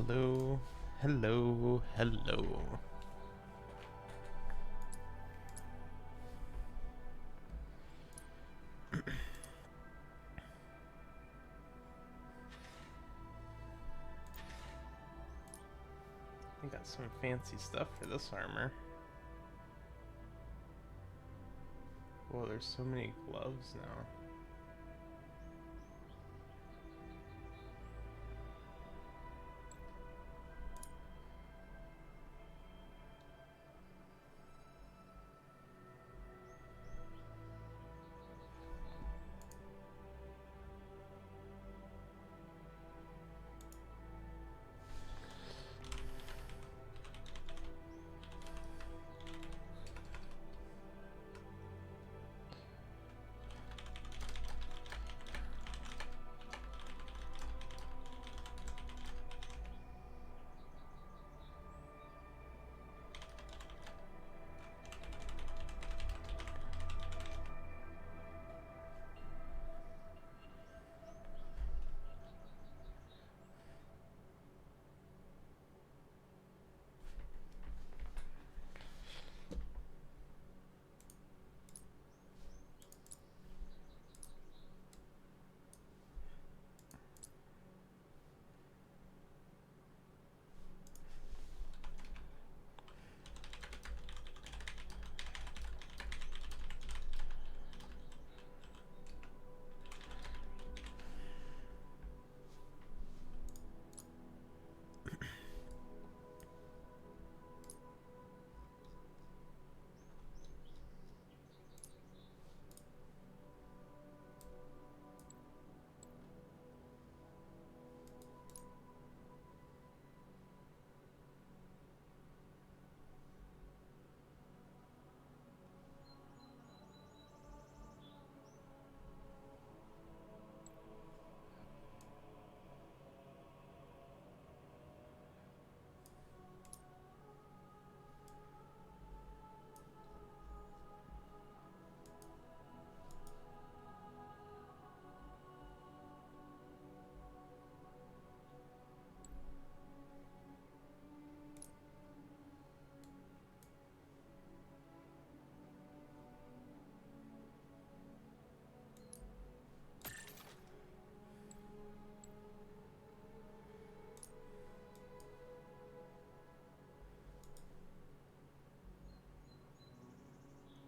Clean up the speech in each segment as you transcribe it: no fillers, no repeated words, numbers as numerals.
Hello, hello, hello. I got some fancy stuff for this armor. Whoa, there's so many gloves now.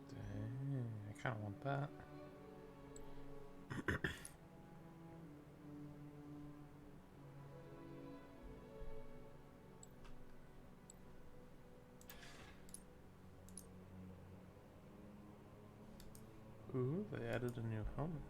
Dang, I kind of want that. Ooh, they added a new helmet.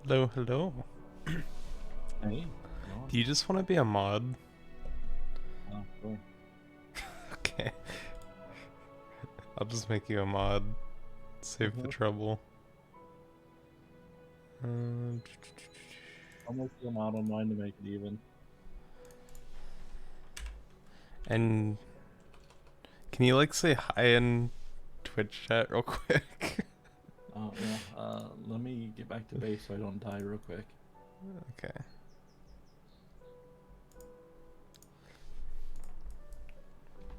Hello, hello. Hey, Do you just want to be a mod? cool. Okay, I'll just make you a mod. Save the Mhm. trouble. I'll make you a model mine to make it even. And can you like say hi in Twitch chat real quick? Yeah. Let me get back to base so I don't die real quick. Okay.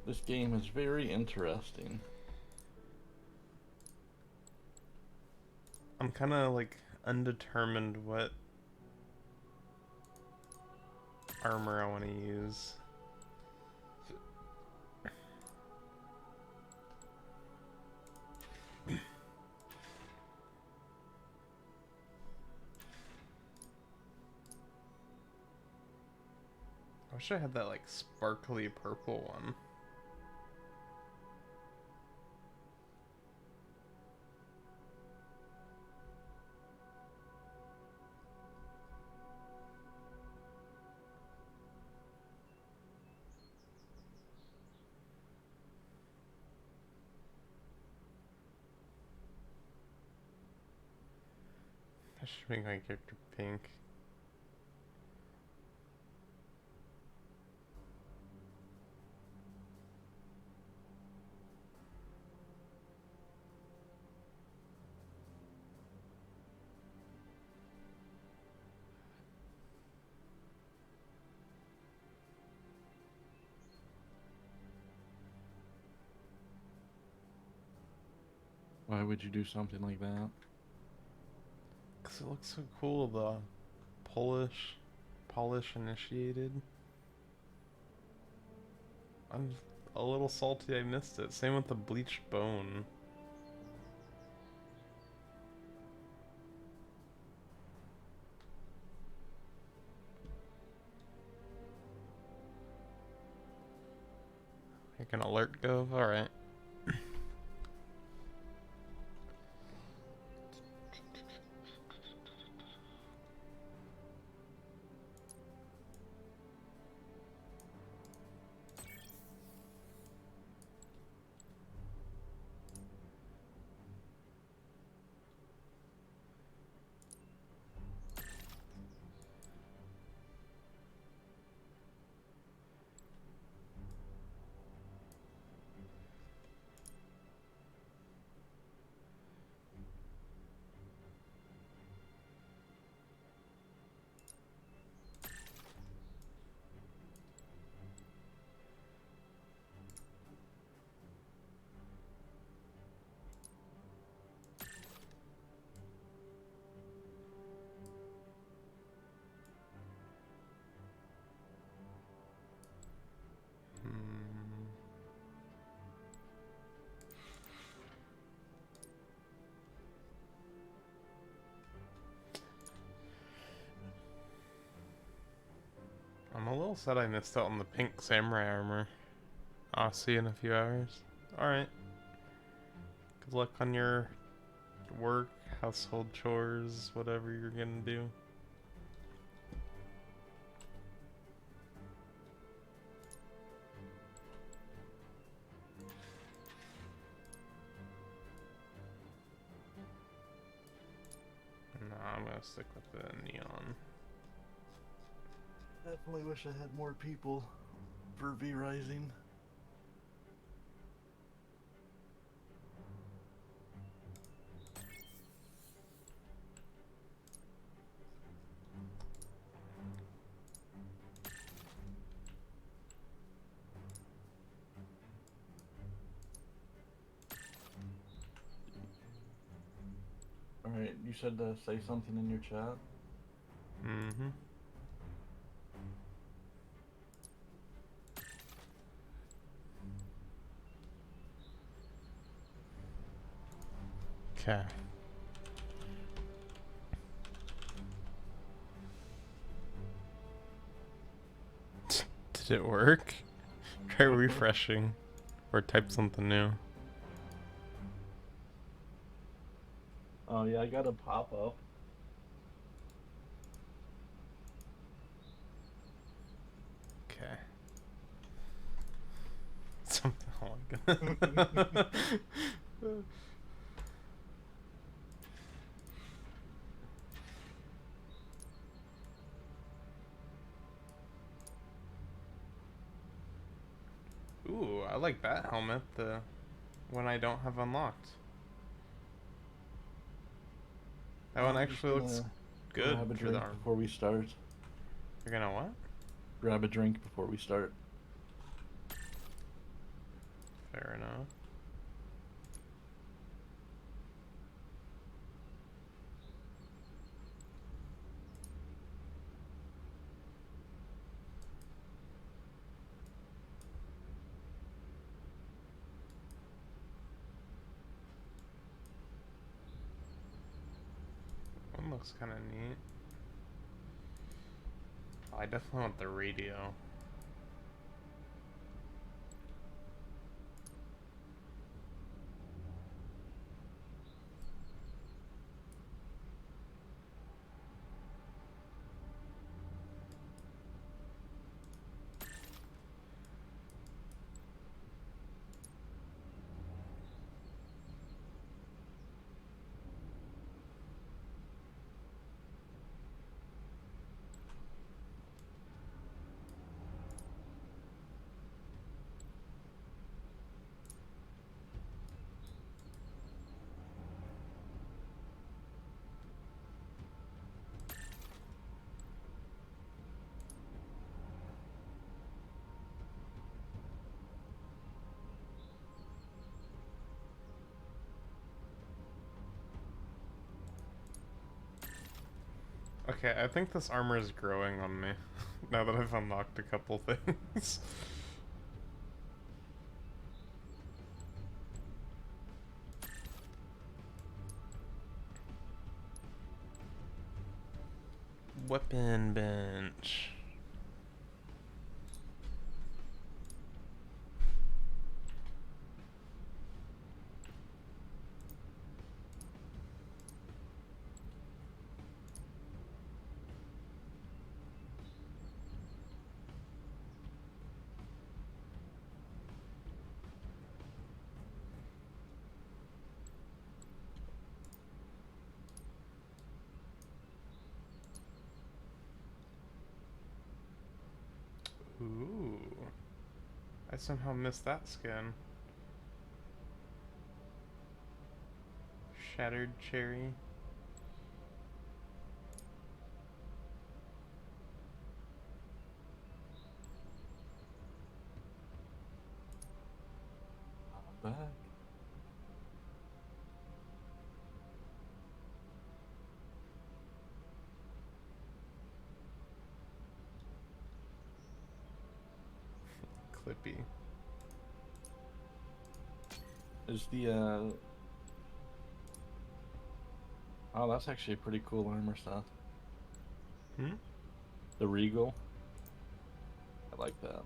This game is very interesting. I'm kind of like undetermined what armor I want to use. I wish I had that like sparkly purple one. I should make my character pink. Why would you do something like that? Because it looks so cool, the polish initiated. I'm a little salty I missed it. Same with the bleached bone. Make an alert go? Alright. I'm a little sad I missed out on the pink samurai armor. I'll see you in a few hours. Alright. Good luck on your work, household chores, whatever you're gonna do. No, I'm gonna stick with the neon. Definitely wish I had more people for V Rising. Alright, you said to say something in your chat? Mm-hmm. Okay. Did it work? Try refreshing. Or type something new. Oh yeah, I got a pop-up. Okay. Something like Ooh, I like that helmet, the one I don't have unlocked. That one I'm just actually looks gonna good grab a for the drink arm. before we start. You're gonna what? Grab a drink before we start. Fair enough. One looks kind of neat. Oh, I definitely want the radio. Okay, I think this armor is growing on me now that I've unlocked a couple things. Weapon bench. Ooh. I somehow missed that skin. Shattered cherry. I'm back. Clippy. Is the oh, that's actually a pretty cool armor stuff. Hmm? The Regal. I like that.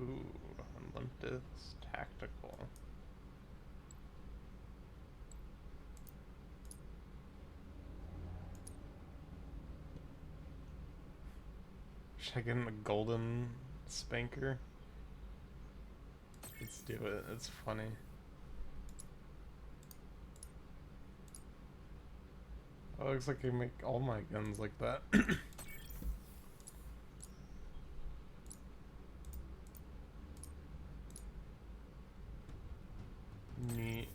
Ooh, Olympus Tactical. Should I get him a golden spanker? Let's do it. It's funny. Oh, looks like I make all my guns like that. Neat.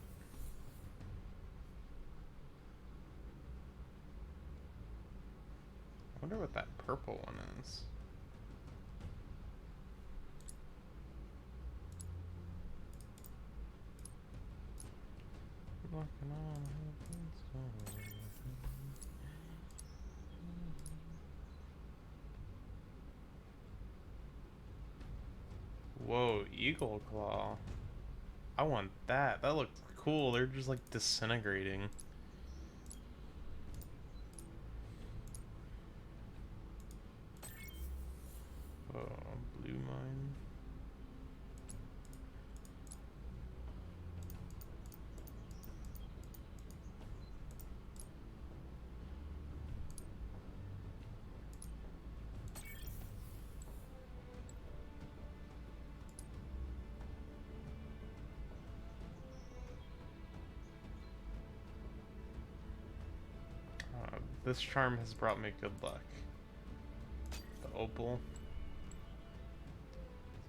I wonder what that purple one is. Walking on heaven's door. Whoa, Eagle Claw. I want that. That looks cool. They're just like disintegrating. Oh, blue mine. This charm has brought me good luck. The opal.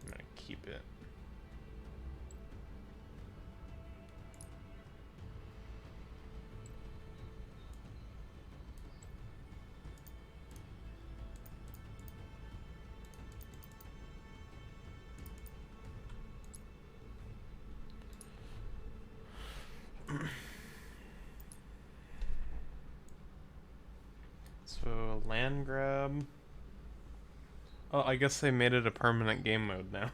I'm gonna keep it. So, land grab. Oh, I guess they made it a permanent game mode now.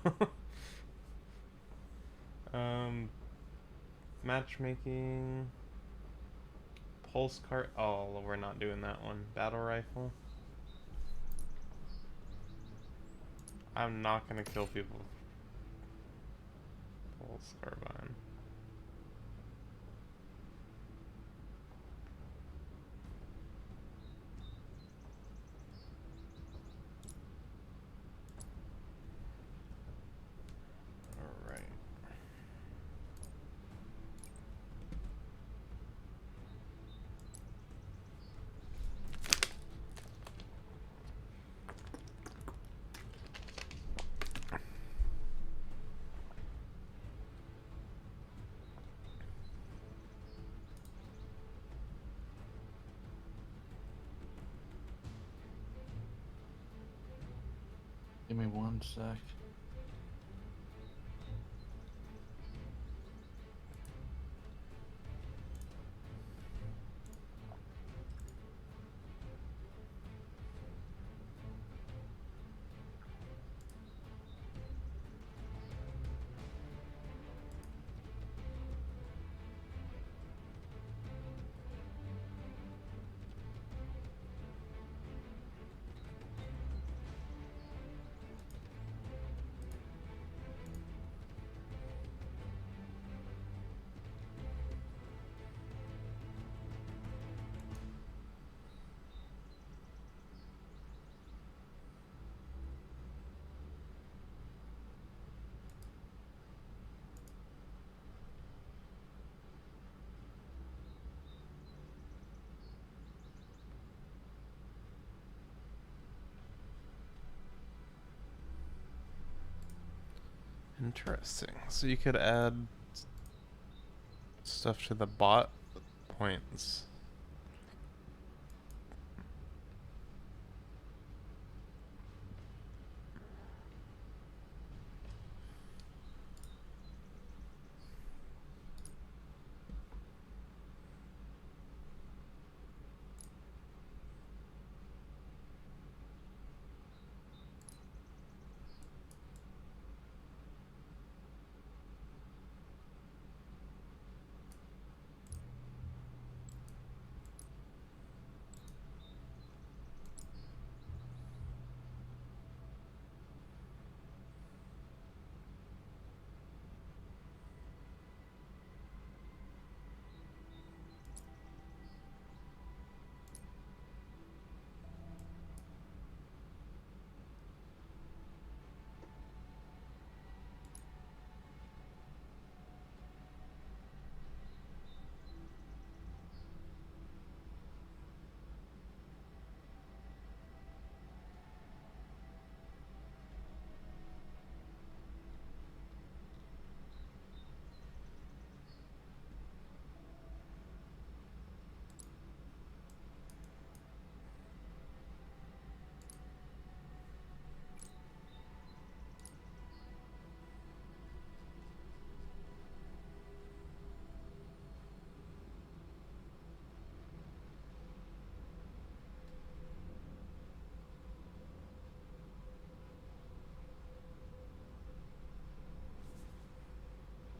Matchmaking. Pulse cart. Oh, we're not doing that one. Battle rifle. I'm not gonna kill people. Pulse carbine. Alright. Give me one sec. Interesting. So you could add stuff to the bot points.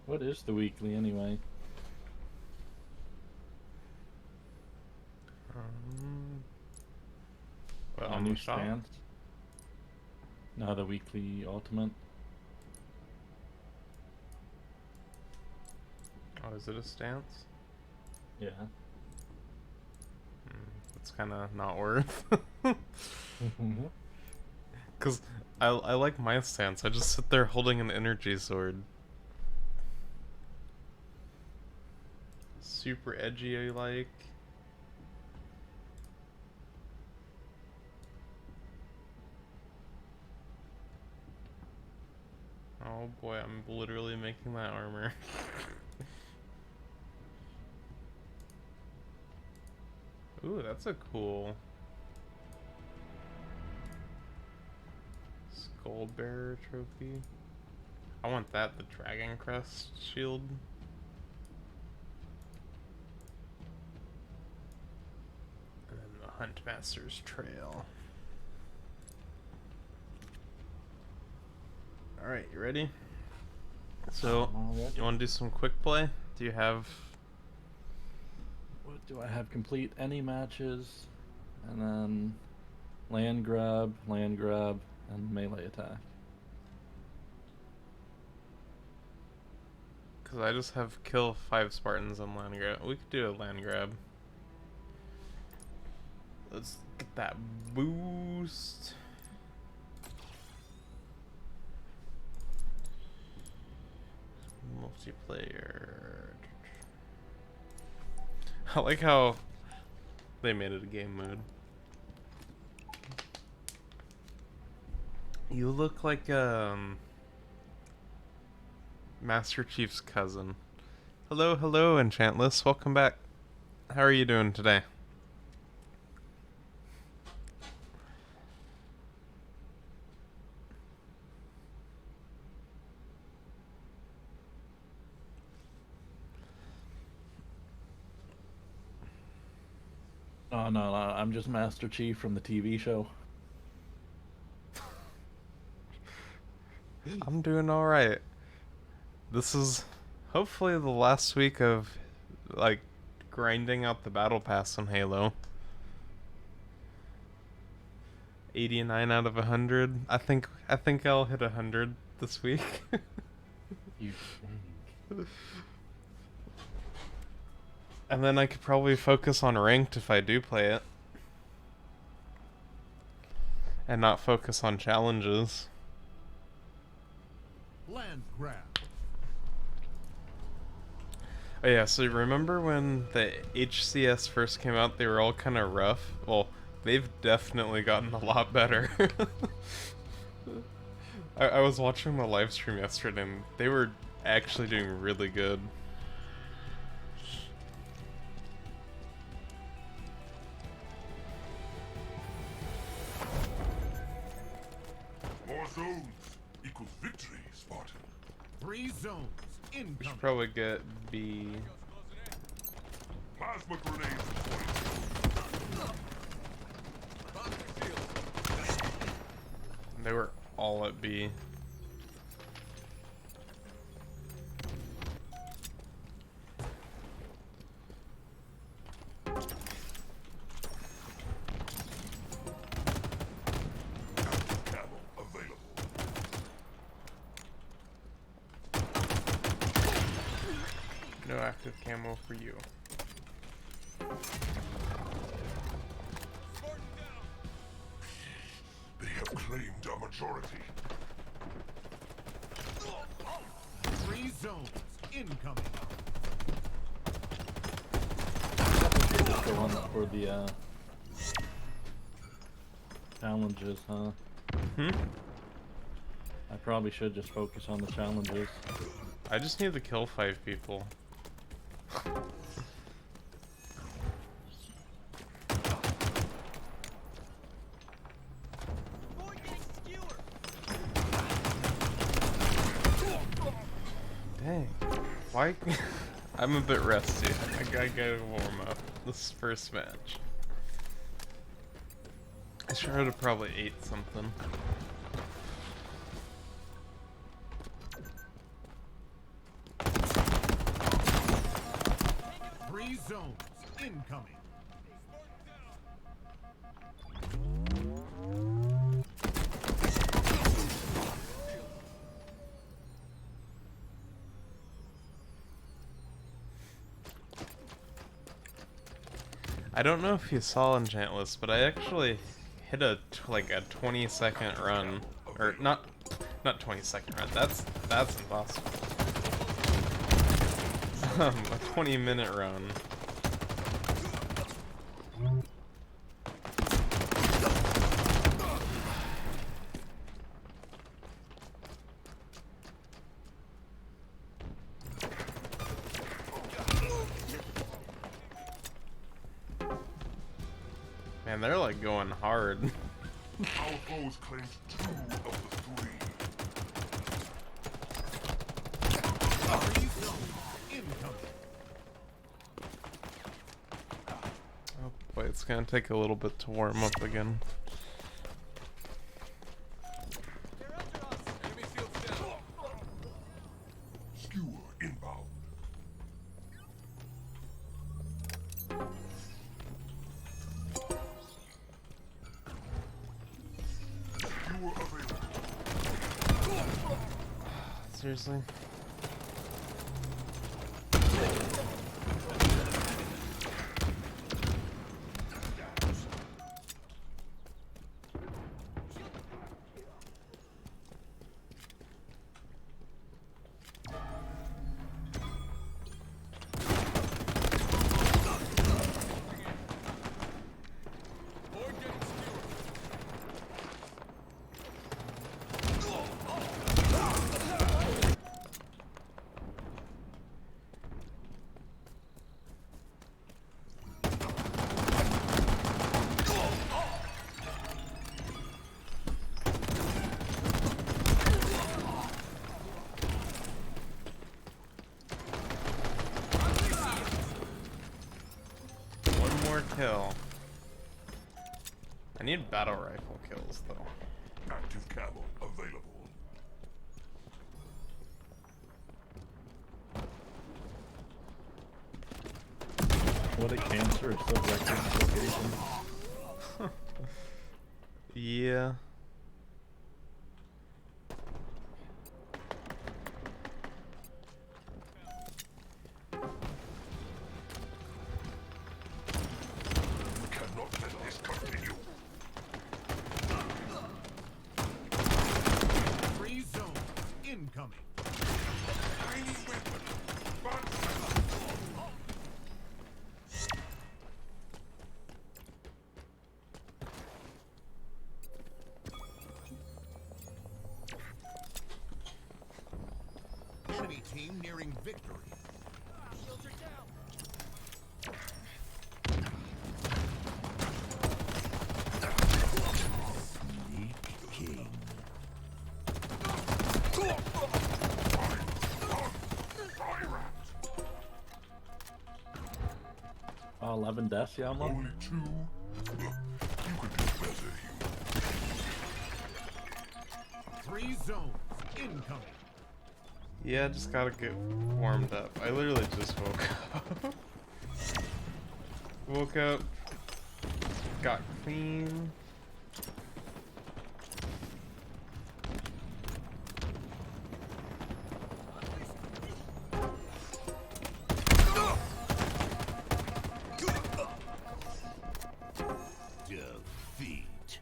What is the weekly anyway? But A on new the shop? stance? No, the weekly ultimate. Oh, is it a stance? Yeah. It's kind of not worth. Because I like my stance. I just sit there holding an energy sword. Super edgy, I like. Oh boy, I'm literally making that armor. Ooh, that's a cool Skull Bearer trophy. I want that, the Dragon Crest shield. And then the Huntmaster's Trail. Alright, you ready? So, you want to do some quick play? Do you have... What do I have? Complete any matches, and then land grab, and melee attack. Because I just have kill 5 Spartans on land grab. We could do a land grab. Let's get that boost. Multiplayer. I like how they made it a game mode. You look like Master Chief's cousin. Hello, hello, Enchantless. Welcome back. How are you doing today? Oh no, I'm just Master Chief from the TV show. I'm doing alright. This is hopefully the last week of, like, grinding out the battle pass in Halo. 89 out of 100. I think I'll hit 100 this week. You think? And then I could probably focus on ranked if I do play it. And not focus on challenges. Land grab. Oh yeah, so remember when the HCS first came out, they were all kind of rough? Well, they've definitely gotten a lot better. I was watching the live stream yesterday and they were actually doing really good. More zones equals victory, Spartan. 3 zones We should incoming. probably get B. Plasma grenades deployed. They were all at B. Camo available. No active camo for you. They have claimed a majority. 3 zones incoming. Just go on for the challenges, huh? Hmm? I probably should just focus on the challenges. I just need to kill 5 people. Dang. Why? I'm a bit rusty. I gotta warm up this first match. I should have probably ate something. Three zones incoming. I don't know if you saw Enchantless, but I actually hit a like a 20-second run, or not 20-second run. That's impossible. A 20-minute run. Man, they're like going hard. Our foes claimed 2 of the 3. Three zones incoming. Oh boy, it's gonna take a little bit to warm up again. Skewer inbound. Skewer available. Seriously? One more kill. I need battle rifle kills though. Active camo available. What a cancer subjective location. Yeah. We cannot let this continue. Three zones incoming. Tiny weapon. But team nearing victory. King. 11 deaths, Yama? Only 2? You could do better, Hugh. 3 zones incoming. Yeah, just gotta get warmed up. I literally just woke up. Woke up, got clean. Defeat.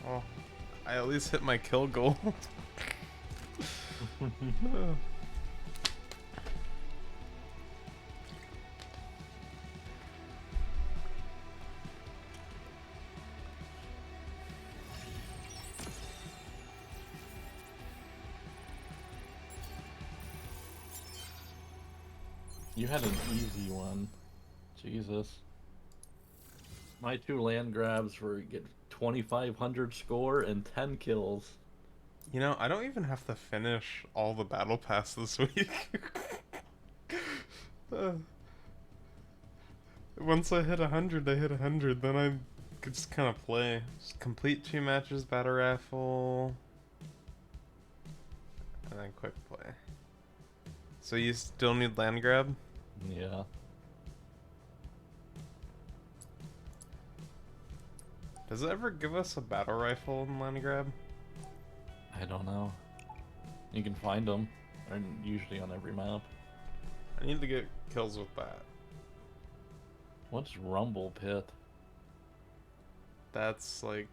Oh, I at least hit my kill goal. You had an easy one. Jesus. My 2 land grabs were get 2,500 score and 10 kills. You know, I don't even have to finish all the battle pass this week. Once I hit 100, I hit 100. Then I could just kind of play. Just complete 2 matches, battle raffle, and then quick play. So you still need land grab? Yeah. Does it ever give us a battle rifle in land grab? I don't know. You can find them. They're usually on every map. I need to get kills with that. What's Rumble Pit? That's like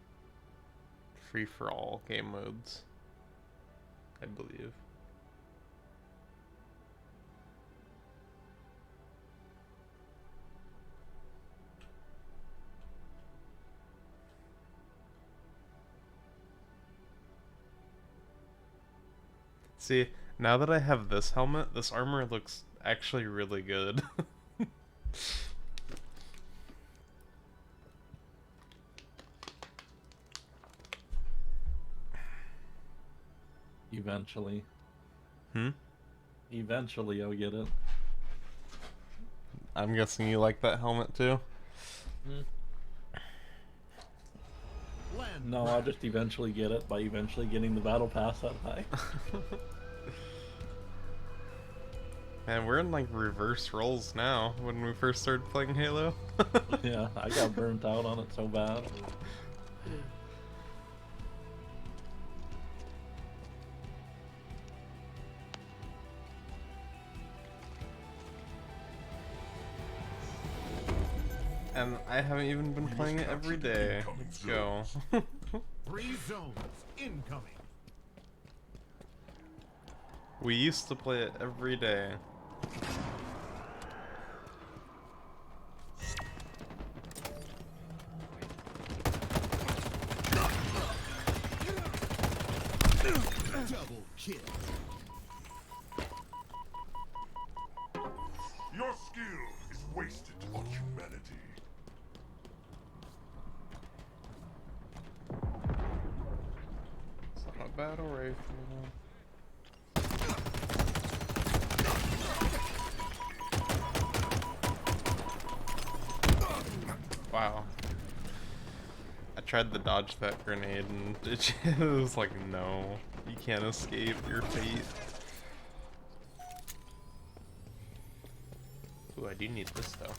free for all game modes, I believe. See, now that I have this helmet, this armor looks actually really good. Eventually. Hmm? Eventually I'll get it. I'm guessing you like that helmet too? Land No, I'll just eventually get it by eventually getting the battle pass that high. Man, we're in like reverse roles now when we first started playing Halo. Yeah, I got burnt out on it so bad. And I haven't even been playing it every day. Let's go. 3 zones incoming. We used to play it every day. Double kill. Your skill is wasted on humanity. It's not a battle rifle. Wow. I tried to dodge that grenade and it was like, no, you can't escape your fate. Ooh, I do need this though.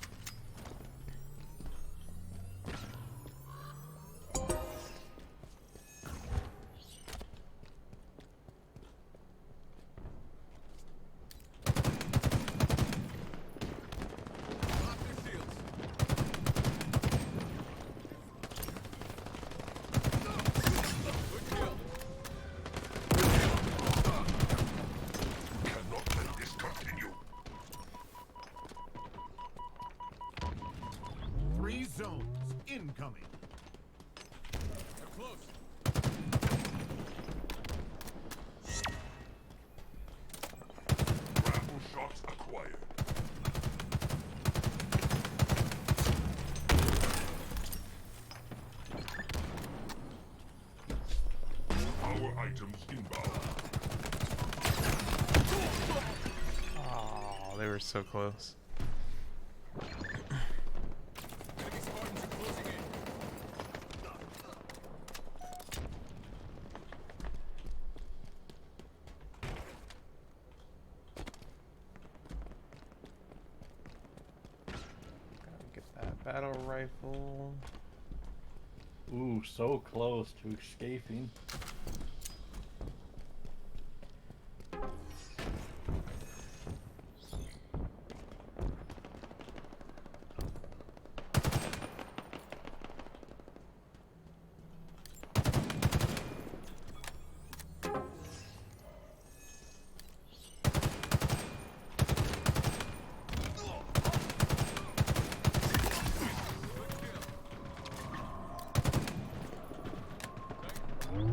Cannot let this continue. 3 zones incoming. They're close. so close. Gotta get that battle rifle. Ooh, so close to escaping.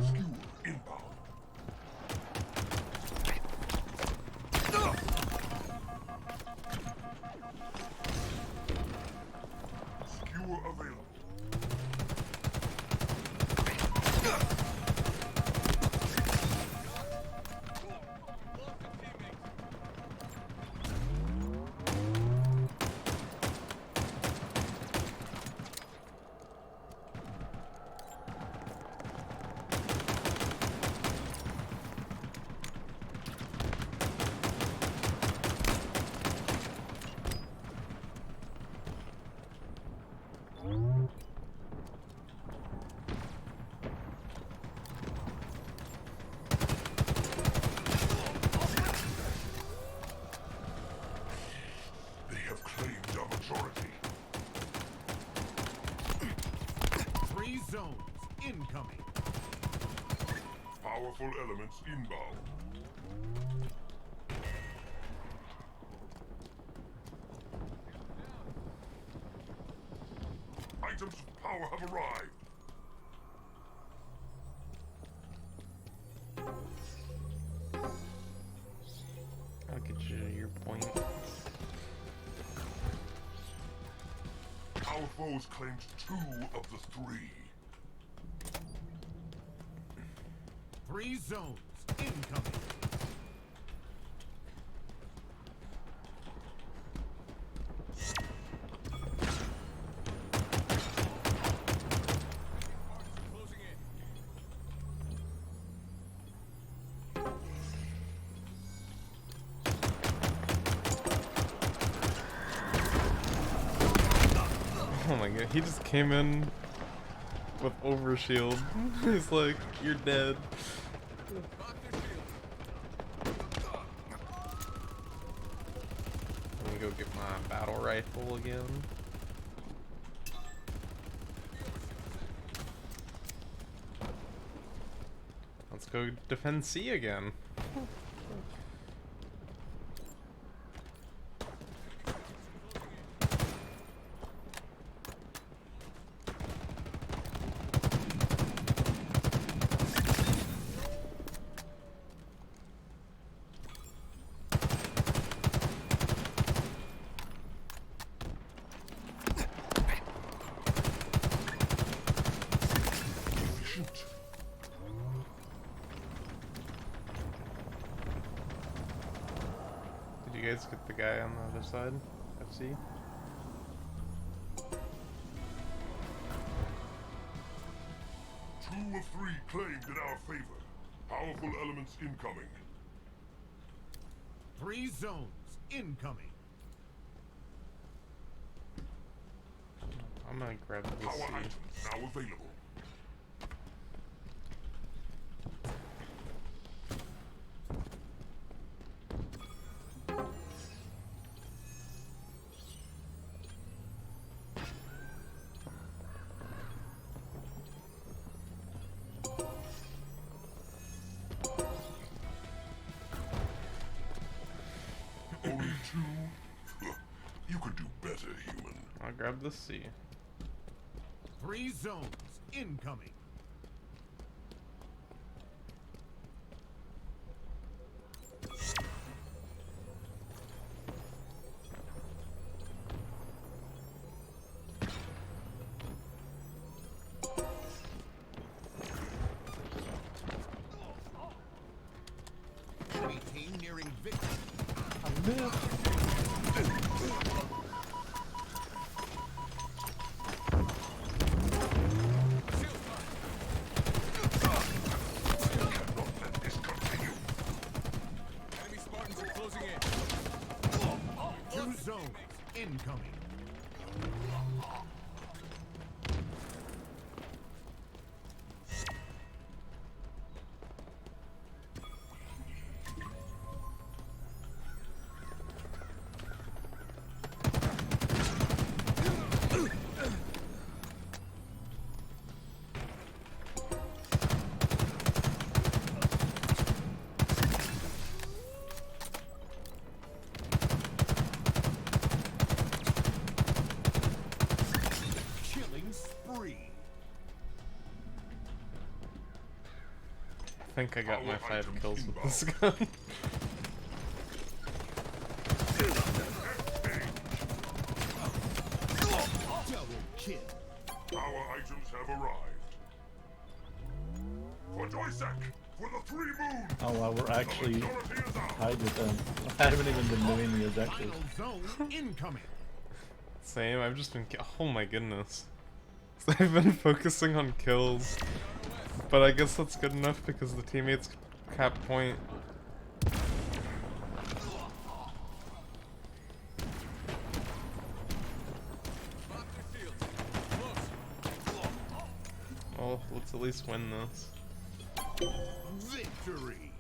Skewer inbound. Skewer available. They have claimed a majority. 3 zones incoming. Powerful elements inbound. Items of power have arrived. I'll get you your point. Our foes claimed 2 of the 3. 3 zones incoming. Oh my god, he just came in with overshield. He's like, you're dead. Let me go get my battle rifle again. Let's go defend C again. Efficient. Did you guys get the guy on the other side? FC? Two of 3 claimed in our favor. Powerful elements incoming. 3 zones incoming. I'm gonna grab this Power C. items now available. Only 2? You could do better, human. I'll grab the C. 3 zones incoming. Enemy team nearing victory. I missed. think I got my 5 kills with this gun. Double kill. Our items have arrived. For Doisek, for the 3 moons. Oh wow, we're actually Majority is out. tied with them. I haven't even been doing the objectives. Final zone incoming. Same, I've just been oh my goodness. I've been focusing on kills. But I guess that's good enough because the teammates cap point. Well, let's at least win this. Victory.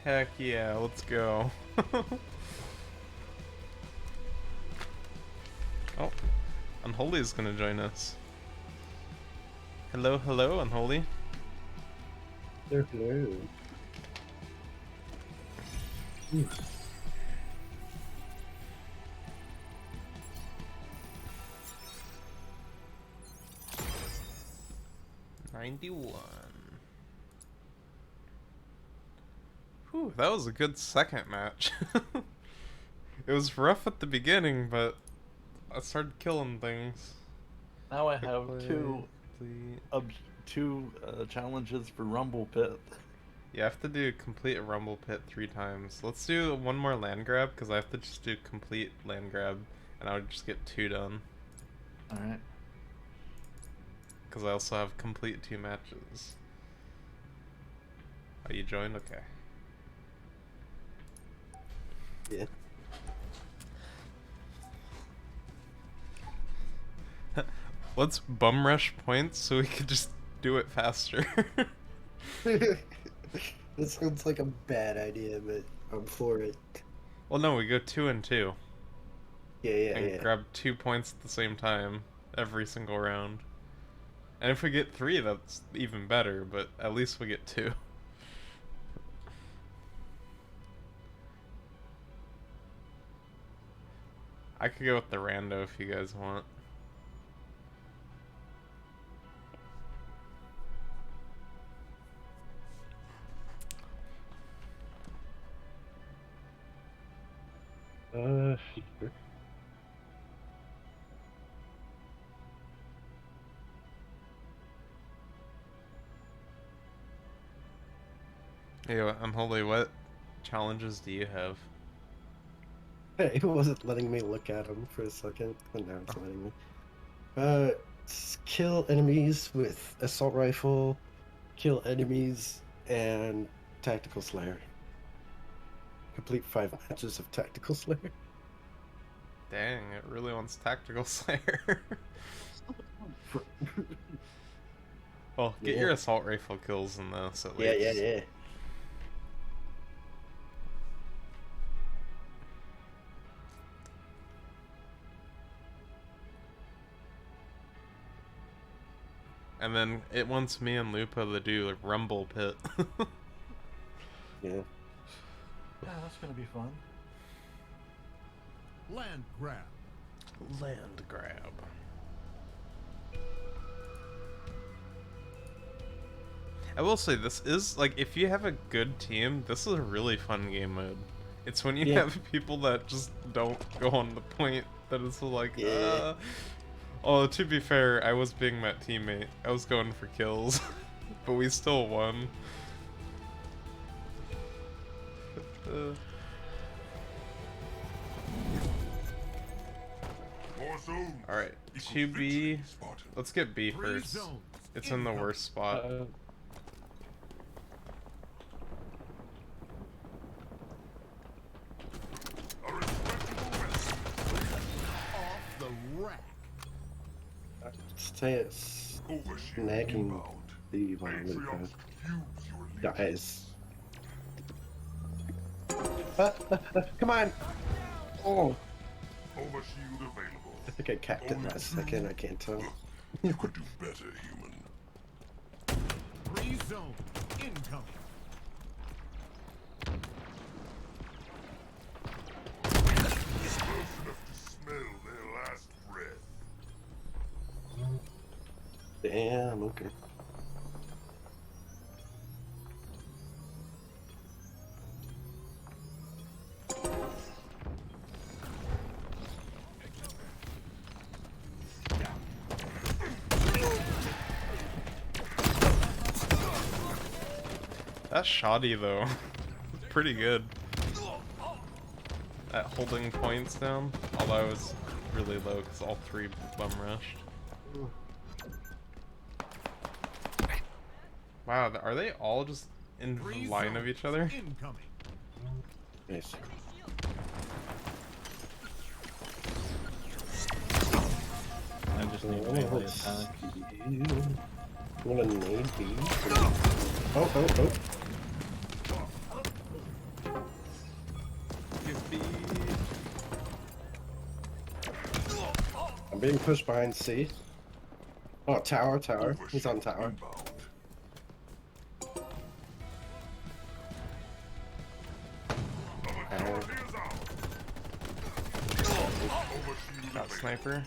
Heck yeah, let's go. Oh, Unholy is gonna join us. Hello, hello, Unholy. Hello. Ooh. $91. Whew, that was a good second match. It was rough at the beginning, but I started killing things. Now I have Complete. two challenges for Rumble Pit. You have to do complete Rumble Pit 3 times. Let's do one more land grab, because I have to just do complete land grab, and I would just get 2 done. Alright. Because I also have complete 2 matches. Oh, you joined? Okay. Yeah. Let's bum rush points so we could just do it faster. This sounds like a bad idea, but I'm for it. Well, no, we go 2 and 2. Yeah, And grab 2 points at the same time every single round. And if we get 3, that's even better, but at least we get 2. I could go with the rando if you guys want. Sure. Hey, Unholy, what challenges do you have? It wasn't letting me look at him for a second, but now it's letting me. Kill enemies with assault rifle, kill enemies, and tactical slayer. Complete 5 matches of tactical slayer. Dang, it really wants Tactical Slayer. Well, get Yeah. your assault rifle kills in this at Yeah, least. yeah. And then it wants me and Lupa to do like Rumble Pit. Yeah. Yeah, that's gonna be fun. Land grab. Land grab. I will say this is like if you have a good team, this is a really fun game mode. It's when you Yeah. have people that just don't go on the point that it's like, Yeah. Oh, to be fair, I was being that teammate. I was going for kills, but we still won. More zones. Alright, Equals 2B. victory, Spartan. Let's get B 3 first. zones It's in the incoming. worst spot. A respectable rest. Off the rack. Stay at Overshield Nagging inbound. the one with Atriox, use your lead. guys. Come on! Oh, Overshield available. I think I capped it last second. I can't tell. You could do better, human. 3 zones incoming. Close enough to smell their last breath. Damn. Okay. That's shoddy though. It's pretty good at holding points down. Although I was really low because all three bum rushed. Wow, are they all just in Three line of zones each other? Incoming. Nice. I just need Oh, melee let's attack. see. I'm gonna nade these. Oh. I'm being pushed behind C. Oh, tower. He's on tower. Inbound. Tower. Here's out. Overshield Got available. sniper.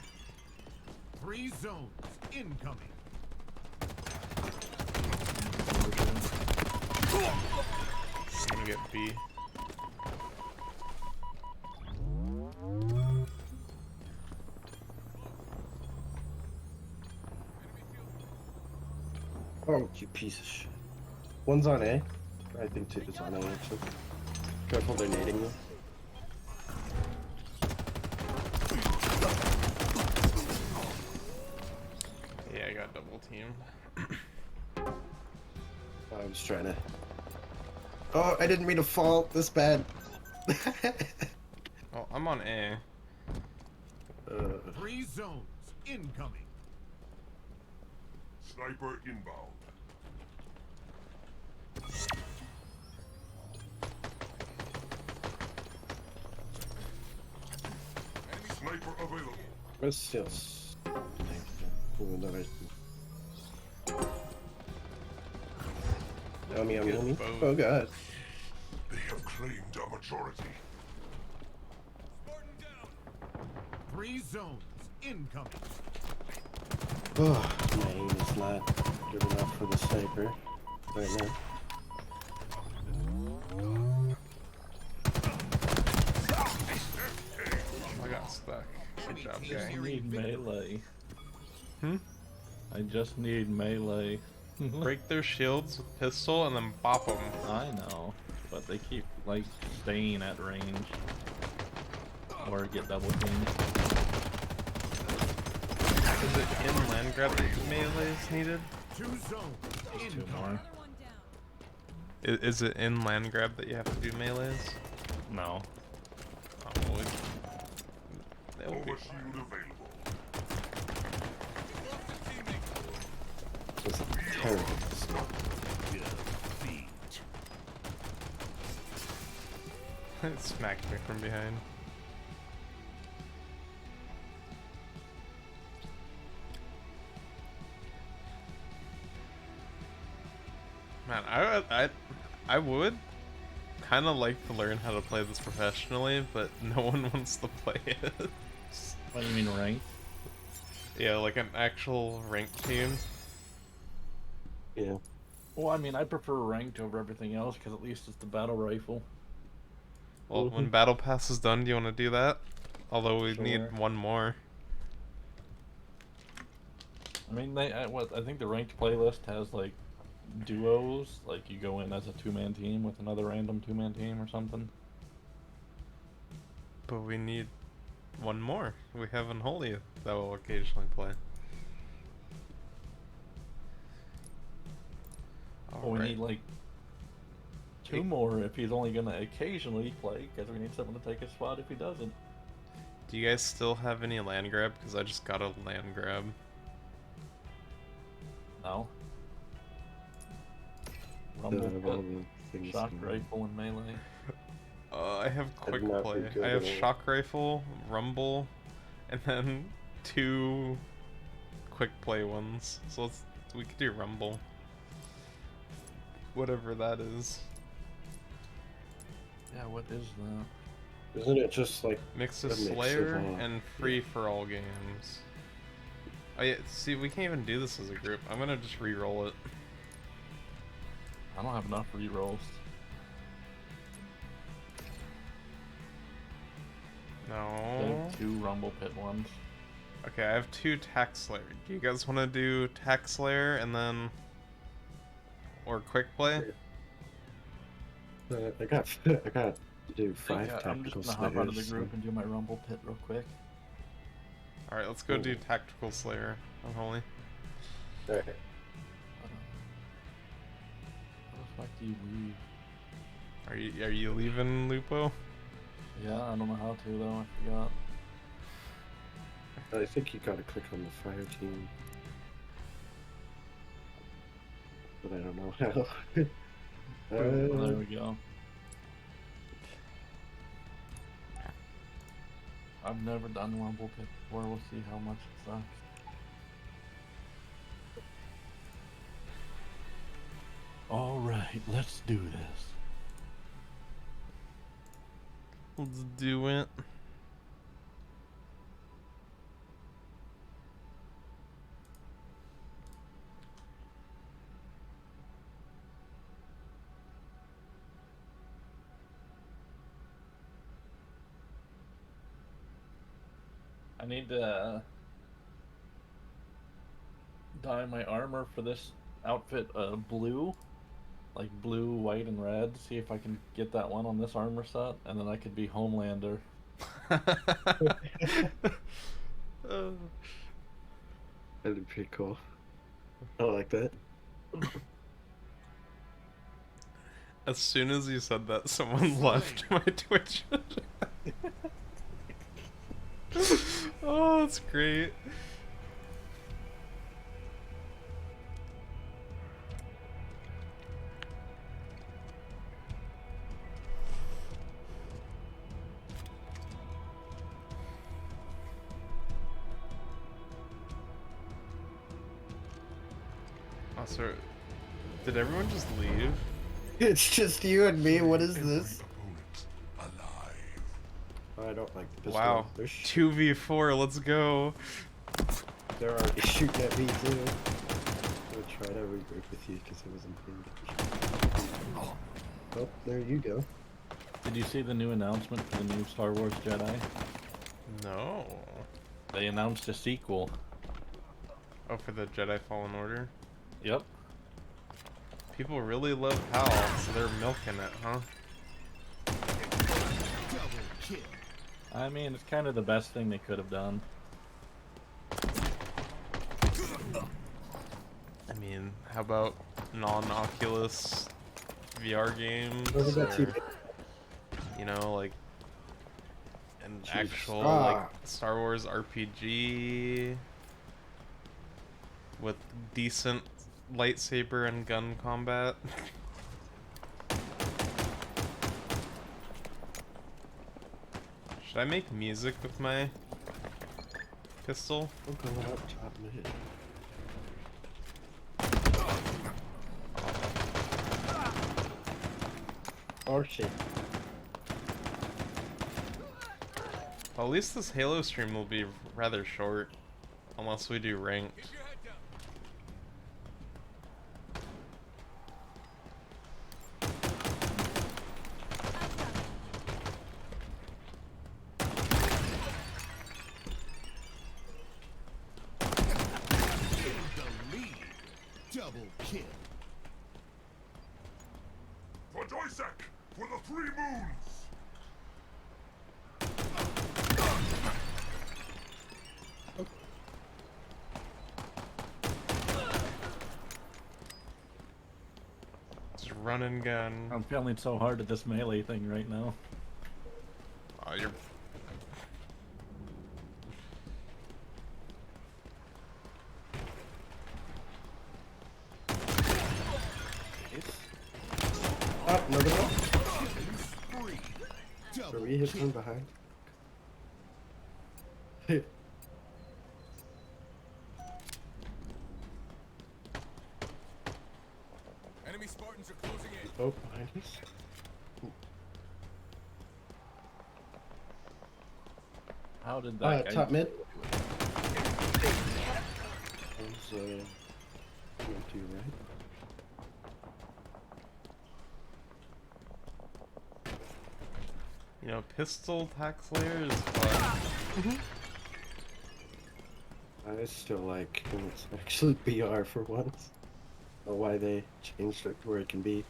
3 zones incoming. I'm gonna get B. Oh, you piece of shit. One's on A. I think two is on A actually. Careful, they're nading you. Yeah, I got double teamed. I was trying to. Oh, I didn't mean to fall this bad. Oh, I'm on A. 3 zones incoming. Sniper inbound. Sniper available. Where's yes. Yummy. Good bow. Oh god. They have claimed a majority. 3 zones incoming. Oh, my aim is not good enough for the sniper right now. I got stuck. Good job, I guy. need melee. Hmm? I just need melee. Break their shields with pistol and then bop them. I know, but they keep like staying at range or get double teamed. Is it in land grab that melee is needed? 2 zones Two incoming. more. Is it in land grab that you have to do melees? No. Oh, well, that would be fine. Overshield available. This is terrible. It smacked me from behind. Man, I would kind of like to learn how to play this professionally, but no one wants to play it. What do you mean rank? Yeah, like an actual ranked team. Yeah. Well, I mean, I prefer ranked over everything else because at least it's the battle rifle. Well, when Battle Pass is done, do you want to do that? Although we Sure. need one more. I mean, I think the ranked playlist has like duos, like you go in as a 2-man team with another random 2-man team or something. But we need one more. We have Unholy that will occasionally play. Well, we need like 2 more if he's only gonna occasionally play, because we need someone to take his spot if he doesn't. Do you guys still have any land grab? Because I just got a land grab. No. The Rumble things pit, shock in- rifle, and melee. I have quick not play. be good I have at all. shock rifle, rumble, and then 2 quick play ones. So we could do rumble. Whatever that is. Yeah, what is that? Isn't it just like Mix of A mix of Slayer all. and free for all games. Oh yeah, see, we can't even do this as a group. I'm gonna just re-roll it. I don't have enough rerolls. I No. have 2 rumble pit ones. Okay, I have 2 Tax Slayer. Do you guys want to do Tax Slayer and then... Or quick play? I got I got to do Yeah, 5 I'm just tactical gonna hop out of the slayers. group and do my rumble pit real quick. Alright, let's go do Ooh. Tactical Slayer. Unholy. Alright. How the fuck do you leave? Are you leaving, Lupo? Yeah, I don't know how to though. I forgot. I think you gotta click on the fire team. But I don't know how. There we go. I've never done rumble pit before. We'll see how much it sucks. All right, let's do this. Let's do it. I need to dye my armor for this outfit blue. Like blue, white, and red. See if I can get that one on this armor set, and then I could be Homelander. That'd be pretty cool. I like that. As soon as you said that, someone left my Twitch. Oh, that's great. Also, did everyone just leave? It's just you and me. What is Every this? opponent alive. I don't like this Wow. one. They're, 2v4, let's go. they're already shooting at me too. I'm gonna try to regroup with you because it was improved. Oh, there you go. Did you see the new announcement for the new Star Wars Jedi? No. They announced a sequel. Oh, for the Jedi Fallen Order? Yep. People really love HAL, so they're milking it, huh? Double kill. I mean, it's kind of the best thing they could have done. I mean, how about non-Oculus VR games? What was that or, team? you know, like an Jesus. actual Ah. like Star Wars RPG with decent lightsaber and gun combat. Should I make music with my pistol? I'm going up top mid. Oh shit. Well, at least this Halo stream will be rather short, unless we do ranked. The lead. Double kill. For Doisek, for the 3 moons. Just run and gun. I'm failing so hard at this melee thing right now. Oh, you're... Oh, another one. Spree. Are Double we hit kill. from behind? Enemy Spartans are closing in. Oh, behind us. How did that guy... Top mid. Was, went to your right. You know, pistol tax layer is fun. I still like when it's actually BR for once. Or why they changed it to where it can be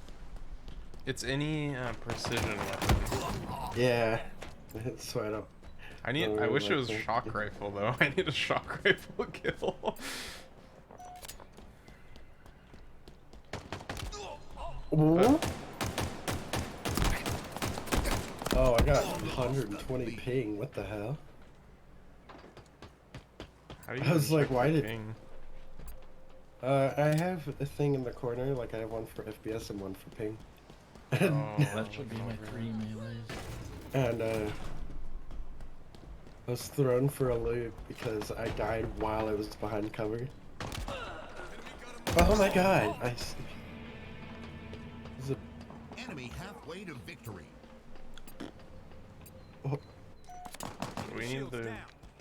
It's any precision weapon. Yeah. That's why I don't. I wish it was like that. shock rifle though. I need a shock rifle kill. Ooh. Oh, I got 120 ping. What the hell? How do you I was even like, check why the did- ping? I have a thing in the corner. Like I have one for FPS and one for ping. Oh, That should be my over. 3 melees. And I was thrown for a loop because I died while I was behind cover. Oh my god! Is it... Enemy halfway to victory. oh, We need to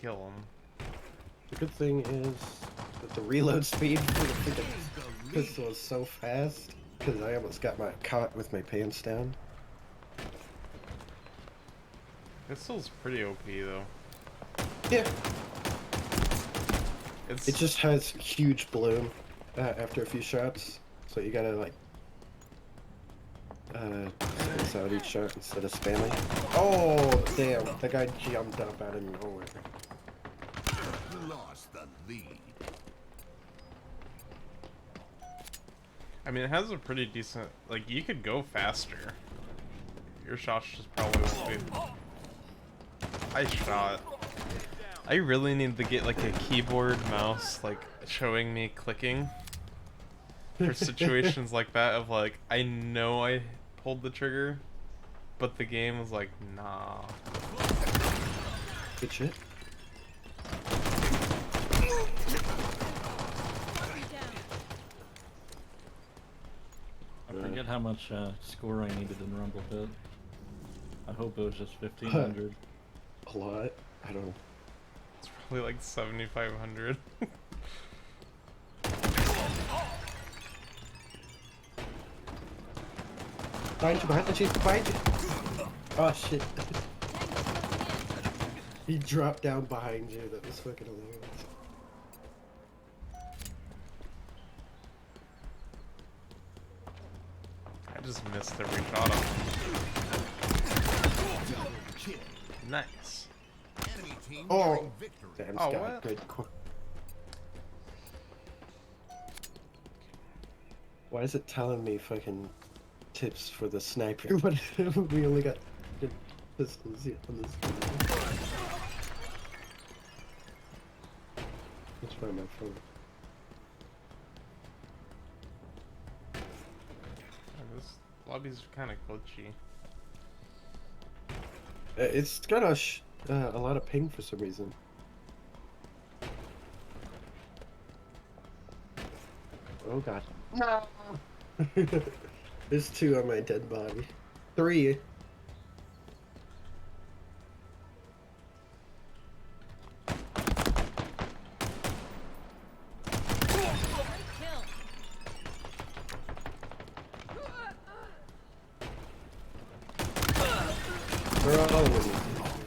kill him. the good thing is that the reload speed for the freaking pistol is so fast because I almost got caught with my pants down. Pistol's pretty OP though. Yeah. It's It just has huge bloom after a few shots, so you gotta like space out each shot instead of spamming. Oh damn! The guy jumped up out of nowhere. Lost the lead. I mean, it has a pretty decent. Like, you could go faster. Your shots just probably won't be. I shot. I really need to get like a keyboard mouse, like showing me clicking for situations like that. Of like, I know I pulled the trigger, but the game was like, nah. Good shit. I forget how much score I needed in Rumble Pit. I hope it was just 1500. A lot. I don't know. It's probably like 7,500. Behind you, behind you! Oh shit. He dropped down behind you, that was fucking hilarious. I just missed every shot on him. Double kill. Nice. Enemy team Oh. nearing victory. Damn, Oh, Scott, what? good. Why is it telling me fucking tips for the sniper when we only got good pistols here on this game? Let's find my phone. This lobby's kind of glitchy. It's got a lot of ping for some reason. Oh god. No! There's 2 on my dead body. 3. They're all in it.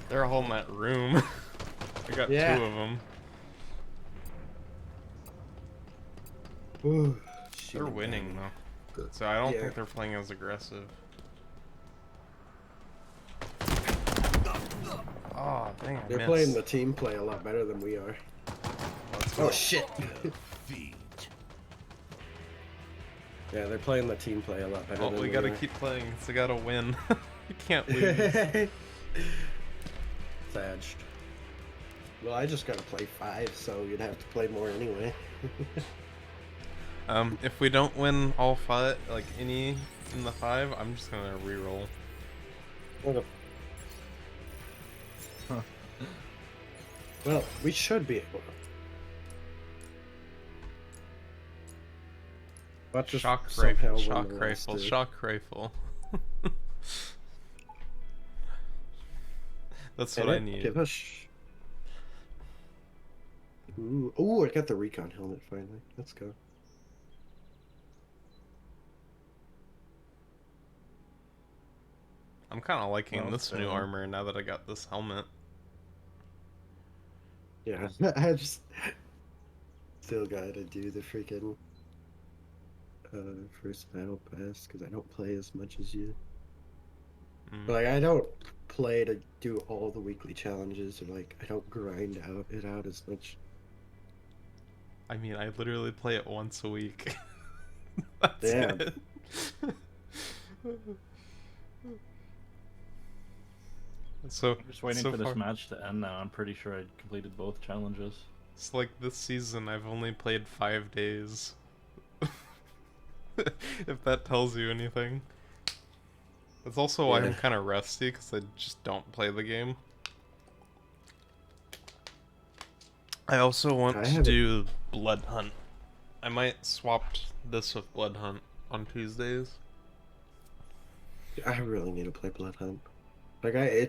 They're all in that room. I got Yeah. 2 of them. Ooh, They're shit. winning though, so I don't Yeah. think they're playing as aggressive. Oh dang! I They're missed. playing the team play a lot better than we are. Let's Oh go. shit! Feet. Yeah, they're playing the team play a lot better Well, than we we gotta are. keep playing. So we gotta win. We can't lose. Sadged. Well, I just gotta play 5, so you'd have to play more anyway. If we don't win all 5, like any in the 5, I'm just gonna re-roll. Okay. Well, we should be able to. But just Shock somehow rifle, win shock the last rifle, 2. shock rifle. That's what Can I it need. give us... Ooh, I got the recon helmet finally. Let's go. I'm kind of liking Well, this new so- armor now that I got this helmet. Yeah, I just still gotta do the freaking first battle pass because I don't play as much as you. Mm. But, like, I don't play to do all the weekly challenges, or like I don't grind it out as much. I mean, I literally play it once a week. That's Damn. it. So, I'm just waiting so for this far, match to end now. I'm pretty sure I completed both challenges. it's like this season I've only played 5 days. If that tells you anything. That's also why I'm Yeah. kind of rusty, because I just don't play the game. I also want I to haven't- do Blood Hunt. I might swap this with Blood Hunt on Tuesdays. I really need to play Blood Hunt. Like I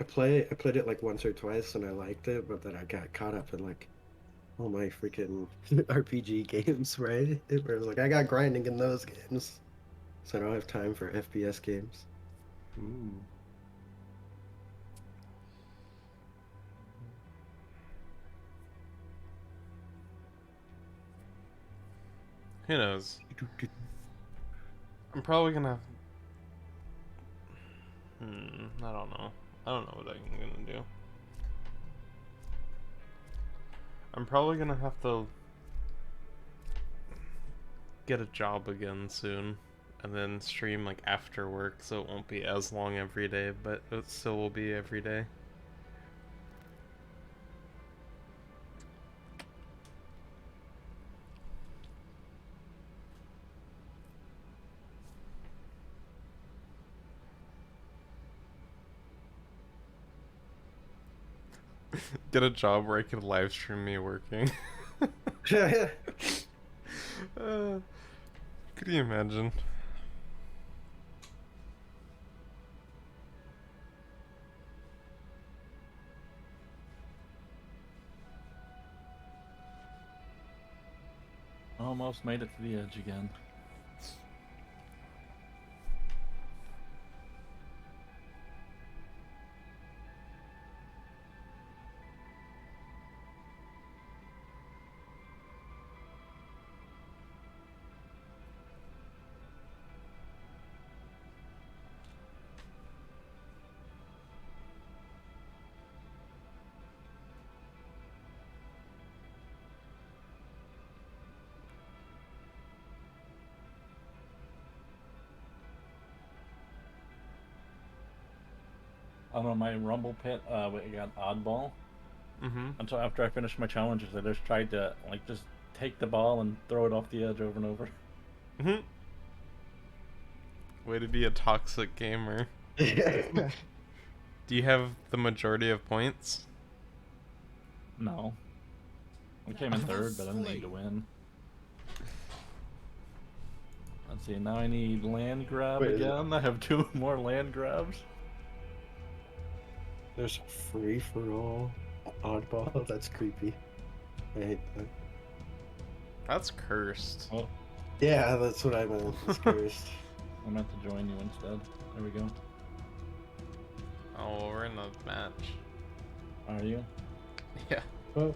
played it like once or twice and I liked it, but then I got caught up in like all my freaking RPG games, right? Where like I got grinding in those games, so I don't have time for FPS games. Ooh. Who knows? I'm probably gonna. I don't know. I don't know what I'm gonna do. I'm probably gonna have to get a job again soon, and then stream like after work, so it won't be as long every day, but it still will be every day. Get a job where I can live stream me working. Yeah. Could you imagine? Almost made it to the edge again. I don't know, my Rumble Pit, we got oddball. Mm-hmm. Until after I finished my challenges, I just tried to, like, just take the ball and throw it off the edge over and over. Mm-hmm. Way to be a toxic gamer. Yeah. Do you have the majority of points? No. I came in third, but I didn't need to win. Let's see, now I need land grab Wait, again. I have 2 more land grabs. There's a free for all oddball. That's creepy. I hate that. That's cursed. Oh, Yeah, that's what I meant. It's cursed. I meant to join you instead. There we go. Oh, we're in a match. Are you? Yeah. Well,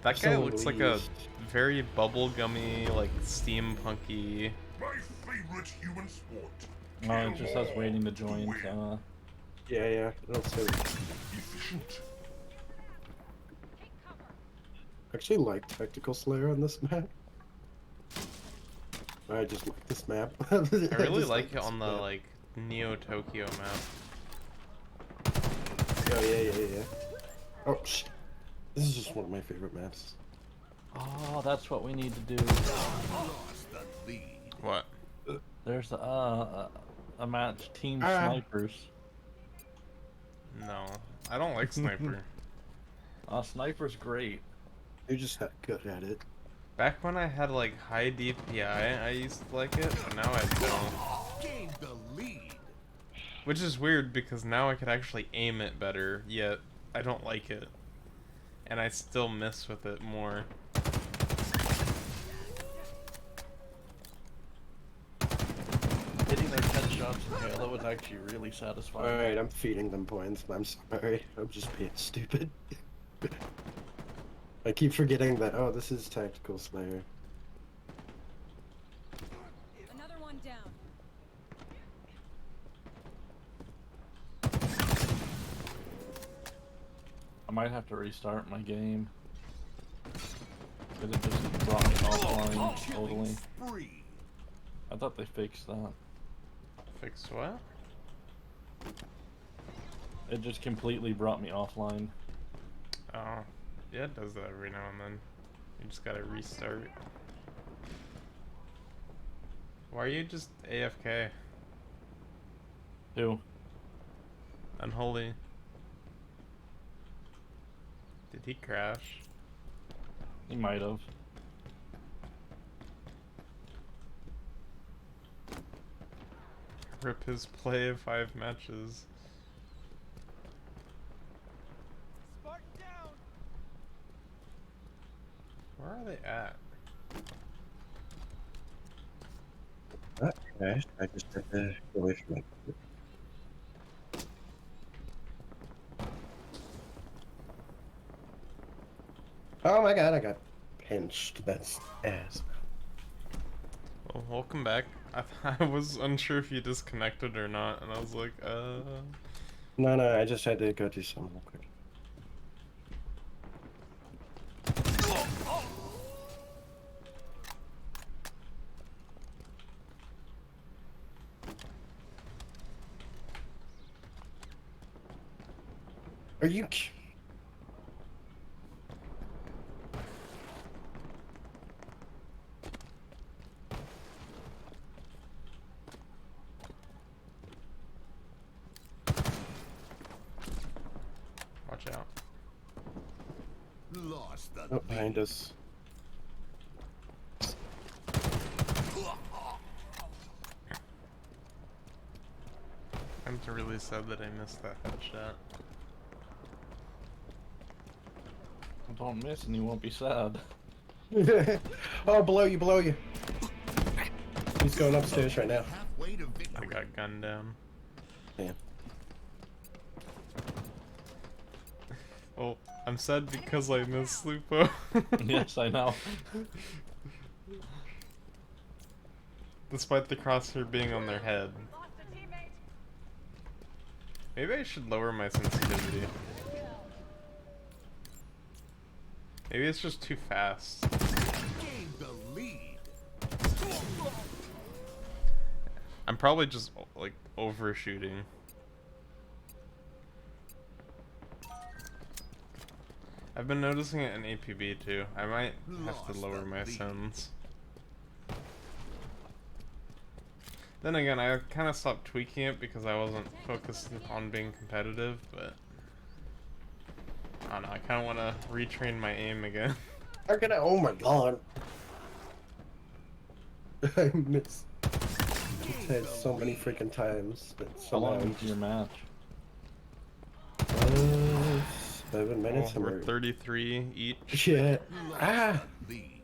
That guy someone looks like a leaves. very bubblegummy, like steampunky. My favorite human sport. Oh, it just says waiting to join, so, Yeah, that's so. Efficient. I actually like Tactical Slayer on this map. I just like this map. I really just like it this on the map. like Neo Tokyo map. Oh yeah. Oh shit. This is just one of my favorite maps. Oh, that's what we need to do. Lost the lead. What? There's a match, Team Ah. Snipers. No, I don't like Sniper. Sniper's great. You're just that good at it. Back when I had like high DPI, I used to like it, but now I don't. Gained the lead. Which is weird because now I could actually aim it better, yet I don't like it. And I still miss with it more. Hitting those headshots in Halo was actually really satisfying. Alright, I'm feeding them points. I'm sorry. I'm just being stupid. I keep forgetting that, oh, this is Tactical Slayer. might have to restart my game. Cause it just brought me offline totally. Spree. I thought they fixed that. Fixed what? It just completely brought me offline. Oh, yeah, it does that every now and then. You just gotta restart. Why are you just AFK? Too. Unholy. Did he crash? He might have. Rip his play of 5 matches. Where are they at? Okay, I just had to go away from it. Oh my god, I got pinched. That's ass. Well, welcome back. I was unsure if you disconnected or not, and I was like, No, I just had to go do something real quick. Are you? watch out. Lost the Oh, behind us. I'm really sad that I missed that headshot. Don't miss and you won't be sad. Oh, below you. He's going upstairs right now. halfway to I victory. got gunned down. Yeah. Well, I'm sad because I missed Lupo. Yes, I know. Despite the crosshair being on their head. Maybe I should lower my sensitivity. Maybe it's just too fast. Gained the lead. I'm probably just like overshooting. I've been noticing it in APB too. I might have to Lost lower the my lead. sens. Then again, I kind of stopped tweaking it because I wasn't focused on being competitive, but I don't know, I kind of want to retrain my aim again. How can I? Oh my god. I missed. It's hit so many freaking times. But How somehow long is your match? 7 minutes. We're 33 each. Shit. Ah! Lead.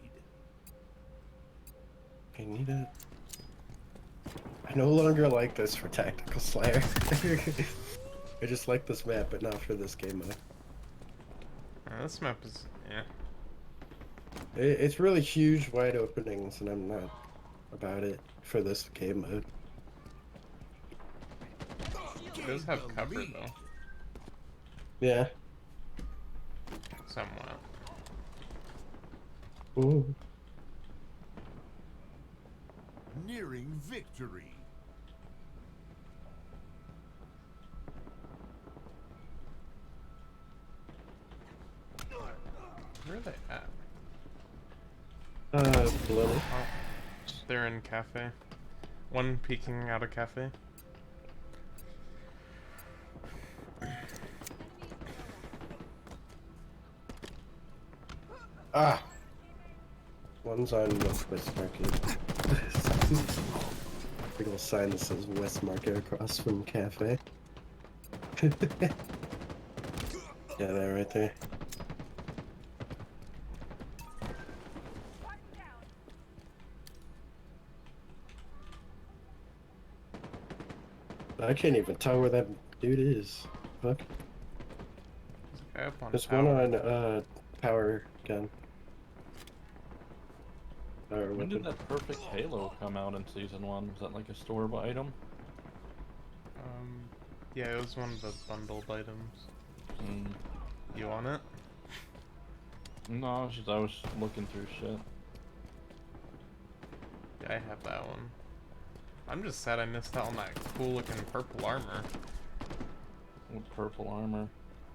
I need it. I no longer like this for Tactical Slayer. I just like this map, but not for this game mode. This map is, yeah. It's really huge, wide openings, and I'm not about it for this game mode. It does have cover though, Yeah. somewhat. Ooh. Nearing victory. Where are they at? Below. Oh, they're in cafe. One peeking out of cafe. Ah! One's on West Market. Big old sign that says West Market across from Cafe. Yeah, that right there. I can't even tell where that dude is. Fuck. There's a guy up on There's tower. one on power gun. Power When did weapon. that perfect Halo come out in season 1? Was that like a store item? Yeah, it was one of the bundled items. Mm. You want it? No, it's just I was looking through shit. Yeah, I have that one. I'm just sad I missed out on that cool looking purple armor. With purple armor.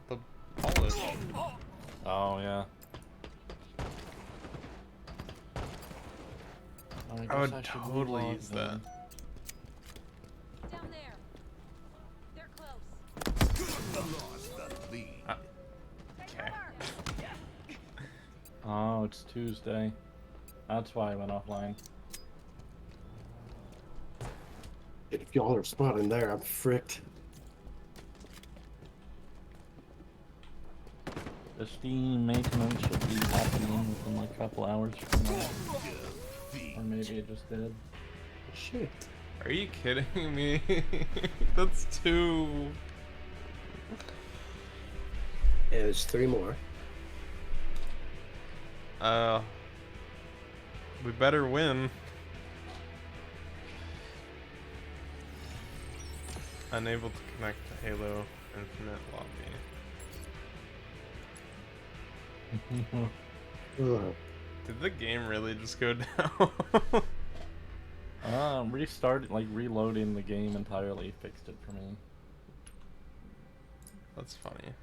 The polish. Oh yeah. I would totally use that. Down there. They're close. Lost the lead. Okay. Oh, it's Tuesday. That's why I went offline. If y'all are spotting there, I'm fricked. The Steam maintenance should be happening within like a couple hours from now. Or maybe it just did. Shit. Are you kidding me? That's two. Yeah, there's 3 more. We better win. Unable to connect to Halo Infinite lobby. Ugh. Did the game really just go down? Restarted, like reloading the game entirely fixed it for me. That's funny.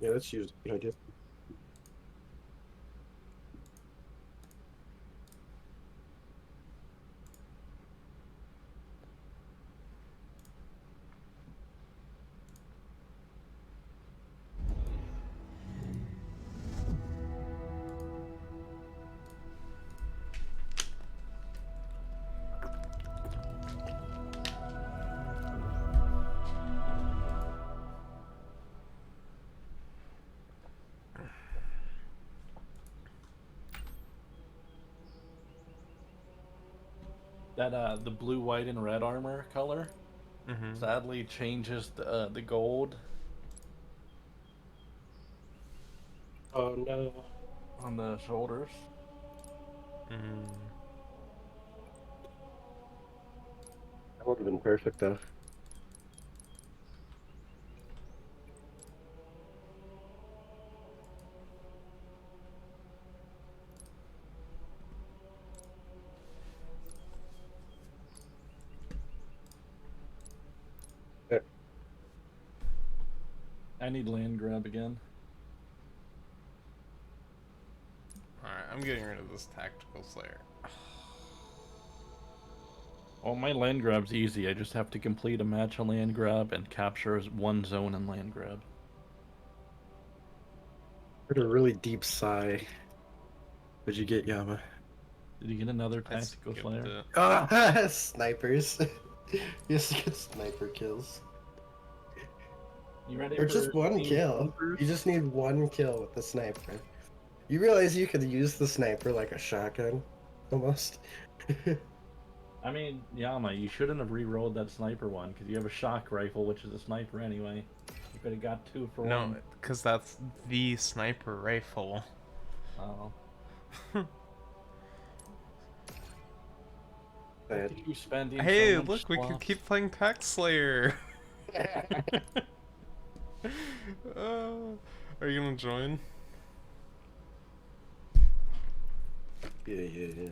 Yeah, that's usually a good idea. That the blue, white, and red armor color Mm-hmm. sadly changes the gold Oh no. on the shoulders. Mm. That would have been perfect though. I need land grab again. Alright, I'm getting rid of this tactical slayer. Oh, my land grab's easy. I just have to complete a match on land grab and capture one zone in land grab. Heard a really deep sigh. What'd you get, Yama? Did you get another I tactical skipped slayer? it. Ah, snipers. Yes, get sniper kills. You ready Or for just one Team kill. Snipers? You just need one kill with the sniper. You realize you could use the sniper like a shotgun, almost. I mean, Yama, you shouldn't have re-rolled that sniper one because you have a shock rifle, which is a sniper anyway. You could have got 2 for No, one. because that's the sniper rifle. Oh. Bad. You spending Hey, so much look, we can slots. keep playing Pack Slayer. Are you gonna join? Yeah.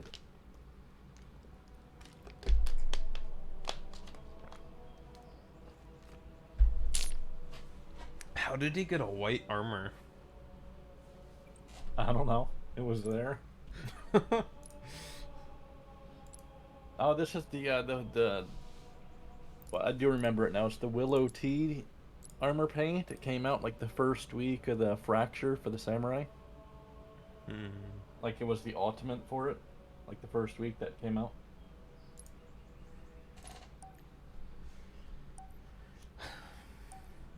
How did he get a white armor? I don't know. It was there. Oh, this is the. Well, I do remember it now. It's the Willow Tea armor paint. It came out like the first week of the Fracture for the Samurai. Hmm. Like it was the ultimate for it. Like the first week that came out.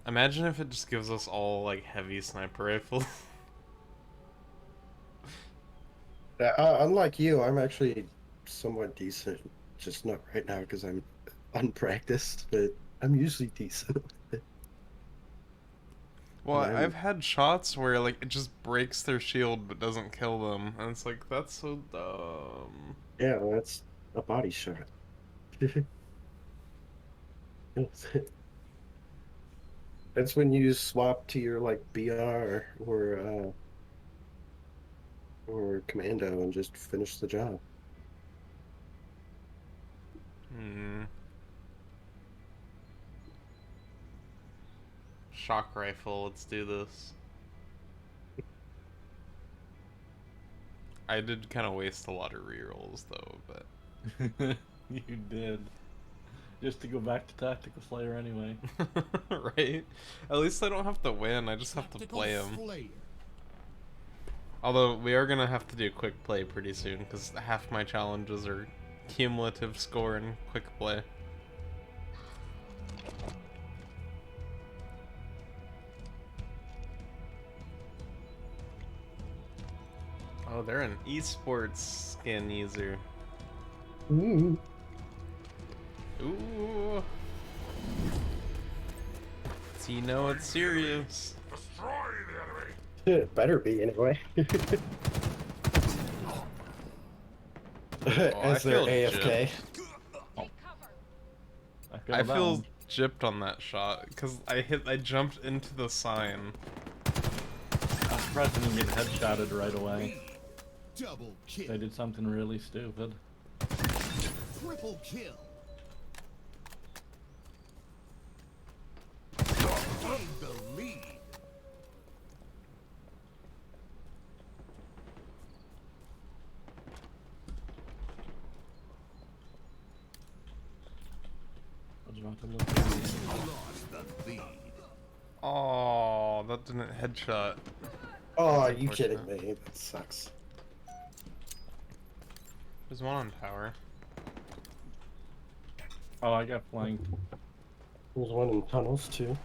Imagine if it just gives us all like heavy sniper rifles. Unlike you, I'm actually somewhat decent. Just not right now because I'm unpracticed, but I'm usually decent. Well, And I've had shots where like it just breaks their shield but doesn't kill them, and it's like that's so dumb. yeah, well, that's a body shot. That's when you swap to your like BR or commando and just finish the job. Hmm. Shock rifle, let's do this. I did kind of waste a lot of rerolls though, but You did. Just to go back to Tactical Slayer anyway. right? At least I don't have to win, I just have to Tactical play them. Slayer. Although we are gonna have to do quick play pretty soon because half my challenges are cumulative score and quick play. Oh, they're an esports skin user. Ooh. Ooh. So you know it's serious. Destroy the enemy. It better be anyway. As they're feel AFK. Take cover. I that feel one. gypped on that shot because I jumped into the sign. I'm surprised I didn't get headshotted right away. Double kill. They did something really stupid. Triple kill. Gain the lead. I was about to look at it. Lost the lead. Oh, that didn't headshot. Oh, are you Unfortunate. kidding me? That sucks. There's one on tower. Oh, I got flanked. There's one in tunnels too.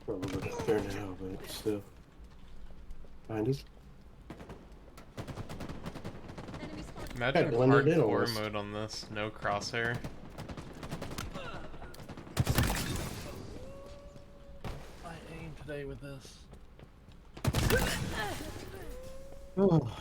Probably there now, but still. Behind us. Enemy spotted. Imagine blended in hardcore almost. mode on this, no crosshair. I aim today with this. Oh.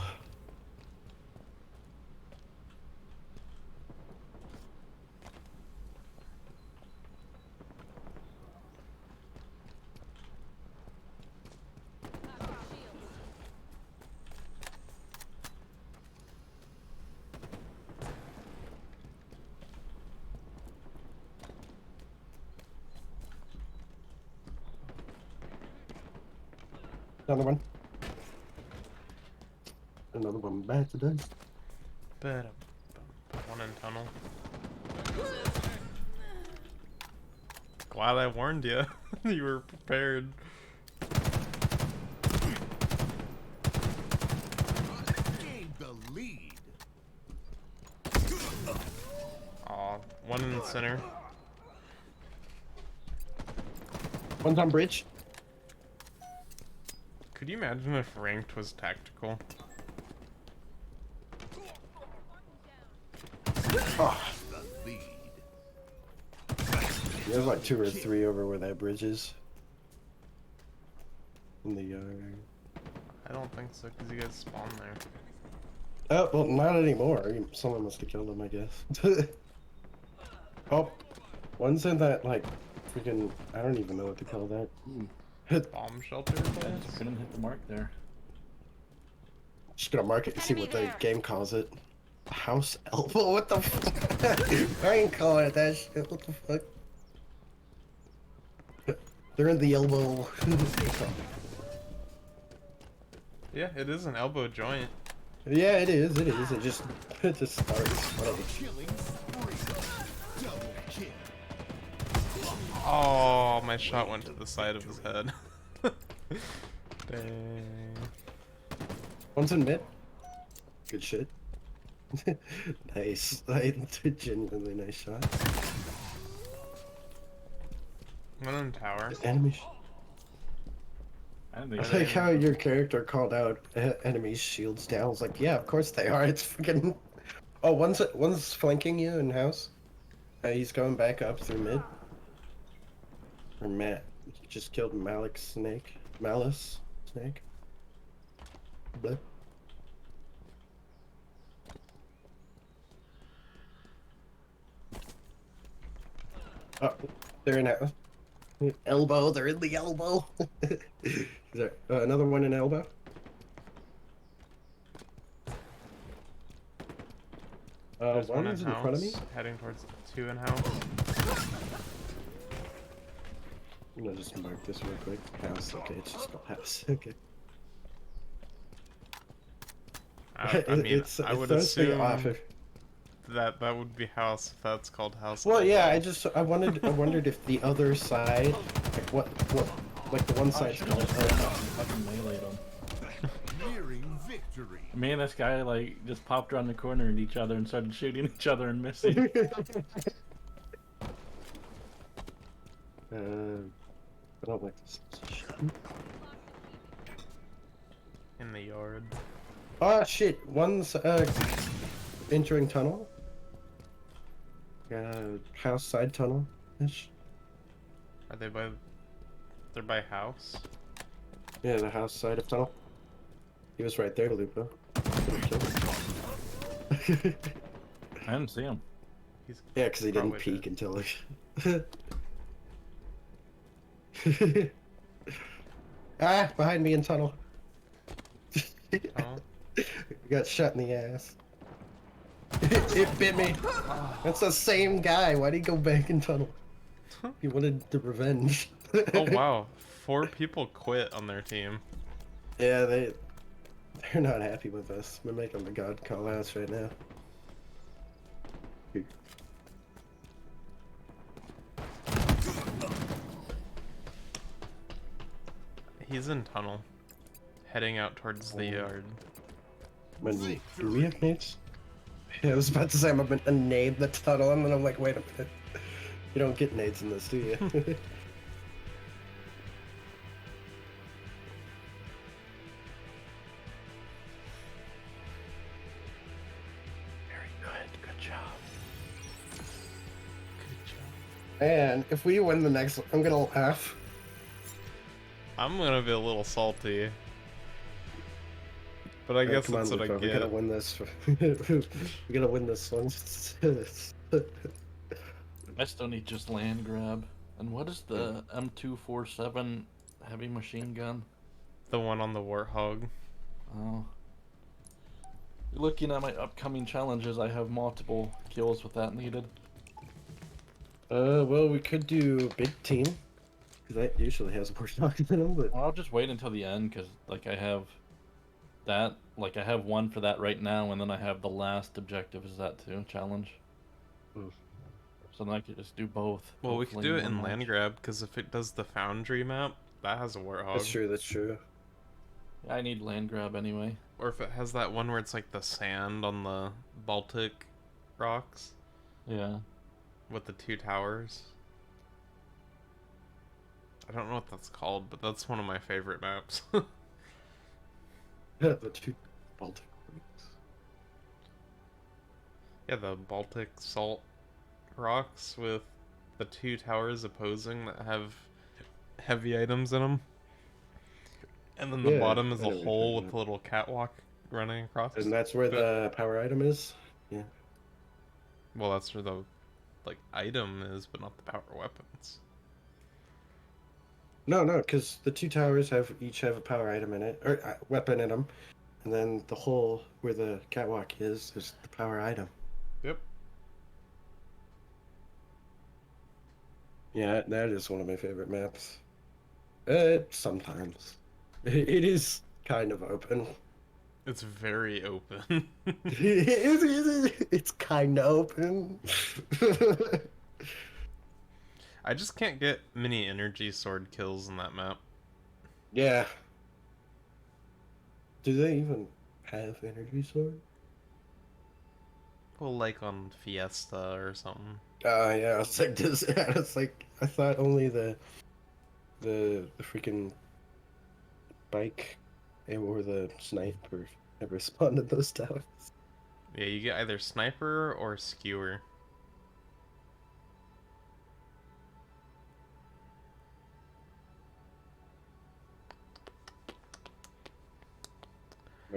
Pop your shields. Another one. Another one back to this. But one in tunnel. Glad I warned you. You were prepared. Gain the lead. Aw, one in the center. One's on bridge. Could you imagine if ranked was tactical? Oh, The lead. there's like 2 or 3 over where that bridge is. In the yard. I don't think so, because you guys spawn there. Oh, well, not anymore. Someone must have killed him, I guess. Oh, one's in that, like, freaking. I don't even know what to call that. Bomb shelter I place? just couldn't hit the mark there. Just gonna mark it and see what the Enemy there. game calls it. House elbow? What the fuck? I ain't calling it that shit. What the fuck? They're in the elbow. Yeah, it is an elbow joint. Yeah, it is. It is. It just starts. Whatever. Killing spree. Double kill. Oh, my shot went to the side of his head. Dang. One's in mid. Good shit. Nice. Genuinely nice shot. One in tower. Enemy. I I didn't like think how your character called out enemies' shields down. I was like, yeah, of course they are. It's freaking. Oh, one's flanking you in house. He's going back up through mid. Or just killed Malik Snake. Malice Snake. Blip. Oh, they're in that elbow. They're in the elbow. Is there another one in elbow? There's One one in is in front of me. house, heading towards two in house. I'm gonna just mark this real quick. House. Okay, it's just called house. Okay. I mean, I would throws me assume off that would be house if that's called house. Well, yeah, elbow. I wondered if the other side, like what, like the one side's called elbow. Fucking meleeed him. Nearing victory. Me and this guy like just popped around the corner at each other and started shooting each other and missing. I don't like this. In the yard. Oh shit! One's entering tunnel. House side tunnel. Ish. Are they by? They're by house. Yeah, the house side of tunnel. He was right there, Lupo. Could've killed him. I didn't see him. He's Yeah, because he didn't probably peek dead. until like. Ah, behind me in tunnel. Oh, Got shot in the ass. It bit me. That's the same guy. Why'd he go back in tunnel? He wanted the revenge. oh wow! 4 people quit on their team. Yeah, they're not happy with us. We're making the god call outs right now. He's in tunnel, heading out towards the yard. Do we have nades? Yeah, I was about to say I'm about to nade the tunnel, and then I'm like, wait a minute. You don't get nades in this, do you? Very good. Good job. And if we win the next one, I'm gonna laugh. I'm gonna be a little salty, but I guess Come on, that's what I Lupo, we get. gotta win this. We gotta win this one. I still need just land grab. And what is the M247 heavy machine gun? The one on the Warthog. Oh. Looking at my upcoming challenges, I have multiple kills with that needed. Well, we could do big team, because that usually has more shots in them, but... I'll just wait until the end, because, like, I have that, like, I have one for that right now, and then I have the last objective is that too, challenge. Hmm. So then I could just do both. Well, we could hopefully do it one in match. land grab because if it does the Foundry map, that has a Warthog. That's true, that's true. I need land grab anyway. Or if it has that one where it's like the sand on the Baltic rocks Yeah. with the 2 towers. I don't know what that's called, but that's one of my favorite maps. The two Baltic rings. Yeah, the Baltic salt rocks with the 2 towers opposing that have heavy items in them. And then the Yeah, bottom is I a know what you're hole talking with a little catwalk running across. And that's where the power item is? Yeah. Well, that's where the like item is, but not the power weapons. No, because the 2 towers each have a power item in it, or weapon in them. And then the hole where the catwalk is the power item. Yep. Yeah, that is one of my favorite maps. Sometimes. It is kind of open. It's very open. It's kind of open. I just can't get many energy sword kills in that map. Yeah. Do they even have energy sword? Well, like on Fiesta or something. Yeah, I was like this. I thought only the freaking bike or the sniper ever spawned at those towers. Yeah, you get either sniper or skewer.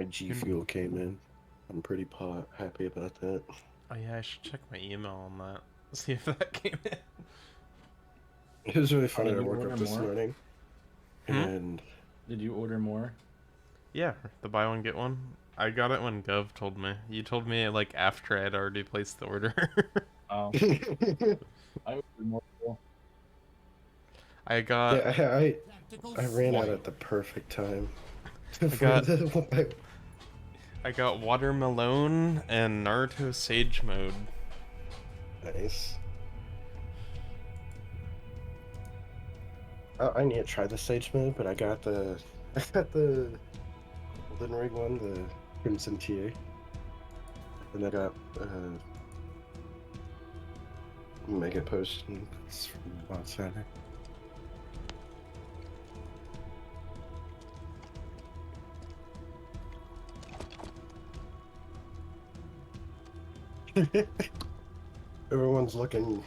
My G Fuel came in. I'm pretty happy about that. Oh yeah, I should check my email on that. See if that came in. It was really funny. did I you woke order up this more? morning, Hmm? and Did you order more? Yeah, the buy one get one. I got it when Gov told me. You told me like after I had already placed the order. Oh, I ordered more. I got yeah, Tactical I ran out flight. at the perfect time. got- the I got Watermelon and Naruto Sage mode. nice. I need to try the Sage mode, but I got the Elden Ring one, the Crimson TA, and I got Mega Post and it's from Bot Saturday. Everyone's looking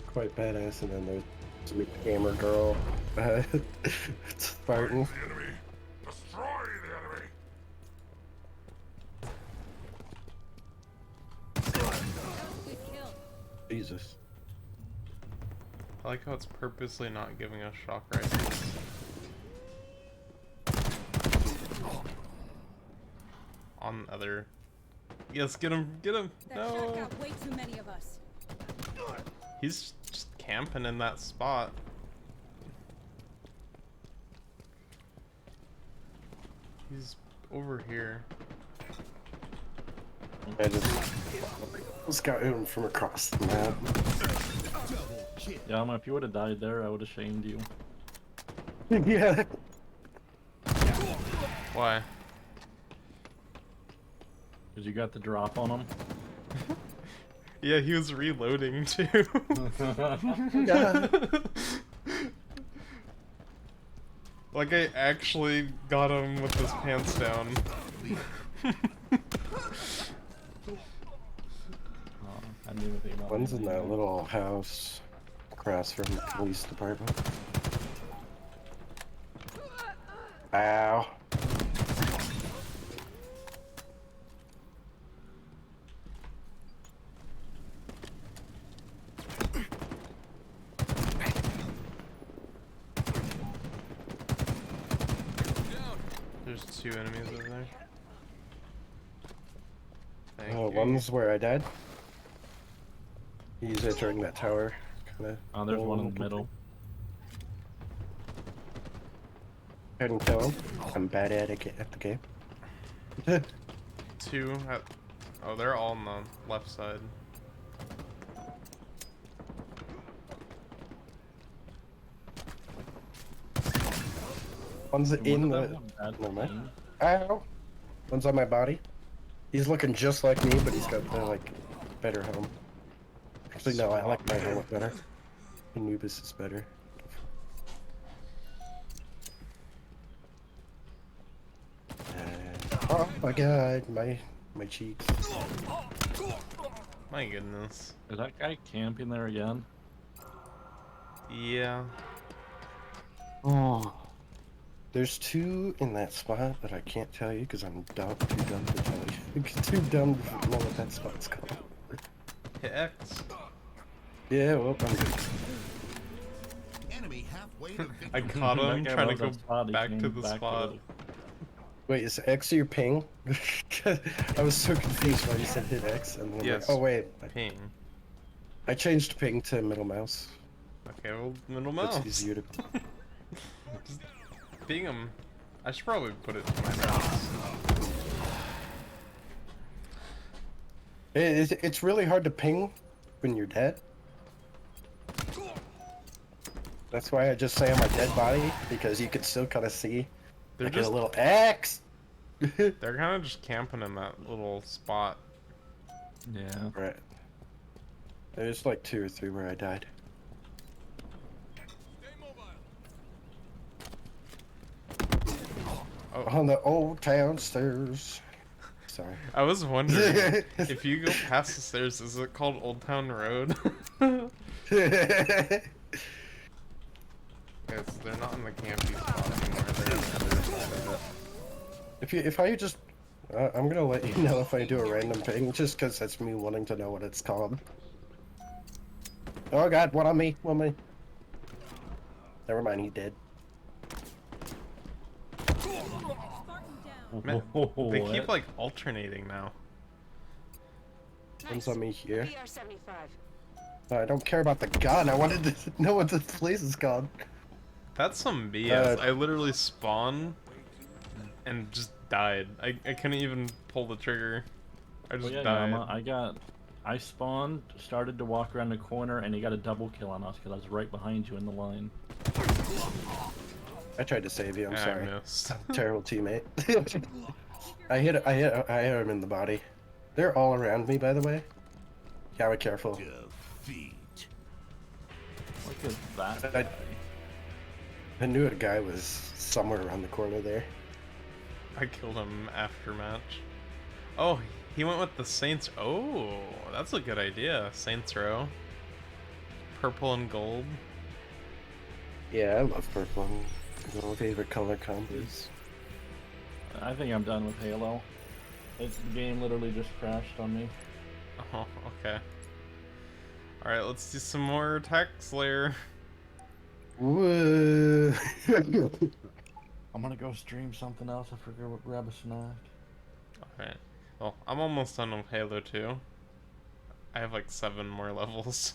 quite badass, and then there's some gamer girl. It's Spartan. The enemy. Destroy the enemy. Good kill. Jesus. I like how it's purposely not giving us shock rifles. On the other. Yes, get him! Get him! That shot No! got way too many of us. He's just camping in that spot. He's over here. I just got him from across the map. Double kill. Yeah, if you would have died there, I would have shamed you. Yeah. Why? Because you got the drop on him. Yeah, he was reloading too. Yeah. Like I actually got him with his pants down. Oh, I knew the thing about One's me. in that little house across from the police department. Ow. There's two enemies over there. Thank Oh, you. one's where I died. He's entering that tower. Kinda. Oh, there's one in the middle. I didn't kill him. I'm bad at it at the game. Two at... Oh, they're all on the left side. One's in One of the. them had Never mind. aim. Ow. One's on my body. He's looking just like me, but he's got the like better helm. Actually, no, I like my helmet better. Anubis is better. Oh my god, my cheeks. My goodness. Is that guy camping there again? Yeah. Oh. There's two in that spot, but I can't tell you because I'm too dumb to tell you. Too dumb to know what that spot's called. Hit X. Yeah, well, I'm good. Enemy halfway to victory. I caught him That guy trying to loves go that spot, he back came to the back spot. it. Wait, is X your ping? I was so confused when you said hit X, and then I'm Yes. like, oh wait, Ping. I changed ping to middle mouse. Okay, well, middle mouse. It's easier to. Just ping him. I should probably put it to my mouse. It's really hard to ping when you're dead. That's why I just say on my dead body, because you can still kind of see They're like just a little X. they're kind of just camping in that little spot. Yeah. Right. There's like 2 or 3 where I died. Oh, On the old town stairs. Sorry. I was wondering if you go past the stairs, is it called Old Town Road? Yes, they're not in the campy spot anymore. They're on the other side of it. If I just I'm gonna let you know if I do a random ping, just because that's me wanting to know what it's called. Oh god, one on me, one on me. Never mind, he did. Spartan down. Man, they keep What? like alternating now. One's on me here. BR-75. I don't care about the gun, I wanted to know what this place is called. That's some BS. Uh, I literally spawned and just died. I couldn't even pull the trigger. I just Well, yeah, died. Yama, I spawned, started to walk around the corner, and he got a double kill on us because I was right behind you in the line. I tried to save you, I'm Yeah, sorry. I missed. Terrible teammate. I hit him in the body. They're all around me, by the way. Yeah, be careful. Defeat. Look at that I- guy. I knew a guy was somewhere around the corner there. I killed him after match. Oh, he went with the Saints. Oh, that's a good idea. Saints Row. Purple and gold. Yeah, I love purple. One of my favorite color combos. I think I'm done with Halo. The game literally just crashed on me. Oh, okay. Alright, let's do some more Attack Slayer. Woo! I'm gonna go stream something else. I forget what grab a snack. Alright. Well, I'm almost done with Halo 2. I have like 7 more levels.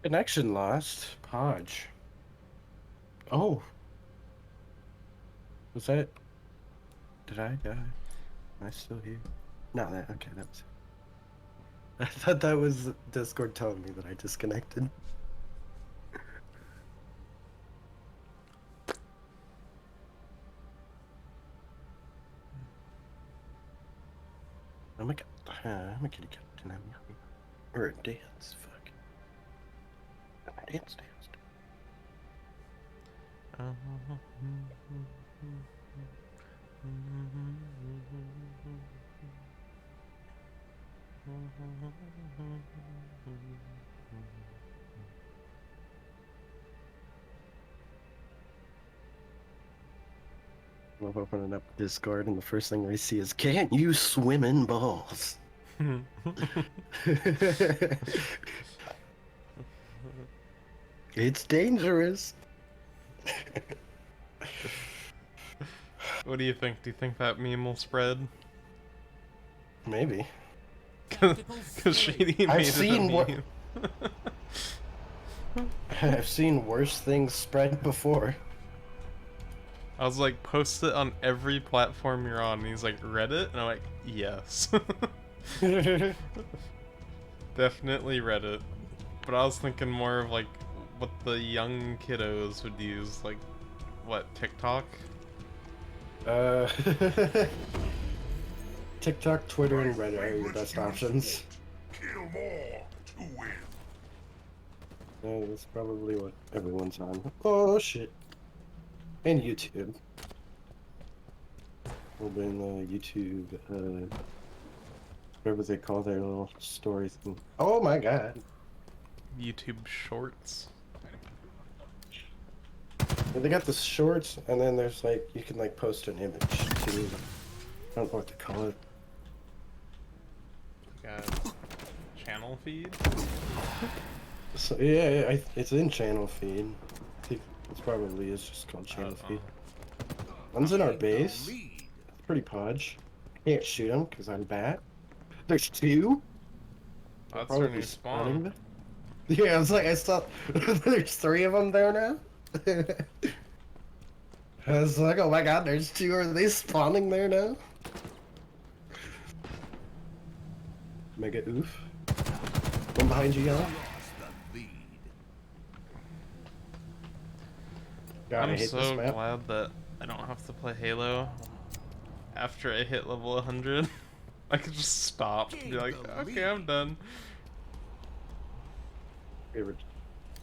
Connection lost. Podge. Oh. Was that? Did I die? Am I still here? No, that okay. That was. I thought that was Discord telling me that I disconnected. Oh my god. I'm a kitty cat. Can I have or a dance? Fuck. Dance. Love opening up Discord and the first thing I see is, "Can't you swim in balls?" It's dangerous. What do you think? Do you think that meme will spread? Maybe. Because Shady I've made it seen a what- meme. I've seen worse things spread before. I was like, post it on every platform you're on. And he's like, Reddit? And I'm like, yes. Definitely Reddit. But I was thinking more of like what the young kiddos would use. Like, what, TikTok? TikTok, Twitter, and Reddit are your best options. Kill more to win. That's probably what everyone's on. Oh shit. And YouTube. Open YouTube, whatever they call their little story thing. Oh my god. YouTube Shorts? And they got the shorts, and then there's like, you can like post an image too. I don't know what to call it. Like a channel feed? So yeah, it's in channel feed. I think it probably is just called channel Oh. feed. One's in our The base. lead. Pretty podge. Can't shoot him because I'm bat. There's two. That's Probably our new spawning spawn. them. Yeah, I was like, I saw. There's 3 of them there now. I was like, oh my god, there's 2. Are they spawning there now? Mega oof. One behind you, yellow. Lost the lead. God, I I'm hate so this map. glad that I don't have to play Halo after I hit level 100. I could just stop and be like, okay, I'm done.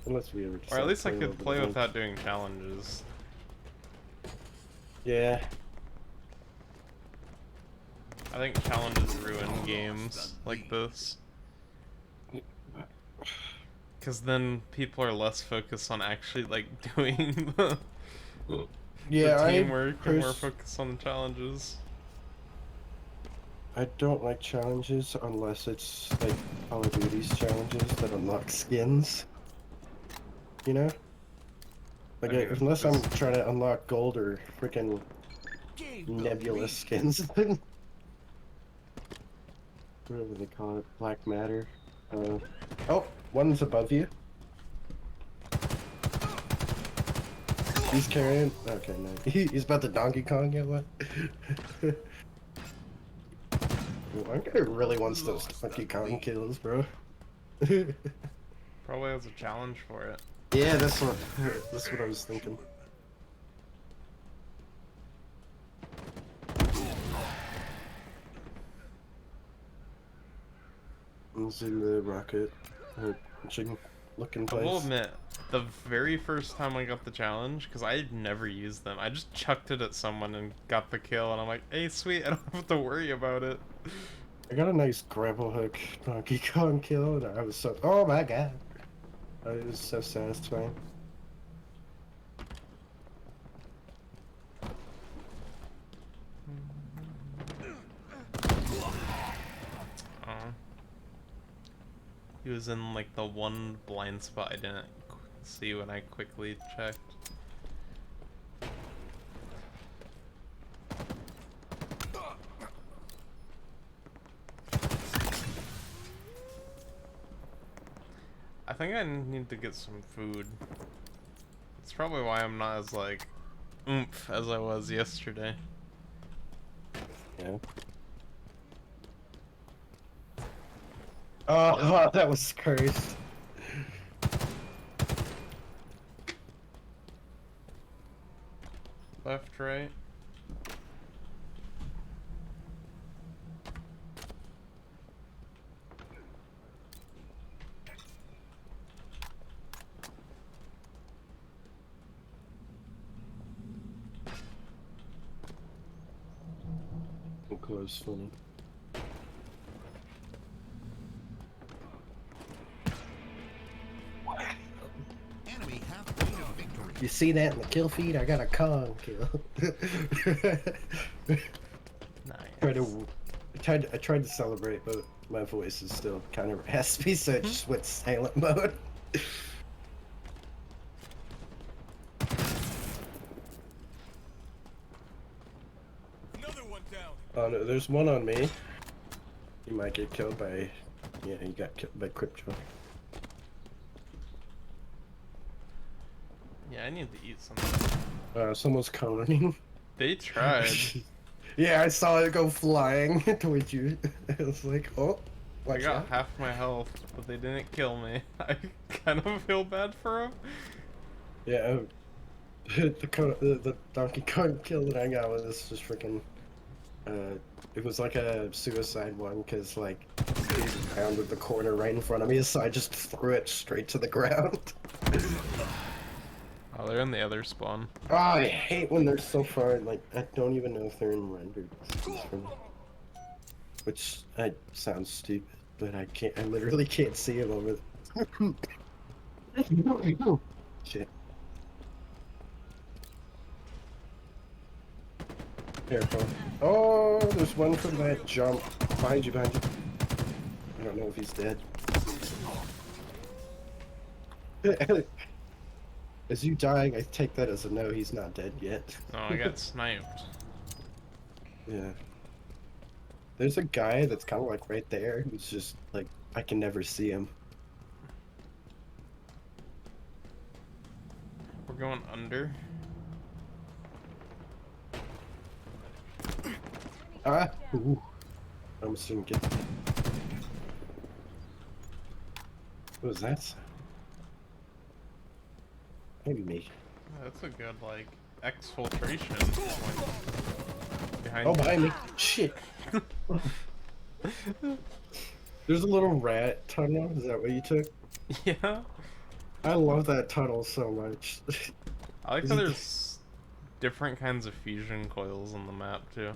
Unless we ever. Or decide at least to I could over play the without doing challenges. Yeah. I think challenges ruin games like this. Because then people are less focused on actually like doing the Yeah, teamwork and more focused on the challenges. I don't like challenges unless it's like Call of Duty's challenges that unlock skins. You know? Like, I mean, unless I'm just- trying to unlock gold or freaking Game nebulous complete. skins. Whatever they call it, black matter. Oh, one's above you. He's carrying. Okay, no. He's about to Donkey Kong, yeah, what? One guy really wants those Donkey Kong kills, bro. Probably has a challenge for it. Yeah, that's what I was thinking. It's in the rocket, chicken looking I will place. admit, the very first time I got the challenge, because I had never used them, I just chucked it at someone and got the kill, and I'm like, hey, sweet, I don't have to worry about it. I got a nice grapple hook Donkey Kong kill, and I was so. Oh my god! It was so satisfying. Oh. He was in like the one blind spot I didn't see when I quickly checked. I think I need to get some food. That's probably why I'm not as like oomph as I was yesterday. Yeah. Oh, that was cursed. Left, right. Close funny. Enemy halfway to victory. You see that in the kill feed? I got a Kong kill. Nice. I tried to celebrate, but my voice is still kind of raspy, so I just went silent mode. Another one down. Oh no, there's one on me. You might get killed by. Yeah, he got killed by Crypto. Yeah, I need to eat something. Someone's coning. They tried. Yeah, I saw it go flying towards you. I was like, oh, I watch got out. half my health, but they didn't kill me. I kind of feel bad for him. Yeah, the Donkey Kong kill that I got was just freaking. It was like a suicide one because like he rounded the corner right in front of me, so I just threw it straight to the ground. Oh, they're in the other spawn. Oh, I hate when they're so far. Like I don't even know if they're in rendered, which sounds stupid, but I can't. I literally can't see them over. Shit. Careful. Oh, there's one from that jump. Behind you, behind you. I don't know if he's dead. As you dying, I take that as a no, he's not dead yet. Oh, I got sniped. Yeah. There's a guy that's kind of like right there who's just like, I can never see him. We're going under. Ah! Ooh. I almost didn't get that. What was that? Maybe me. That's a good like exfiltration. Behind Oh, you. behind me! Shit! There's a little rat tunnel. Is that what you took? Yeah. I love that tunnel so much. I like how there's different kinds of fusion coils on the map too.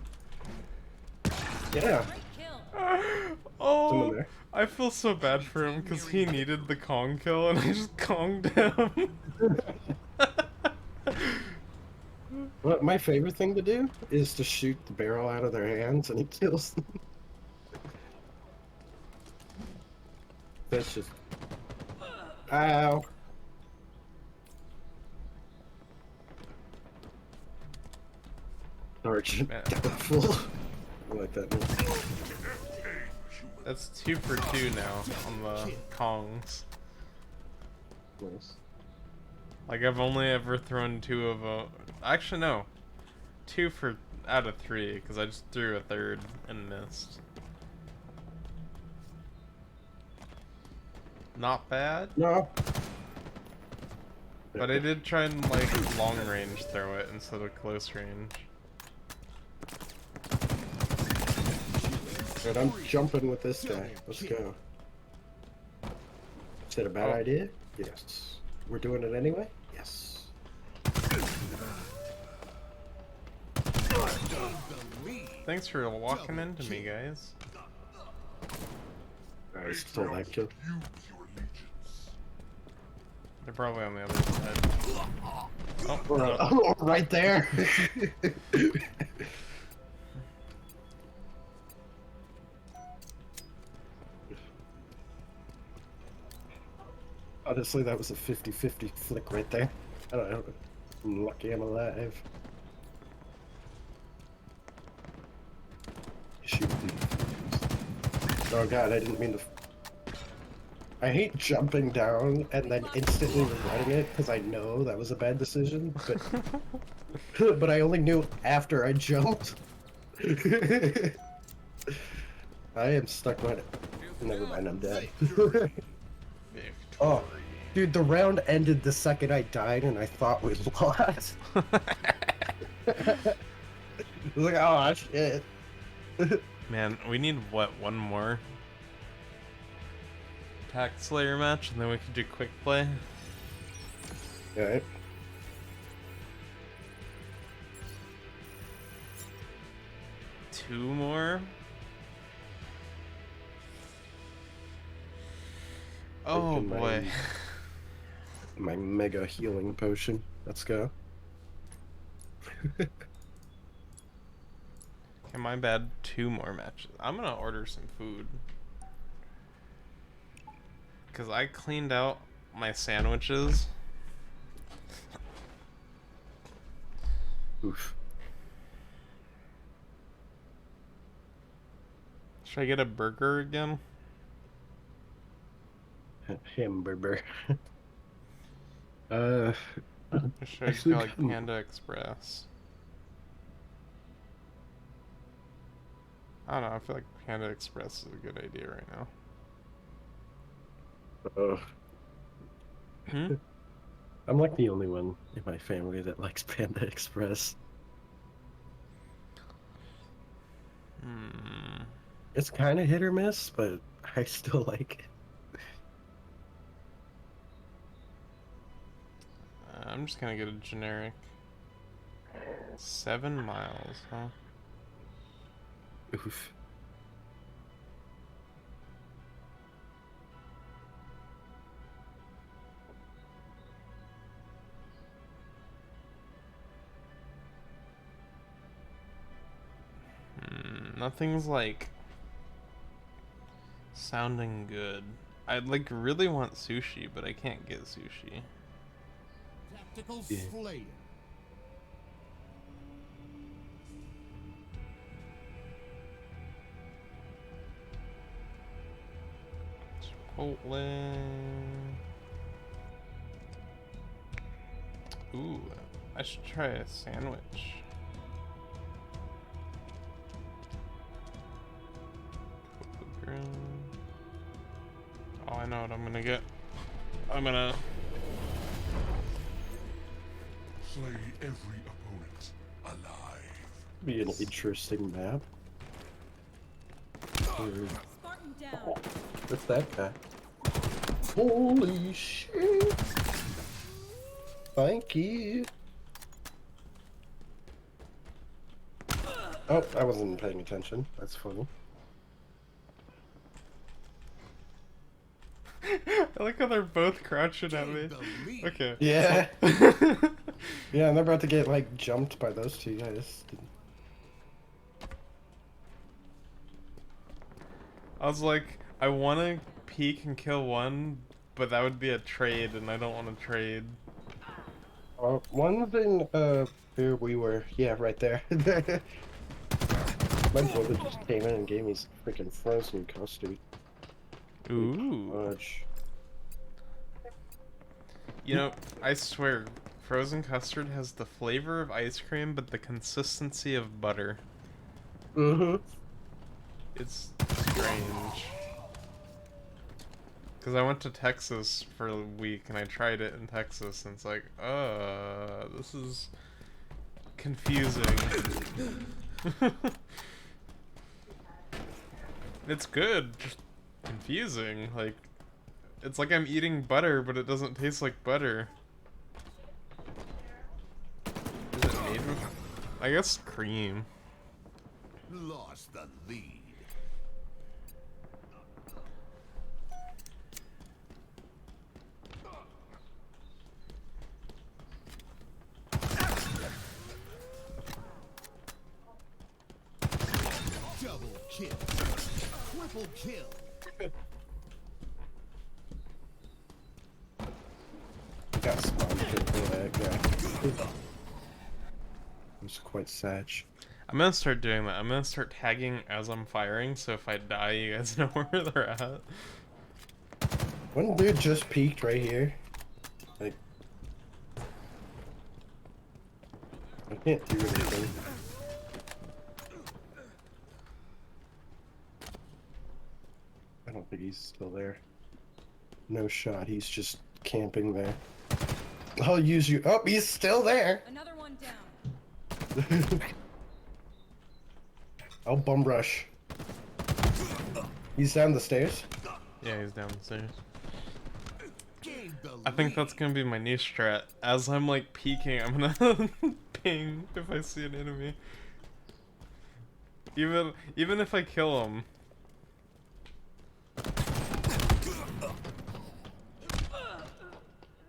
Yeah. Great kill. Someone Oh, there. I feel so bad for him because he needed the Kong kill and I just Konged him. Well, my favorite thing to do is to shoot the barrel out of their hands and he kills them. That's just. Ow. Sergeant Man. Doubtful. I like that one. That's 2 for 2 now on the Kongs. Nice. Like I've only ever thrown 2 of a. Actually no, 2 for out of 3 because I just threw a third and missed. Not bad, No. but I did try and like long range throw it instead of close range. But I'm jumping with this guy. Let's go. Is that a bad Oh. idea? Yes. We're doing it anyway? Yes. Thanks for walking into me, guys. I stole that kill. Use your allegiance. They're probably on the other side. Oh, no. Oh, right there. Honestly, that was a 50-50 flick right there. I don't know. I'm lucky I'm alive. Shoot. Oh god, I didn't mean to. I hate jumping down and then instantly regretting it because I know that was a bad decision, but but I only knew after I jumped. I am stuck on it. Never mind, I'm dead. Oh, dude, the round ended the second I died and I thought we lost. I was like, oh shit. Man, we need what, one more Pact Slayer match and then we can do quick play? Alright. Two more? Oh Freaking boy. My mega healing potion. Let's go. Okay, my bad. 2 more matches. I'm gonna order some food. Because I cleaned out my sandwiches. Oof. Should I get a burger again? Hamburger. Or should I Actually, go like come- Panda Express? I don't know, I feel like Panda Express is a good idea right now. Hmm? I'm like the only one in my family that likes Panda Express. Hmm. It's kind of hit or miss, but I still like it. I'm just gonna get a generic. 7 miles, huh? Oof. Nothing's like sounding good. I like really want sushi, but I can't get sushi. Tactical Yeah. Slayer. Chipotle. Ooh, I should try a sandwich. Oh, I know what I'm gonna get. I'm gonna. Slay every opponent alive. Be an interesting map. Spartan down. What's that guy? Holy shit! Thank you. Oh, I wasn't paying attention. That's funny. like how they're both crouching at me. Gain the lead. Okay. Yeah. so- Yeah, and they're about to get like jumped by those two guys. I was like, I want to peek and kill one, but that would be a trade, and I don't want to trade. One's in where we were. Yeah, right there. My brother just came in and gave me some freaking frozen custard. Ooh. Much. You know, I swear, frozen custard has the flavor of ice cream, but the consistency of butter. Mm-hmm. It's strange. Because I went to Texas for a week and I tried it in Texas, and it's like, this is confusing. It's good, just confusing. Like, it's like I'm eating butter, but it doesn't taste like butter. Is it made with, I guess, cream. Lost the lead. Double kill. Triple kill. Got spawned for that guy. It's quite sad. I'm gonna start doing that. I'm gonna start tagging as I'm firing, so if I die, you guys know where they're at. One dude just peeked right here. Like, I can't do anything. I don't think he's still there. No shot. He's just camping there. I'll use you. Oh, he's still there. Another one down. I'll bum rush. He's down the stairs. Yeah, he's downstairs. Gain the I think that's lead. gonna be my new strat. As I'm like peeking, I'm gonna ping if I see an enemy. Even if I kill him.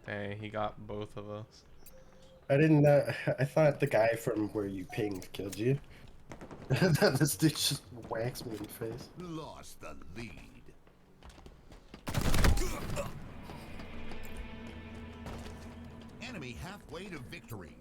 Dang, he got both of us. I didn't. I thought the guy from where you pinged killed you. This dude just whacks me in the face. Lost the lead. Enemy halfway to victory.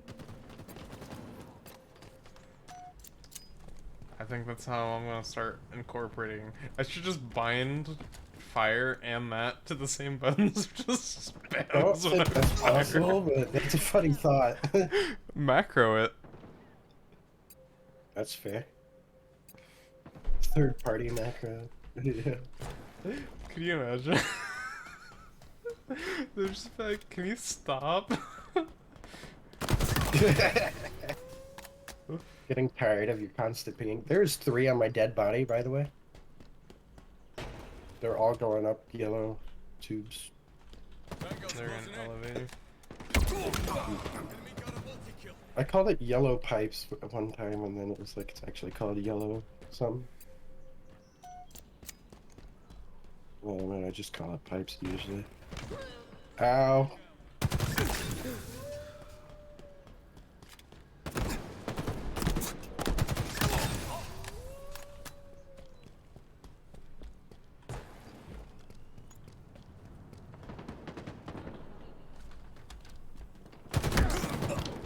I think that's how I'm gonna start incorporating. I should just bind fire and that to the same buttons. Just I don't spams think whenever that's fire. possible, but that's a funny thought. Macro it. That's fair. Third party macro. Yeah. Could you imagine? They're just like, can you stop? Getting tired of your constant pinging. There's 3 on my dead body, by the way. They're all going up yellow tubes. They're in elevator. I called it yellow pipes at one time, and then it was like it's actually called yellow something. Oh man, I just call it pipes usually. Ow.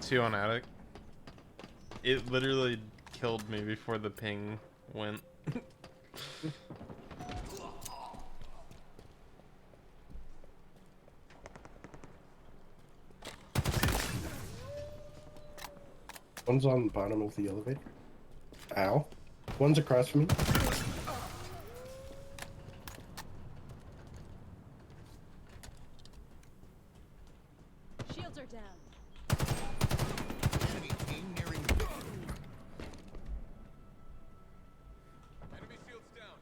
Two on attic. It literally killed me before the ping went. One's on the bottom of the elevator. Ow. One's across from me. Shields are down. Enemy team nearing victory. Enemy shields down.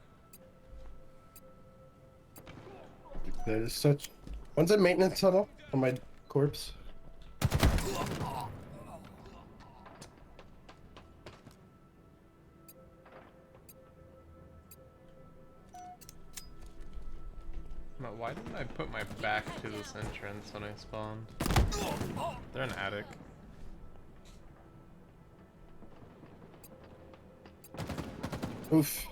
That is such. One's at maintenance tunnel on my corpse. But why didn't I put my back to this entrance when I spawned? They're an attic. Oof.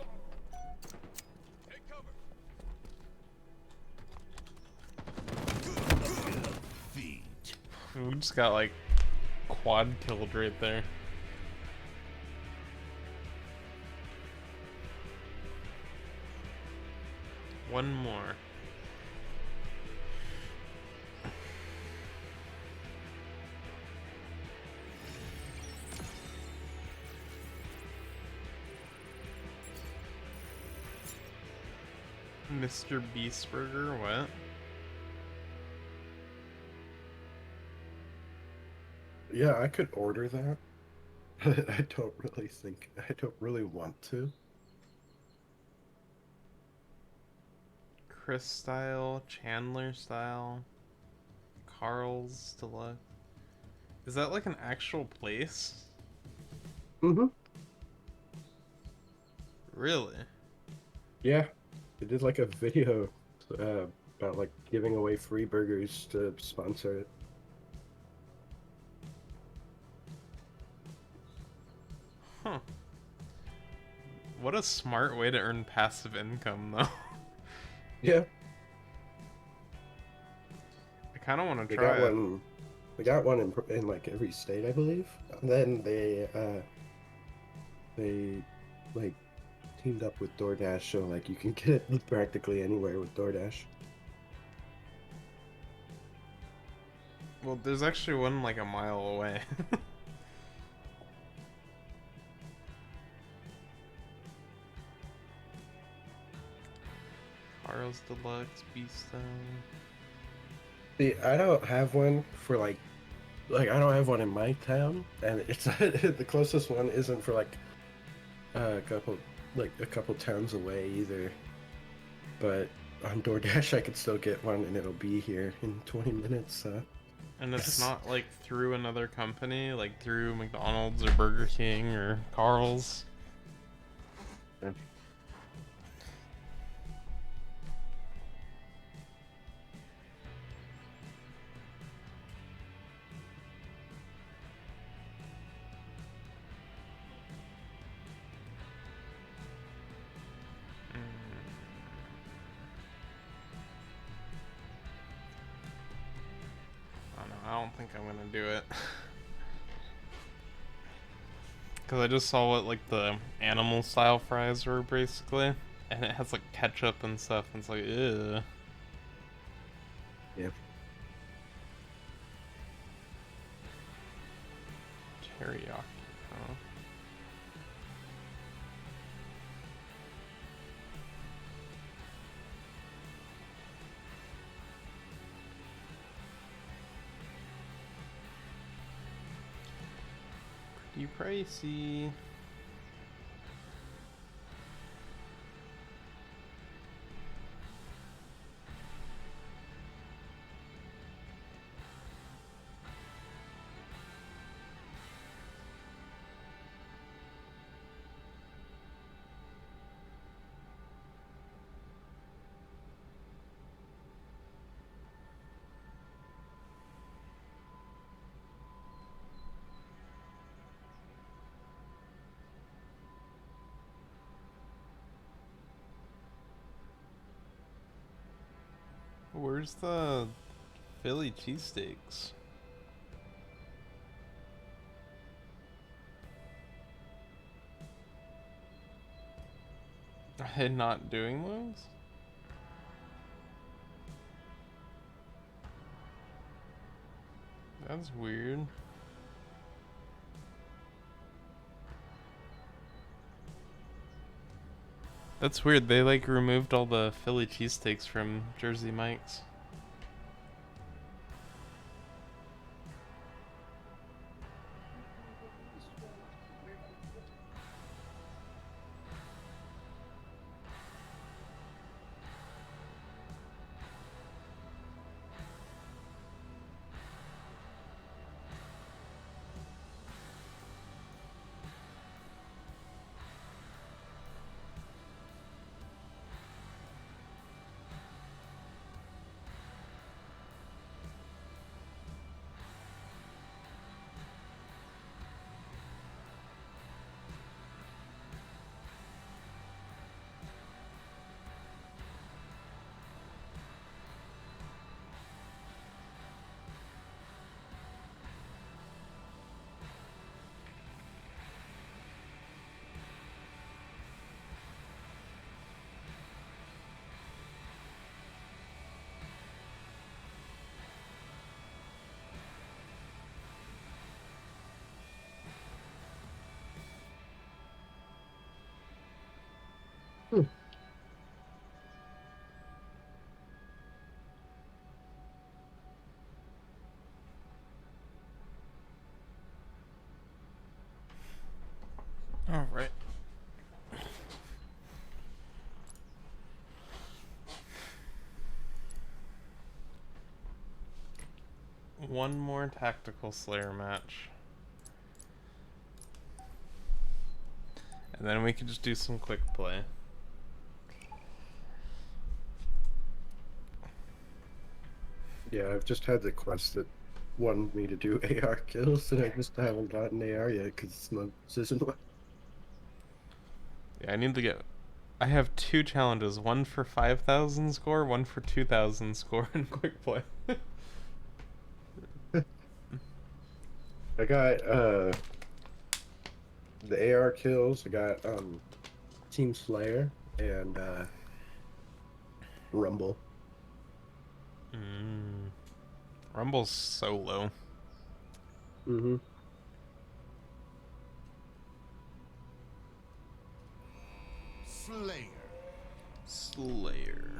We just got like quad killed right there. One more. Mr. Beast Burger, what? Yeah, I could order that. I don't really want to. Chris style, Chandler style, Carl's Deluxe. Is that like an actual place? Mm-hmm. Really? Yeah. They did like a video about like giving away free burgers to sponsor it. Huh. What a smart way to earn passive income, though. Yeah. I kind of want to They try got it. one. They got one in like every state, I believe. And then they like teamed up with DoorDash, so like you can get it practically anywhere with DoorDash. Well, there's actually one like a mile away. Carl's Deluxe, Beastone. See, I don't have one for like I don't have one in my town, and it's the closest one isn't for like a couple towns away either. But on DoorDash, I could still get one, and it'll be here in 20 minutes. So. And it's not like through another company, like through McDonald's or Burger King or Carl's. Yeah. I don't think I'm gonna do it. Cause I just saw what like the animal style fries were basically, and it has like ketchup and stuff, and it's like, ew. Yeah. Teriyaki, huh? Pretty pricey. Where's the Philly cheesesteaks? Are they not doing those? That's weird. That's weird. They like removed all the Philly cheesesteaks from Jersey Mike's. All right. One more tactical Slayer match. And then we can just do some quick play. Yeah, I've just had the quest that wanted me to do AR kills, and I just haven't gotten AR yet because it's not precision. Yeah, I need to get... I have 2 challenges, one for 5,000 score, one for 2,000 score in quick play. I got the AR kills. I got Team Slayer and Rumble. Rumble's so low. Mm-hmm. Slayer. Slayer.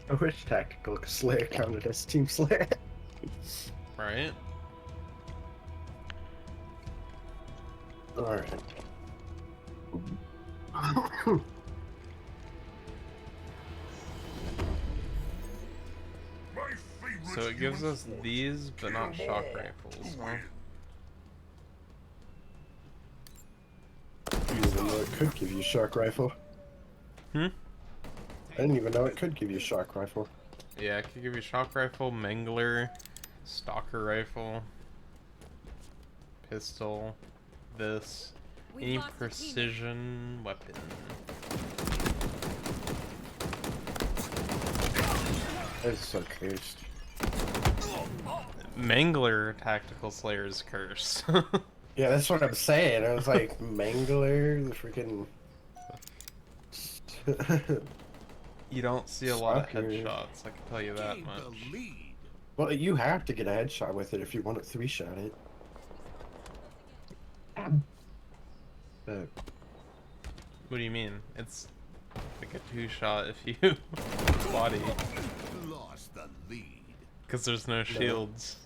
I wish Tactical Slayer counted as Team Slayer. Right? Alright. My favorite So it gives human us sport. these, but not Kill 'em shock all rifles, to huh? win. I didn't even know it could give you Shark Rifle. Hmm? I didn't even know it could give you Shark Rifle. Yeah, it could give you shock rifle, mangler, stalker rifle, pistol, this, We've any lost a teammate. precision weapon. That's so cursed. Mangler tactical slayer's curse. Yeah, that's what I'm saying. I was like, Mangler, the freaking. You don't see a lot of Stalker. headshots, I can tell you that Gain much. the lead. Well, you have to get a headshot with it if you want to 3-shot it. What do you mean? It's like a 2-shot if you body, Lost the lead. because there's no shields.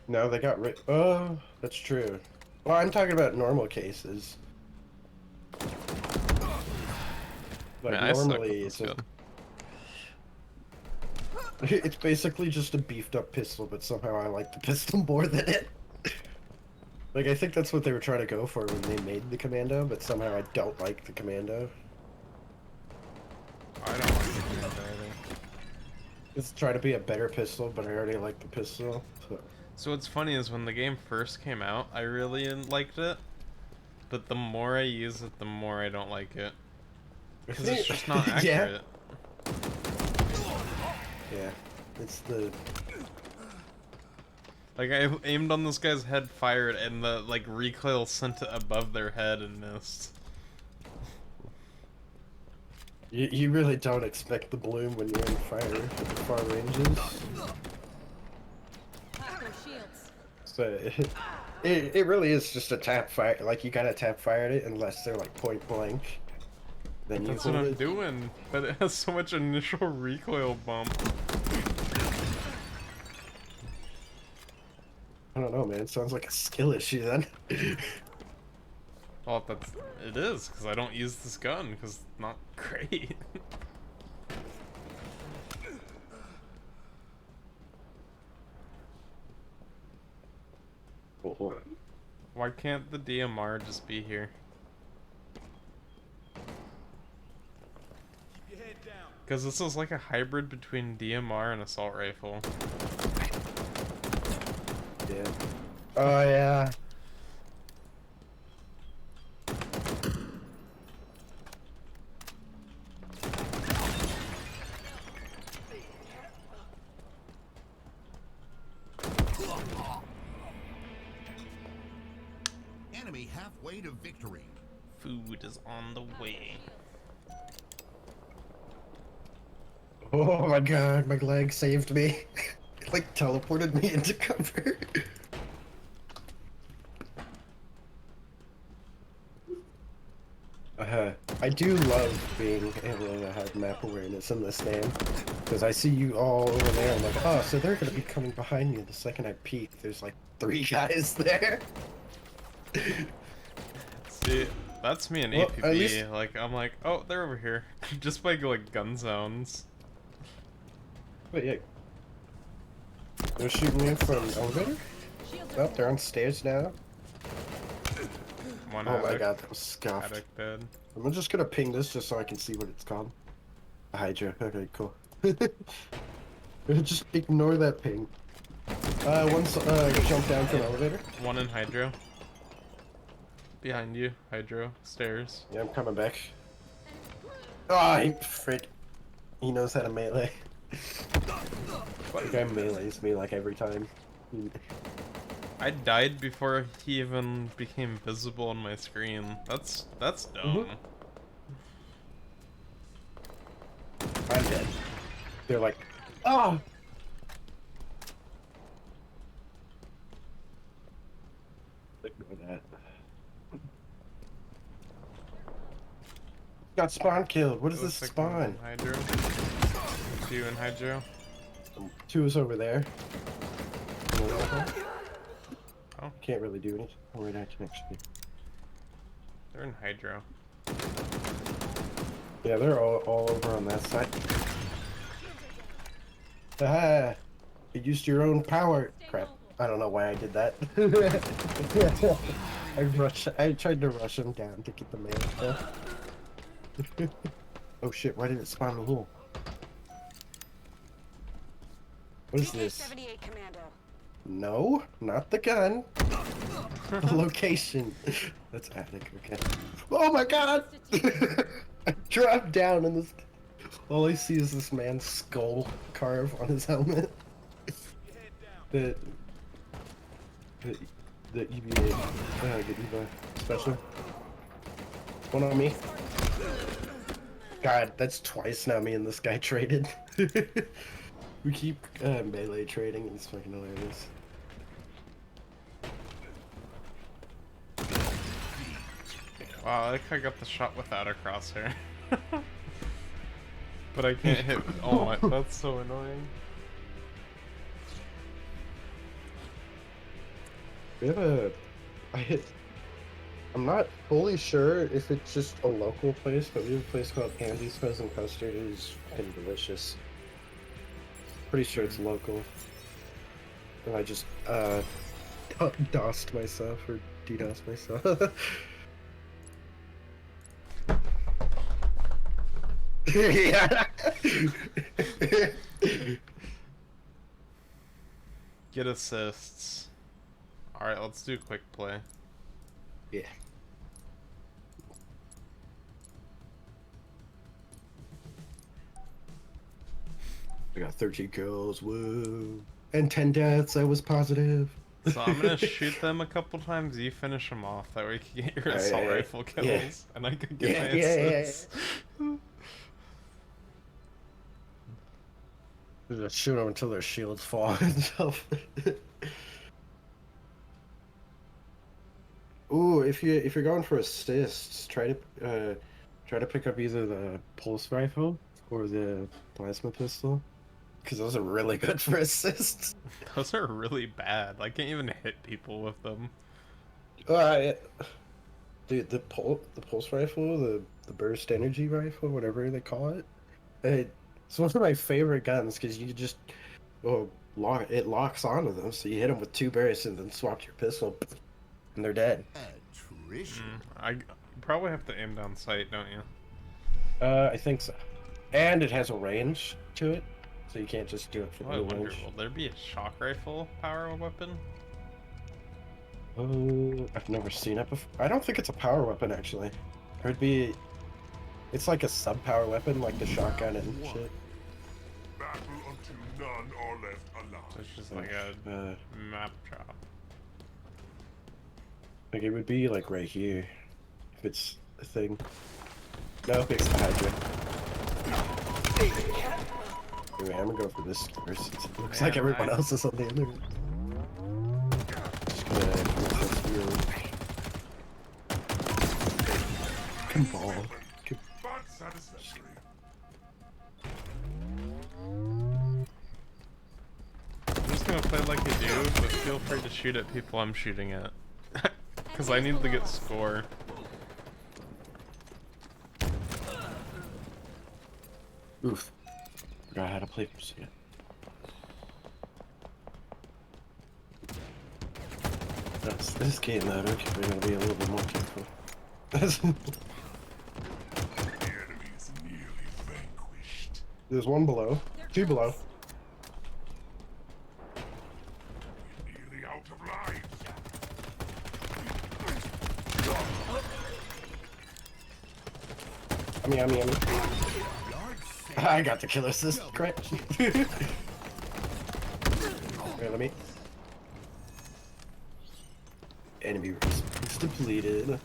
No, they got rid. Oh, that's true. Well, I'm talking about normal cases. Like Man, I suck normally, with it's this gun. it's basically just a beefed up pistol, but somehow I like the pistol more than it. Like, I think that's what they were trying to go for when they made the Commando, but somehow I don't like the Commando. I don't like the commando either. It's trying to be a better pistol, but I already like the pistol. So what's funny is when the game first came out, I really liked it, but the more I use it, the more I don't like it. Because it's just not accurate. Yeah, it's the. Like, I aimed on this guy's head, fired, and the, like, recoil sent it above their head and missed. You really don't expect the bloom when you're in fire at the far ranges. Pop their shields. So it really is just a tap fire. Like, you gotta tap fire at it unless they're like point blank. Then you That's what hold I'm it. doing, but it has so much initial recoil bump. I don't know, man. It sounds like a skill issue then. Well, it is, because I don't use this gun, because it's not great. Why can't the DMR just be here? Because this is like a hybrid between DMR and assault rifle. Yeah. Oh yeah. Enemy halfway to victory. Food is on the way. Oh my god, my leg saved me. It like teleported me into cover. I do love being able to have map awareness in this game. Because I see you all over there, I'm like, oh, so they're gonna be coming behind me the second I peek. There's like 3 guys there. See, that's me in Well, APB. at least- Like, I'm like, oh, they're over here. Just by, like, gun zones. Wait, yeah. They're shooting me from elevator? Shields Oh, are they're on stage now. One Oh my attic, god, that was scuffed. attic dead. I'm just gonna ping this just so I can see what it's called. A Hydra. Okay, cool. Just ignore that ping. Once jump down from elevator. One in Hydro. Behind you, Hydro. Stairs. Yeah, I'm coming back. Ah, he frick. He knows how to melee. The guy melees me like every time. I died before he even became visible on my screen. That's dumb. I'm dead. They're like, oh! Ignore that. Got spawn killed. What is this Looks like one in spawn? Hydro. 2 in Hydro. 2 is over there. Oh. Can't really do anything. Oh wait, I can actually. They're in Hydro. Yeah, they're all over on that side. Aha! You used your own power. Crap. I don't know why I did that. I tried to rush him down to get the main stuff. Oh shit, why did it spawn me here? What is this? TK-78 Commando. No, not the gun. The location. That's attic, okay. Oh my god! I dropped down and this. All I see is this man's skull carve on his helmet. The EVA, the EVA special. One on me. God, that's twice now me and this guy traded. We keep melee trading, it's fucking hilarious. Wow, I like I got the shot without a crosshair. But I can't hit. Oh my, that's so annoying. We have a. I'm not fully sure if it's just a local place, but we have a place called Andy's Frozen Custard. It is fucking delicious. Pretty sure it's local. And I just DOSed myself or DDoSed myself. Yeah. Get assists. Alright, let's do quick play. Yeah. I got 13 kills, woo. And 10 deaths, I was positive. So I'm gonna shoot them a couple times, you finish them off, that way you can get your Alright, assault yeah, rifle kills, yeah. and I can get Yeah, my yeah, yeah, assists. Just shoot them until their shields fall and stuff. Ooh, if you're going for assists, try to pick up either the pulse rifle or the plasma pistol, because those are really good for assists. Those are really bad. I can't even hit people with them. Dude, the pulse rifle, the burst energy rifle, whatever they call it, it's one of my favorite guns because you just it locks onto them, so you hit them with 2 bursts and then swap your pistol, and they're dead. Attrition. You probably have to aim down sight, don't you? I think so. And it has a range to it, so you can't just do it for Oh, I the wonder, range. will there be a shock rifle power weapon? Oh, I've never seen it before. I don't think it's a power weapon, actually. It'd be... It's like a sub-power weapon, like the shotgun and shit. Battle until none are left So alive. it's just like a map drop. Like, it would be, like, right here. If it's a thing. No, it's the Hydra. Anyway, I'm gonna go for this first. It looks Man, like everyone I- else is on the other. Just gonna get this here. Come ball. But satisfactory. I'm just gonna play like you do, but feel free to shoot at people I'm shooting at. Because I need to get score. Oof. Forgot how to play for Pursuit. This game though, okay, we're gonna be a little bit more careful. The enemy is nearly vanquished. There's one below. Two below. Nearly out of lives. Yummy. I got the kill assist. Great. Wait, let me. Enemy response depleted.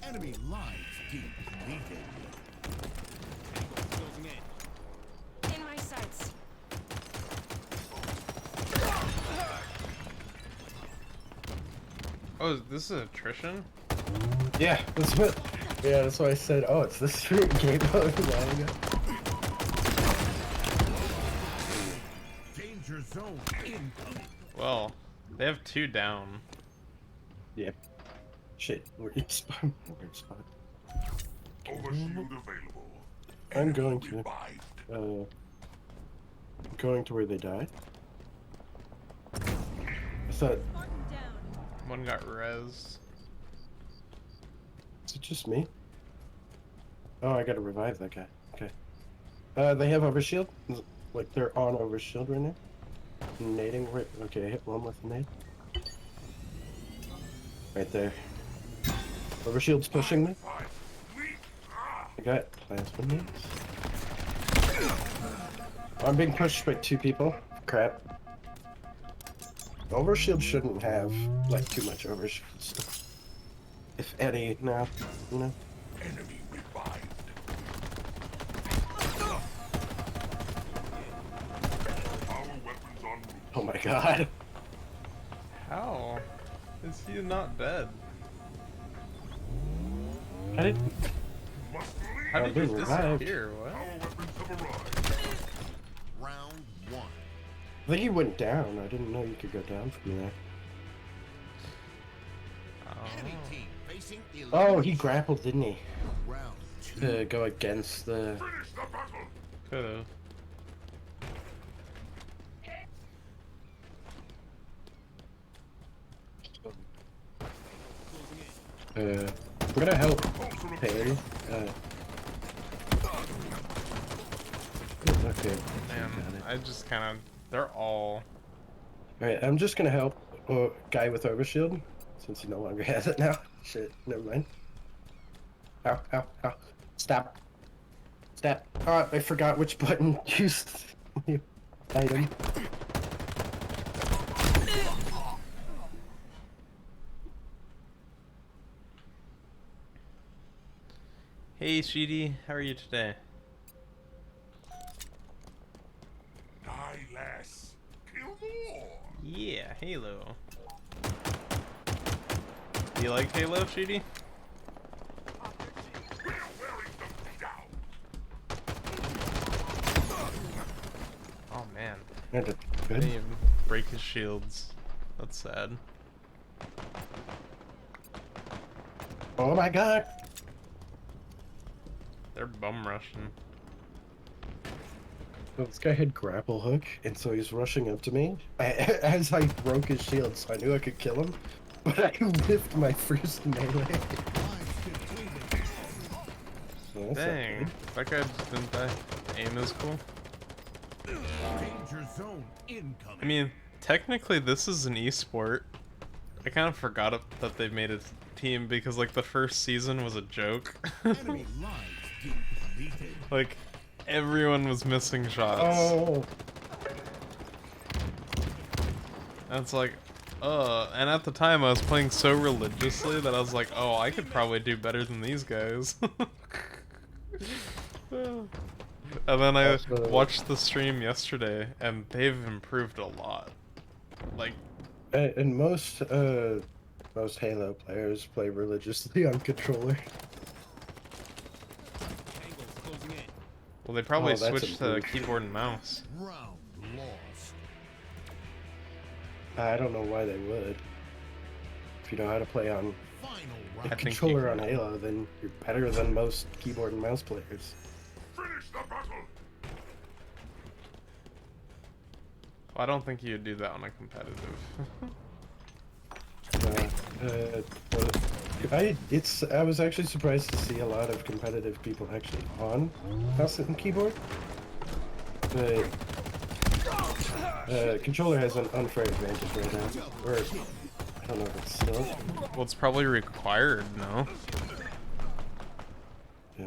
Enemy lines depleted. In my sights. Oh, this is attrition? Yeah, that's what. Yeah, that's why I said. Oh, it's this game mode. Danger zone incoming. Well, they have 2 down. Yep. Shit, weird spot. Weird spot. Overshield available. I'm going Enemy to. revived. Going to where they died. I thought. Spartan down. One got res. Is it just me? Oh, I gotta revive that guy. Okay. They have overshield. Like they're on overshield right now. Nading right. Okay, I hit one with a nade. Right there. Overshield's pushing me. Five. Leap. Ah. I got plasma nades. I'm being pushed by 2 people. Crap. Overshield shouldn't have like too much overshield stuff. If any, now, you know. Enemy revived. Our weapons en route. Oh my god. How? Is he not dead? I didn't. Must leave. How Oh, did you they revived. disappear? What? Our weapons have arrived. Round one. I think he went down. I didn't know you could go down from there. Enemy Oh. team facing elite. Oh, he grappled, didn't he? Round two. To go against the. Finish the battle. Could've. I'm gonna help Repulsor Perry. Okay. Man, I just kind of. They're all. Alright, I'm just gonna help guy with overshield since he no longer has it now. Shit, never mind. Ow. Stop. Oh, I forgot which button used the item. Hey, Sheedy, how are you today? Die less. Kill more. Yeah, Halo. Do you like Halo, Sheedy? We're wearing them down. Oh man, Good. I didn't even break his shields. That's sad. Oh my god! They're bum rushing. Well, this guy had grapple hook, and so he's rushing up to me. As I broke his shield, so I knew I could kill him. But I whiffed my first melee. Lines depleted. So that's not Dang, good. that guy just didn't die. Aim is cool. Danger zone incoming. I mean, technically this is an esport. I kind of forgot that they made a team because like the first season was a joke. Enemy lines depleted. Like everyone was missing shots. Oh! And it's like, and at the time I was playing so religiously that I was like, oh, I could probably do better than these guys. And then I Also- watched the stream yesterday, and they've improved a lot. Like, And most Halo players play religiously on controller. Tangle's closing in. well, they probably Oh, that's switched to improved. keyboard and mouse. Round lost. I don't know why they would. If you know how to play on Final a round. think you controller can. on Halo, then you're better than most keyboard and mouse players. Finish the battle! I don't think you'd do that on a competitive. I was actually surprised to see a lot of competitive people actually on mouse and keyboard. But controller has an unfair advantage right now. Or I don't know if it's still. Well, it's probably required, no? Yeah.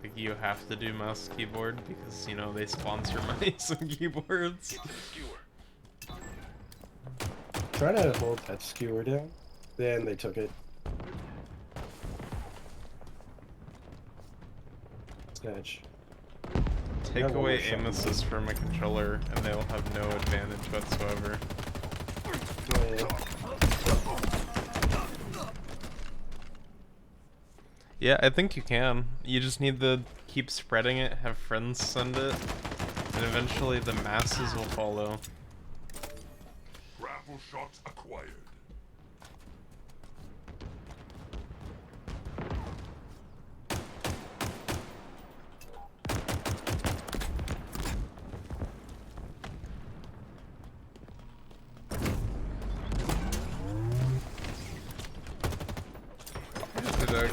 Like, you have to do mouse keyboard because, you know, they sponsor mice and keyboards. Try to hold that skewer down. Then they took it. Snatch. Take Got one away more shot. aim assist from a controller, and they'll have no advantage whatsoever. Yeah. Yeah, I think you can. You just need to keep spreading it, have friends send it, and eventually the masses will follow. Grapple shots acquired. Did a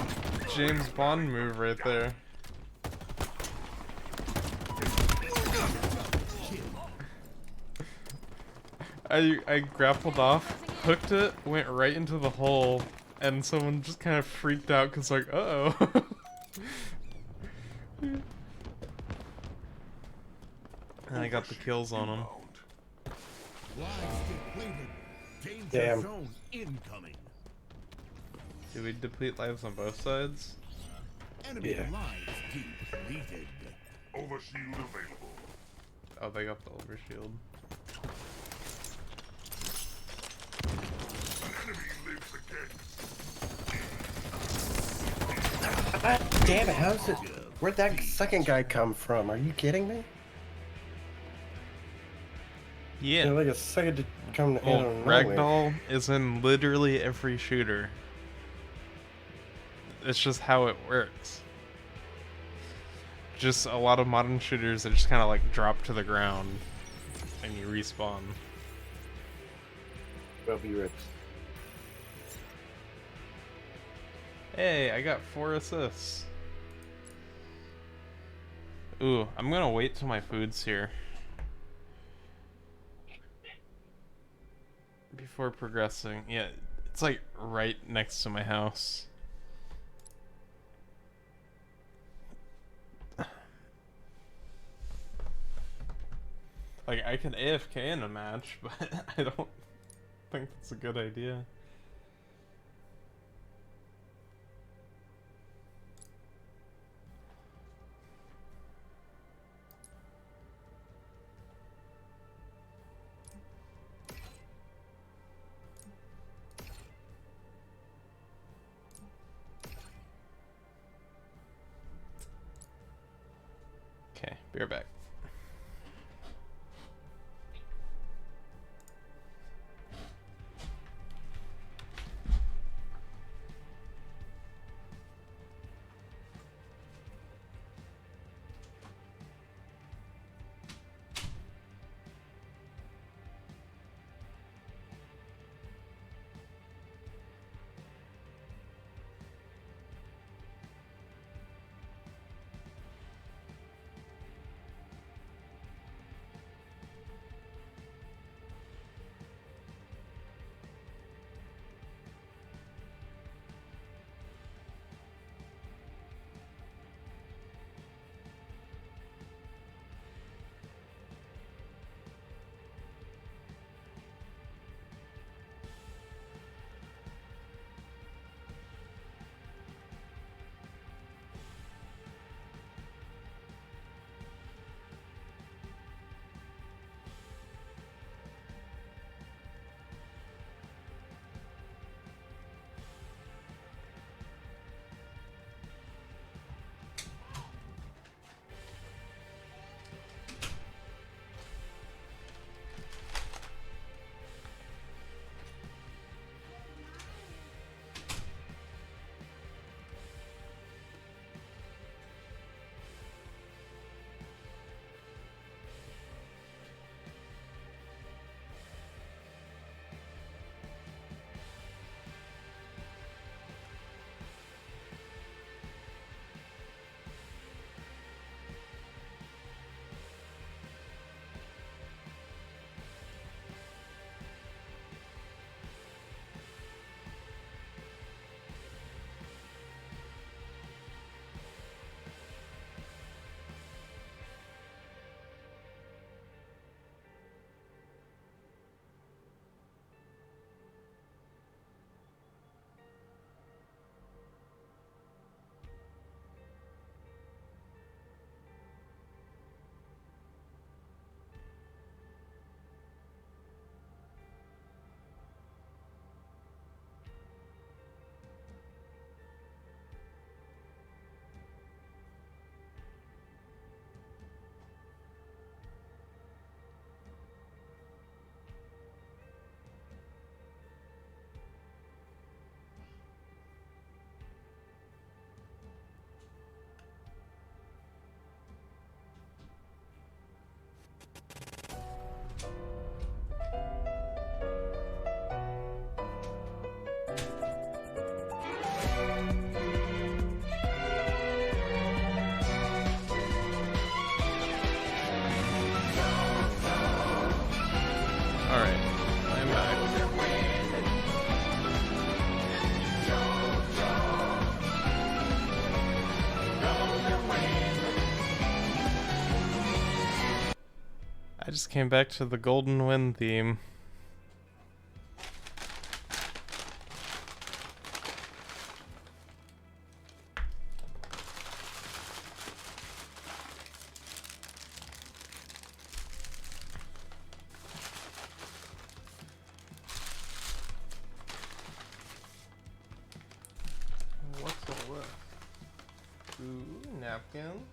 James Bond move right there. I grappled off, hooked it, went right into the hole, and someone just kind of freaked out because like, uh-oh. And I got the kills on him. Lives depleted. Danger Damn. zone incoming. Did we deplete lives on both sides? Enemy Yeah. lives depleted. Overshield available. Oh, they got the overshield. An enemy lives again. God damn it, how's it? Where'd that second guy come from? Are you kidding me? Yeah. They're like a second to come in Well, out of nowhere. Ragdoll is in literally every shooter. It's just how it works. Just a lot of modern shooters that just kind of like drop to the ground and you respawn. Well, be ripped. Hey, I got 4 assists. Ooh, I'm gonna wait till my food's here before progressing. Yeah, it's like right next to my house. Like, I can AFK in a match, but I don't think that's a good idea. Okay, be right back. I just came back to the Golden Wind theme. What's all this? Ooh, napkins.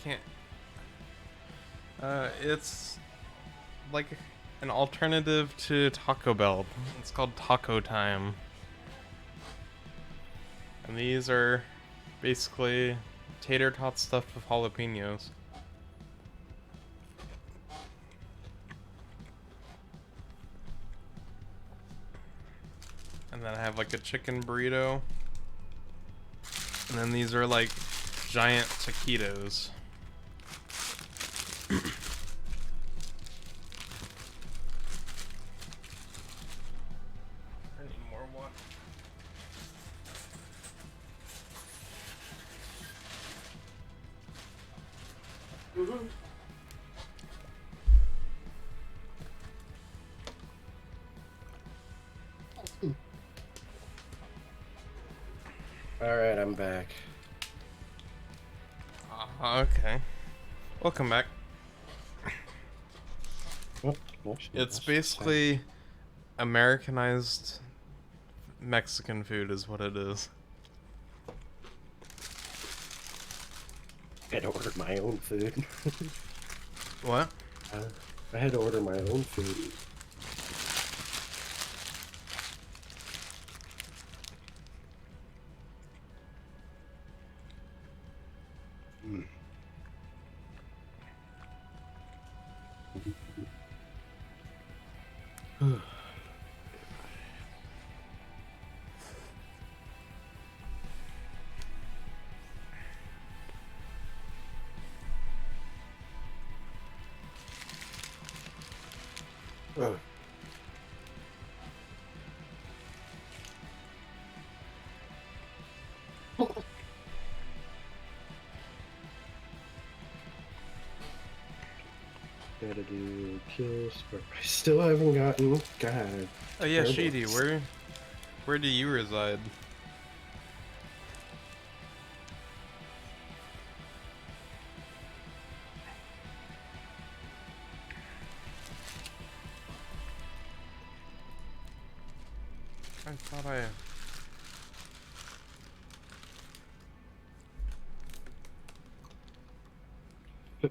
Can't. It's like an alternative to Taco Bell. It's called Taco Time. And these are basically tater tot stuffed with jalapenos. And then I have like a chicken burrito. And then these are like giant taquitos. I need more water. Alright, I'm back. Okay. Welcome back. Oh, actually, It's that's basically Americanized Mexican food is what it is. I had to order my own food. What? I had to order my own food. Oh. Gotta do kills, but I still haven't gotten. God. Oh yeah, terrible. Sheedy, where do you reside? I thought I...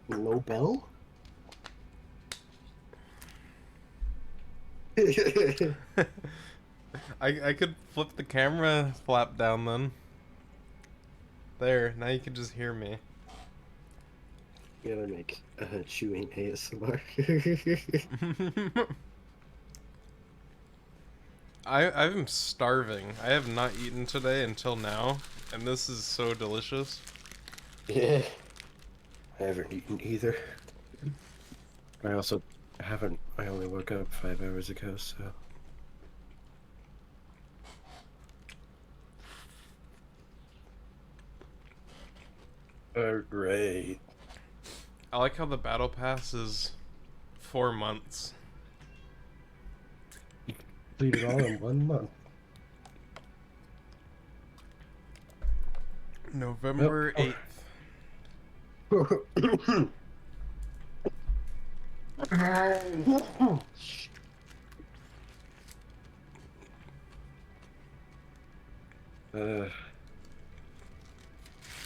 No bell? I could flip the camera flap down then. There, now you can just hear me. Gotta make chewing ASMR. I'm starving. I have not eaten today until now, and this is so delicious. Yeah. I haven't eaten either. I also haven't. I only woke up 5 hours ago, so. Alright. I like how the battle pass is 4 months. Complete it all in 1 month. November Yep. 8th.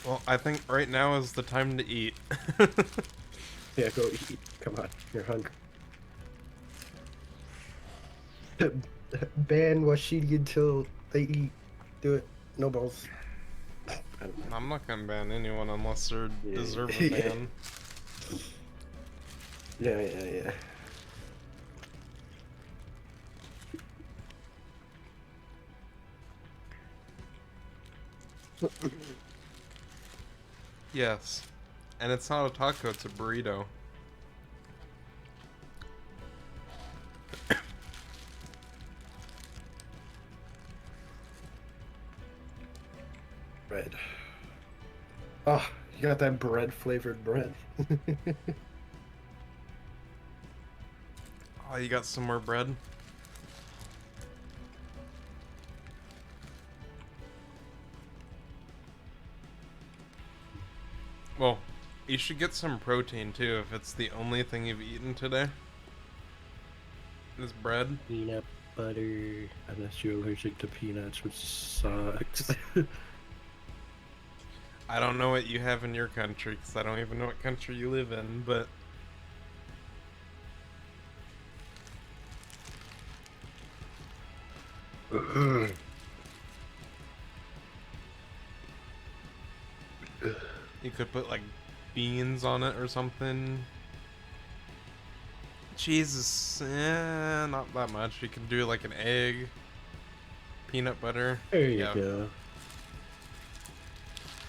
Well, I think right now is the time to eat. Yeah, go eat. Come on, you're hungry. Ban Washidi until they eat. Do it. No balls. I don't know. I'm not gonna ban anyone unless they Yeah. deserve a ban. Yeah. Yes. And it's not a taco, it's a burrito. Bread. Oh, you got that bread flavored bread. Oh, you got some more bread? Well, you should get some protein too if it's the only thing you've eaten today. Is bread. Peanut butter. Unless you're allergic to peanuts, which sucks. I don't know what you have in your country because I don't even know what country you live in, but you could put like beans on it or something. Jesus, not that much. You can do like an egg, peanut butter. There you Yeah. go.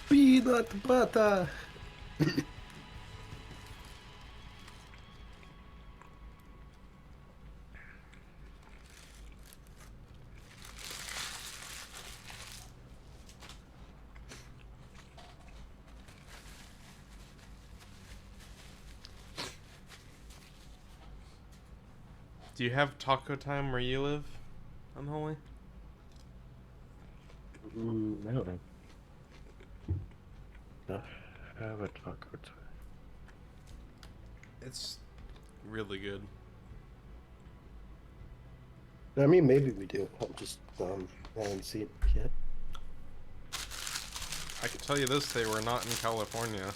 Peanut butter. Do you have taco time where you live, Unholy? No. No, have a taco time. It's really good. I mean, maybe we do. I'm just I haven't seen it yet. I can tell you this, they were not in California.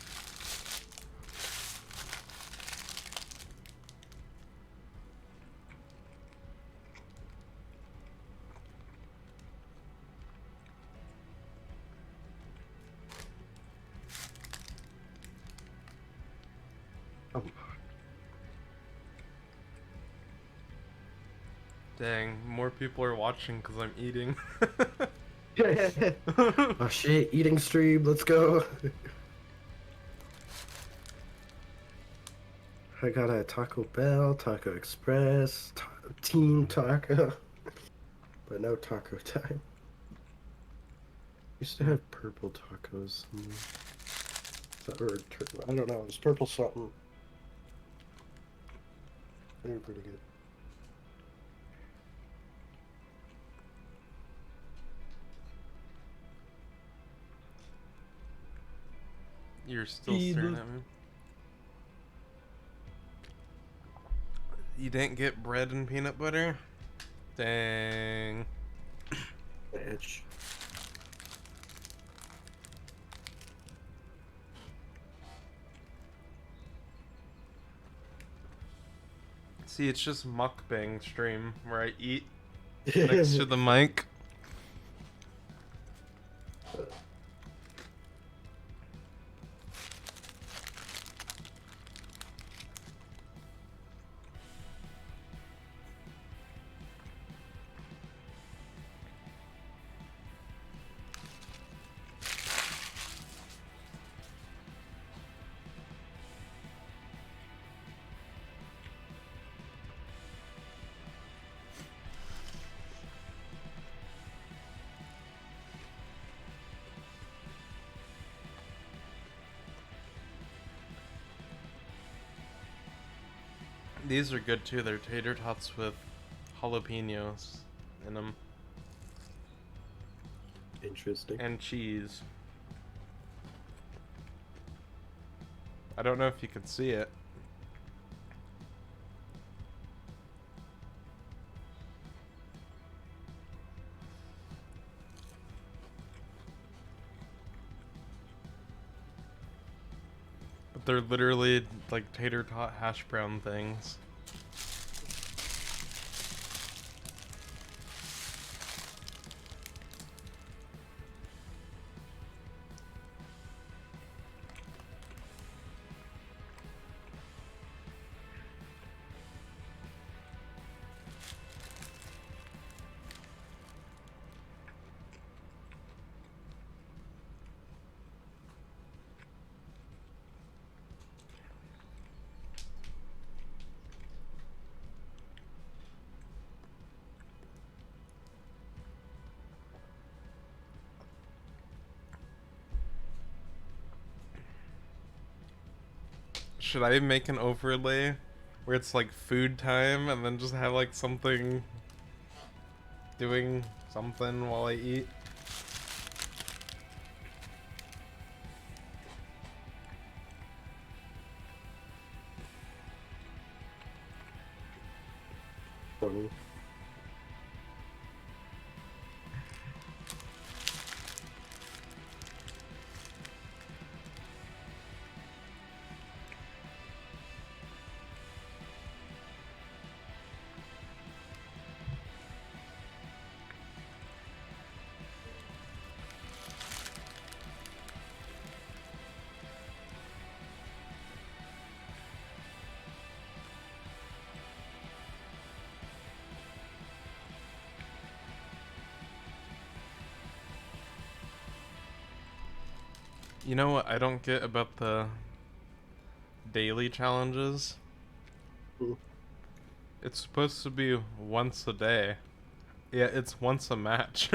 Oh. Dang, more people are watching because I'm eating. Oh shit! Eating stream. Let's go. I got a Taco Bell, Taco Express, Team Taco, but no taco time. Used to have purple tacos. Or I don't know. It was purple something. They were pretty good. You're still staring at me. You didn't get bread and peanut butter? Dang. Bitch. See, it's just mukbang stream where I eat next to the mic. These are good too. They're tater tots with jalapenos in them Interesting. and cheese. I don't know if you can see it. But they're literally like tater tot hash brown things. Should I make an overlay where it's like food time and then just have like something doing something while I eat? Funny. You know what I don't get about the daily challenges? Hmm. It's supposed to be once a day. Yeah, it's once a match.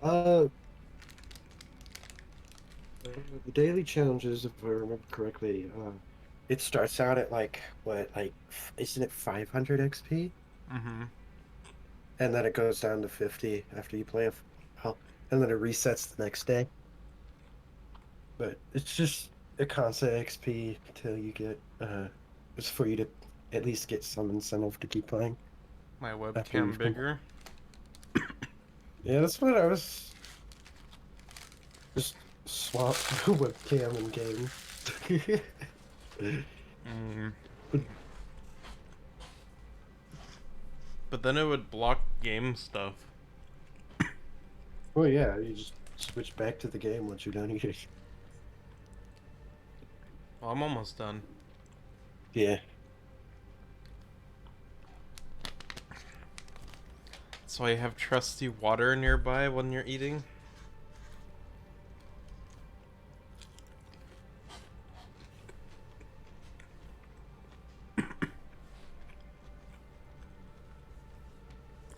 Uh, the daily challenges, if I remember correctly, it starts out at like what, like, isn't it 500 XP? Mm-hmm. And then it goes down to 50 after you play a while, and then it resets the next day. But it's just a constant XP until you get, it's for you to at least get some incentive to keep playing. My After webcam you've bigger. Yeah, that's what I was. Just swap webcam and game. Mm. But then it would block game stuff. Well, yeah, you just switch back to the game once you're done eating. Well, I'm almost done. Yeah. So I have trusty water nearby when you're eating.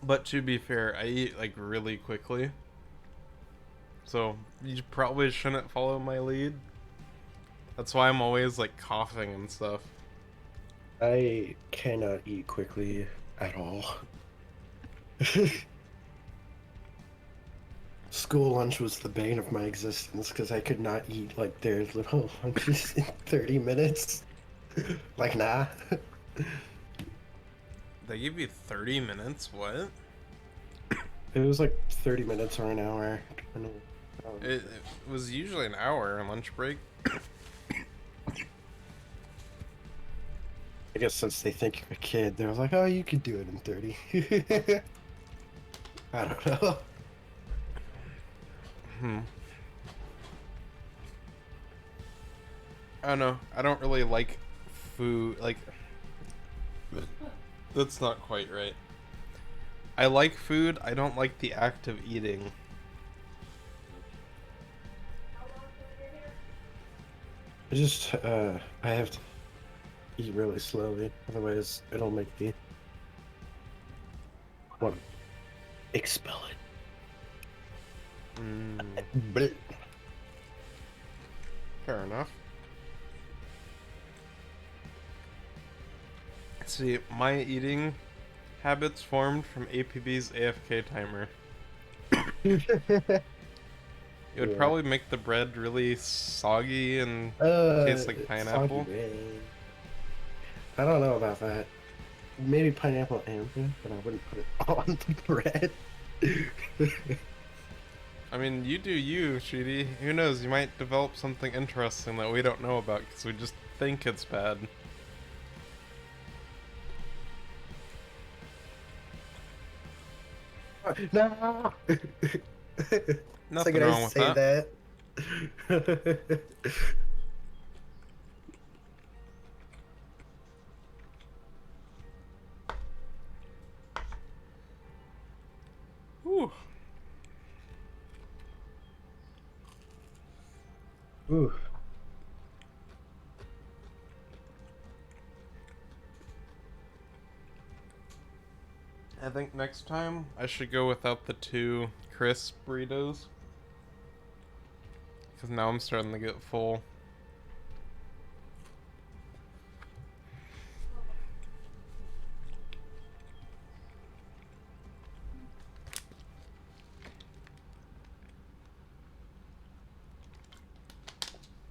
But to be fair, I eat like really quickly. So you probably shouldn't follow my lead. That's why I'm always like coughing and stuff. I cannot eat quickly at all. School lunch was the bane of my existence because I could not eat like their little lunches in 30 minutes. Like, nah. They give you 30 minutes? What? It was like 30 minutes or an hour. I know. It was usually an hour on lunch break. I guess since they think you're a kid, they're like, oh, you can do it in 30. I don't know. I don't know. I don't really like food. Like, that's not quite right. I like food. I don't like the act of eating. I have to eat really slowly, otherwise it'll make me want to expel it. Blech. Fair enough. See, my eating habits formed from APB's AFK timer. It would Yeah. probably make the bread really soggy and taste like pineapple. Soggy bread. I don't know about that. Maybe pineapple and bread, but I wouldn't put it on the bread. I mean, you do you, Sheedy. Who knows? You might develop something interesting that we don't know about because we just think it's bad. No. Nothing Like, wrong with that. that. Whew. Ooh. I think next time I should go without the 2 crisp burritos. Because now I'm starting to get full.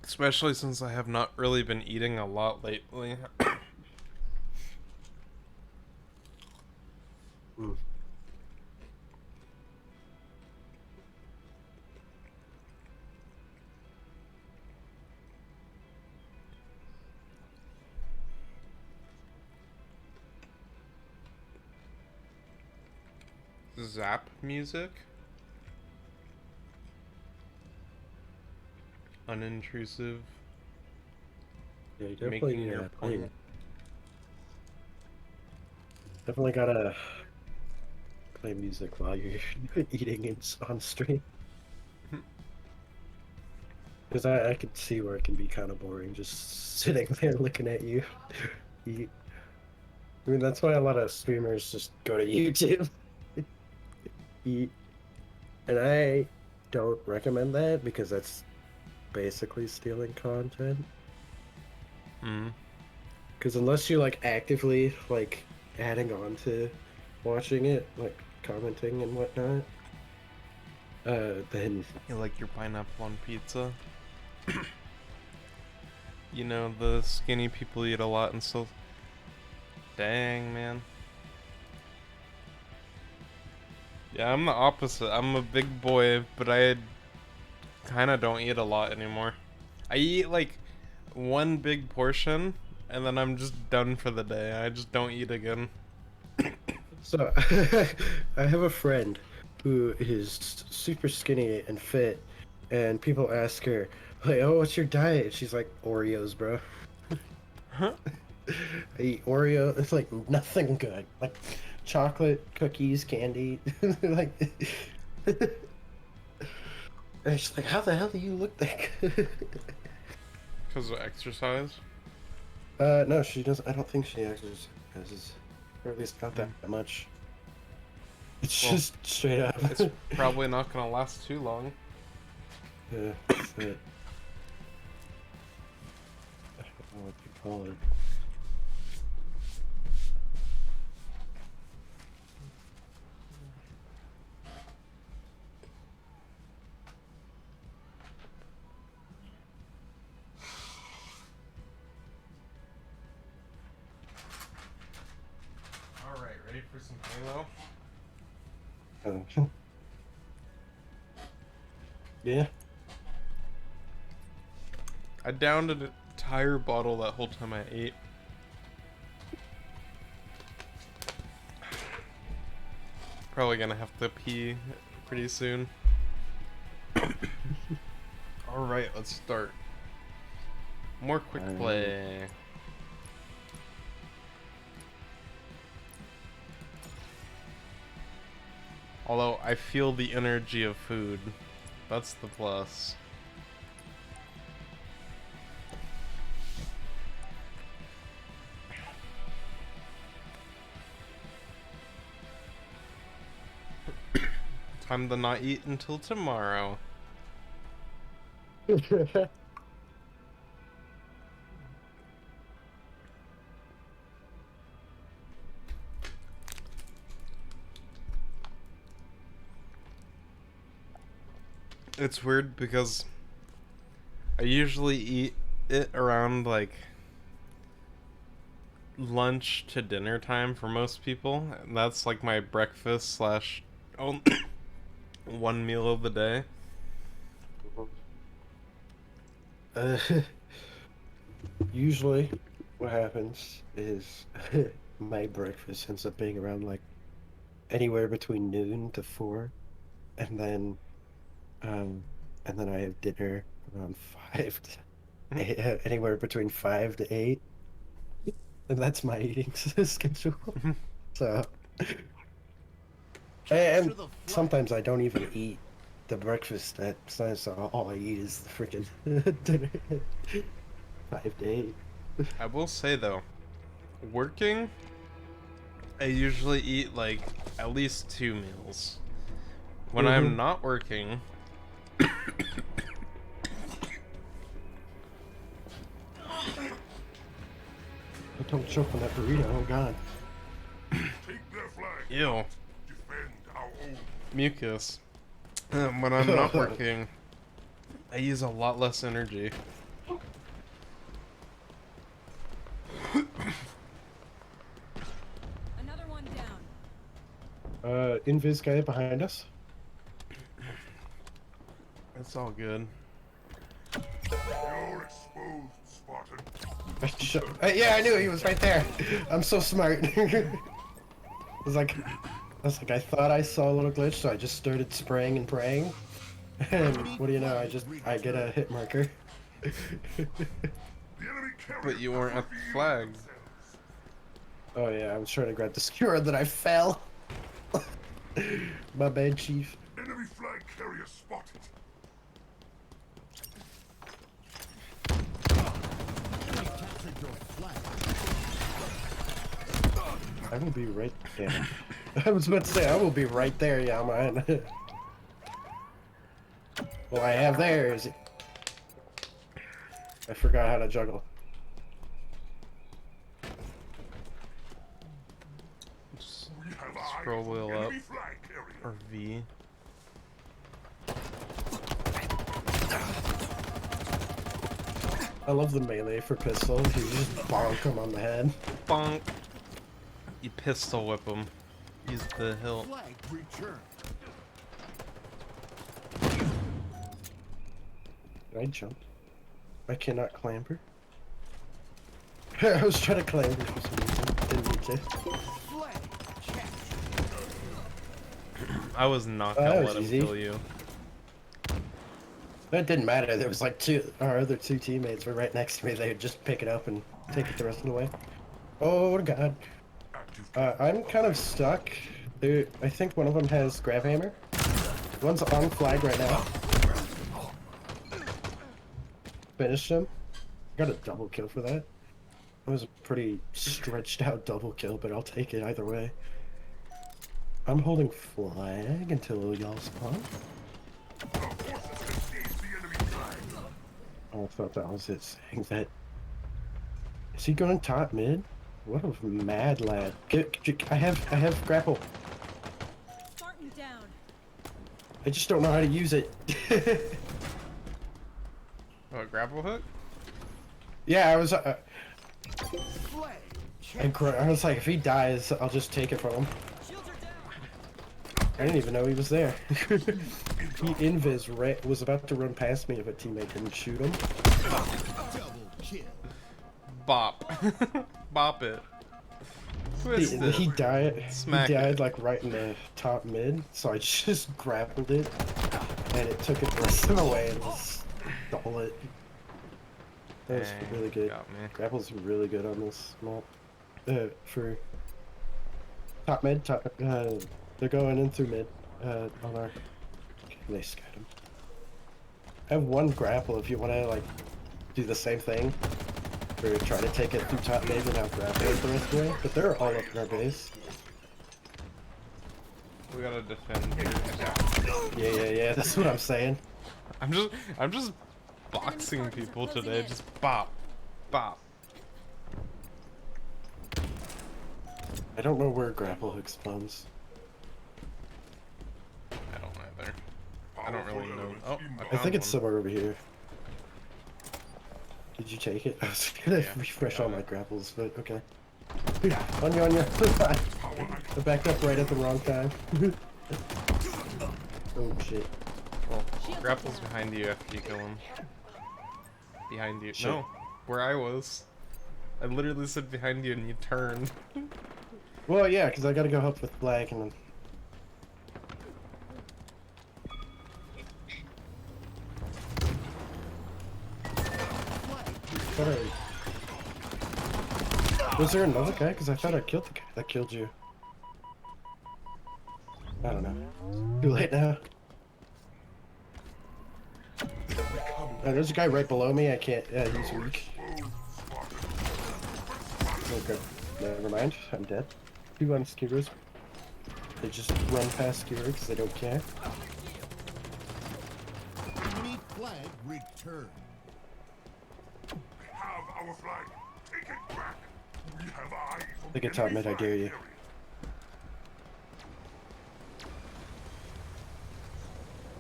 Especially since I have not really been eating a lot lately. Mm. Zap music? Unintrusive. Yeah, you Making definitely, your point. definitely gotta play music while you're eating on stream. Because I could see where it can be kind of boring just sitting there looking at you eat. I mean, that's why a lot of streamers just go to YouTube, eat. And I don't recommend that because that's basically stealing content. Mm. Because unless you're like actively like adding on to watching it, like commenting and whatnot, then You like your pineapple on pizza? You know, the skinny people eat a lot and still... Dang, man. Yeah, I'm the opposite. I'm a big boy, but I kind of don't eat a lot anymore. I eat like one big portion, and then I'm just done for the day. I just don't eat again. so I have a friend who is super skinny and fit, and people ask her like, "Oh, what's your diet?" And she's like, "Oreos, bro." Huh? I eat Oreo. It's like nothing good. Like chocolate, cookies, candy. Like, and she's like, "How the hell do you look that good?" Because of exercise? No, she doesn't. I don't think she exercises, or at least not that much. It's Well, just straight up. It's probably not gonna last too long. Yeah, that's it. I don't know what you call it. Alright, ready for some Halo? Yeah. I downed an entire bottle that whole time I ate. Probably gonna have to pee pretty soon. Alright, let's start. More quick Alright. play. Although I feel the energy of food. That's the plus. Time to not eat until tomorrow. It's weird because I usually eat it around like lunch to dinner time for most people. And that's like my breakfast slash one meal of the day. Uh, usually, what happens is my breakfast ends up being around like anywhere between noon to 4, and then I have dinner around 5 to anywhere between 5 to 8, and that's my eating schedule. So, and To the sometimes I don't even eat the breakfast. That's all I eat is the freaking dinner. 5 to 8. I will say though, working, I usually eat like at least 2 meals. When I'm not working, don't choke on that burrito. Oh god. Take their flag. Ew. Defend our own. Mucus. When I'm not working, I use a lot less energy. Another one down. Invis guy behind us. It's all good. You're exposed, Spartan. Yeah, I knew he was right there. I'm so smart. I was like, I thought I saw a little glitch, so I just started spraying and praying. And what do you know? I get a hit marker. The enemy carrier But you weren't at the flag. Oh yeah, I was trying to grab the skewer that I fell. My bad, chief. Enemy flag carrier spotted. Enemy captured your flag. I will be right there. I was about to say, I will be right there, yeah, man. What I have there is... I forgot how to juggle. Just We have eyes scroll on the wheel up. enemy flag carrier. Or V. I love the melee for pistol. You just bonk him on the head. Bonk. You pistol whip him. Use the hilt. Flag return. Did I jump? I cannot clamber. I was trying to clamber for some reason. Didn't need to. Flag captured. I was not Oh, that gonna was let him easy. kill you. It didn't matter. There was like our other two teammates were right next to me. They would just pick it up and take it the rest of the way. Oh god. Active. I'm kind of stuck. I think one of them has grab hammer. One's on flag right now. Finished him. Got a double kill for that. It was a pretty stretched out double kill, but I'll take it either way. I'm holding flag until y'all spawn. Our forces have engaged the enemy flag. Oh, I thought that was it saying that. Is he going top mid? What a mad lad. I have grapple. Spartan down. I just don't know how to use it. What, grapple hook? Yeah, I was. Flag I was like, if he dies, I'll just take it from him. Shields are down. I didn't even know he was there. He was about to run past me if a teammate didn't shoot him. double kill. Bop. Bop it. Twist it. He died. Smack he it. died like right in the top mid, so I just grappled it, and it took it the rest of the way and just stole it. That was Dang, really good. got me. Grapple's really good on this map. For top mid, they're going in through mid. On our. They scared him. I have one grapple if you want to like do the same thing. Or try to take it through top mid without grappling the rest of the way. But they're all up in our base. We gotta defend here. Yeah. That's what I'm saying. I'm just boxing Spartans are people closing today. in. Just bop. Bop. I don't know where grapple hook spawns. I don't either. I don't really know. Oh, I think it's one. somewhere over here. Did you take it? I was gonna Yeah, refresh got all it. my grapples, but okay. On you. I backed up right at the wrong time. Oh shit. Well, Shields are grapple's down. behind you after you kill him. Behind you. Shit. No, where I was. I literally said behind you and you turned. Well, yeah, because I gotta go help with flag and then. Thought Was there another guy? Because I thought I killed the guy that killed you. I don't know. Too late now. There's a guy right below me. I can't. He's weak. Okay. Never mind. I'm dead. Two on skewers. They just run past skewer because they don't care. Enemy flag return. We have our flag. Take it back. We have eyes on Take it top mid, I dare you.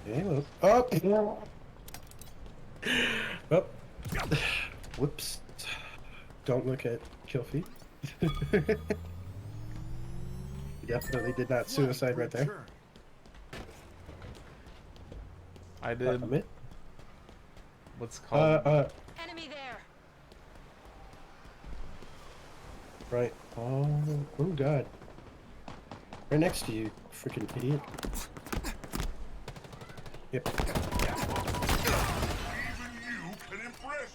Okay, well, up. Oh. Whoops. Don't look at kill feed. Definitely did not suicide right there. Return. I did Mid. what's called Enemy there. Right. Oh god. Right next to you, freaking idiot. Yep. Even you can impress.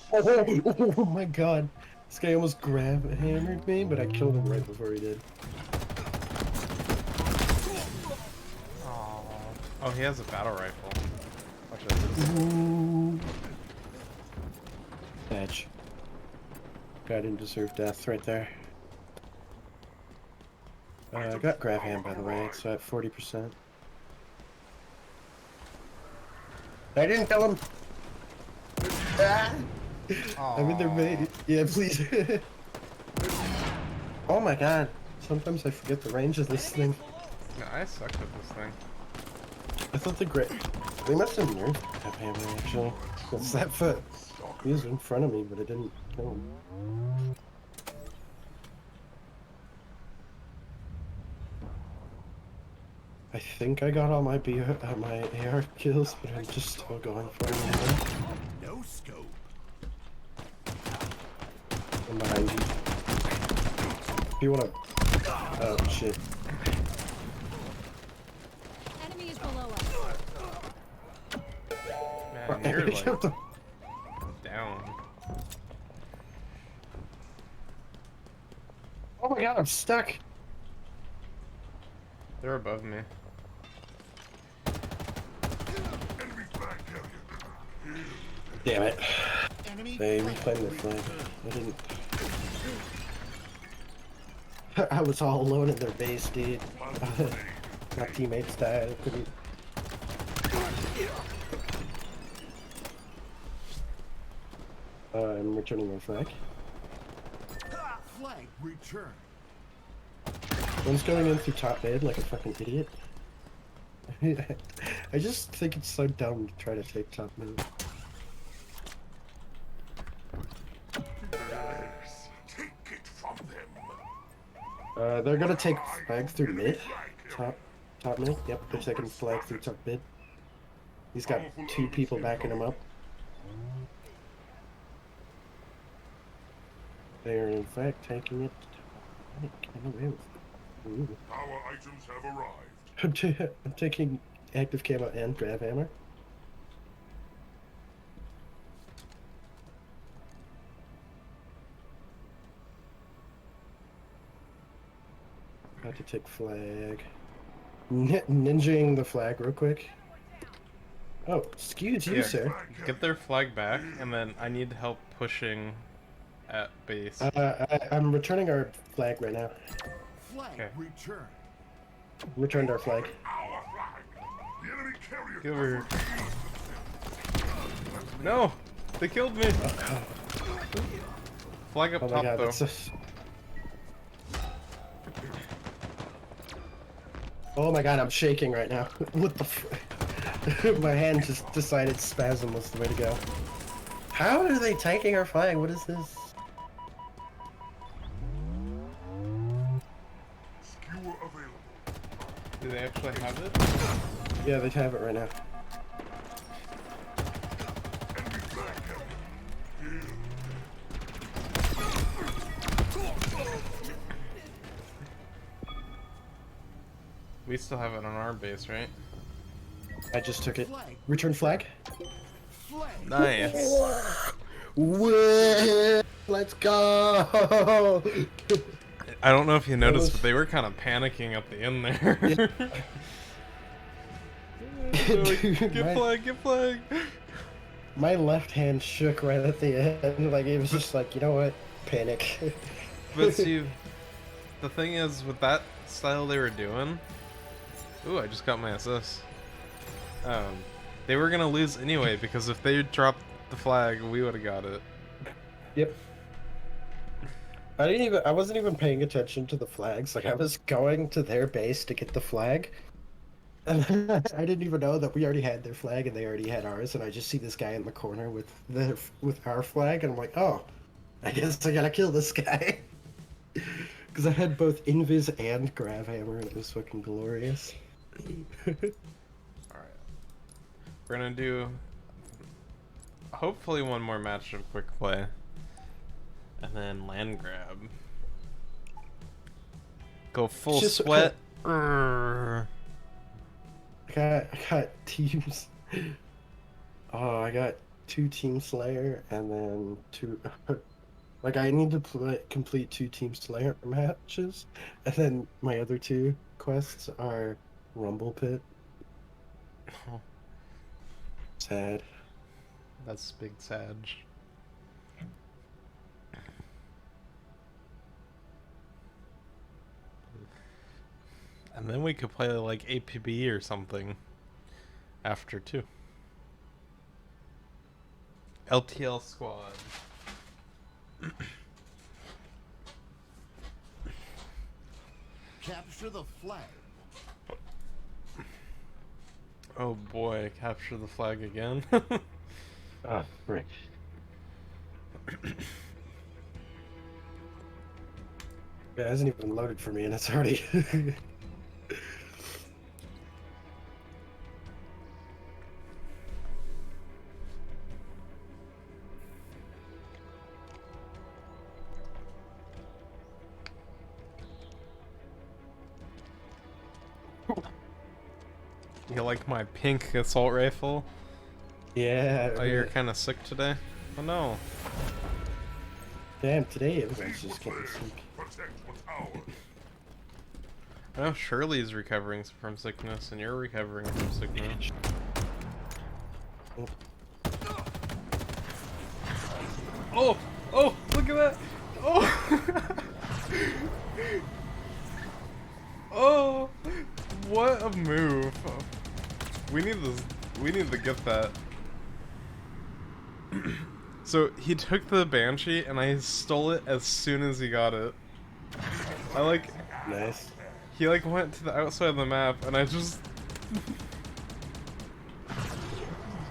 Oh my god. This guy almost hammered me, but I killed him right before he did. oh, he has a battle rifle. Watch this. Ooh. Badge. Guy didn't deserve death right there. I got grab hand by the way, so at 40%. I didn't kill him! Ah! I'm in their bait. Yeah, please. Oh my god. Sometimes I forget the range of this thing. No, I suck at this thing. I thought they must have nerfed grab hammer actually. It's that foot. He was in front of me, but it didn't kill him. I think I got all my my AR kills, but I'm just still going for it anyway. No scope. I'm behind you. If you wanna... Oh, shit. Enemy is below us. Man, you're like down. Oh my god, I'm stuck! They're above me. Enemy flag carrier. Damn it. Enemy They flag reclaimed their flag. returned. I didn't... I was all alone in their base, dude. My teammates died, I couldn't... I'm returning my flag. Flag return. One's going in through top mid like a fucking idiot. I just think it's so dumb to try to take top mid. Take it from them. They're gonna take flag through mid. Top mid. Yep, they're taking flag through top mid. He's got 2 people backing him up. They are in fact taking it. Getting away with it. Ooh. Our items have arrived. I'm taking active camo and grab hammer. Got to take flag. Ninjaing the flag real quick. Oh, excuse you, Yeah. sir. Get their flag back, and then I need help pushing at base. I'm returning our flag right now. Flag Okay. return. Returned our flag. Our flag. The enemy carrier. Get over here. No! They killed me! Flag up Oh my top god, though. that's just... Oh my god, I'm shaking right now. What the f... My hand just decided spasm was the way to go. How are they taking our flag? What is this? Skewer available. Do they actually have it? Yeah, they have it right now. Enemy flag carrier. We still have it on our base, right? I just took it. Flag. Return flag. Flag. Nice. Let's go! I don't know if you noticed, was- but they were kind of panicking at the end there. Yeah. They're like, Dude, get flag, get flag. My left hand shook right at the end. Like, it was just like, you know what? Panic. But see, the thing is, with that style they were doing... Ooh, I just got my assist. They were gonna lose anyway, because if they dropped the flag, we would've got it. Yep. I wasn't even paying attention to the flags. Like I was going to their base to get the flag. And I didn't even know that we already had their flag and they already had ours. And I just see this guy in the corner with our flag, and I'm like, oh, I guess I gotta kill this guy. Because I had both Invis and Grav Hammer, and it was fucking glorious. Alright. We're gonna do hopefully one more match of quick play. And then land grab. Go full Just- sweat. I got teams. Oh, I got 2 Team Slayer and then 2. Like I need to complete 2 Team Slayer matches, and then my other 2 quests are Rumble Pit. Oh, Sad. that's big Sag. And then we could play like APB or something after too. LTL squad. Capture the flag. Oh boy, capture the flag again. Ah, frick. It hasn't even loaded for me, and it's already. You like my pink assault rifle? Yeah. Oh, you're kind of sick today? Oh no. Damn, today everyone's just getting sick. Protect what's ours. I know Shirley's recovering from sickness, and you're recovering from sickness. Oh! Oh! Look at that! Oh! Oh! What a move! We need this. We need to get that. So he took the Banshee, and I stole it as soon as he got it. I like. Nice. He like went to the outside of the map, and I just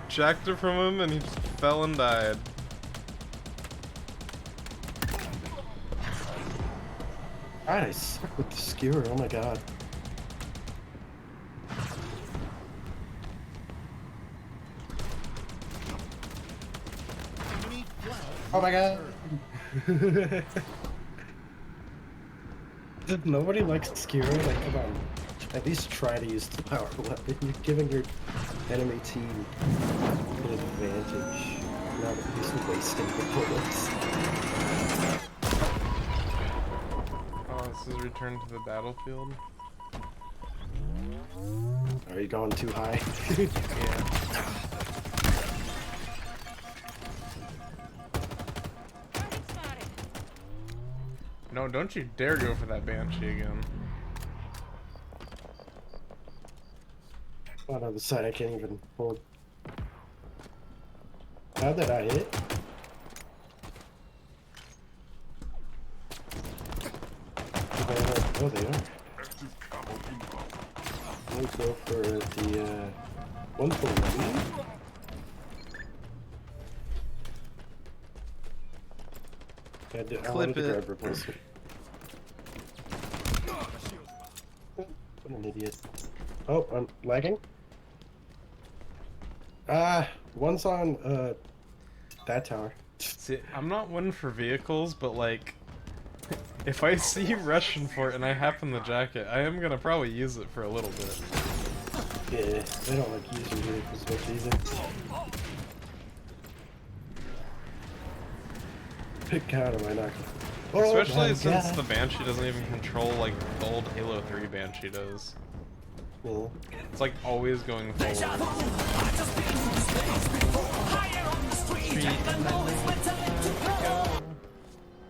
jacked it from him, and he just fell and died. God, I suck with the skewer. Oh my god. Enemy flag. Oh my god. Did nobody likes skewer? Like, come on. At least try to use the power weapon. You're giving your enemy team an advantage. Not at least wasting the bullets. Oh, this is Return to the Battlefield. Are you going too high? Yeah. Target spotted. No, don't you dare go for that Banshee again. On the other side, I can't even hold. How did I hit? Oh, they are. Active camo inbound. I'll go for the 141. I wanted to it. grab replacement. What an idiot. Oh, I'm lagging. One's on that tower. See, I'm not one for vehicles, but like, if I see Russian for it and I happen to jack it, I am gonna probably use it for a little bit. Yeah, they don't like using vehicles much either. Pick count am I not? Oh Especially my since God. the Banshee doesn't even control like the old Halo 3 Banshee does. Yeah. It's like always going forward.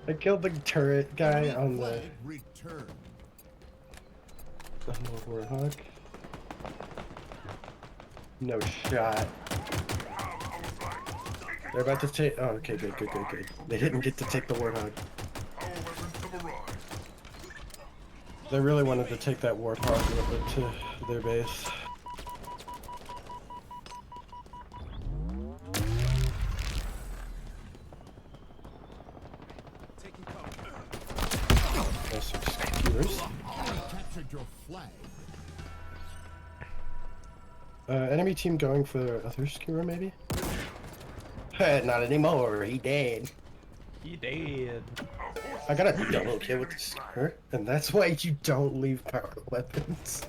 I killed the turret guy on the Flag return. Warhawk. No shot. They're about to take. Oh, okay, good. They didn't get to take the Warhawk. Our weapons They really wanted to take that warthog with it to their base. Nice skewers. Captured your flag. Enemy team going for other skewer maybe? Not anymore, he dead. He dead. I got a double kill with the skewer, and that's why you don't leave power weapons.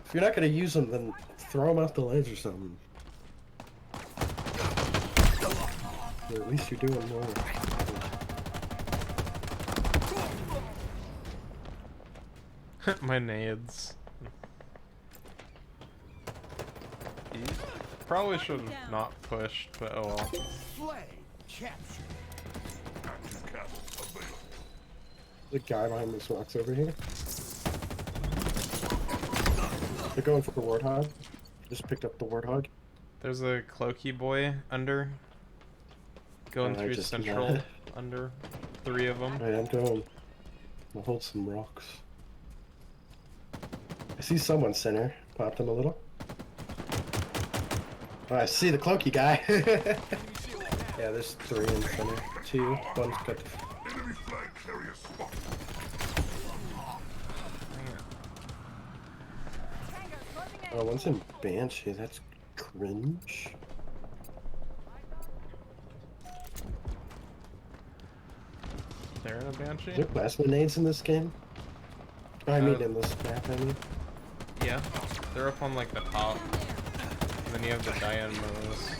If you're not gonna use them, then throw them off the ledge or something. Or at least you're doing more. My nades. Probably should have not pushed, but oh well. Flag captured. Active castle available. The guy behind these rocks over here. They're going for the warthog. Just picked up the warthog. There's a cloaky boy under. Going I through just central under 3 of them. Alright, I'm going. I'll hold some rocks. I see someone center. Popped him a little. Oh, I see the cloaky guy. Yeah, there's 3 in center. 2. One's got the... Enemy flag carrier spotted. Oh, one's in Banshee. That's cringe. They're in a banshee? Is there plasma nades in this game? I mean, in this map, I mean. Yeah. They're up on like the top. And then you have the Dianmos.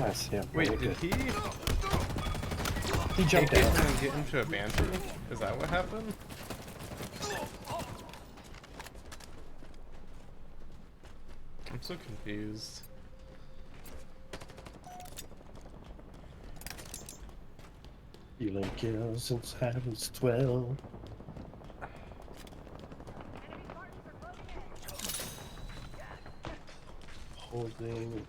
Nice, yeah. Wait, very did good. he He jumped take it out. and get into a banshee? Is that what happened? I'm so confused. Feeling kills since I was 12. Holding.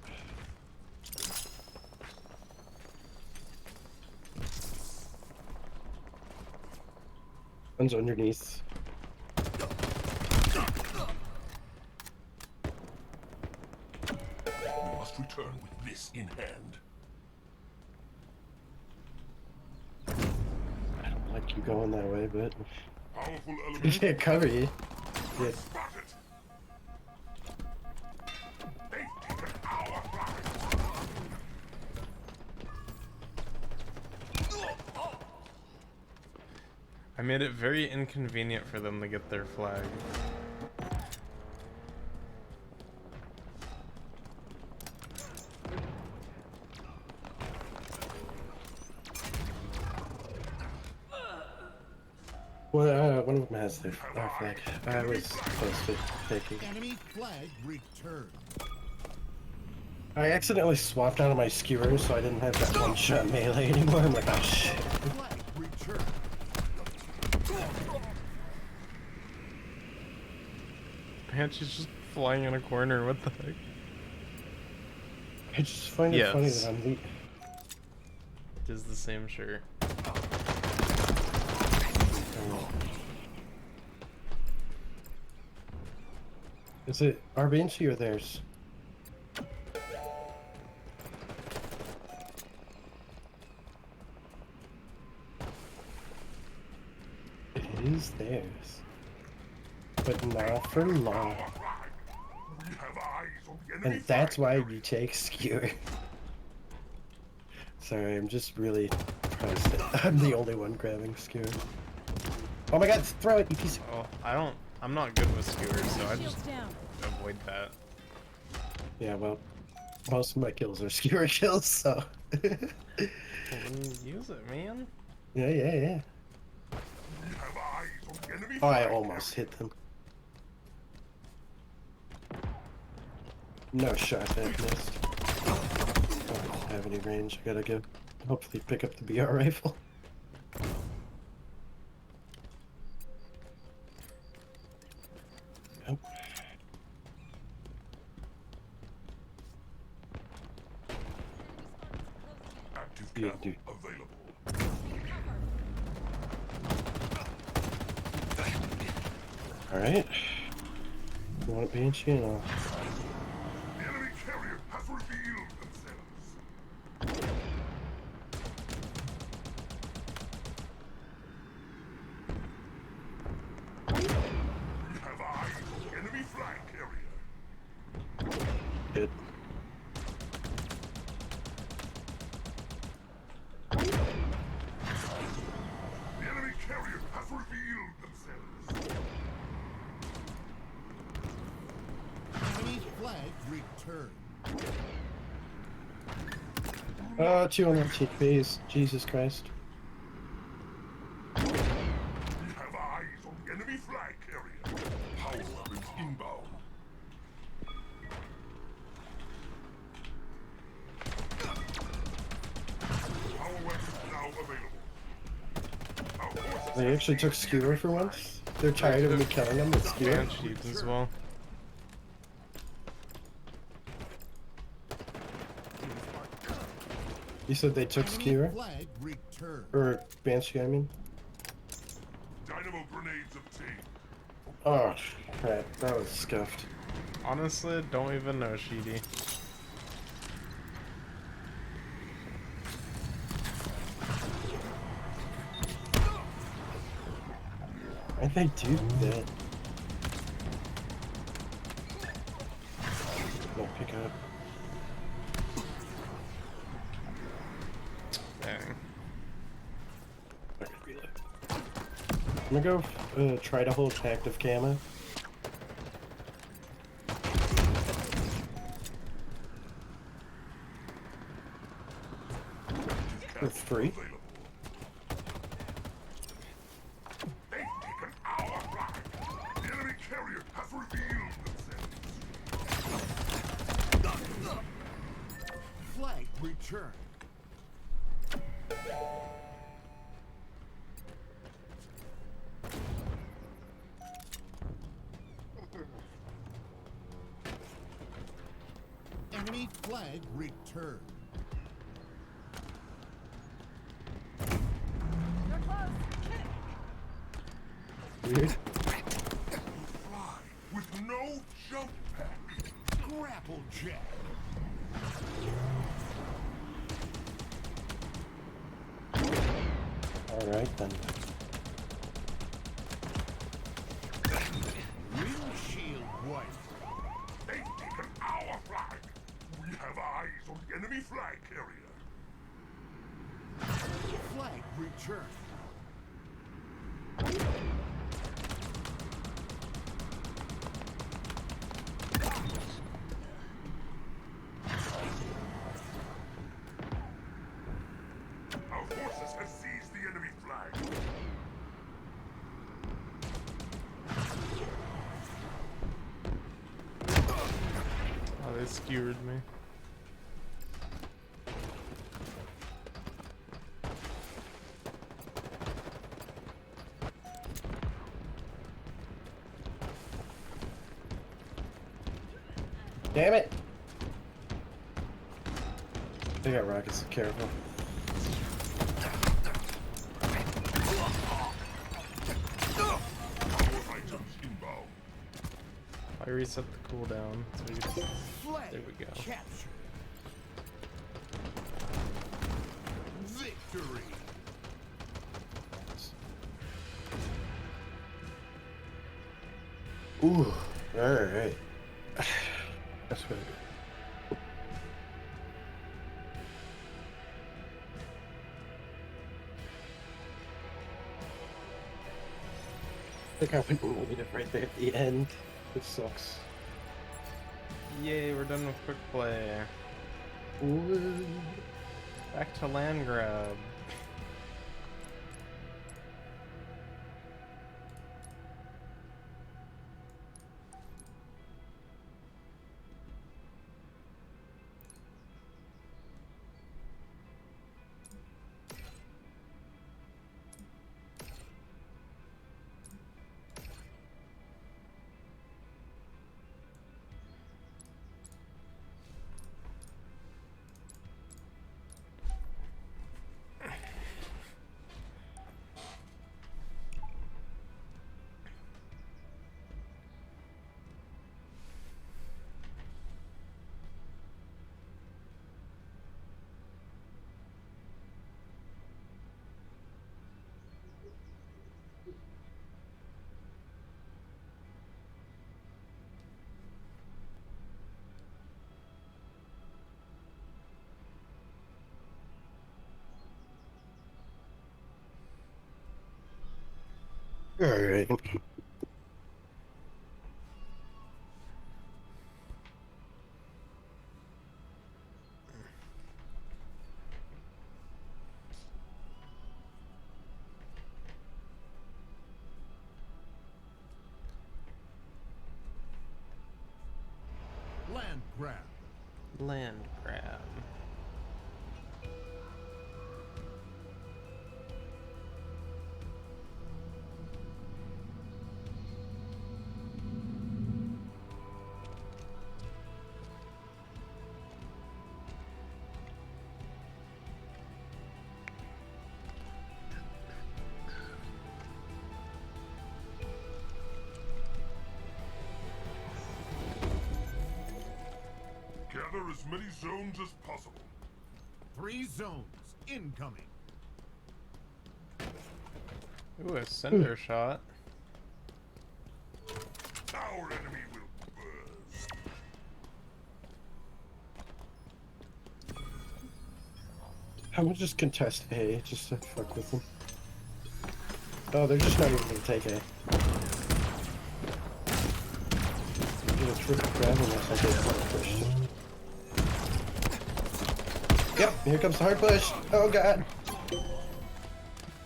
One's underneath. We must return with this in hand. I don't like you going that way, but Powerful he element. can't cover you. Yeah. Spotted. They've taken our flag. I made it very inconvenient for them to get their flag. Well, one of them has their flag. I was close to taking. Enemy flag returned. I accidentally swapped out of my skewer, so I didn't have that one-shot melee anymore. I'm like, oh shit. Flag returned. Banshee's just flying in a corner, what the heck? I just find it funny Yes. that I'm the... It is the same shirt. Is it our Banshee or theirs? It is theirs. But not for long. We have eyes on the enemy And that's flag why you take skewer. Sorry, I'm just really surprised that I'm the only one grabbing skewer. Oh my god, throw it, you piece of... Oh, I'm not good with skewers, so I just Shields down. avoid that. Yeah, well, most of my kills are skewer kills, so... Well, then use it, man. yeah. We have eyes on the enemy Oh, I flag almost hit them. No shot that missed. Oh, I don't have any range. I gotta go. Hopefully pick up the BR rifle. Yep. Active Yeah, camo dude. available. Alright. You want a banshee and I'll... The enemy carrier has revealed themselves. We have eyes on the enemy flag carrier. Good. The enemy carrier has revealed themselves. Enemy flag returned. Two on that base. Jesus Christ. We have eyes on the enemy flag carrier. Power weapons inbound. Power weapons now available. Our forces They actually took skewer for once. They're tired of me killing them with skewer. Banshees as well. You said they took Enemy skewer? flag returned. Or banshee, I mean. dynamo grenades obtained. Oh, crap. That was scuffed. Honestly, don't even know, Sheedy. Why'd they do that? No, pick up. Dang. I'm gonna go try to hold active camo. For free? Available. They've taken our flag. The enemy carrier has revealed themselves. Flag returned. Enemy flag returned. Weird. Fly with no jump pack. Grapple jack. Alright then. Windshield wipe. They've taken our flag. We have eyes on the enemy flag carrier. Flag returned. Our forces have seized the enemy flag. Oh, they skewered me. Damn it! They got rockets, careful. Power items inbound. I reset the cooldown. So we can... Flag There we go. captured. Victory. Ooh, alright. That's good. I think I went native right there at the end. It sucks. Yay, we're done with quick play. Ooh. Back to land grab. Alright. Land grab. Land grab. Gather as many zones as possible. 3 zones incoming. Ooh, a cinder shot. Our enemy will burst. I'm gonna just contest A, just to fuck with them. Oh, they're just not even gonna take A. I'm gonna triple grab unless I get hard pushed. Yep, here comes the hard push. Oh god.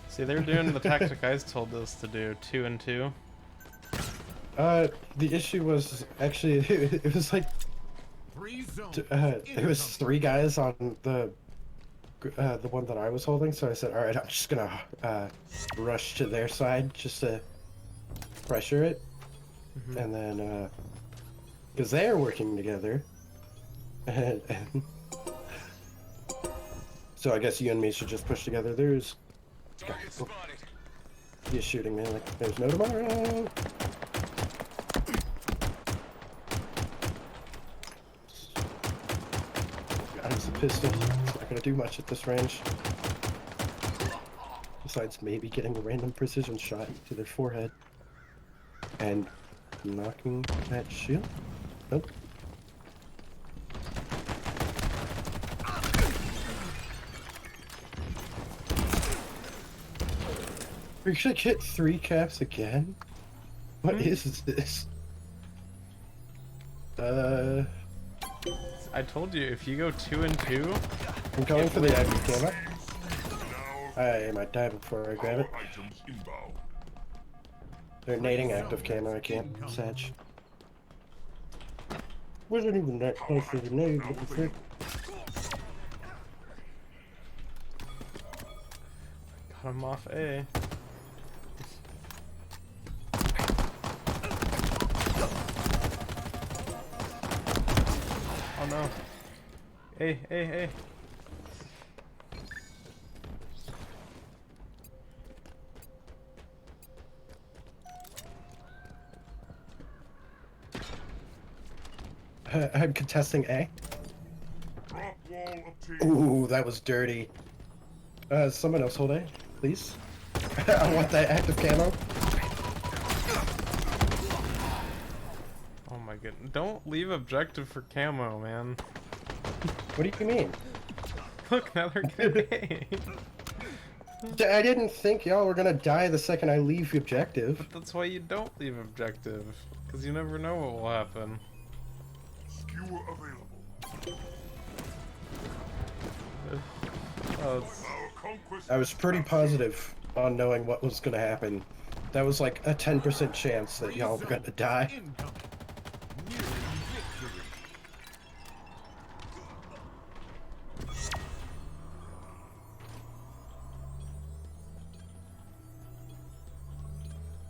See, they're doing the tactic I told us to do, 2 and 2. The issue was actually it was like 3 zones. it was 3 guys on the one that I was holding, so I said, all right, I'm just gonna rush to their side just to pressure it, and then because they are working together, and so I guess you and me should just push together. There's he's shooting me like there's no tomorrow. God, it's a pistol. It's not gonna do much at this range. Besides maybe getting a random precision shot to their forehead. And knocking that shield? Nope. We're gonna get 3 caps again? What is this? I told you, if you go 2 and 2, I'm going for the IV camera. Now, I might die before I grab it. our items inbound. They're nading active camera, I can't satch. Wasn't even that close to the nade, what the frick? got him off A. Oh no. A. I'm contesting A. Drop wall obtained. Ooh, that was dirty. Someone else hold A, please. I want that active camo. Oh my goodness. Don't leave objective for camo, man. What do you mean? Look, now they're getting A. I didn't think y'all were gonna die the second I leave the objective. But that's why you don't leave objective. Because you never know what will happen. Skewer available. Oh, it's... Our conquest. I was pretty positive on knowing what was gonna happen. That was like a 10% chance that y'all were gonna die. Incoming. Nearing victory.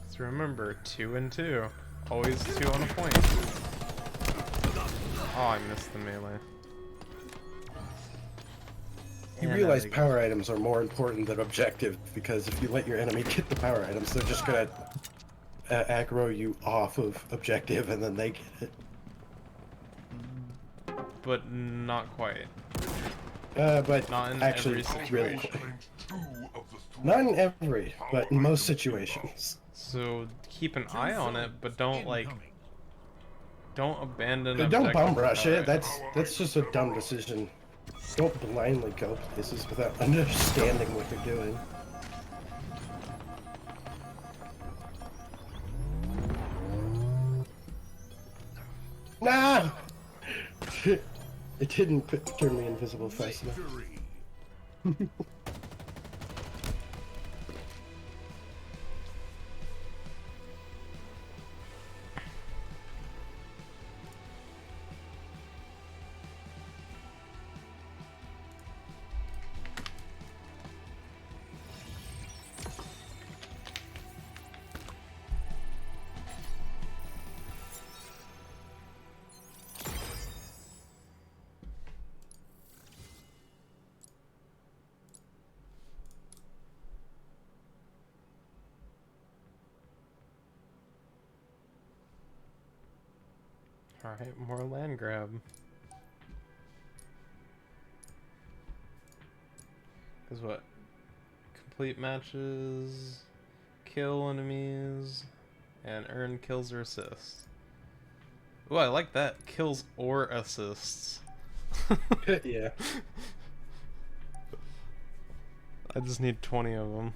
So remember, 2 and 2. Always 2 on a point. Oh, I missed the melee. You Yeah, realize there you go. power items are more important than objective, because if you let your enemy get the power items, they're just gonna aggro you off of objective and then they get it. But not quite. But Not in actually, every really, situation. Claimed 2 of the 3. not in every, but in most situations. So keep an eye on it, but don't like, Incoming. don't abandon. Don't objective bum for rush power it. items. That's just a dumb decision. Don't blindly go places without understanding what they're doing. No! It didn't turn me invisible fast enough. Victory. Alright, more land grab. Cause what? Complete matches, kill enemies, and earn kills or assists. Ooh, I like that. Kills or assists. Yeah. I just need 20 of them.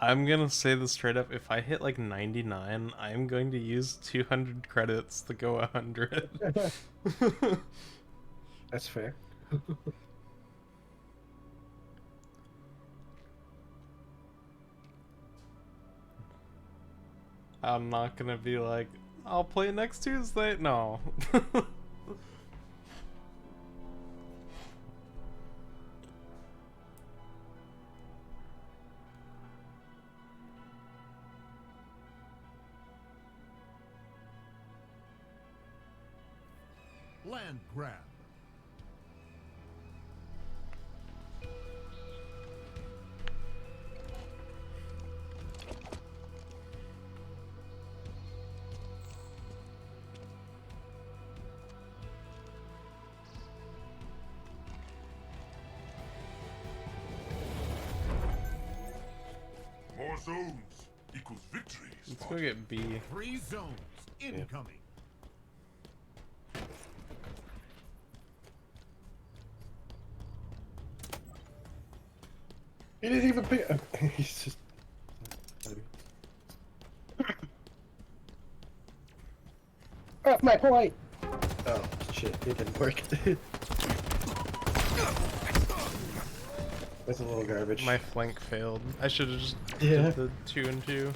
I'm gonna say this straight up, if I hit like 99, I'm going to use 200 credits to go 100. That's fair. I'm not gonna be like, I'll play next Tuesday. No. Land grab. More zones equals victory. Let's Spot. go get B. 3 zones incoming. He didn't even pick. He's just. Off my point! Oh, shit, it didn't work. That's a little garbage. My flank failed. I should have just Yeah. did the 2 and 2.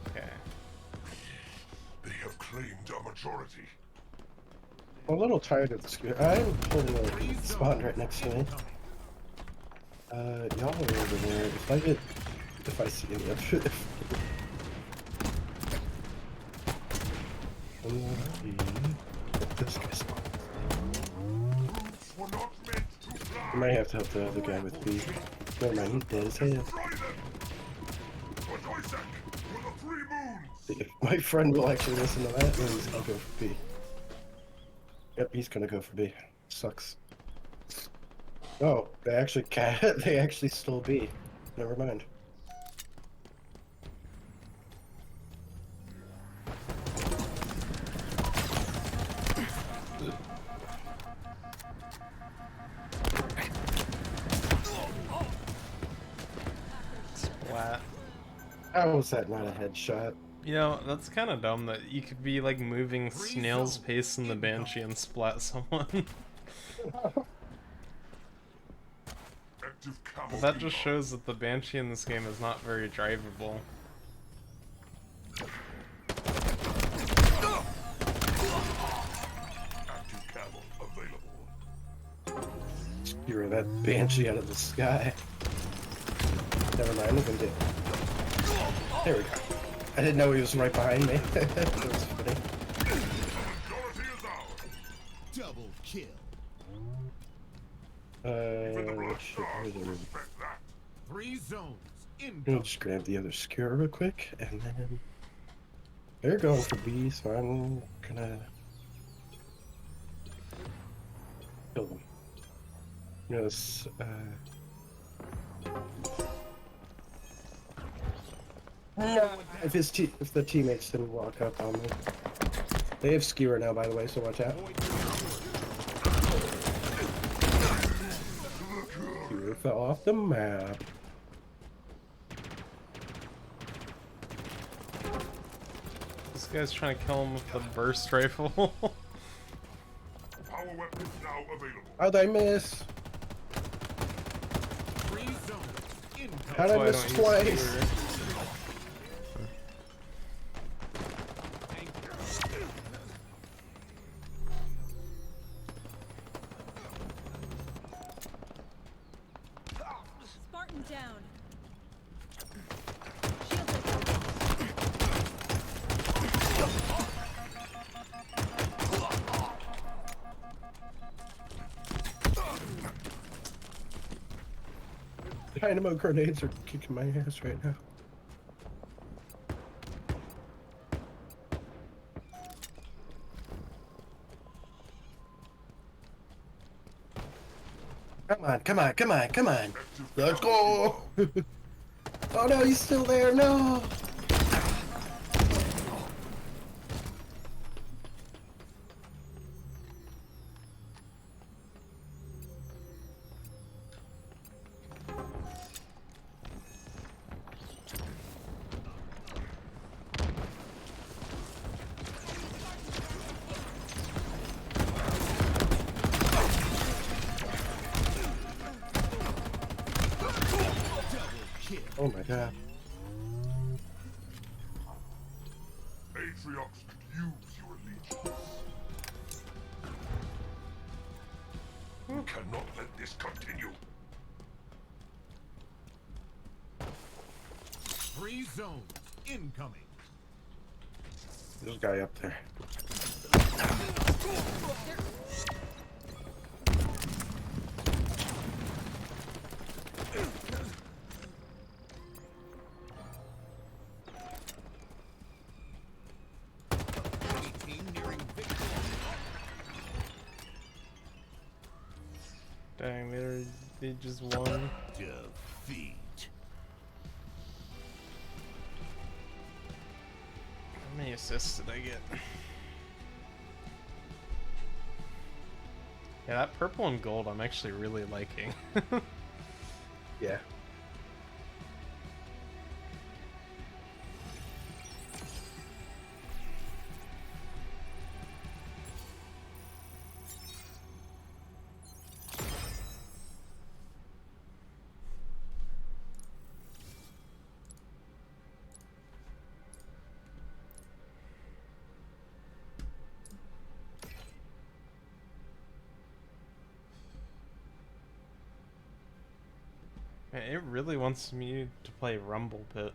Okay. They have claimed a majority. I'm a little tired of the scooter. I'm putting a 3 spawn zones right next to me. incoming. Y'all are over there. If I see any of it. This guy spawned. Roots were not meant to fly. I might have to help the other guy with B. Never mind, he's dead as hell. Destroy them. For Isaac, for the 3 moons. If my friend will actually listen to that, then he's gonna go for B. Yep, he's gonna go for B. Sucks. Oh, they actually they actually stole B. Never mind. Splat. How was that not a headshot? You know, that's kind of dumb that you could be like moving snail's pace in the Banshee and splat someone. Active camo. Well, that just shows that the Banshee in this game is not very drivable. Active camo available. Skewer that banshee out of the sky. Never mind, look at it. There we go. I didn't know he was right behind me. That was funny. Majority is ours. Double kill. Even the Black Shit, Stars where's will it? respect that. 3 zones I'll incoming. just grab the other skewer real quick, and then they're going for B, so I'm gonna kill them. Yes, if the teammates didn't walk up on me. They have skewer now, by the way, so watch out. Point your sword. Never fell off the map. This guy's trying to kill him with the burst rifle. Power weapon now available. How'd I miss? Free zone incoming. How'd I Why miss don't you twice? steer? Spartan down. Shields are down. Dynamo grenades are kicking my ass right now. Come on, come on, come on, come on. Let's go! Oh no, he's still there, no! Oh my god. Atriox could use your allegiance. We cannot let this continue. Free zone incoming. This guy up there. Enemy team nearing victory. Dang, they just won. Defeat. How many assists did I get? Yeah, that purple and gold I'm actually really liking. Yeah. Man, it really wants me to play Rumble Pit.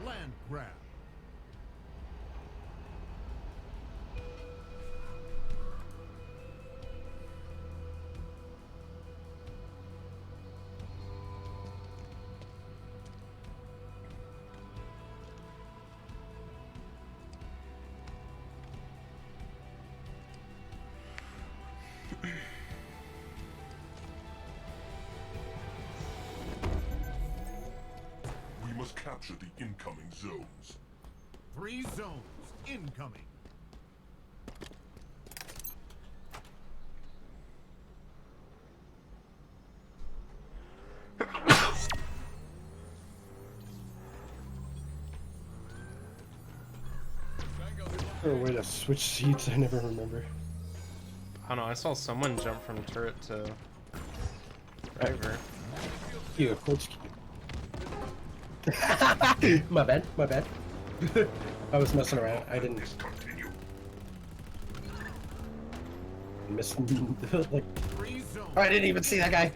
Land grab. We must capture the incoming zones. Free zones incoming. Or a way to switch seats, I never remember. I don't know, I saw someone jump from turret to driver. You, which my bad, my bad. I was messing around. I didn't Discontinue. miss like Free zone. I didn't even see that guy.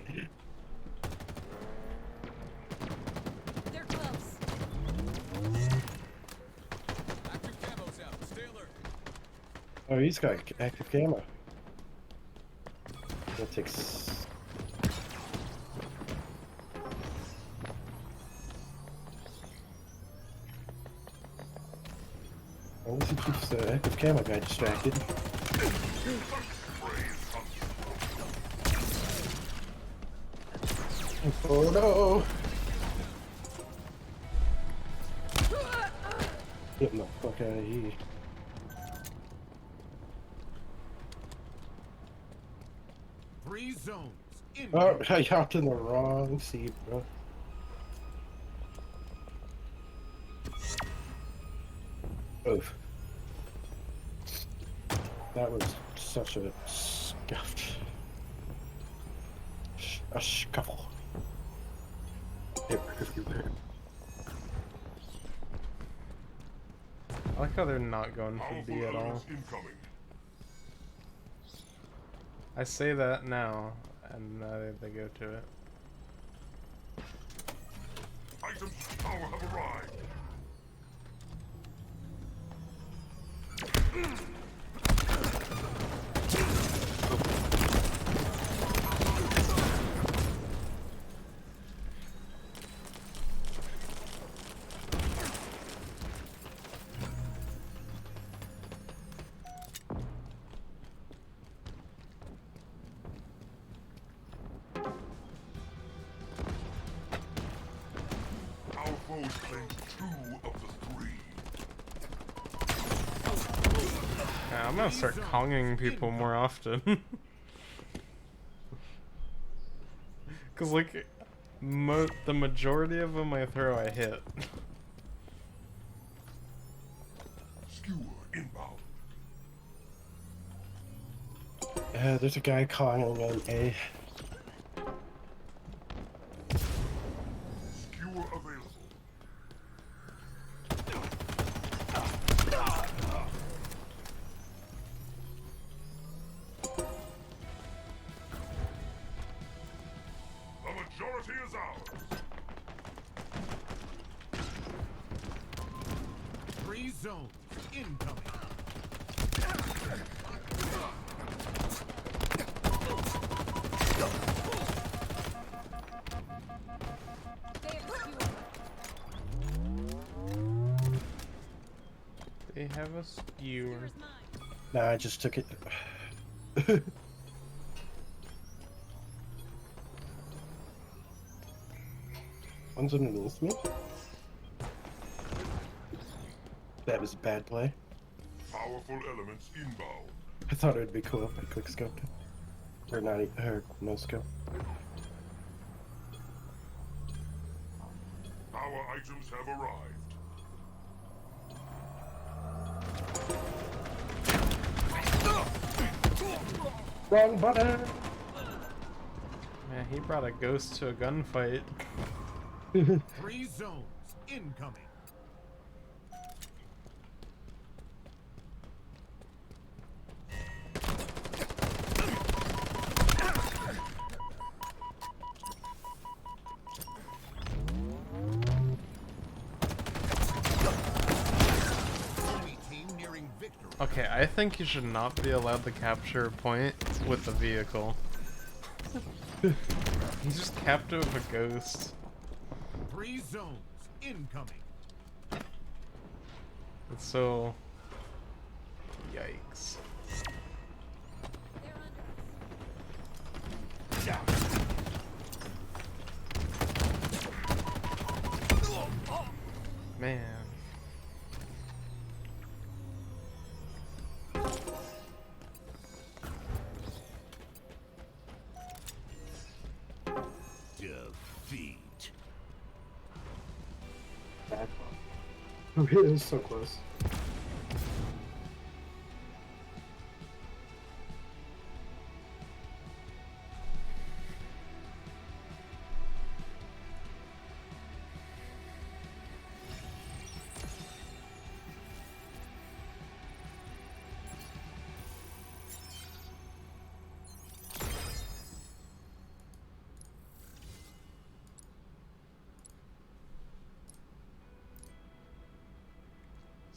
They're close. Active camo's out. Stay alert. Oh, he's got active camera. That takes. At least he keeps the active camera guy distracted. Oh no! Get the fuck out of here. Three zones. In. Oh, I hopped in the wrong seat, bro. Oof. That was such a scuffed. A scuffle. Everywhere. I like how they're not going for Powerful B at all. elements incoming. I say that now, and they go to it. Items of power have arrived. Our foes claim 2 of the 3. Yeah, I'm gonna start conging people more often. Cause like, the majority of them I throw, I hit. Skewer inbound. There's a guy calling on A. Skewer available. The majority is ours. Three zones. Incoming. They have skewer. They have a skewer. Skewer's mine. Nah, I just took it. One's underneath me. That was a bad play. Powerful elements inbound. I thought it would be cool if I quick scoped him. Or not, or no scope. Our items have arrived. Wrong button! Man, he brought a ghost to a gunfight. Three zones. Incoming. Enemy team nearing victory. Okay, I think you should not be allowed to capture a point with the vehicle. He's just captive of a ghost. Three zones. Incoming. It's so... Yikes. They're under us. Man. Defeat. Bad. Oh, it was so close.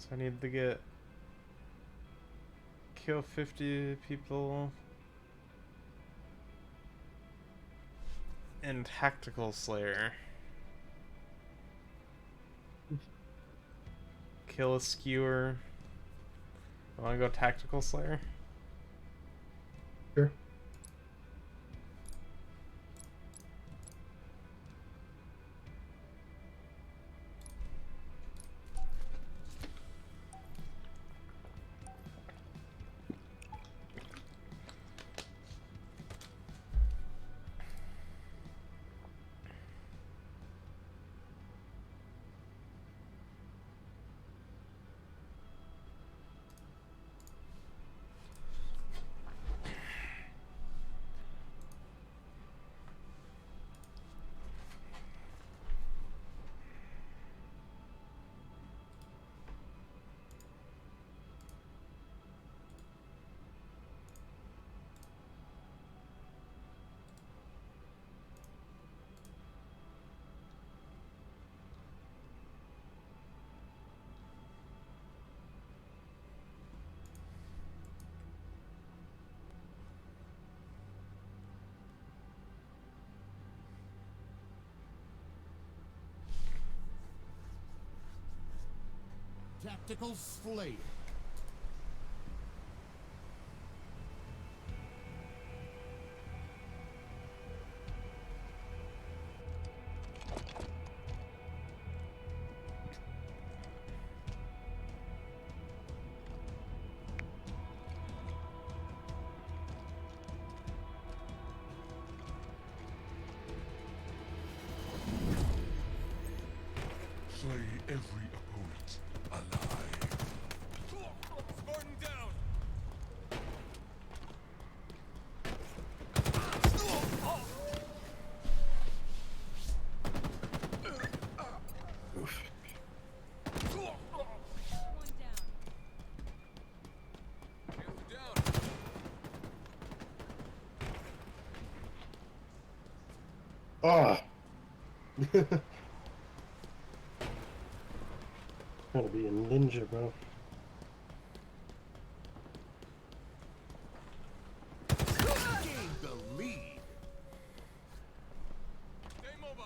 So I need to get kill 50 people and tactical slayer. Kill a skewer. I want to go tactical slayer. Sure. Tactical Slayer. Slay every opponent alive. Spartan down! Oof. One down. Panther down! Ah. Trying to be a ninja, bro. Gain the lead. Stay mobile!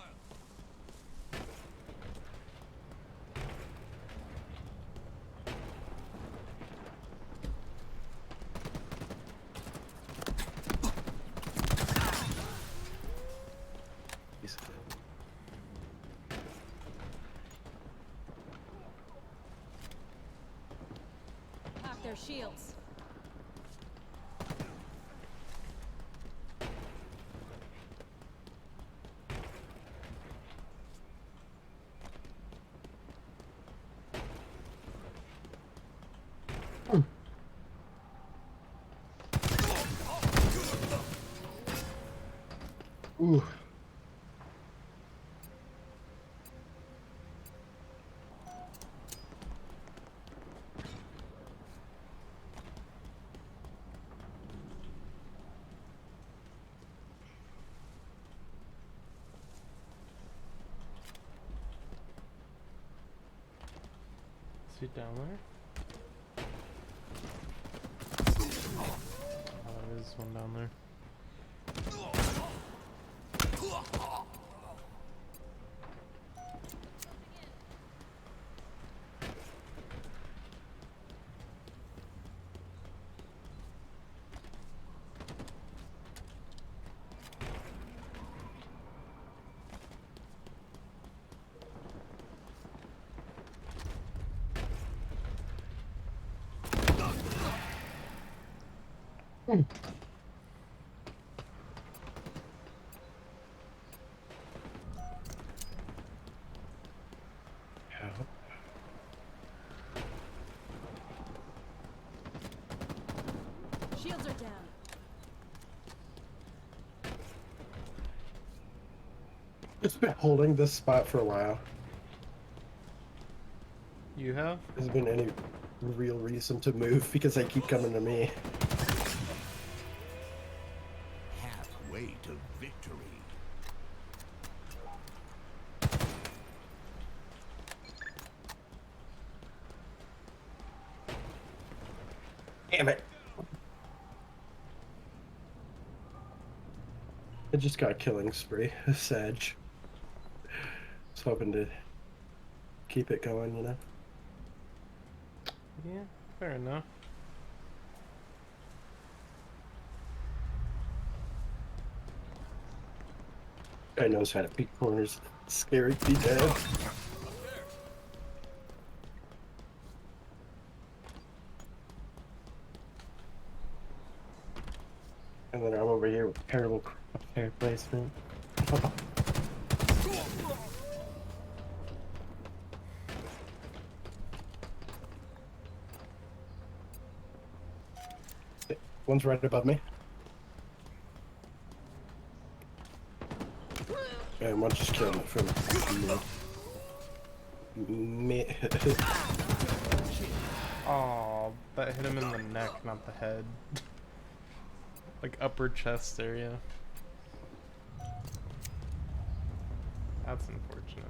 Piece of it. Pop their shields. Ooh. Is he down there? Oh, there is one down there. Yeah. Shields are down. It's been holding this spot for a while. You have? Has been any real reason to move because they keep coming to me. Halfway to victory. Damn it. I just got a killing spree. Sag. Was hoping to keep it going, you know? Yeah, fair enough. Guy knows how to beat corners. Scary to be dead. And then I'm over here with terrible hair placement. One's right above me. And one just killed me from me. Oh, that hit him in the neck, not the head. Like upper chest area. That's unfortunate.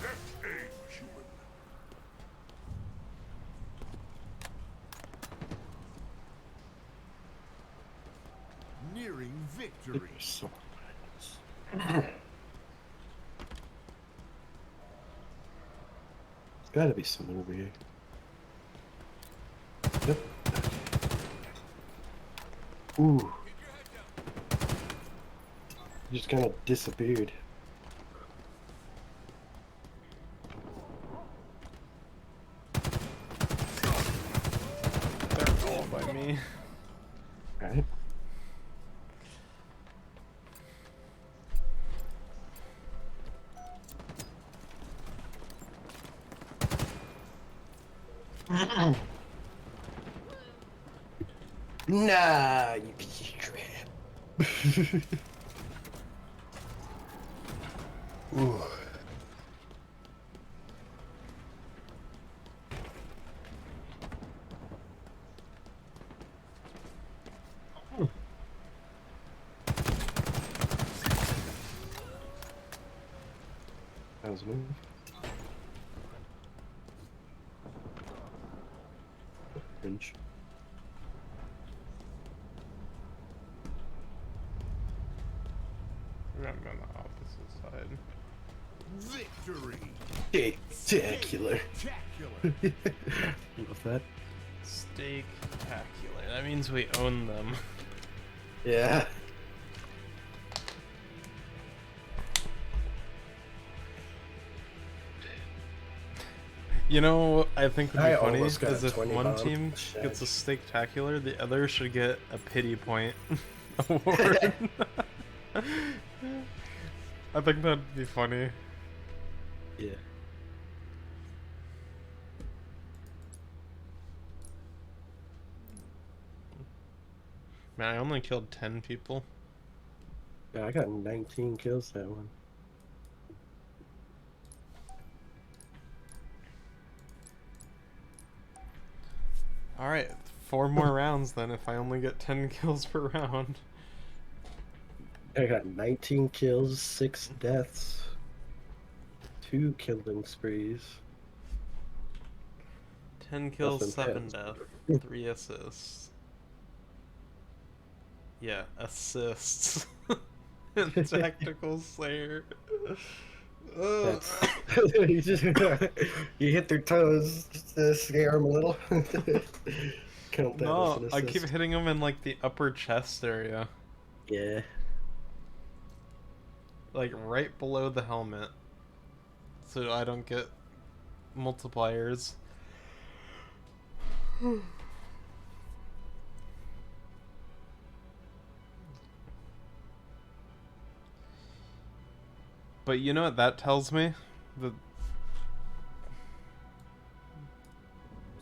Left aim, human. Nearing victory. So There's gotta be someone over here. Yep. Ooh. Just kind of disappeared. They're all by me. Right? Nah, you piece of crap. Ooh. That was me. Cringe. We're gonna go on the opposite side. Victory. Spectacular. Spectacular. Love that. Steak-tacular. That means we own them. Yeah. You know, I think would be I funny almost got is if 20 one bomb. team Shag. gets a steak-tacular, the other should get a pity point award. I think that'd be funny. Yeah. Man, I only killed 10 people. Yeah, I got 19 kills that one. Alright, 4 more rounds then if I only get 10 kills per round. I got 19 kills, 6 deaths, 2 killing sprees. 10 kills, Nothing 7 bad. death, 3 assists. Yeah, assists. Tactical Slayer. Ugh. That's you just you hit their toes just to scare them a little. Count that as No, an I keep assist. hitting him in like the upper chest area. Yeah. Like right below the helmet. So I don't get multipliers. But you know what that tells me? The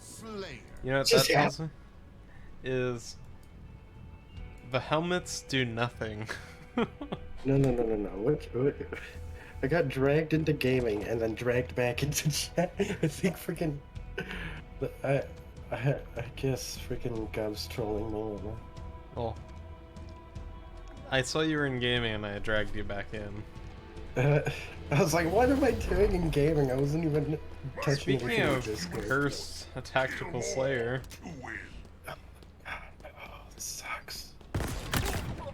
Slayer. You know what that Just- tells me? Is the helmets do nothing. No. What? I got dragged into gaming and then dragged back into chat. I think freaking. I guess freaking Gov's trolling me. Oh, I saw you were in gaming and I dragged you back in. I was like, what am I doing in gaming? I wasn't even touching Speaking anything of with Discord. Curse, a tactical slayer. To win. Oh, this sucks.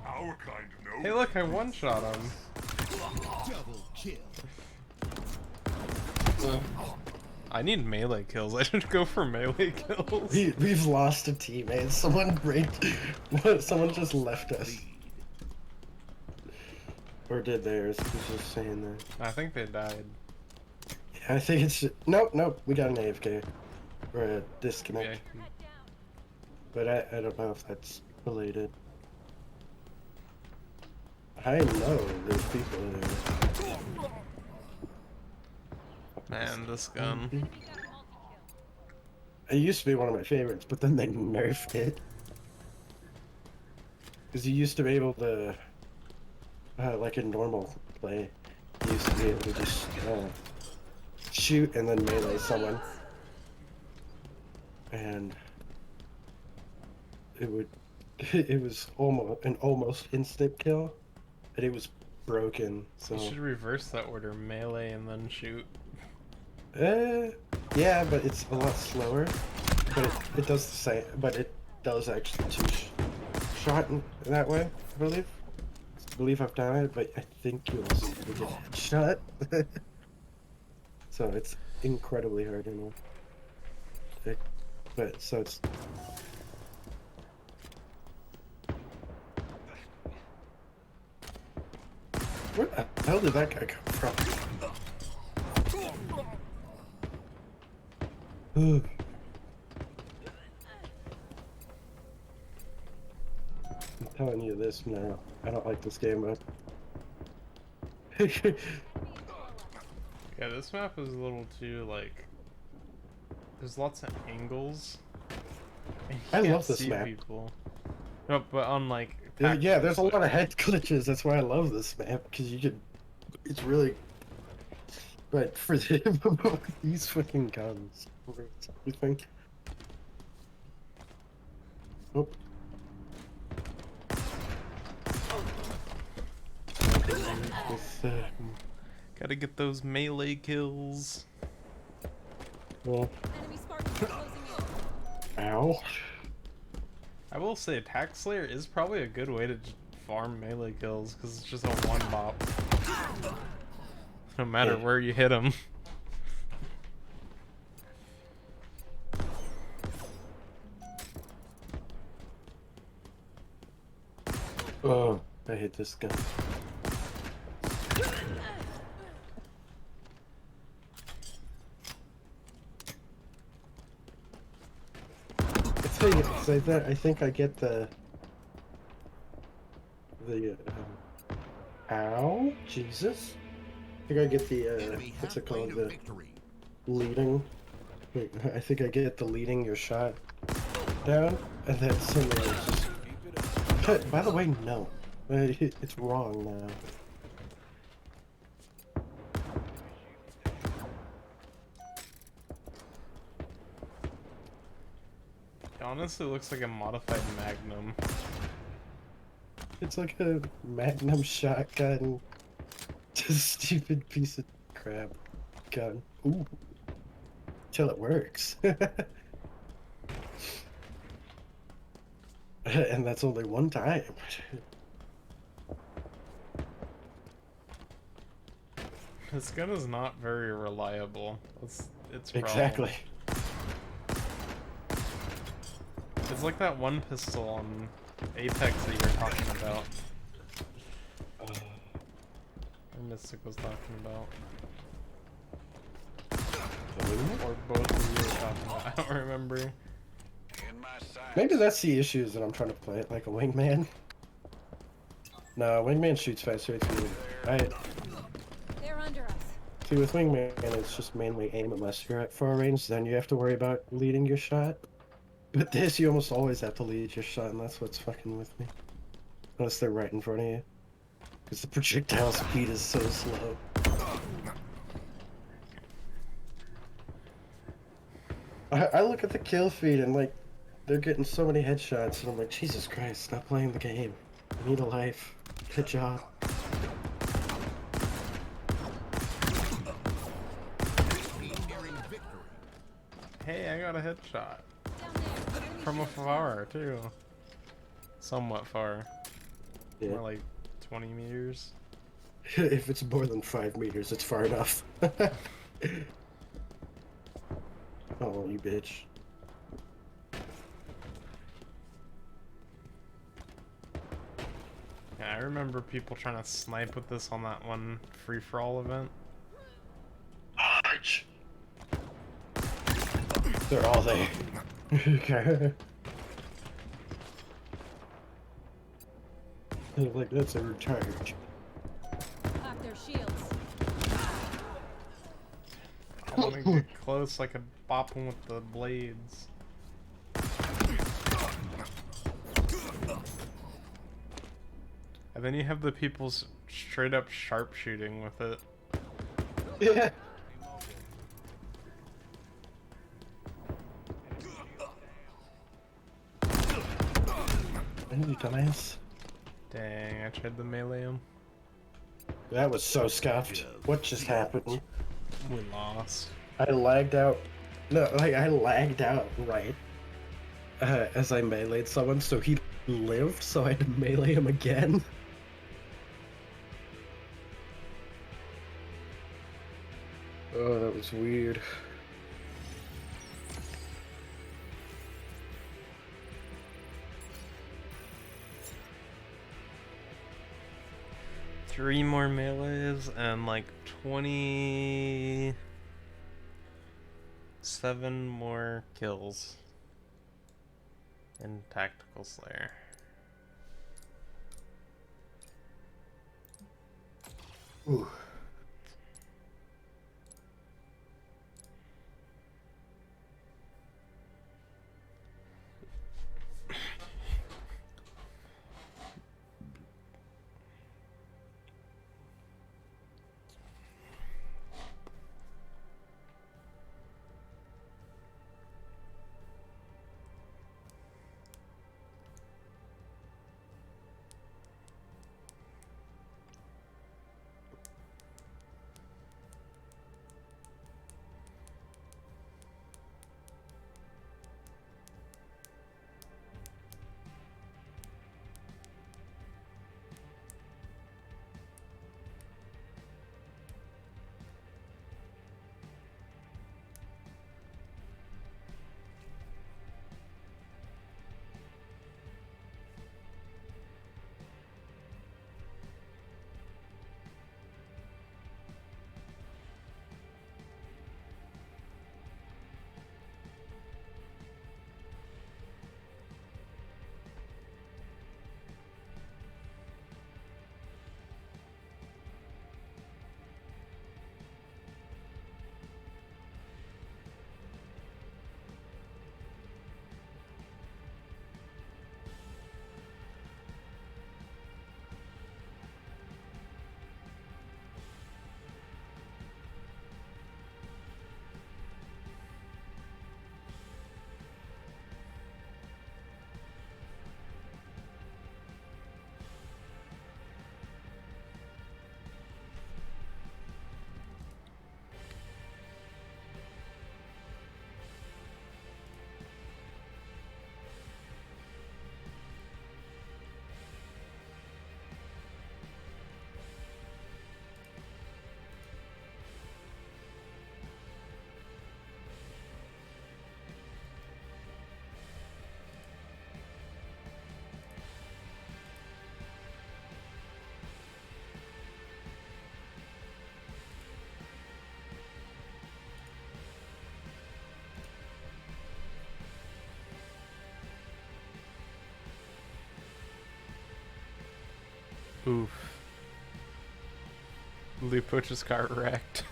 Our kind knows. Hey look, I one-shot him. Double kill. I need melee kills. I should go for melee kills. We've lost a teammate. Someone just left us. Or did theirs? Who's just saying that? I think they died. Yeah, I think it's nope. We got an AFK or a disconnect. Yeah. Head down. But I don't know if that's related. I know there's people in there. Man, this gun. Enemy got a multi-kill. It used to be one of my favorites, but then they nerfed it. Because you used to be able to, like in normal play, you used to be able to just shoot and then melee someone. And it was almost an almost instant kill, and it was broken. So You should reverse that order, melee and then shoot. yeah, but it's a lot slower. But it does the same. But it does actually shot in that way, I believe. I believe I've done it, but I think you also get shot. So it's incredibly hard, you know. But so it's. Where the hell did that guy come from? Ugh. I'm telling you this now. I don't like this game, but. Yeah, this map is a little too, like... There's lots of angles. and you I can't love this see map. People. No, but on, like... Yeah, there's a lot of tactics, head glitches. That's why I love this map, because you can. It's really. But for these fucking guns, you think? Oh. With, Gotta get those melee kills. well, Enemy Spartans are closing in. ow. I will say, Attack Slayer is probably a good way to farm melee kills, because it's just a one bop. No matter Yeah. where you hit them. Oh, I hate this gun. I think I get the ow, Jesus. I think I get the Enemy what's have it called, claimed a the victory. leading. Wait, I think I get the leading your shot down, and then suddenly it's just. By the way, no, it's wrong now. It honestly looks like a modified Magnum. It's like a Magnum shotgun. Just stupid piece of crap gun. Ooh. Till it works. And that's only one time. This gun is not very reliable. It's problem. Exactly. It's like that one pistol on Apex that you were talking about. Or Mystic was talking about. Or both of you were talking about. I don't remember. In my sights. Maybe that's the issue, is that I'm trying to play it like a wingman. No, wingman shoots faster. It's me. They're under us. See, with wingman, it's just mainly aim unless you're at far range. Then you have to worry about leading your shot. But this, you almost always have to lead your shot, and that's what's fucking with me. Unless they're right in front of you. Because the projectile speed is so slow. I look at the kill feed and, like, they're getting so many headshots, and I'm like, Jesus Christ, stop playing the game. I need a life. Good job. Nearing victory. Hey, I got a headshot. Down there. Enemy From shields afar, too. Somewhat far. Yeah. More like 20 meters. If it's more than 5 meters, it's far enough. Oh, you bitch. Yeah, I remember people trying to snipe with this on that one free-for-all event. Arch. They're all there. Okay. They're like, that's a recharge. Pop their shields. I want to get close so I could bop them with the blades. And then you have the people straight up sharpshooting with it. Yeah. You dumbass. Dang, I tried to melee him. That was so scuffed. What just happened? We lost. I lagged out. No, like I lagged out right as I meleeed someone, so he lived, so I had to melee him again. Oh, that was weird. Three more melees and like 27 more kills in Tactical Slayer. Ooh. Oof. Lupo just got wrecked.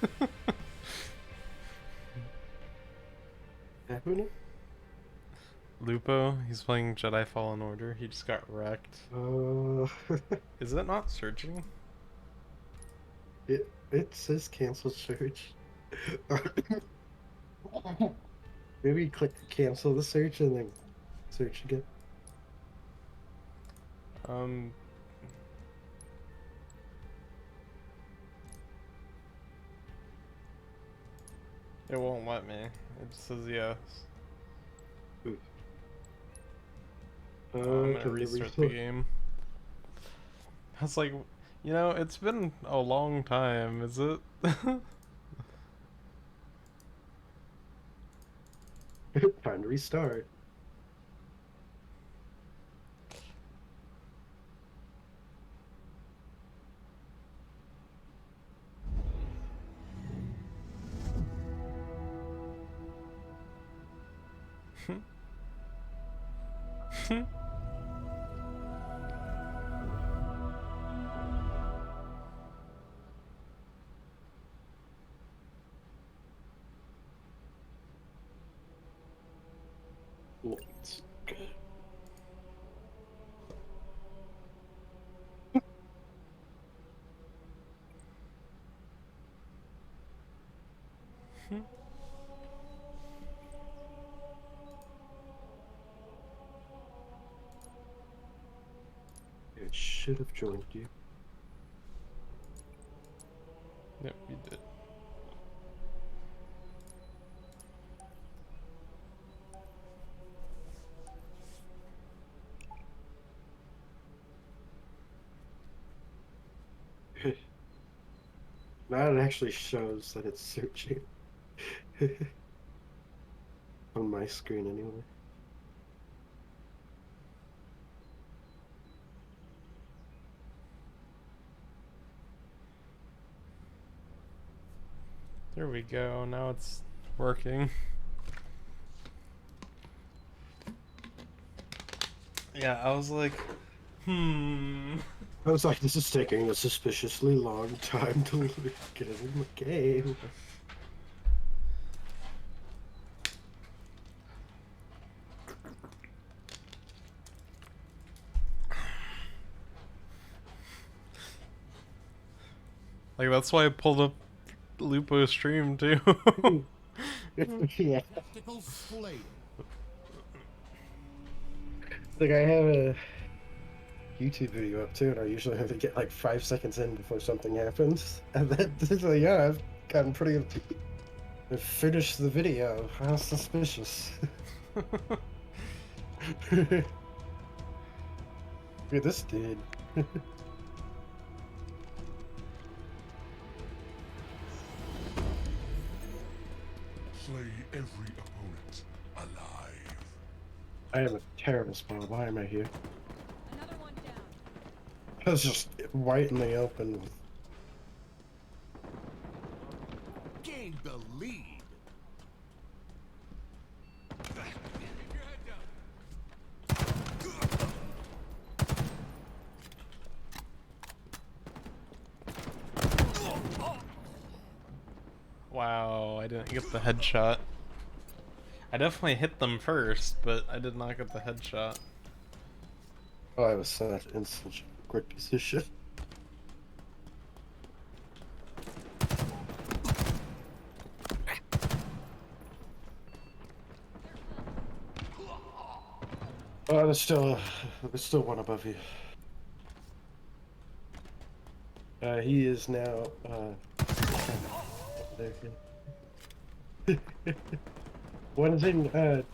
Happening? Lupo, he's playing Jedi Fallen Order. He just got wrecked. Is it not searching? it says cancel search. Maybe click cancel the search and then search again. It won't let me. It just says yes. I'm gonna Can we restart the restart? game. I was like, you know, it's been a long time, is it? Time to restart. Let's go. It should have joined you. Yep, you did. Now it actually shows that it's searching. On my screen, anyway. There we go. Now it's working. Yeah, I was like, I was like, this is taking a suspiciously long time to get in the game. Like that's why I pulled up Lupo's stream too. Yeah. Tactical slate. Like, I have a YouTube video up too, and I usually have to get like 5 seconds in before something happens. And then, like, yeah, I've gotten pretty. I've finished the video. How suspicious. Look at this dude. Slay every opponent alive. I am a terrible spawn. Why am I here? Another one down. I was just right in the open. Gain the lead. Wow, I didn't get the headshot. I definitely hit them first, but I did not get the headshot. Oh, I was in such a great position. Oh, there's still one above you. He is now, there. One is in, never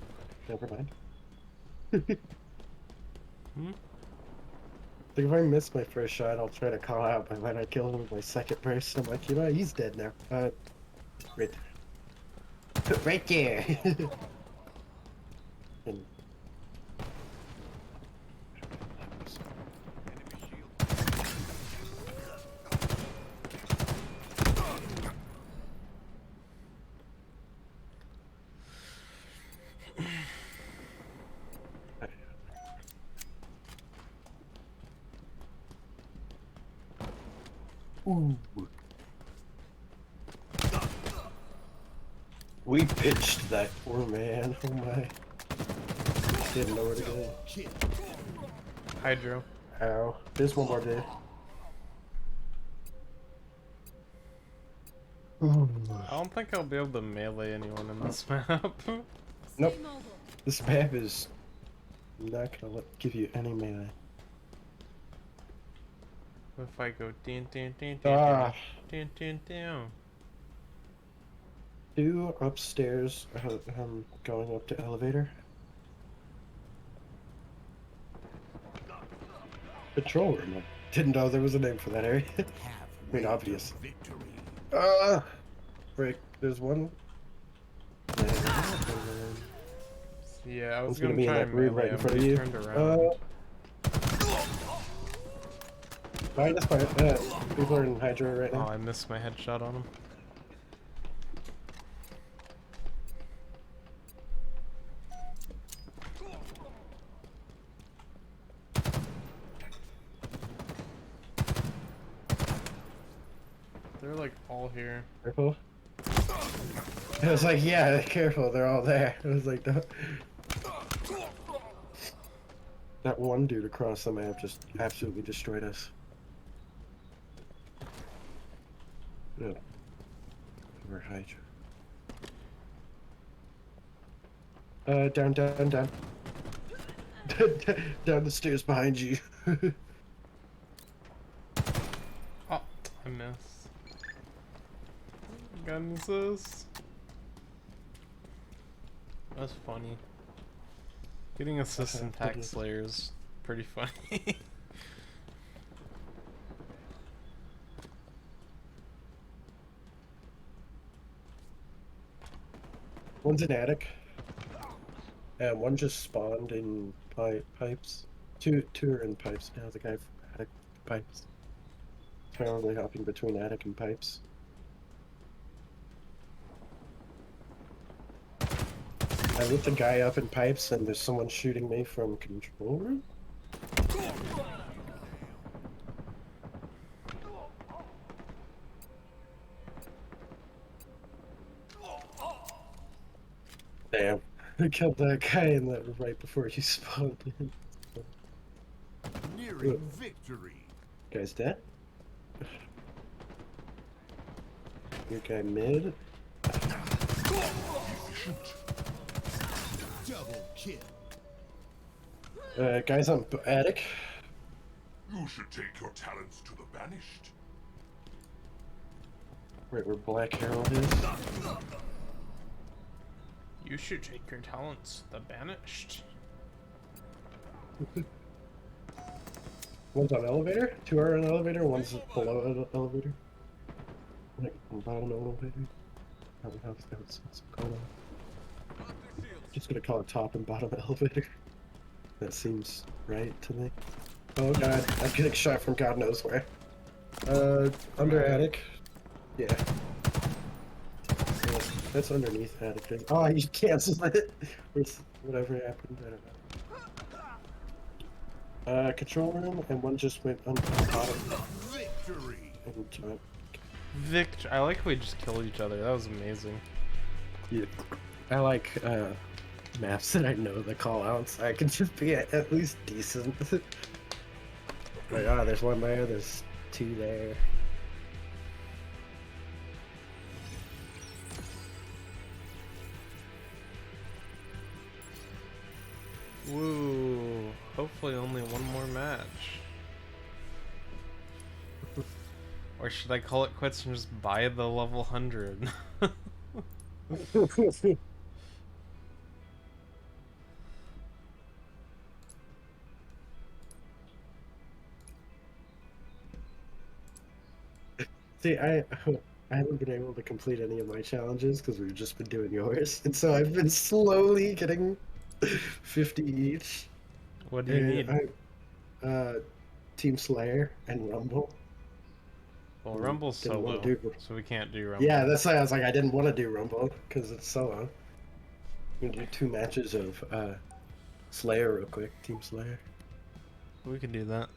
mind. Like, if I miss my first shot, I'll try to call out, but when I kill him with my second burst, I'm like, you know, he's dead now. Right there. Right there! And... Ooh. We pitched that poor man. Oh my. Didn't know where to go. Hydro. Ow. There's one more day. I don't think I'll be able to melee anyone in this map. Nope. Stay mobile. This map is not gonna give you any melee. If I go dun dun dun dun Ah. dun dun dun. Two upstairs, going up to elevator. Patrol room. I didn't know there was a name for that area. I mean, obvious. Victory. Break. There's one. And then Yeah, I was one's gonna gonna be in try that and room melee right in him, front but of he you. turned around. That's fine. People are in Hydra right Oh, now. I missed my headshot on him. They're like all here. Careful. I was like, yeah, careful. They're all there. I was like, no. That one dude across the map just absolutely destroyed us. Yeah. We're Hydra. Down. Down the stairs behind you. Oh, I missed. Got an assist. That's funny. Getting assists in Pack Slayer is pretty funny. One's in attic. And one just spawned in pipes. Two are in pipes now. The guy from attic pipes. Apparently hopping between attic and pipes. I lit the guy up in pipes, and there's someone shooting me from control room. Damn, I killed that guy in that right before he spawned in. Nearing victory. Guy's dead. Your guy mid. Double kill. Guys on attic. You should take your talents to the banished. Right where Black Herald is. You should take your talents, the banished. One's on elevator. Two are on elevator. One's below elevator. Like bottom elevator. I don't know if that's what's going on. Just gonna call it top and bottom elevator. That seems right to me. Oh god, I'm getting shot from God knows where. Under attic. Yeah. Yeah, that's underneath attic. Oh, you canceled it. Whatever happened, I don't know. Control room, and one just went on bottom. Victory. And top. I like how we just killed each other. That was amazing. Yeah. I like maps that I know the call outs. I can just be at least decent. Like, there's one there, there's two there. Woo! Hopefully only one more match. Or should I call it quits and just buy the level 100? See, I haven't been able to complete any of my challenges because we've just been doing yours, and so I've been slowly getting 50 each. What do you need? Team Slayer and Rumble. Well, Rumble's Didn't wanna solo, do- so we can't do Rumble. Yeah, that's why I was like, I didn't want to do Rumble because it's solo. I'm gonna do 2 matches of Slayer real quick. Team Slayer. We could do that.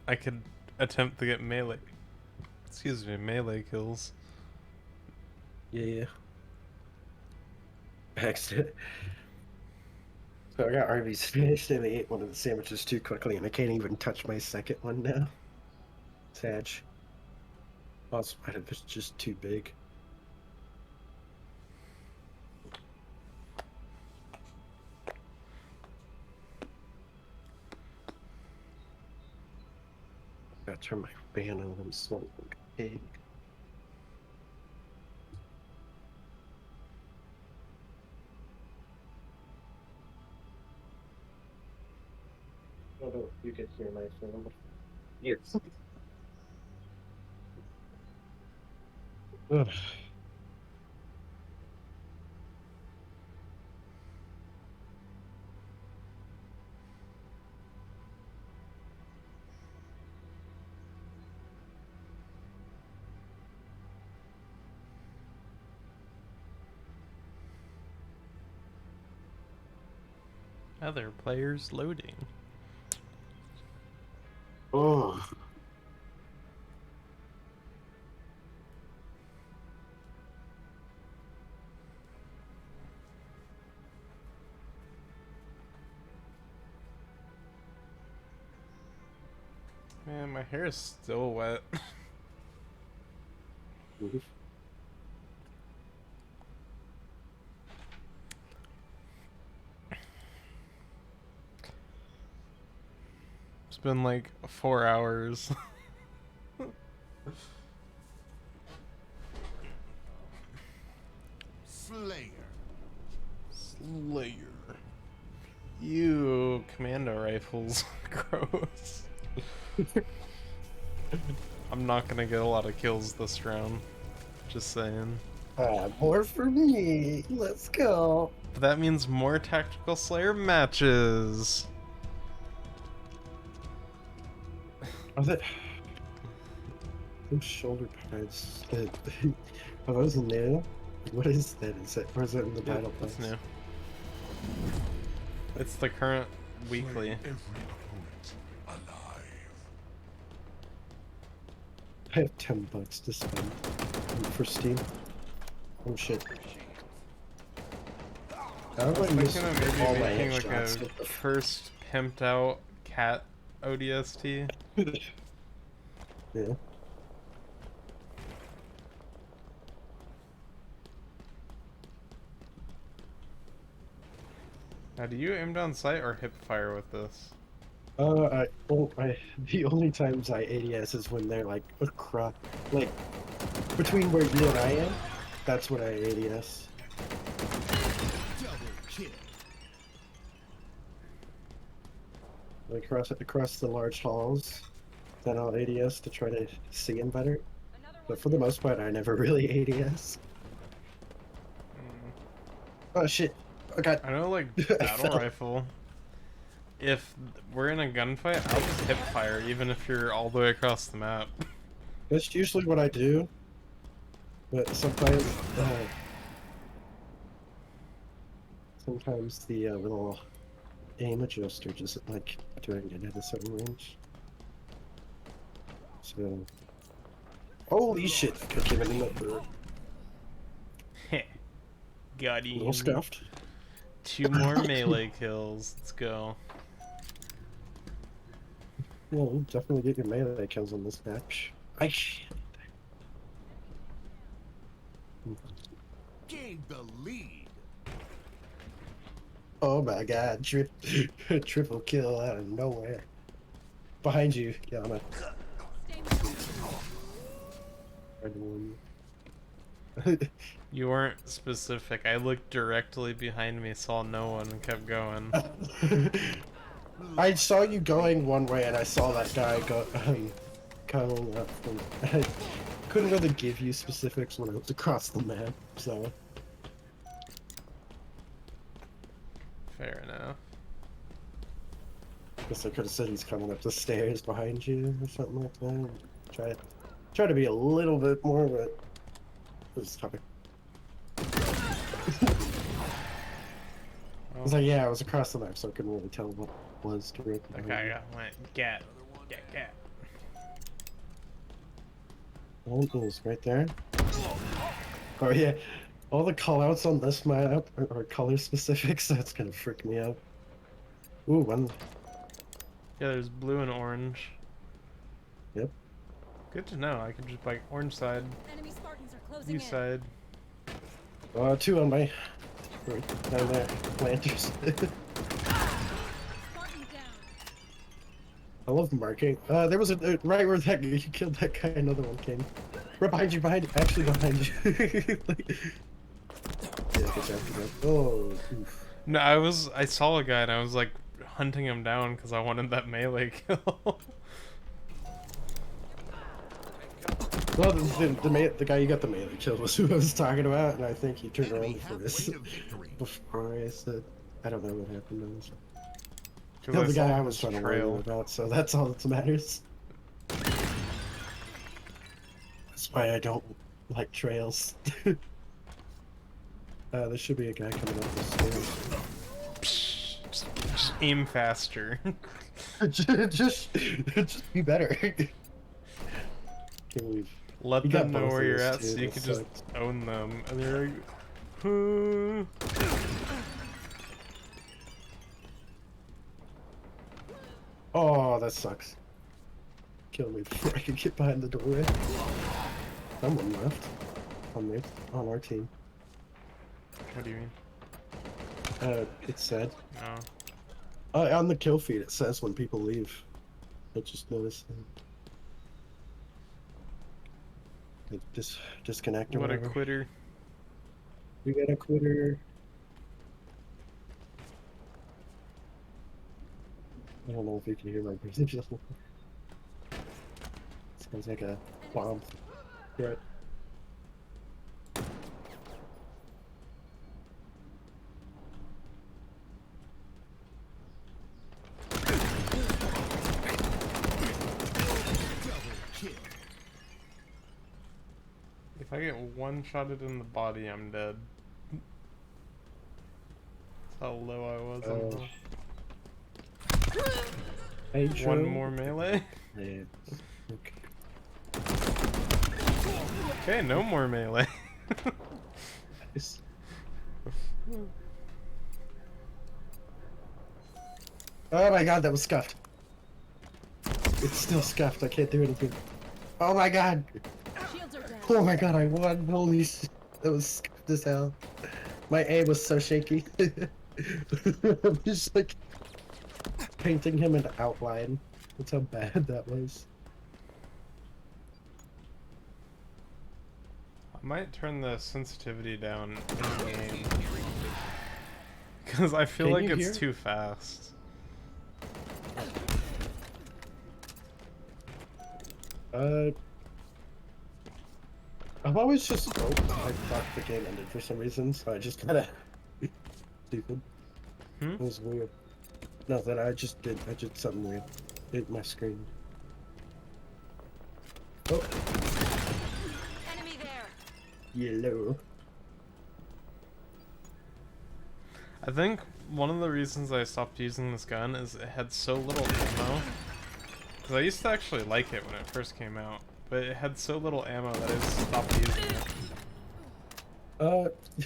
I could attempt to get melee. Excuse me, melee kills. Yeah. Hexed it. So I got Arby's finished and I ate one of the sandwiches too quickly and I can't even touch my second one now. Sad. Also, it was just too big. Gotta turn my fan on, I'm smoking pig. You can hear my phone. Yes. Ugh. Other players loading. Oh. Man, my hair is still wet. It's been like 4 hours. Slayer. Slayer. Ew, commando rifles. Gross. I'm not gonna get a lot of kills this round. Just saying. More for me. Let's go. But that means more Tactical Slayer matches. Are that those shoulder pads? Are those new? What is that? Is it, or is it in the battle That's pass? new. It's the current weekly. Every opponent alive. I have $10 to spend for Steam. Oh shit! How do I I'm miss thinking of maybe all my making like headshots? a first pimped out cat ODST. Yeah. Now, do you aim down sight or hip fire with this? The only times I ADS is when they're like across, like between where you and I am. That's when I ADS. Double kill. Like across the large halls. Then I'll ADS to try to see him better. Another But one for the down. most part, I never really ADS. Oh shit! I got. I know, like, I battle fell. rifle. If we're in a gunfight, I'll just hip fire, even if you're all the way across the map. That's usually what I do. But sometimes, sometimes the little aim adjuster just like doing it at a certain range. So, holy shit! I came in the Got little him. scuffed. 2 more melee kills. Let's go. Yeah, you definitely get your melee kills on this match. I shit. Gain the lead. Oh my god, triple kill out of nowhere. Behind you, Yana. Stay moving. You weren't specific. I looked directly behind me, saw no one, and kept going. I saw you going one way, and I saw that guy go coming up. From, I couldn't really give you specifics when I was across the map, so. Fair enough. Guess I could have said he's coming up the stairs behind you or something like that. Try to be a little bit more, but it was tough. I was like, yeah, I was across the map, so I couldn't really tell what was directly. That guy went get. One is right there. Oh yeah, all the callouts on this map are color specific, so it's gonna freak me out. Ooh, one. Yeah, there's blue and orange. Yep. Good to know. I could just like orange side, Enemy Spartans are closing blue in. side. 2 on my. Right down there, planters. Spartan down. I love marking. There was a right where that you killed that guy. Another one came. Right behind you, actually behind you. Like, yeah, good job, good job. Oh, oof. No, I saw a guy and I was like hunting him down because I wanted that melee kill. Well, the guy you got the melee kill was who I was talking about, and I think he turned Enemy around for this halfway to victory. before I said, I don't know what happened. Though. 'Cause No, I the saw guy I was his trying to warn you trail. about, so that's all that matters. That's why I don't like trails. There should be a guy coming up the stairs. Psh, just aim faster. just be better. Can't believe. Let You got them know both where of you're those at too, so you that can just sucks. own them. And they're like, "Hmm." Oh, that sucks. Kill me before I can get behind the doorway. Someone left. On our team. What do you mean? It said. No. On the kill feed, it says when people leave. I just noticed that. Like, disconnect or What a whatever. quitter. We got a quitter. I don't know if you can hear my breathing. Sounds like a bomb threat. Double kill. If I get one-shotted in the body, I'm dead. That's how low I was on health. Hey, One Joe. more melee? Yeah. Okay. Okay, no more melee. Nice. Oh my god, that was scuffed. It's still scuffed. I can't do anything. Oh my god. Shields are down. Oh my god, I won. Holy shit. That was scuffed as hell. My aim was so shaky. I'm just like painting him into outline. That's how bad that was. I might turn the sensitivity down in game. Because I feel Can like you it's hear? too fast. I've always just I thought the game ended for some reason, so I just kinda stupid. Hmm? It was weird. Nothing, I did something weird. Hit my screen. Oh, Enemy there. yellow. I think one of the reasons I stopped using this gun is it had so little ammo. Because I used to actually like it when it first came out, but it had so little ammo that I just stopped using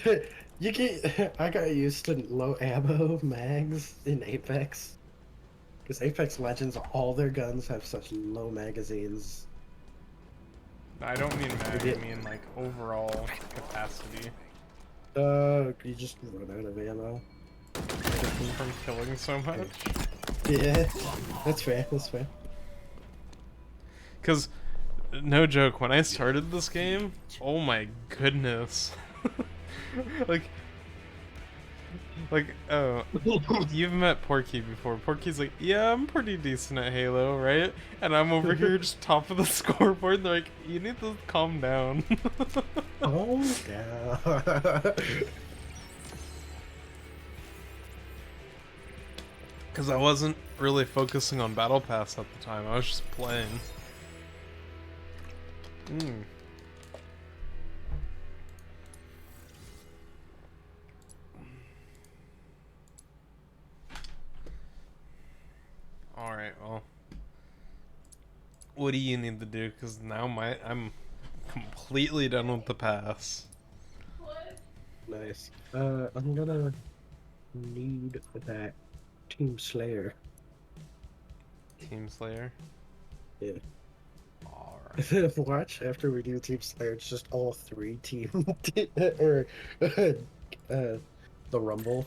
it. You get. I got used to low ammo mags in Apex. Because Apex Legends, all their guns have such low magazines. I don't mean mag, Yeah. I mean like overall capacity You just run out of ammo. from killing so much. Yeah, that's fair, that's fair. Because, no joke, when I started this game, oh my goodness. Oh, you've met Porky before. Porky's like, yeah, I'm pretty decent at Halo, right? And I'm over here just top of the scoreboard. They're like, you need to calm down. Oh, yeah. Because I wasn't really focusing on Battle Pass at the time. I was just playing. Alright, well. What do you need to do? Because now I'm completely done with the pass. Nice. I'm gonna need that Team Slayer. Team Slayer? Yeah. Alright. Watch after we do Team Slayer, it's just all three team or the Rumble.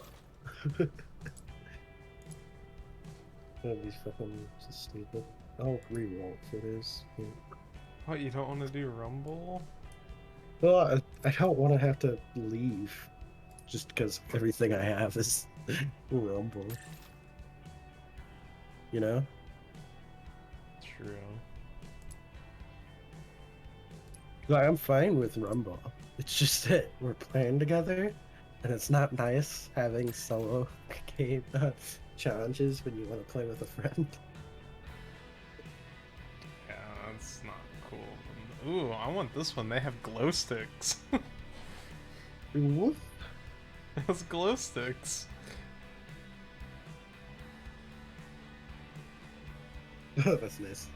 That'd be fucking just stupid. I'll reroll if it is. Yeah. What, you don't want to do Rumble? Well, I don't want to have to leave just because everything I have is Rumble. You know? True. Like, I'm fine with Rumble. It's just that we're playing together, and it's not nice having solo game challenges when you want to play with a friend. Yeah, that's not cool. Ooh, I want this one. They have glow sticks. What? It has glow sticks. Oh, that's nice.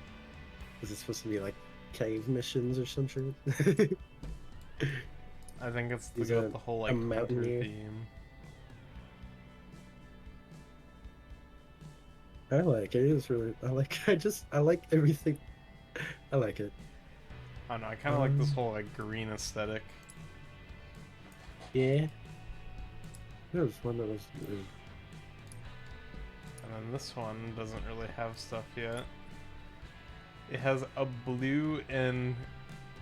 Is it supposed to be like cave missions or some shit? I think it's to He's go a- with the whole a like winter mountaineer. theme. I like it. It's really. I like. I like everything. I like it. I don't know. I kind of like this Um, whole like green aesthetic. Yeah. There was one that was. And then this one doesn't really have stuff yet. It has a blue and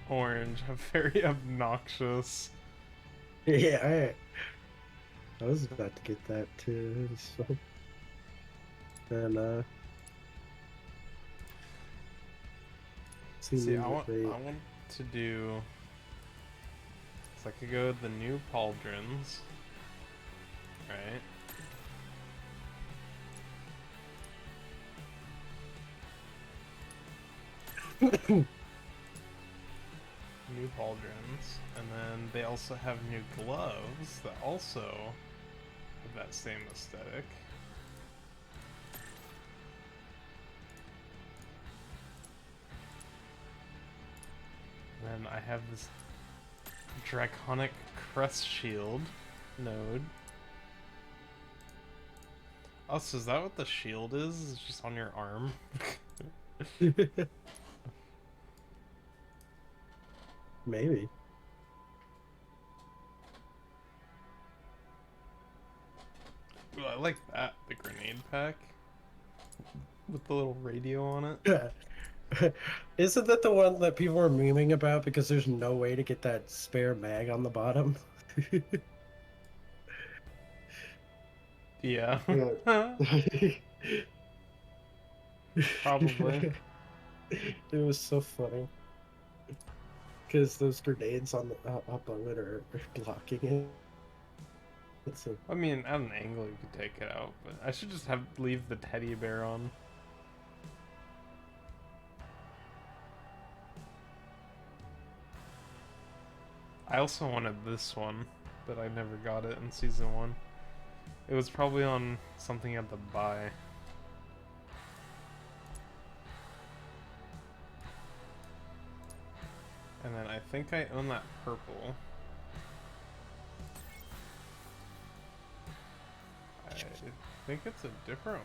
orange, a very obnoxious. Yeah. I was about to get that too. It was fun. And See, I what want to do. So I could go with the new pauldrons, right? New pauldrons, and then they also have new gloves that also have that same aesthetic. And then I have this draconic crest shield node. Oh, so is that what the shield is? It's just on your arm? Maybe. Ooh, I like that, the grenade pack. With the little radio on it. Isn't that the one that people are memeing about because there's no way to get that spare mag on the bottom? Yeah. Yeah. Probably. It was so funny. Because those grenades on the up on it are blocking it. It's a, I mean, at an angle you could take it out, but I should just leave the teddy bear on. I also wanted this one, but I never got it in season 1. It was probably on something you had to buy. And then I think I own that purple. I think it's a different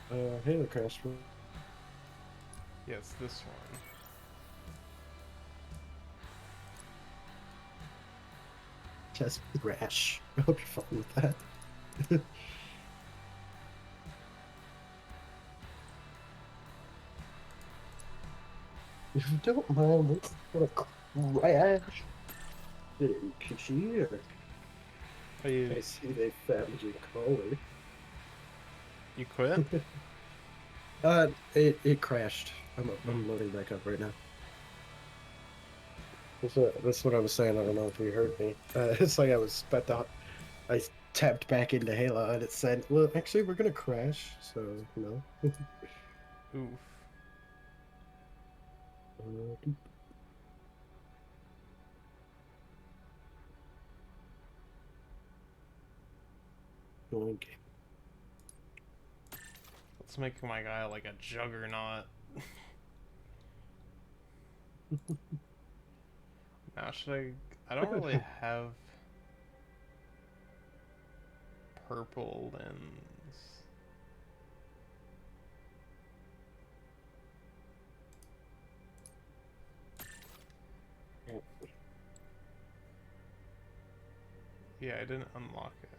one. Halo Crash. Yes, this one. Just Rash. I'll be fine with that. If you don't mind, let's put a crash. Here. Oh, I see they found your collar. you quit? It crashed. I'm loading back up right now. That's what I was saying. I don't know if you heard me. It's like I was about to. I tapped back into Halo and it said, "Well, actually, we're gonna crash." So no. Oof. Okay. Let's make my guy like a juggernaut. Now should I don't really have purple lens. Yeah, I didn't unlock it.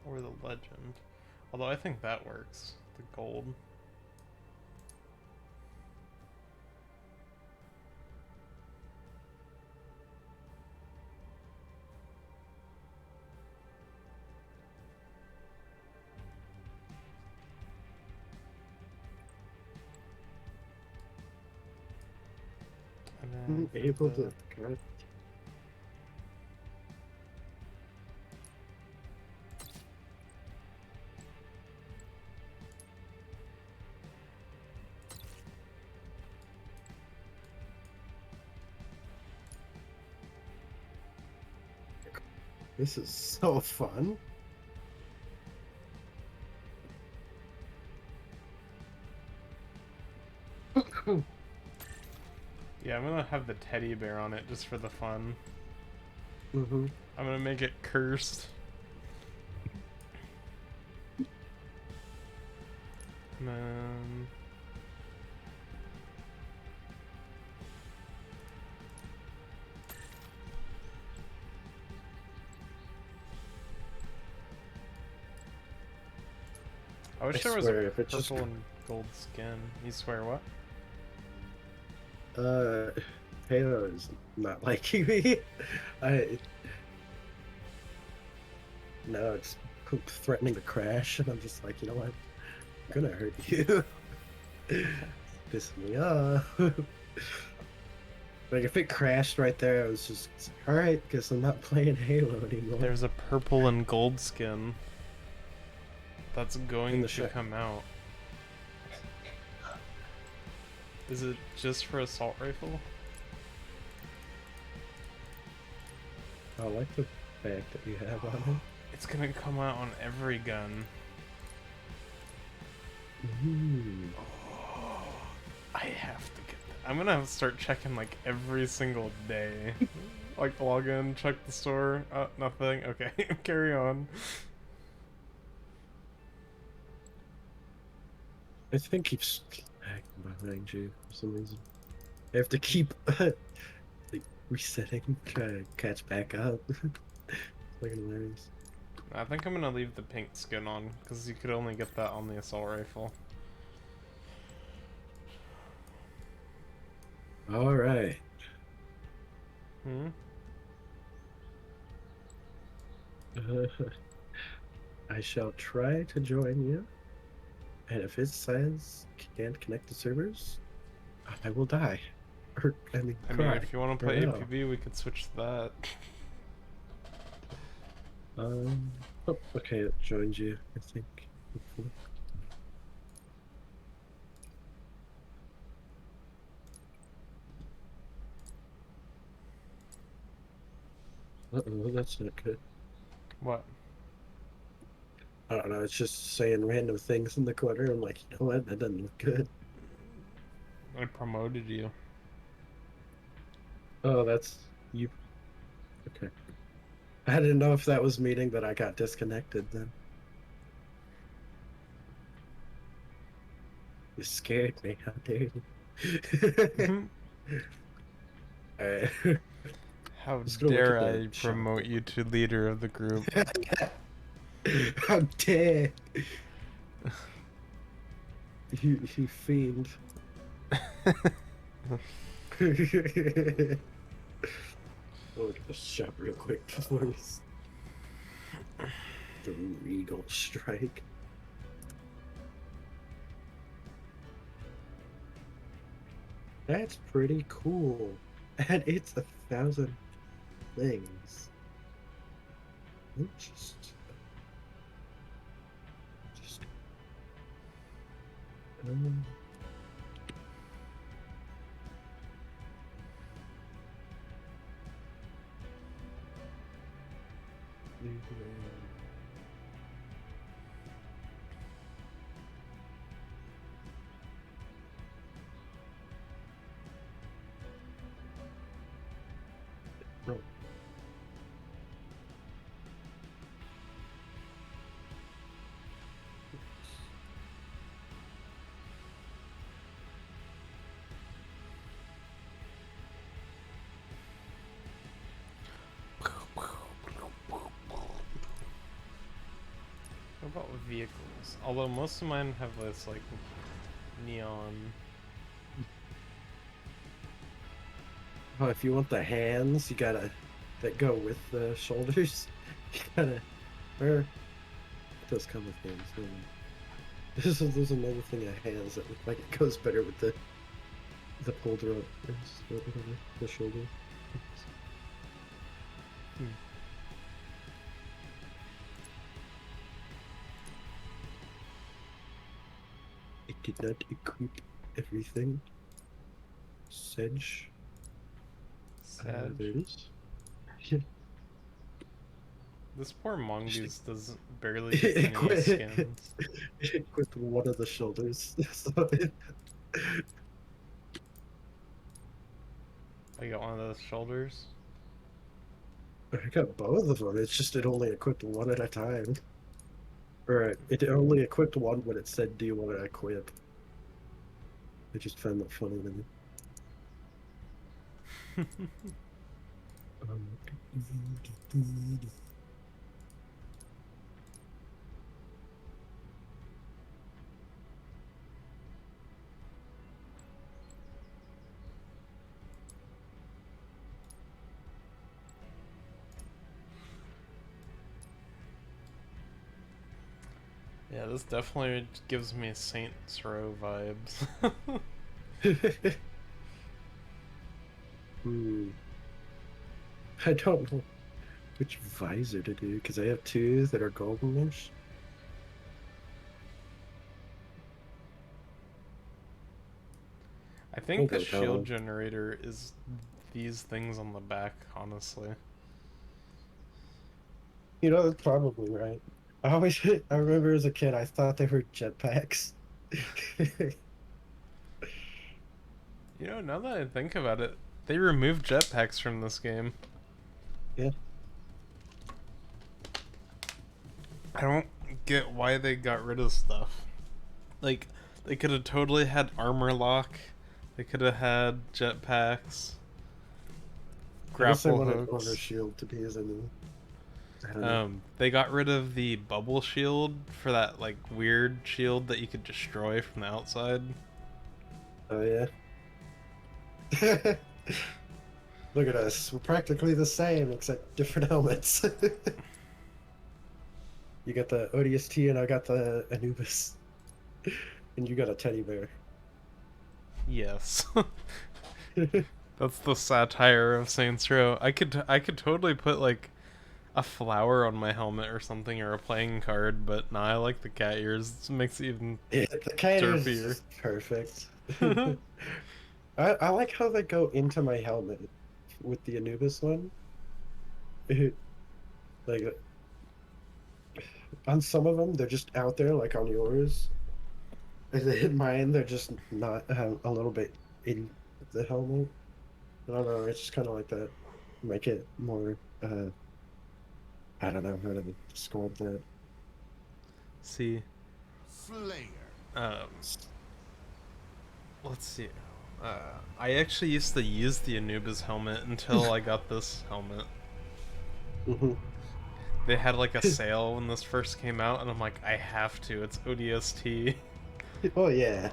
Or the legend. Although I think that works. The gold. And then Able the- to. God. This is so fun. Yeah, I'm gonna have the teddy bear on it just for the fun. Mm-hmm. I'm gonna make it cursed. And then... I wish I there was swear, a if it just- purple and gold skin. You swear what? Halo is not liking me. No, it's threatening to crash, and I'm just like, you know what? I'm gonna hurt you. Piss me off. Like, if it crashed right there, I was just, alright, guess I'm not playing Halo anymore. There's a purple and gold skin that's going the to ship. come out. Is it just for assault rifle? I like the fact that you have on It's gonna come out on every gun. it. Ooh. I have to get that. I'm gonna have to start checking like every single day. Like log in, check the store. Nothing. Okay, carry on. I think keeps lagging behind you for some reason. I have to keep like, resetting, try to catch back up. Fucking hilarious. I think I'm gonna leave the pink skin on because you could only get that on the assault rifle. Alright. Hmm. I shall try to join you. And if it says can't connect to servers, I will die. Or, I mean, I mean, cry. if you want to Or play no. APB, we could switch to that. Oh, okay, it joined you, I think. Hopefully. Uh-oh, that's not good. What? I don't know, it's just saying random things in the corner. I'm like, you know what? That doesn't look good. I promoted you. Oh, that's you. Okay. I didn't know if that was meaning that I got disconnected then. You scared me. How dare you? Alright. How Just gonna look dare at the I shop. promote you to leader of the group? How dare you fiend. I'll look at the shop real quick before we the Regal Strike. That's pretty cool. And it's 1,000 things. Just um, no. What about vehicles? Although most of mine have this like neon. Oh, if you want the hands, you gotta that go with the shoulders. You gotta, or it does come with hands. There's another thing of hands that look like it goes better with the the folder up the shoulder. I did not equip everything. Sedge. Sad. There it is. Yeah. This poor mongoose does barely get any skins. Equip one of the shoulders. So I got one of those shoulders. I got both of them. It's just it only equipped one at a time. Or it only equipped one when it said, "Do you want to equip?" I just found that funny to me. Yeah, this definitely gives me Saints Row vibes. I don't know which visor to do because I have two that are goldenish. I think the Okay, shield generator is these things on the back, honestly. You know, that's probably right. I remember as a kid, I thought they were jetpacks. You know, now that I think about it, they removed jetpacks from this game. Yeah. I don't get why they got rid of stuff. Like, they could have totally had armor lock. They could have had jetpacks. I guess I Grapple wanted hooks. Honor Shield to be as in I don't know. They got rid of the bubble shield for that like weird shield that you could destroy from the outside. Oh yeah. Look at us. We're practically the same except different helmets. You got the ODST and I got the Anubis. And you got a teddy bear. Yes. That's the satire of Saints Row. I could totally put like a flower on my helmet or something, or a playing card, but nah, I like the cat ears. It makes it even Yeah, the cat ears derpier. is perfect. I like how they go into my helmet with the Anubis one. Like on some of them, they're just out there, like on yours. And in mine, they're just not a little bit in the helmet. I don't know. It's just kind of like that. Make it more. I don't know how to describe that. See, Slayer. let's see. I actually used to use the Anubis helmet until I got this helmet. Hmm. They had like a sale when this first came out, and I'm like, I have to. It's ODST. Oh yeah.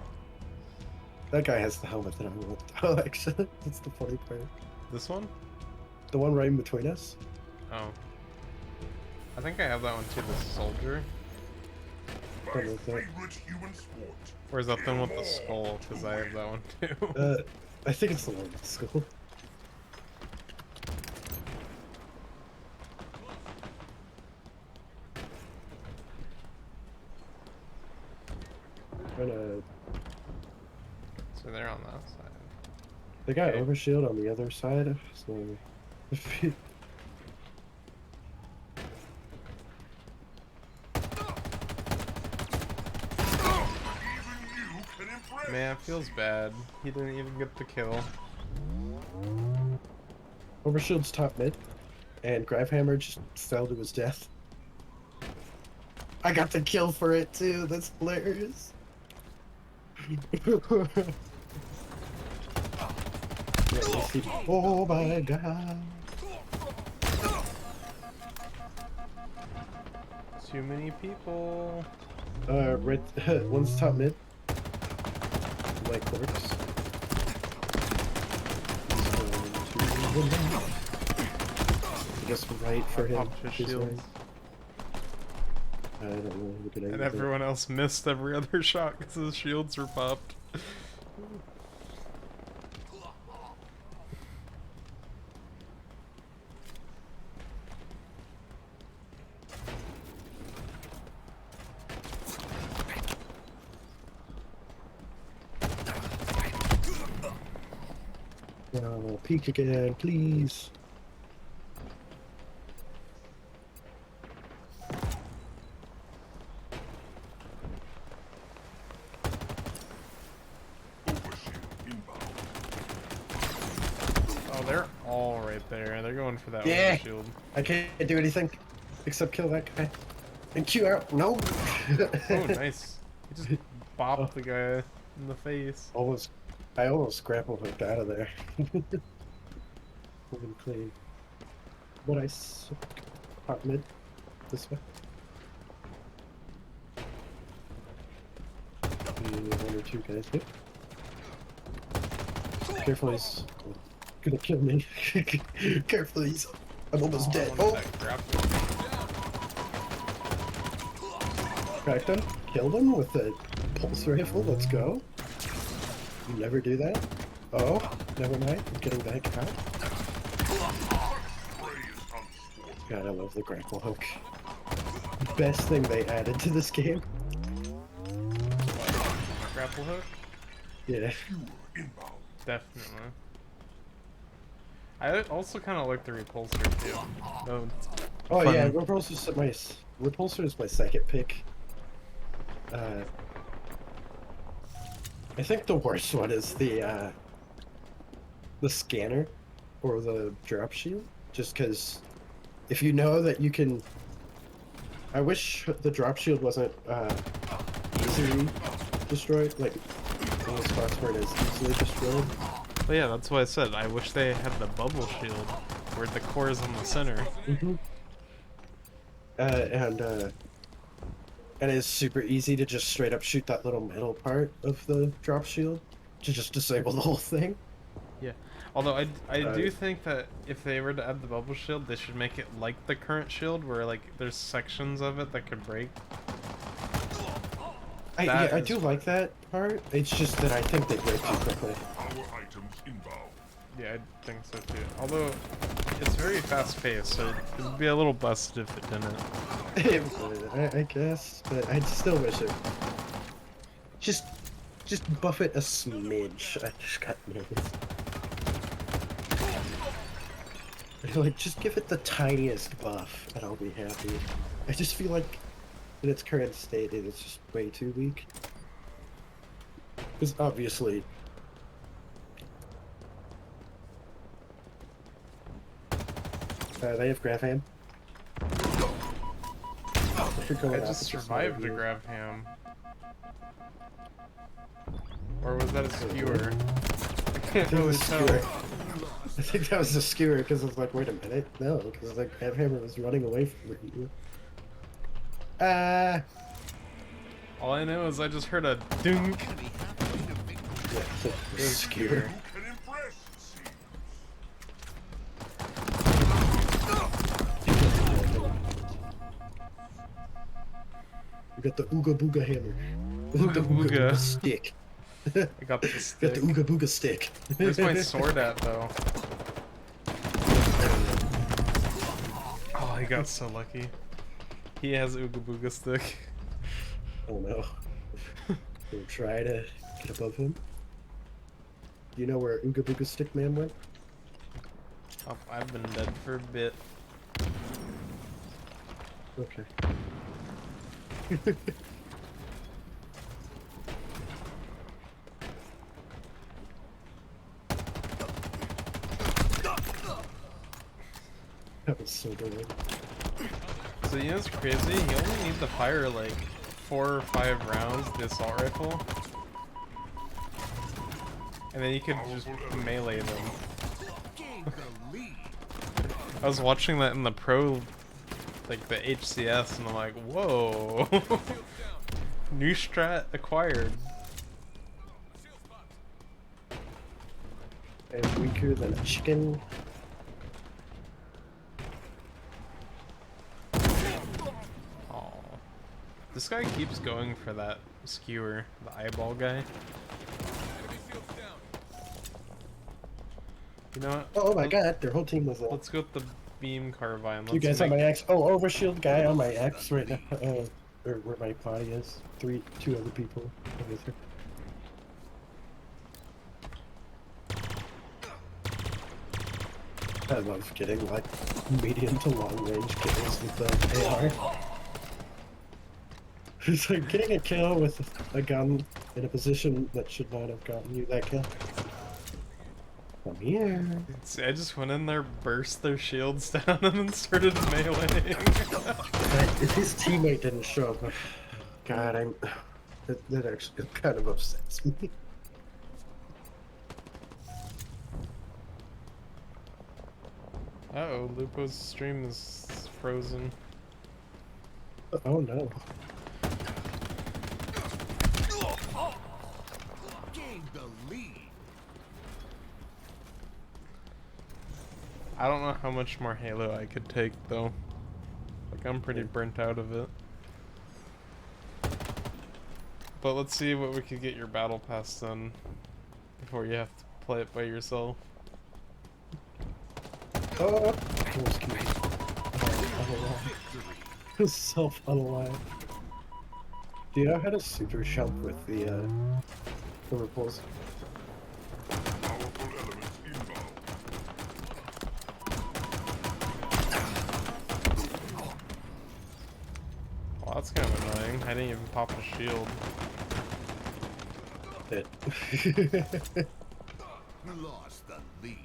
That guy has the helmet that I want. Oh, actually, that's the funny part. This one? The one right in between us. Oh. I think I have that one too, the soldier. My What is that? favorite human sport. Or is that the one with the skull? Because I have that one too. I think it's the one with the skull. Gonna. So they're on that side. They got Okay. overshield on the other side, so if you, Even you can impress. Man, it feels bad. He didn't even get the kill. overshield's top mid, and Gravehammer just fell to his death. I got the kill for it too. That's hilarious. Yeah, you see- oh my god. Too many people. Right, one's top mid. White corpse. I guess right for him. Popped his He's shields. right. I don't know. What did I And do? everyone else missed every other shot because his shields were popped. No, peek again, please. Overshield inbound. Oh, they're all right there. They're going for that Yeah. shield. I can't do anything except kill that guy. And Q out. No. Oh, nice. He just bopped the guy in the face. I almost grapple hooked out of there. Moving clean. But I suck. Hot mid. This way. One or two guys. Yep. Careful, he's gonna kill me. Careful, I'm almost I dead. wanted Oh, that grapple. cracked him. Killed him with a pulse rifle. Let's go. You never do that. Oh, never mind. I'm getting back out. Prey is unsported. God, I love the grapple hook. Best thing they added to this game. Grapple hook? Yeah. Pure inbound. Definitely. I also kind of like the repulsor too. No, it's Oh fun. yeah, repulsor is my second pick. I think the worst one is the scanner or the drop shield. Just because if you know that you can, I wish the drop shield wasn't easily destroyed, like in the spots where it is easily destroyed. But yeah, that's what I said. I wish they had the bubble shield where the core is in the center. Mm-hmm. And it's super easy to just straight up shoot that little metal part of the drop shield to just disable the whole thing. Yeah. Although I do Uh, think that if they were to add the bubble shield, they should make it like the current shield, where like there's sections of it that could break. I That is- do like that part. It's just that I think they break too quickly. Our items inbound. Yeah, I think so too. Although it's very fast paced, so it'd be a little busted if it didn't. I guess, but I still wish it. Just buff it a smidge. I just got nervous. Like, just give it the tiniest buff, and I'll be happy. I just feel like, in its current state, it's just way too weak. Because obviously, they have grab hand. I just survived a grab ham. Or was that a skewer? I can't really tell. I think that was a skewer because I was like, wait a minute, no, because like Grab Hammer was running away from you. All I know is I just heard a dunk. Yeah, skewer. Who can impress? See. You got the Ooga Booga Hammer. Ooga the Booga. Stick. I got the Got stick. the Ooga Booga Stick. Where's my sword at though? Oh, I got so lucky. He has Ooga Booga stick. Oh no. We'll try to get above him. Do you know where Ooga Booga Stick Man went? Oh, I've been dead for a bit. Okay. That was so good. So you know what's crazy? You only need to fire like 4 or 5 rounds with the assault rifle. And then you could just melee them. Gain the lead. I was watching that in the pro, like the HCS, and I'm like, whoa. New strat acquired. And weaker than a chicken. Oh, this guy keeps going for that skewer, the eyeball guy. You know what? Oh my god, their whole team was up. Let's go with the beam carbine. You Let's guys on make- my X? Oh, overshield guy on my X right now. Or where my body is. 2 other people. over there. I love getting like medium to long range kills with the AR. It's like getting a kill with a gun in a position that should not have gotten you that kill. Come here. See, I just went in there, burst their shields down, and then started meleeing. If his teammate didn't show up, God, that actually kind of upsets me. Uh-oh, Lupo's stream is frozen. Oh no. Gain the lead. I don't know how much more Halo I could take, though. Like, I'm pretty burnt out of it. But let's see what we could get your battle pass done before you have to play it by yourself. Oh, self-unalive. Do you know how to super jump with the ripples? Powerful elements inbound. Well, that's kind of annoying. I didn't even pop a shield. It. Lost the lead.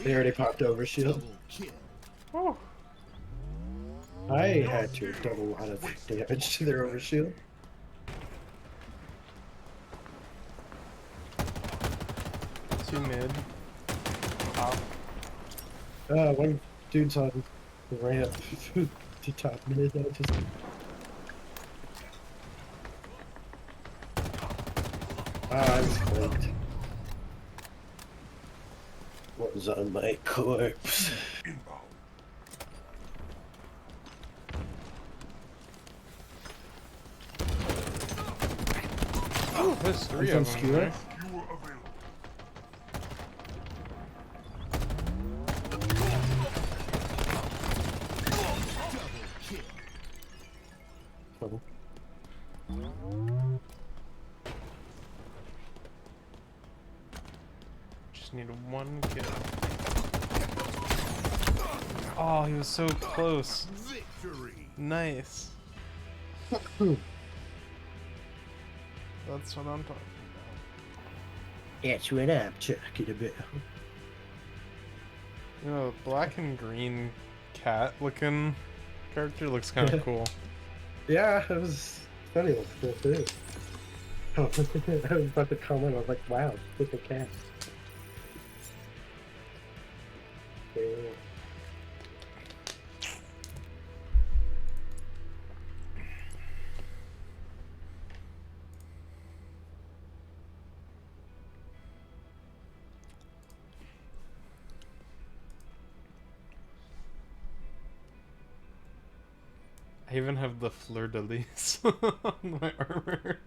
They already popped over shield. Double kill. Oh. I had to have done a lot of damage to their overshield. Two mid. Top. One dude's on the ramp to top mid. I just. I was clipped. What was on my corpse? Inbound. Oh, there's three I'm of from them. Skewer. There. Skewer available. Double kill. Oh. Just need one kill. Oh, he was so close. Victory. Nice. That's what I'm talking That's what I'm talking about. You know, black and green cat looking character looks kind of cool. Yeah, it was funny. It was cool too. I was about to comment. I was like, "Wow, look at cat." Yeah. I even have the fleur de lis on my armor.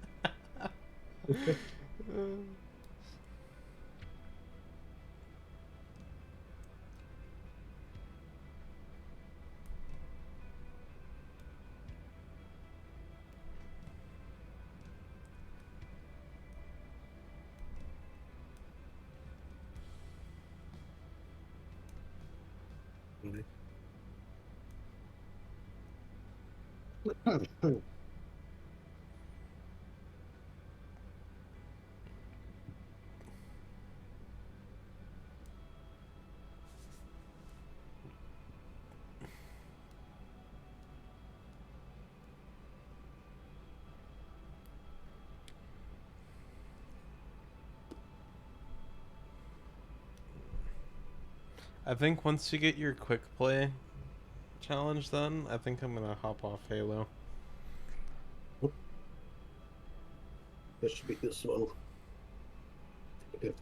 I think once you get your quick play challenge done, I think I'm gonna hop off Halo. That should be this one. Okay.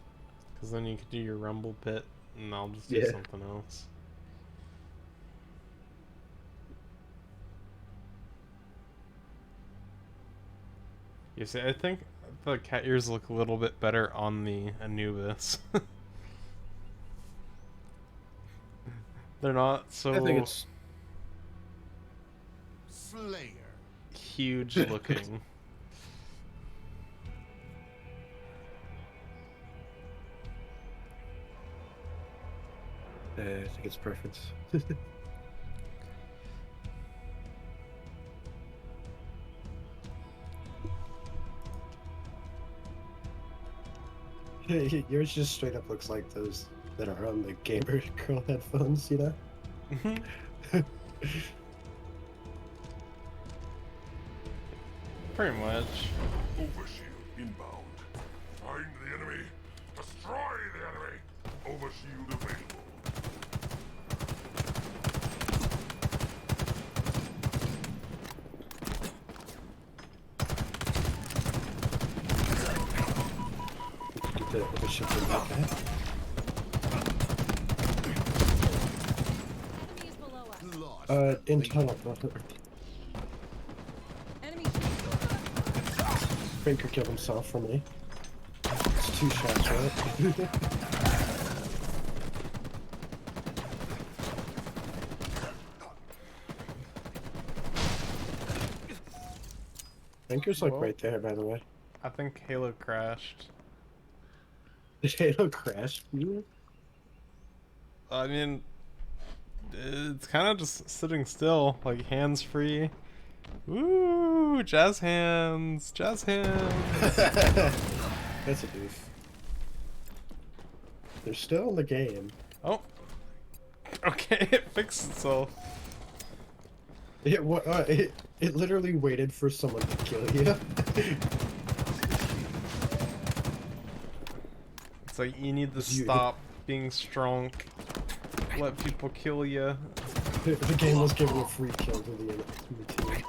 Because then you could do your Rumble Pit, and I'll just do Yeah. something else. You see, I think the cat ears look a little bit better on the Anubis. They're not so... I think it's. Slayer. huge looking. I think it's preference. Yours just straight up looks like those that are on the gamer girl headphones, you know? Pretty much. Overshield inbound. Find the enemy. Destroy the enemy. Overshield available. Get the ship in like that. Enemy is below us. Lost the In lead. tunnel. Enemy shield. Banker killed himself for me. It's 2 shots, right? Banker's like Whoa. right there, by the way. I think Halo crashed. Did Halo crash? I mean, it's kind of just sitting still, like hands free. Woo! Jazz hands! Jazz hands! That's a doof. They're still in the game. Oh! Okay, it fixed itself. It literally waited for someone to kill you. It's like you need to You- stop being strong. Let people kill you. The game was giving a free kill to the team.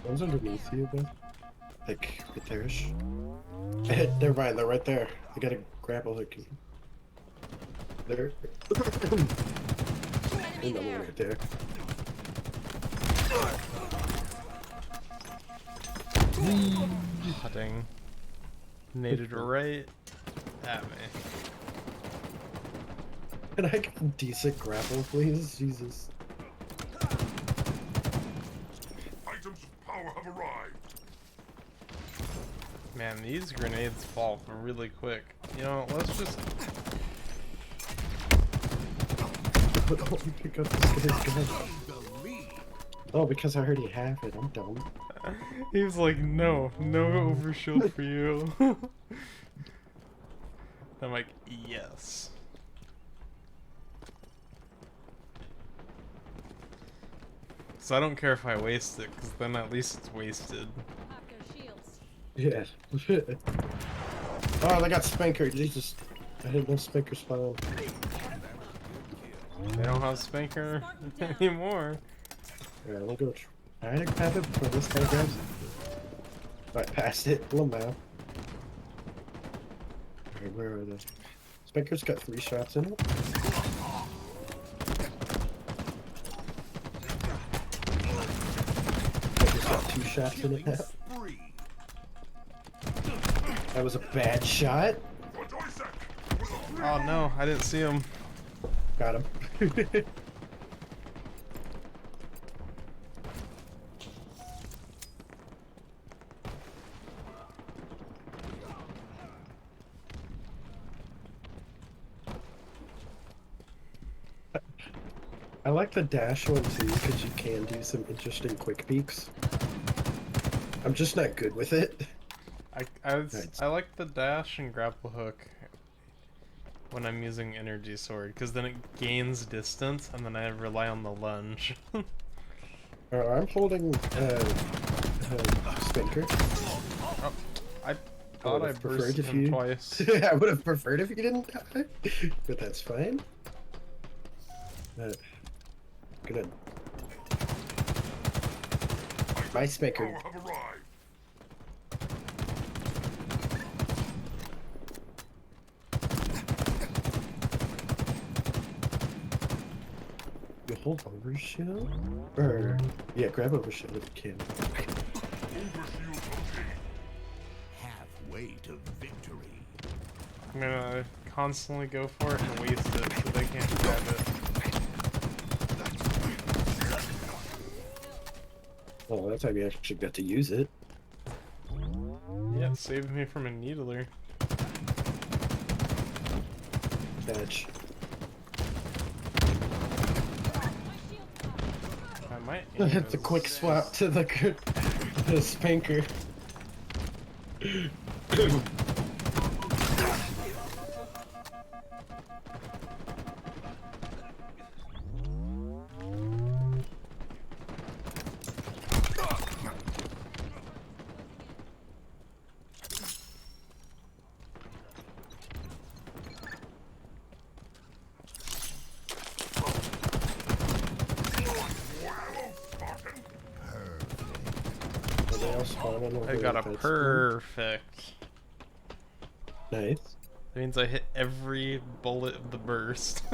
One's underneath you, but like right there-ish. Never mind, they're right there. I gotta grapple hook. There. Enemy Another one there. right there. Ah, dang. Naded right at me. Can I get a decent grapple, please? Jesus. Items of power have arrived. Man, these grenades fall really quick. You know, let's just... Don't you pick up this guy's gun? The lead. Oh, because I already have it. I'm dumb. He was like, no overshield for you. I'm like, yes. So I don't care if I waste it, because then at least it's wasted. Pop their shields. Yeah. Oh, they got Spanker. Jesus. I didn't know Spanker spawned. They don't have Spanker Spartan down. anymore. Yeah, we'll go try to grab it before this guy grabs it. Alright, passed it. Lamau. Alright, where are they? Spanker's got 3 shots in it. Spanker's got 2 shots in it now. Spree. That was a bad shot. For Doisek. Oh no, I didn't see him. Got him. I like the dash one too, because you can do some interesting quick peeks. I'm just not good with it. I like the dash and grapple hook when I'm using energy sword, because then it gains distance, and then I rely on the lunge. I'm holding Spanker. Oh, I thought I would've preferred burst if him you- twice. I would have preferred if you didn't die, but that's fine. Gonna. My Spanker. Power have arrived. You hold overshield? Or yeah, grab overshield if you can. Overshield obtained. Halfway to victory. I'm gonna constantly go for it and waste it so they can't grab it. Oh, that time you actually got to use it. Yeah, it saved me from a needler. Catch. I might aim The as- quick swap to the spanker. They all spawn in over I got a at that perfect. spawn. Nice. That means I hit every bullet of the burst.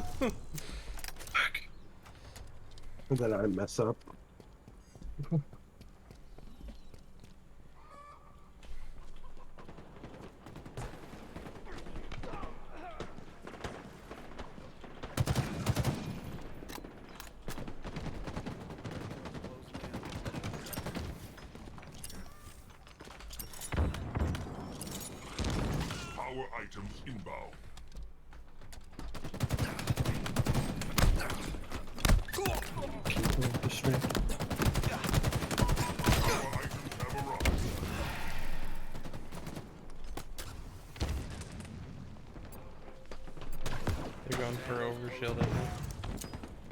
And then I mess up. Power items inbound. Keep distracted. Power items have arrived. They're going for overshield, I think.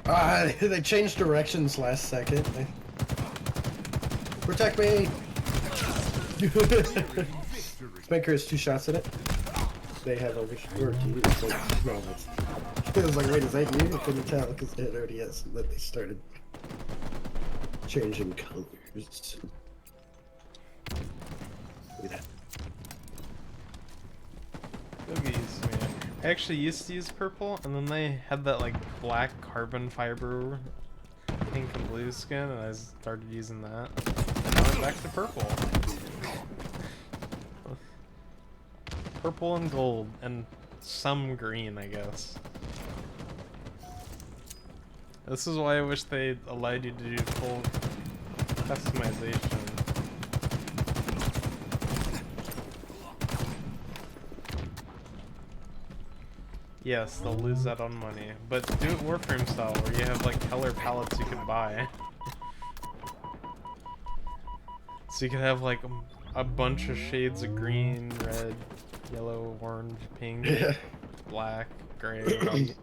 Ah, they changed directions last second. Protect me! Spanker has 2 shots at it. They have overshield. Or do you? It's like, no, that's. It was like, wait, is that you? I couldn't tell because it already has. And then they started changing colors. Look at that. You'll get used to it. I actually used to use purple, and then they had that like black carbon fiber pink and blue skin, and I started using that. And I went back to purple. Purple and gold, and some green, I guess. This is why I wish they allowed you to do full customization. Yes, they'll lose that on money, but do it Warframe style, where you have like color palettes you can buy. So you can have like a bunch of shades of green, red, yellow, orange, pink, black, gray, white.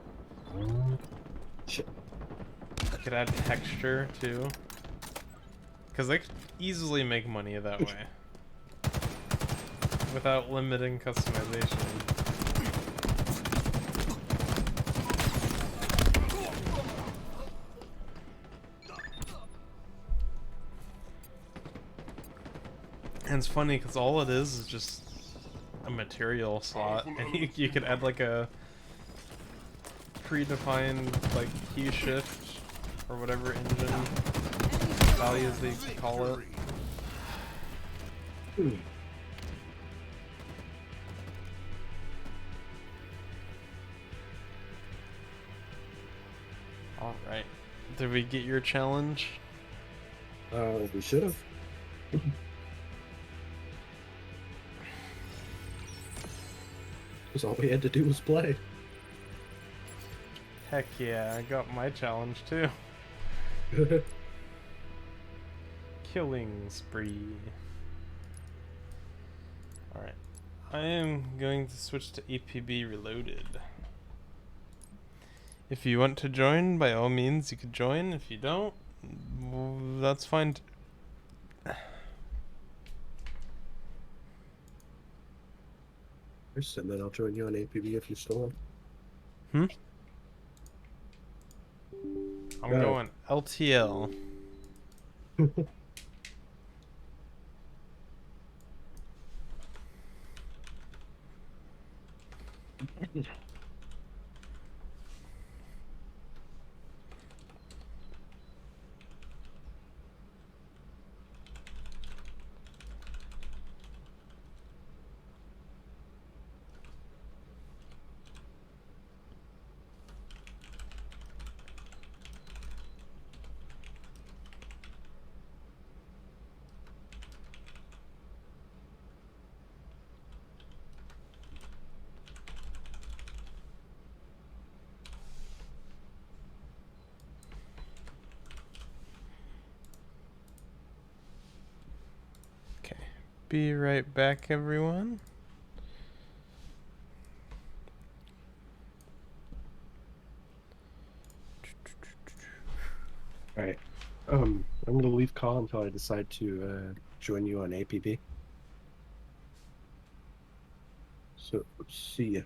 Shit. You could add texture too, because they could easily make money that way without limiting customization. And it's funny because all it is just a material slot, and you could add like a predefined like key shift or whatever engine values they call it. All right, did we get your challenge? We should have. Because all we had to do was play. Heck yeah, I got my challenge too. Killing spree. Alright. I am going to switch to APB Reloaded. If you want to join, by all means you could join. If you don't, well, that's fine. And then I'll join you on APB if you're still on. I'm Go. going LTL. Be right back, everyone. All right. I'm gonna leave call until I decide to join you on APB. So see ya.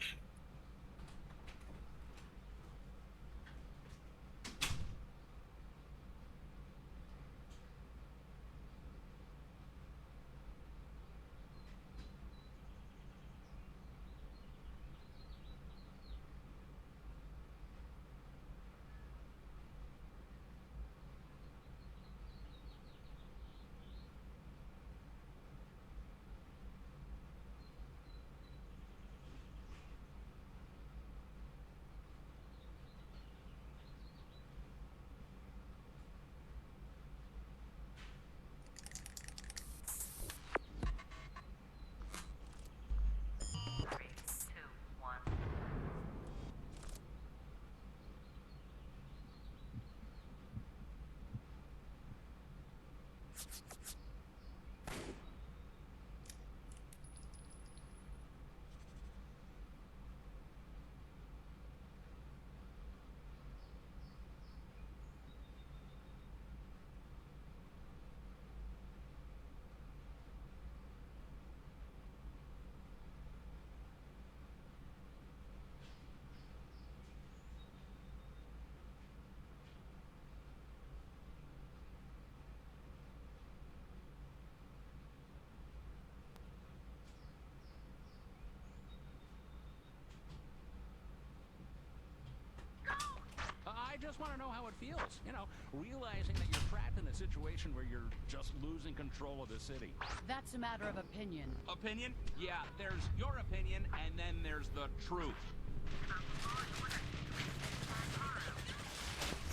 I just want to know how it feels, you know, realizing that you're trapped in a situation where you're just losing control of the city. That's a matter of opinion. Opinion? Yeah, there's your opinion, and then there's the truth.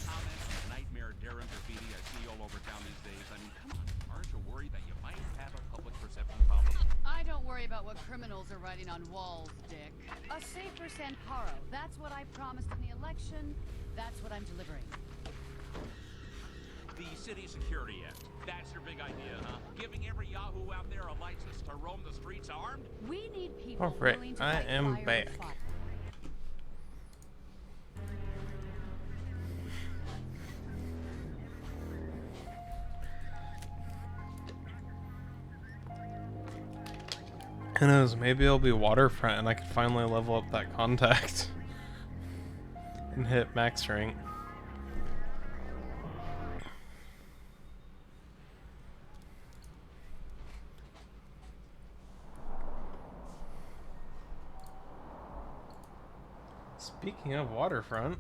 Comments, nightmare, Darren graffiti I see all over town these days. I mean, come on, aren't you worried that you might have a public perception problem? I don't worry about what criminals are writing on walls, Dick. A safer San Paro. That's what I promised in the election. That's what I'm delivering. The City Security Act. That's your big idea, huh? Giving every Yahoo out there a license to roam the streets armed? We need people Alright, willing to I fight am fire back. with fire. Who knows, maybe it'll be Waterfront and I can finally level up that contact and hit max rank. Speaking of Waterfront,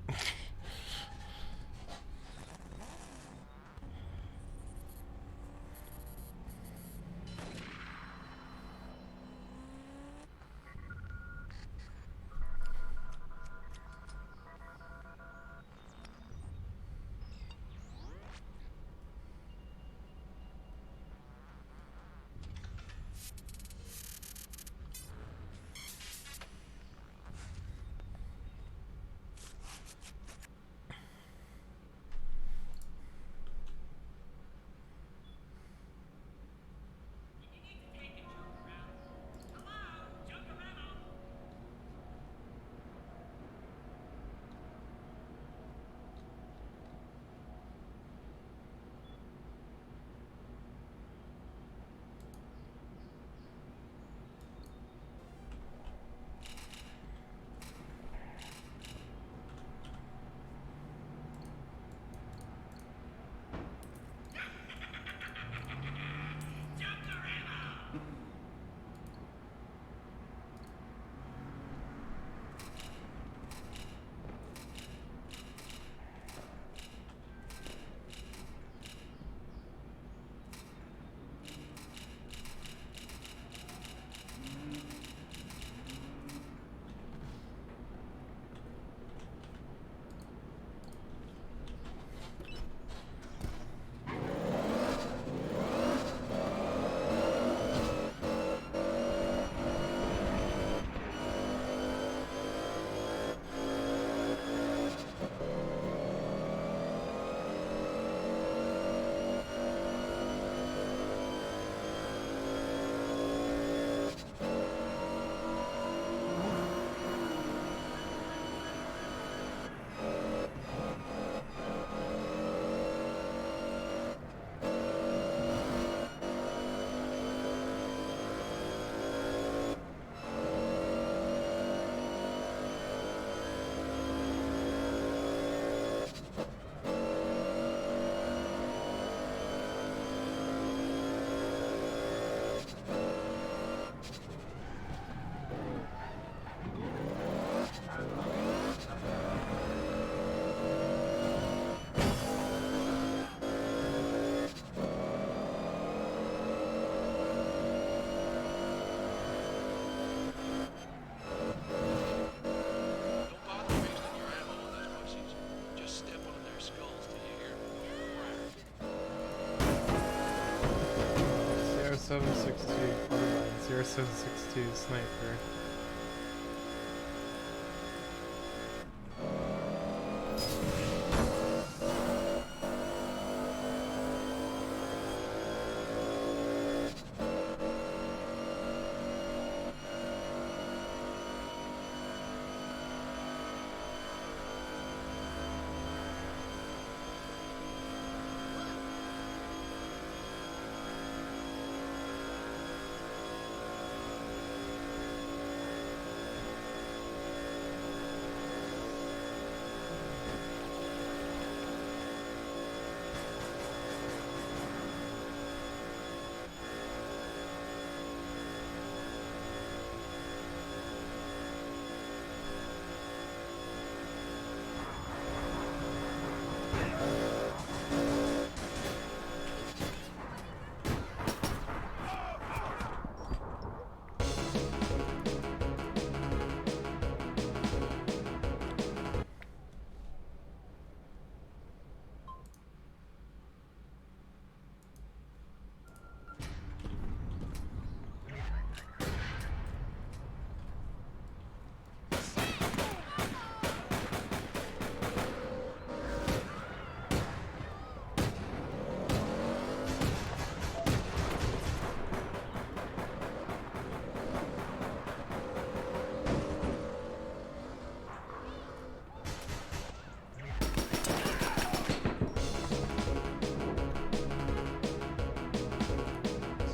0762 carbine, 0762 sniper.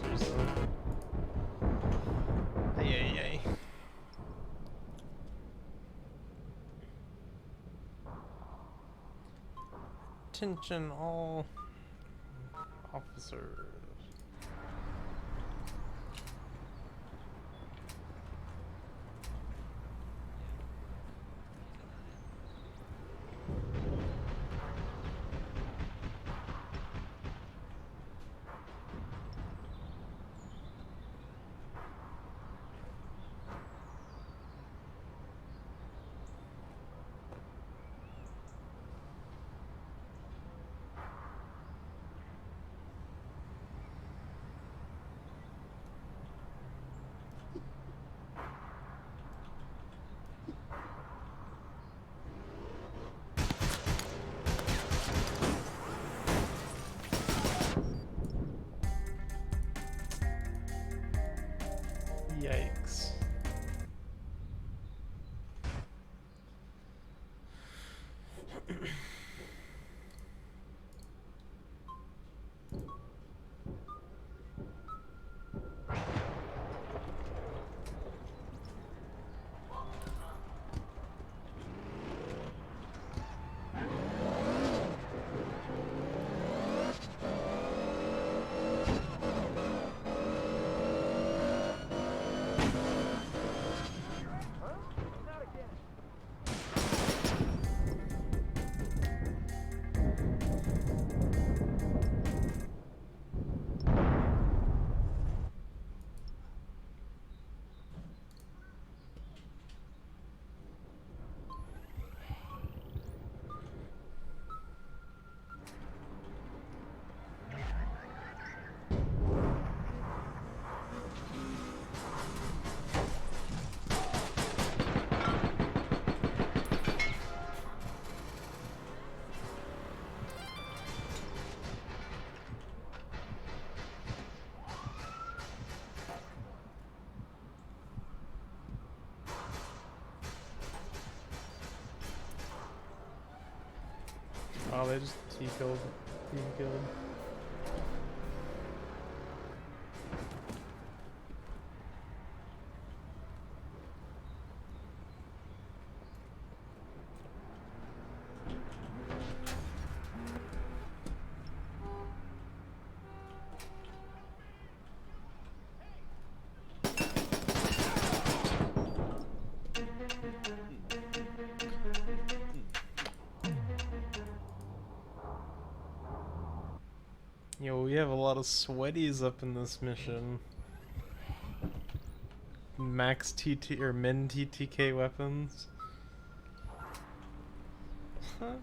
Seriously. Ay, ay, ay. Attention all officers. Yikes. Oh, they just T-killed. T-killed. Yo, we have a lot of sweaties up in this mission. Max TT or min TTK weapons. Huh?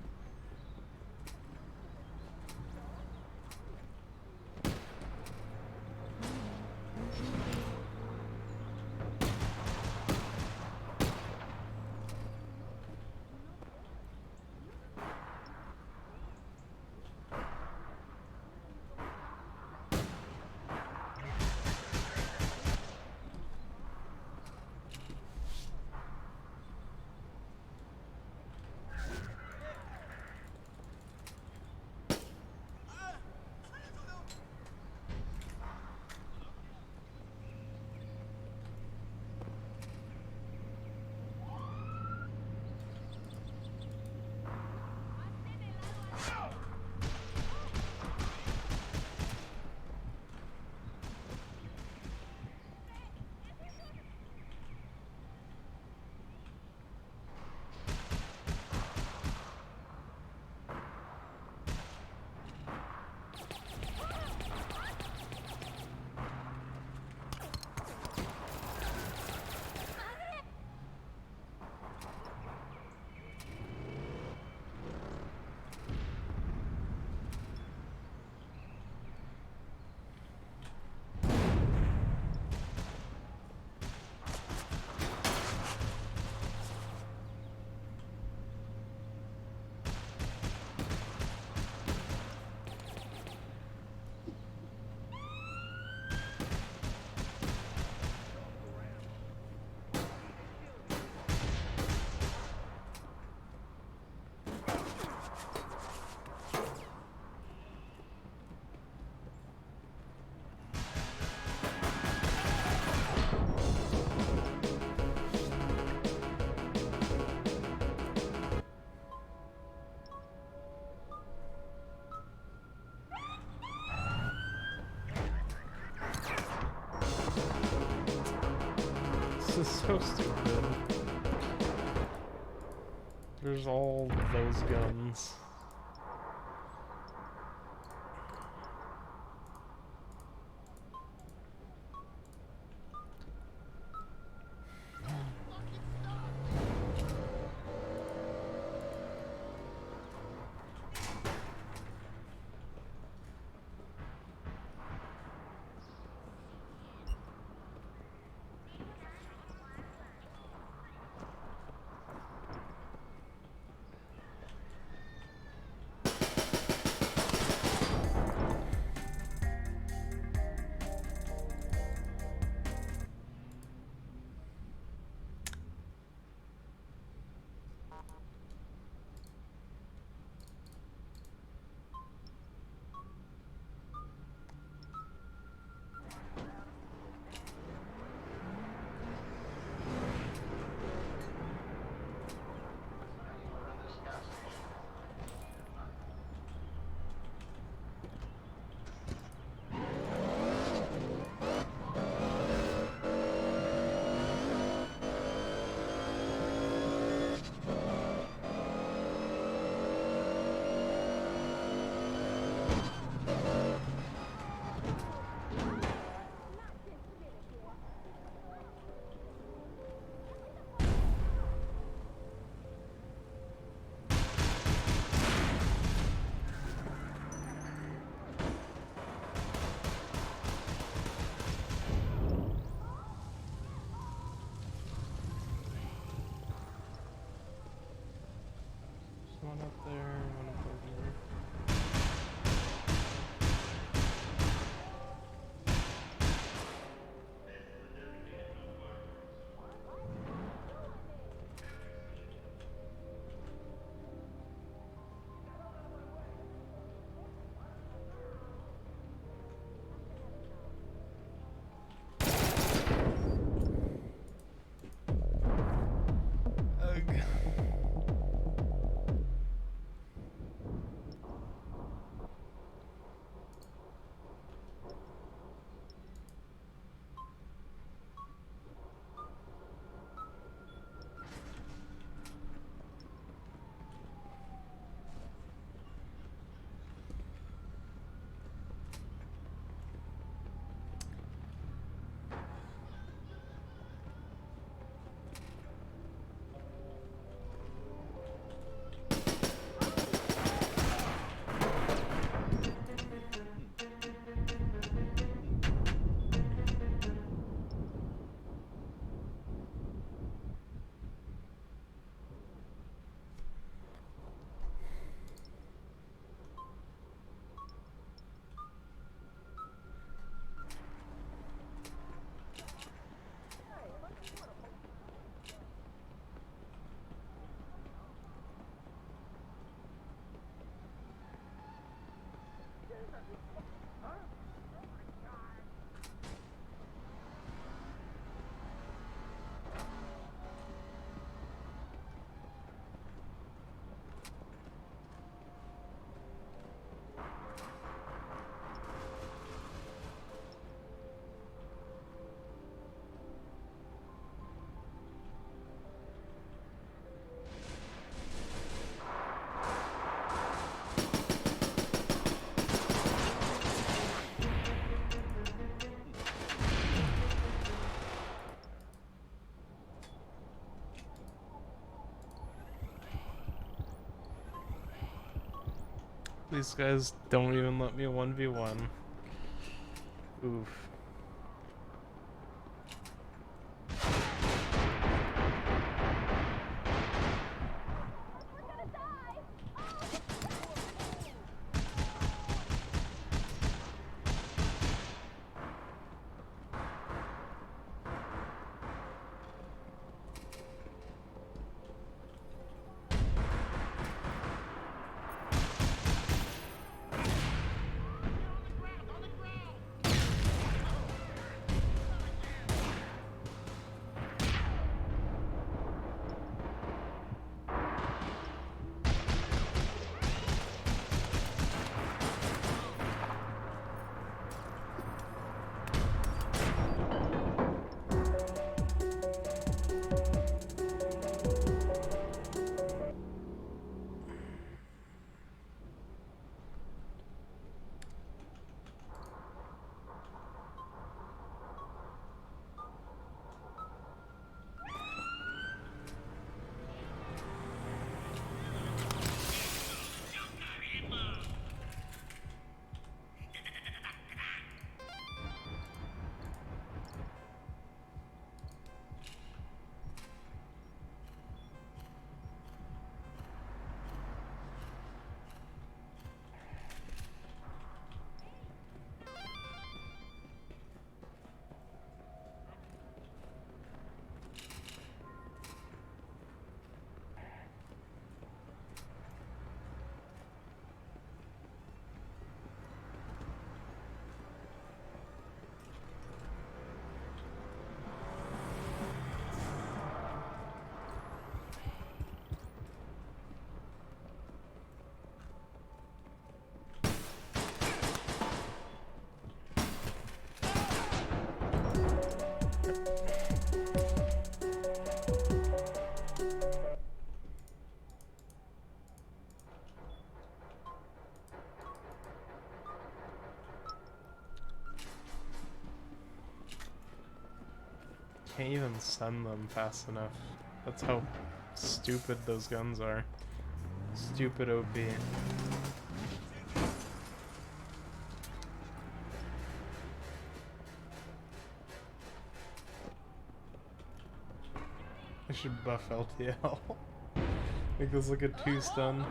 so stupid. There's all those guns. One up there, one up over here. Ugh. These guys don't even let me 1v1. Oof. can't even send them fast enough. That's how stupid those guns are. Stupid OP. I should buff LTL. Make this like a 2-stun.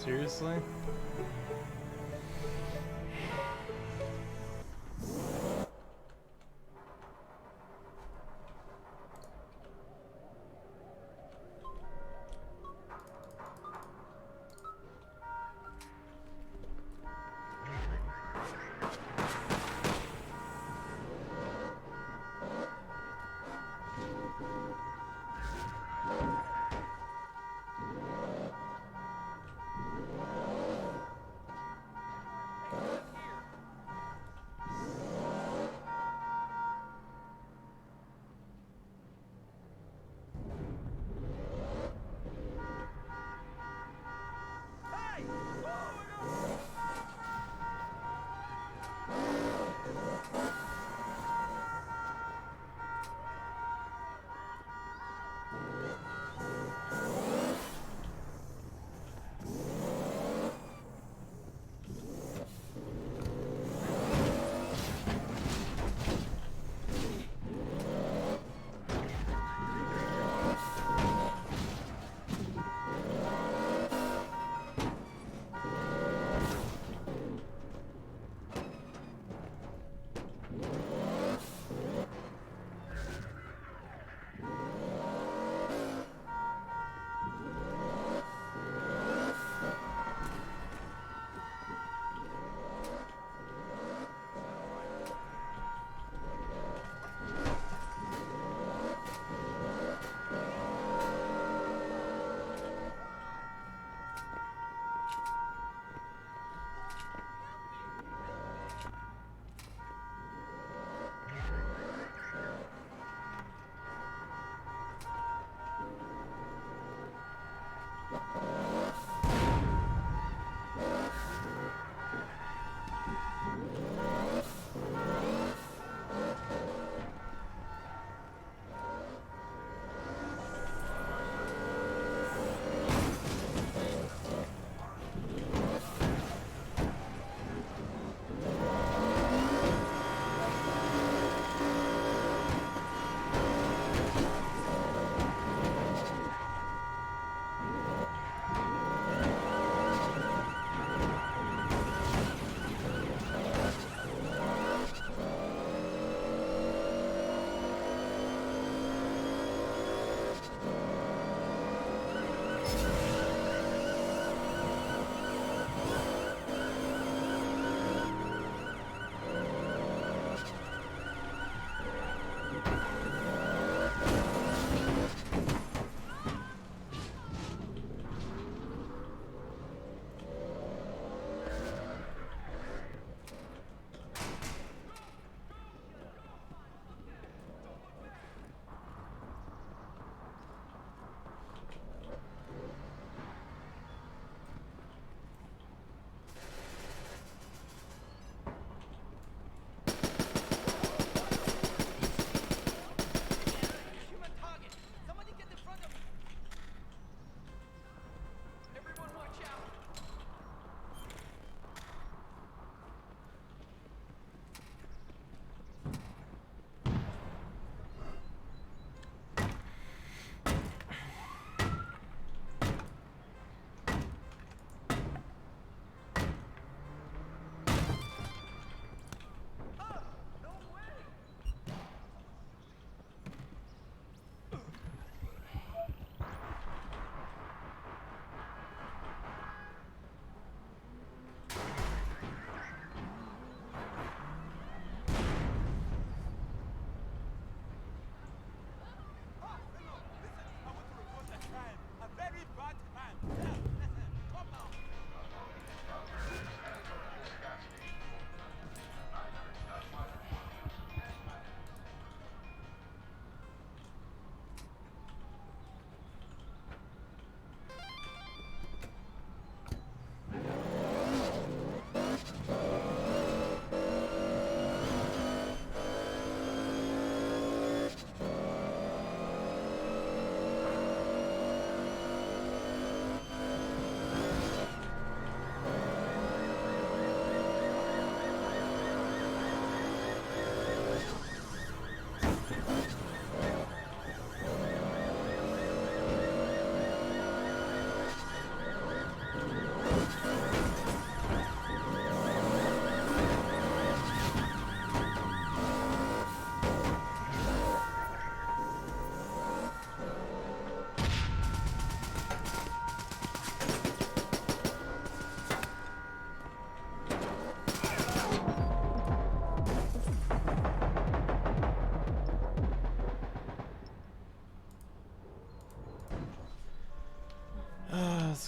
Seriously?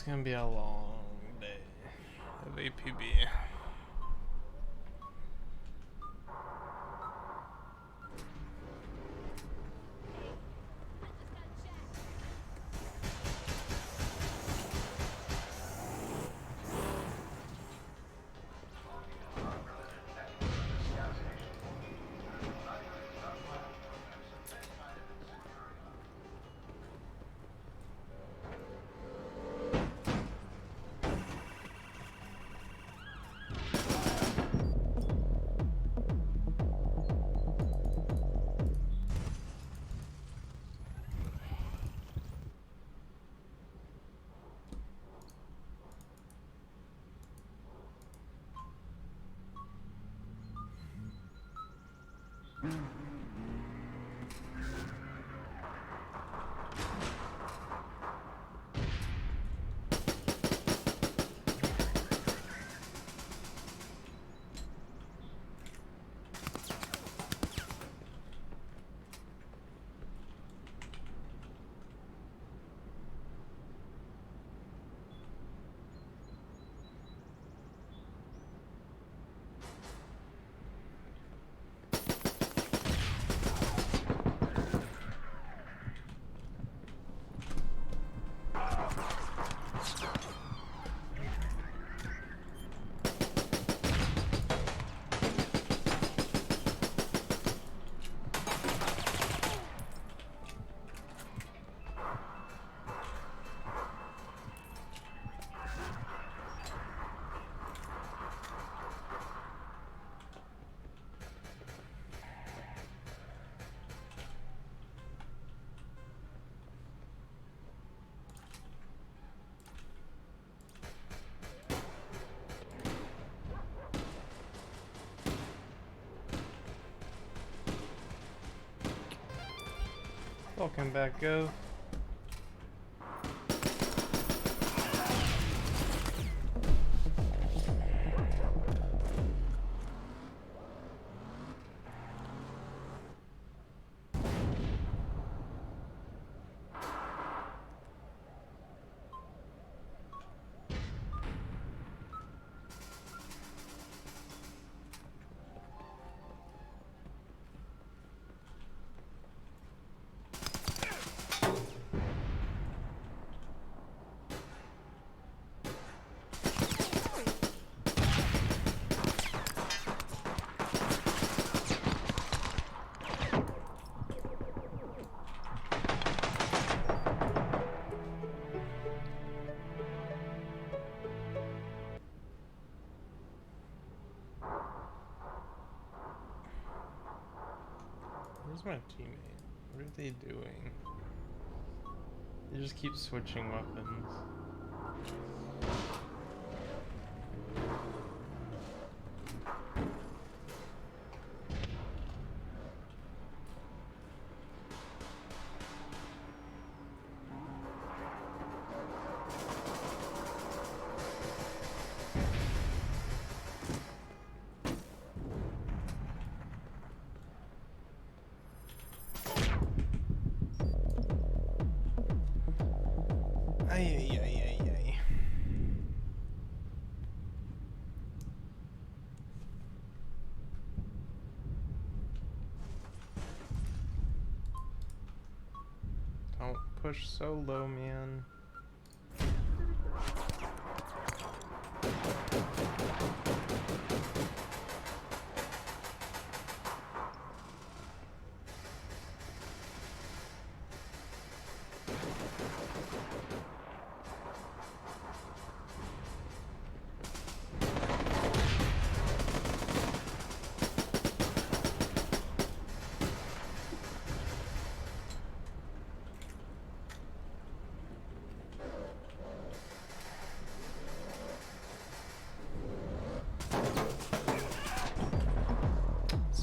gonna be a long day of APB. Welcome back, Go. Where's my teammate? What are they doing? They just keep switching weapons. Ay, ay, ay, ay, ay. Don't push so low, man.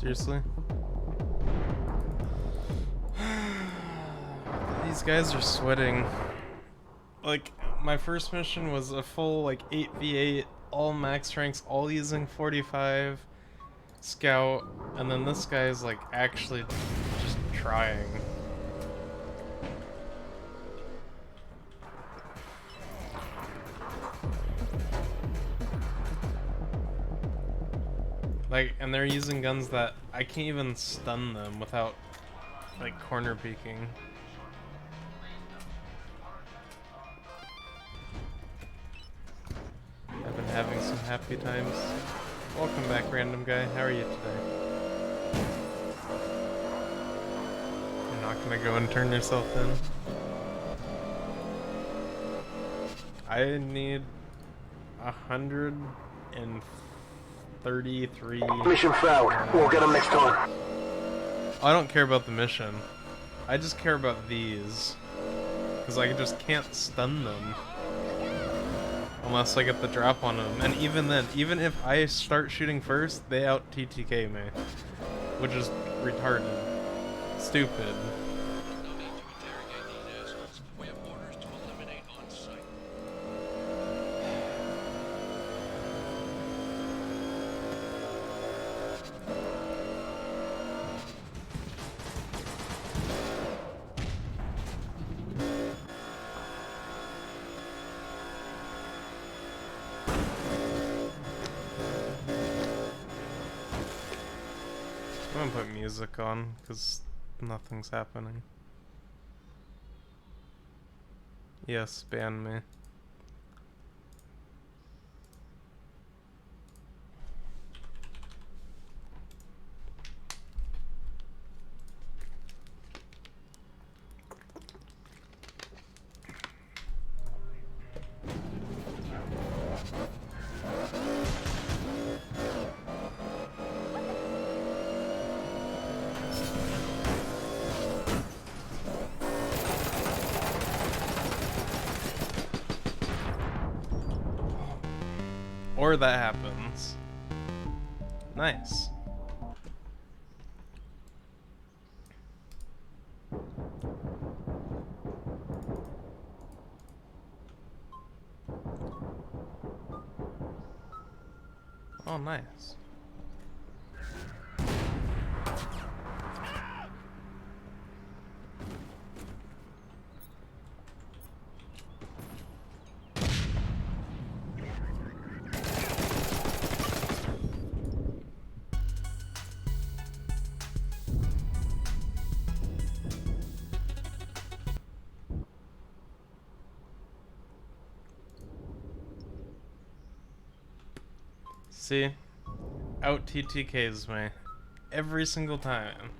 Seriously? These guys are sweating. Like, my first mission was a full, like, 8v8, all max ranks, all using 45 scout, and then this guy is, like, actually just trying. Like, and they're using guns that I can't even stun them without, like, corner peeking. I've been having some happy times. Welcome back, random guy. How are you today? You're not gonna go and turn yourself in? I need 133. Mission failed. We'll get them next time. I don't care about the mission. I just care about these. Because I just can't stun them. Unless I get the drop on them. And even then, even if I start shooting first, they out TTK me. Which is retarded. Stupid. I'm gonna put music on, because nothing's happening. Yes, ban me. Or that happens. Nice. Oh, nice. See? Out TTKs me. Every single time.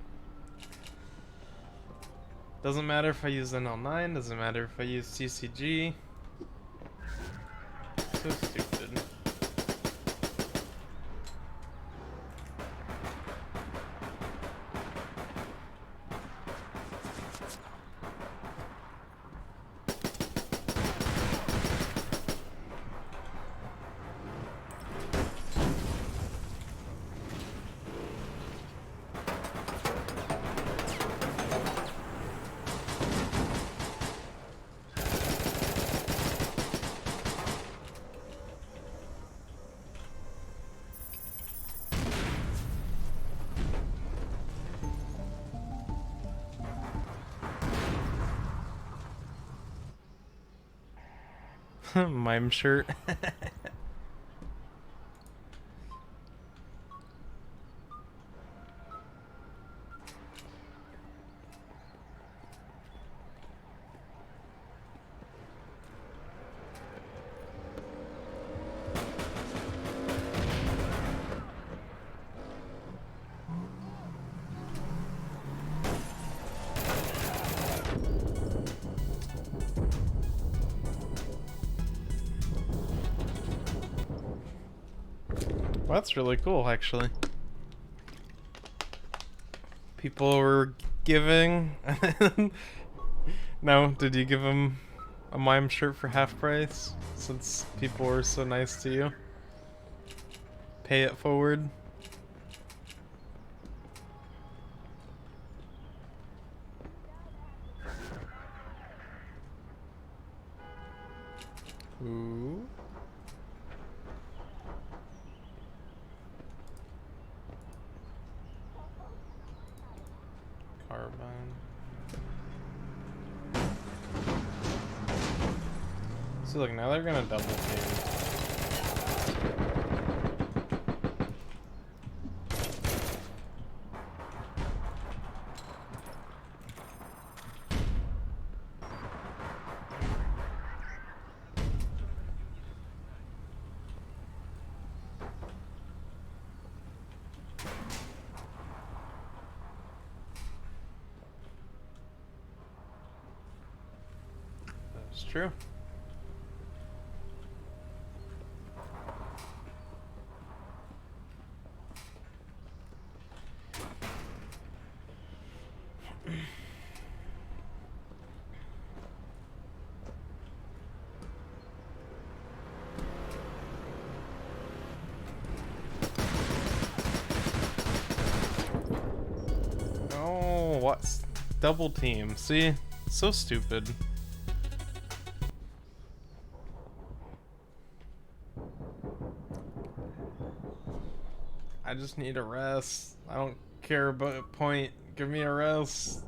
Doesn't matter if I use NL9, doesn't matter if I use CCG. So stupid. Mime shirt. Well, that's really cool, actually. People were giving... No, did you give him a mime shirt for half price? Since people were so nice to you? Pay it forward? Ooh. Carbine. So look, now they're gonna double team. It's true. Oh, what's double team? See? So stupid. I just need a rest. I don't care about a point. Give me a rest.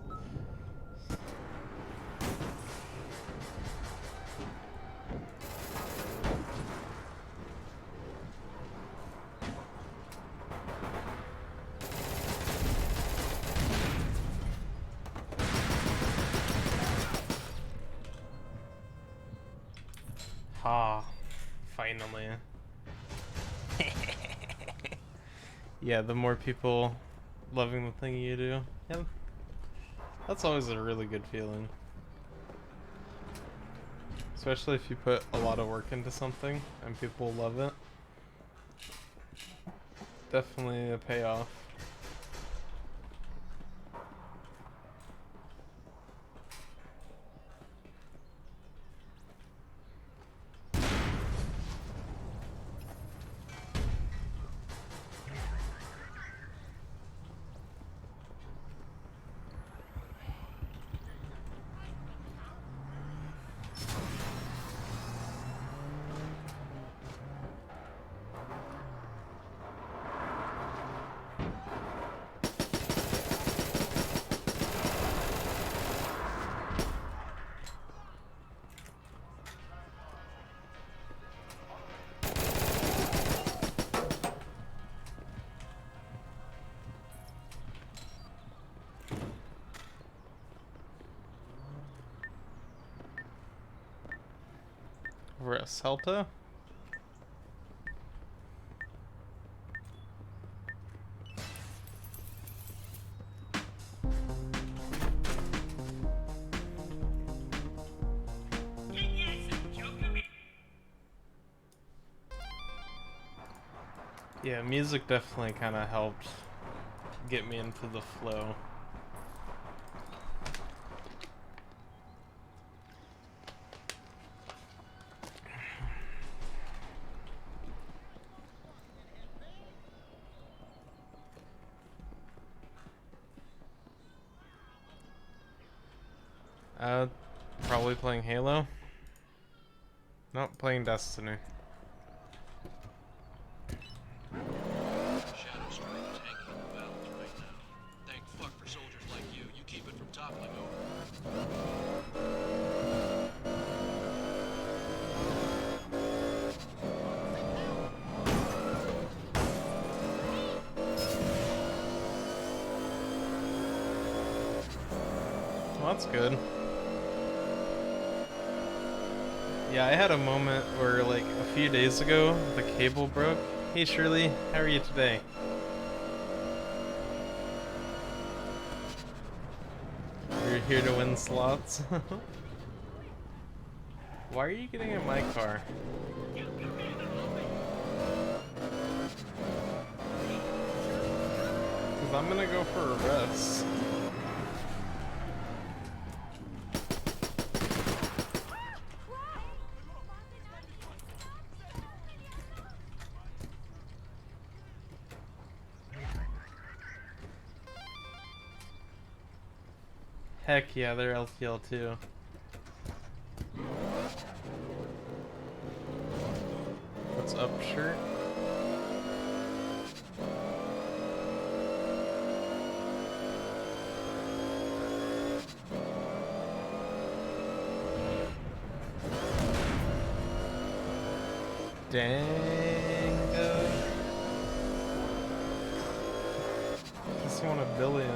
Ha. Finally. Yeah, the more people loving the thing you do, yeah, that's always a really good feeling. Especially if you put a lot of work into something and people love it. Definitely a payoff. Over at Celta? Yeah, music definitely kind of helped get me into the flow. Probably playing Halo. Nope, playing Destiny. Shadow Strike is hanging in the balance right now. Thank fuck for soldiers like you. You keep it from toppling Well, that's good. Yeah, I had a moment where, like, a few days ago, the cable broke. Hey Shirley, how are you today? You're here to win slots? Why are you getting in my car? Because I'm gonna go for a rest. Heck yeah, they're LTL too. What's up, shirt? Dango. Just want $1 billion.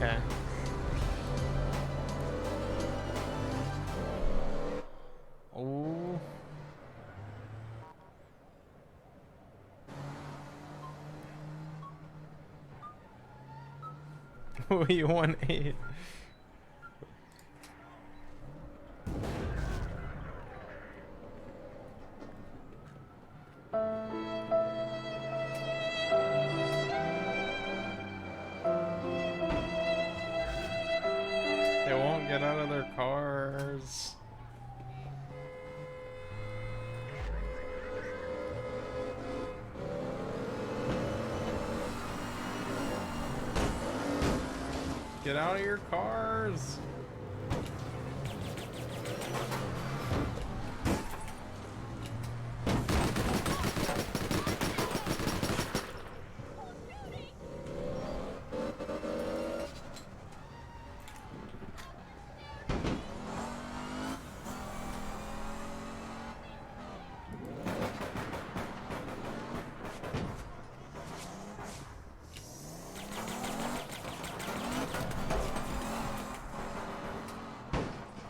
Okay. Oh. You won 8. They won't get out of their cars. Get out of your cars.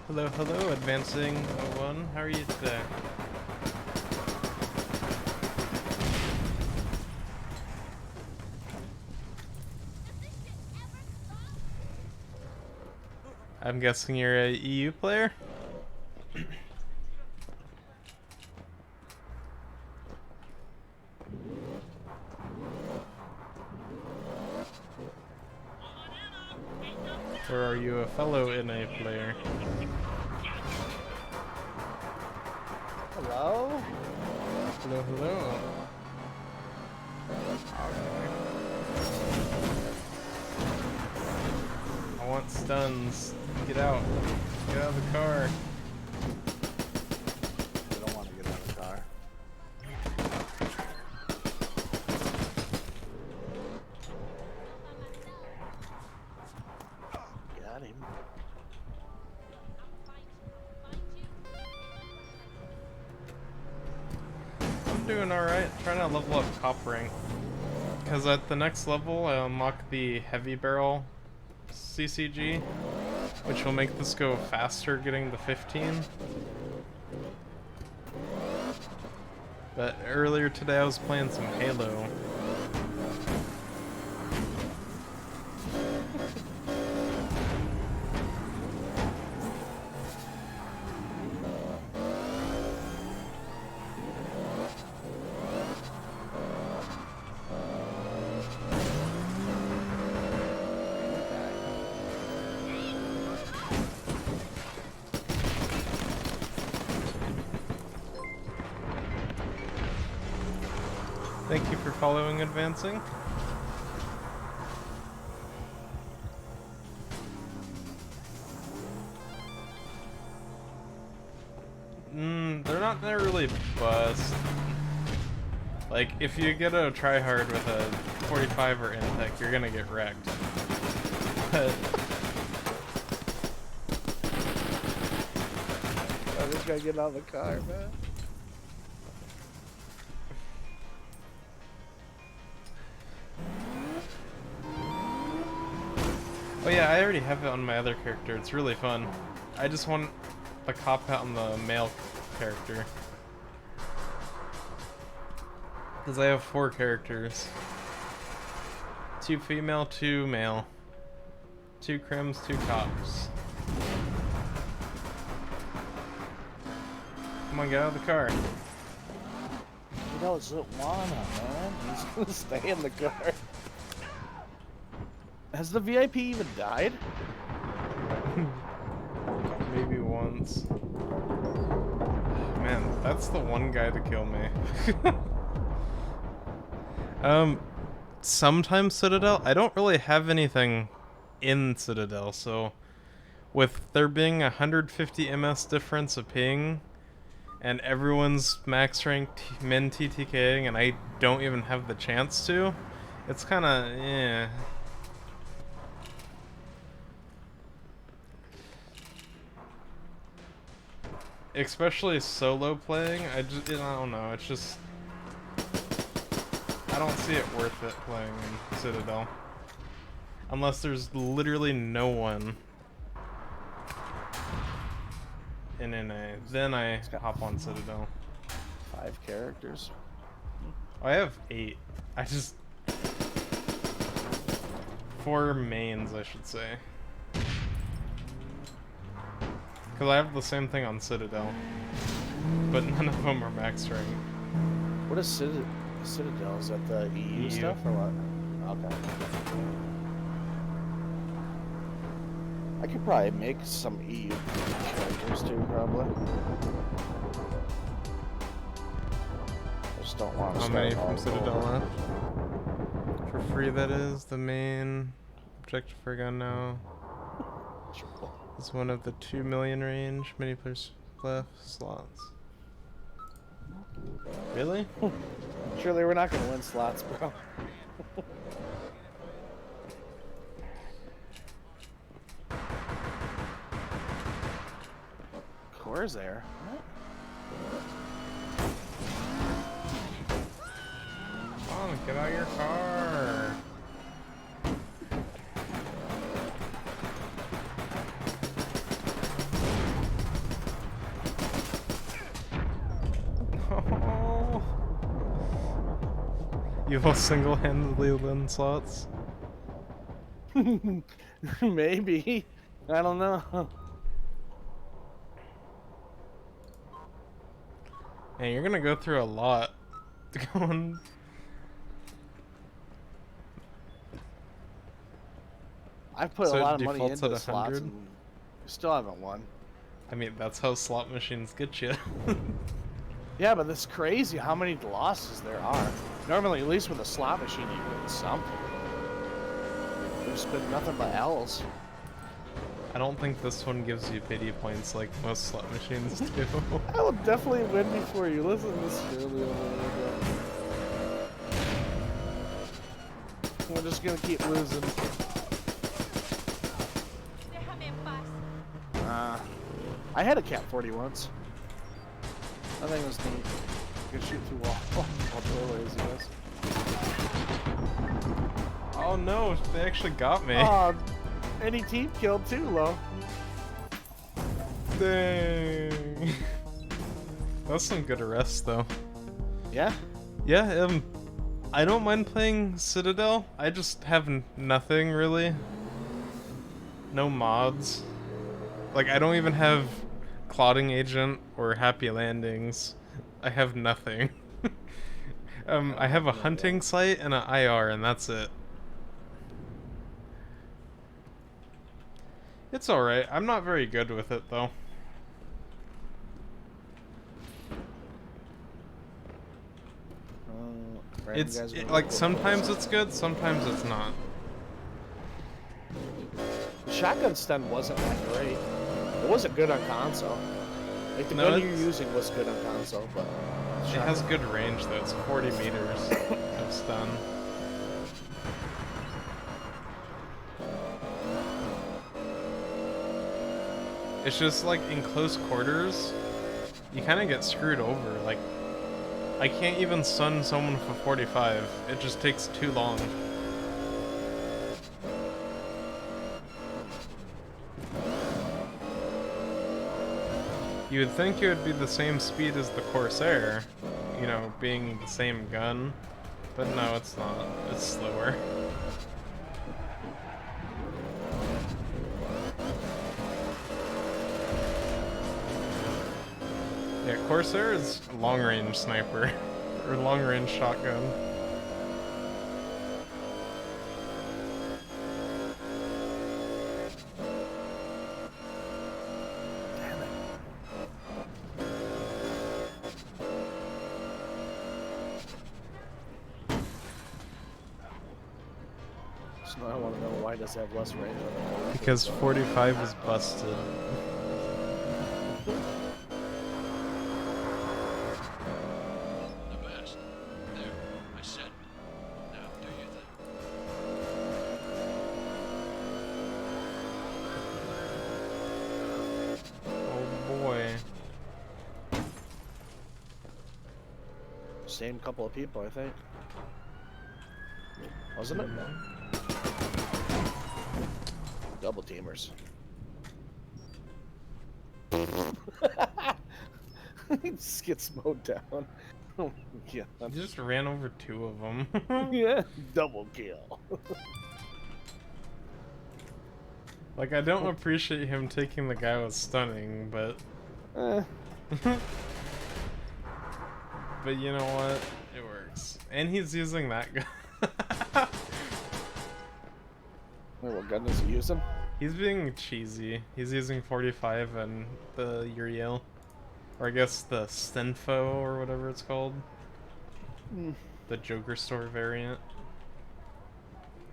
Hello, hello, Advancing 01. How are you today? I'm guessing you're a EU player? Or are you a fellow NA player? Hello? Hello, hello. I want stuns. Get out. Get out of the car. I don't want to get out of the car. Got him. I'm doing alright. Trying to level up top rank. Because at the next level, I unlock the heavy barrel CCG, which will make this go faster getting to 15. But earlier today I was playing some Halo. Thank you for following Advancing. They're not really bust. Like, if you get a tryhard with a 45 or Intech, you're gonna get wrecked. But I just gotta get out of the car, man. oh yeah, I already have it on my other character. It's really fun. I just want the cop out on the male character. Because I have 4 characters. 2 female, 2 male. 2 crims, 2 cops. Come on, get out of the car. You know, it's Lana, man. He's gonna stay in the car. Has the VIP even died? Maybe once. Man, that's the one guy to kill me. Sometimes Citadel. I don't really have anything in Citadel, so with there being 150 MS difference of ping, and everyone's max ranked min TTKing, and I don't even have the chance to, it's kind of eh. Especially solo playing, I don't know, it's just I don't see it worth it playing in Citadel. Unless there's literally no one in NA. Then I hop on Citadel. 5 characters. I have 8. I just... 4 mains, I should say. Because I have the same thing on Citadel. But none of them are max rank. What is Citadel? Is that the EU stuff or what? Okay. I could probably make some EU characters too, probably. I just don't want to How start many all from Citadel over. left? For free, that is. The main objective for gun now. It's one of the 2 million range. Many players left slots. Really? Surely we're not gonna win slots, bro. Corsair? What? Come on, get out of your car. Oh. You will single-handedly win slots? Maybe. I don't know. And you're gonna go through a lot going. I've put So a it lot of money defaults into at the slots 100? and we still haven't won. I mean, that's how slot machines get you. Yeah, but it's crazy how many losses there are. Normally, at least with a slot machine, you win something. There's been nothing but L's. I don't think this one gives you pity points like most slot machines do. I will definitely win before you. Listen to this really over there. We're just gonna keep losing. I had a Cat 40 once. I think it was neat. You could shoot through doorways, I guess. Oh no, they actually got me. Any team killed too, Lo. Dang. That's some good arrests, though. Yeah? Yeah, I don't mind playing Citadel. I just have nothing, really. No mods. Like, I don't even have Clouding Agent or Happy Landings. I have nothing. I have a hunting site and an IR, and that's it. It's alright. I'm not very good with it, though. Like, sometimes it's good, sometimes it's not. The shotgun stun wasn't that great. It wasn't good on console. Like, the gun you're using was good on console, but... It has good range, though. It's 40 meters of stun. It's just, like, in close quarters, you kind of get screwed over. Like, I can't even stun someone for 45. It just takes too long. You would think it would be the same speed as the Corsair, you know, being the same gun, but no, it's not. It's slower. Yeah, Corsair is long-range sniper, or long-range shotgun. So I want to know why does it have less range on it? Because 45 is busted. The best. There, I said it. Now do your thing. Oh boy. Same couple of people, I think. Wasn't it? Double teamers. He just gets mowed down. Oh my god. He just ran over 2 of them. Yeah, double kill. Like, I don't appreciate him taking the guy with stunning, but... But you know what? It works. And he's using that gun. Wait, what gun does he use him? He's being cheesy. He's using 45 and the Uriel. Or I guess the Stenfo or whatever it's called. The Joker Store variant.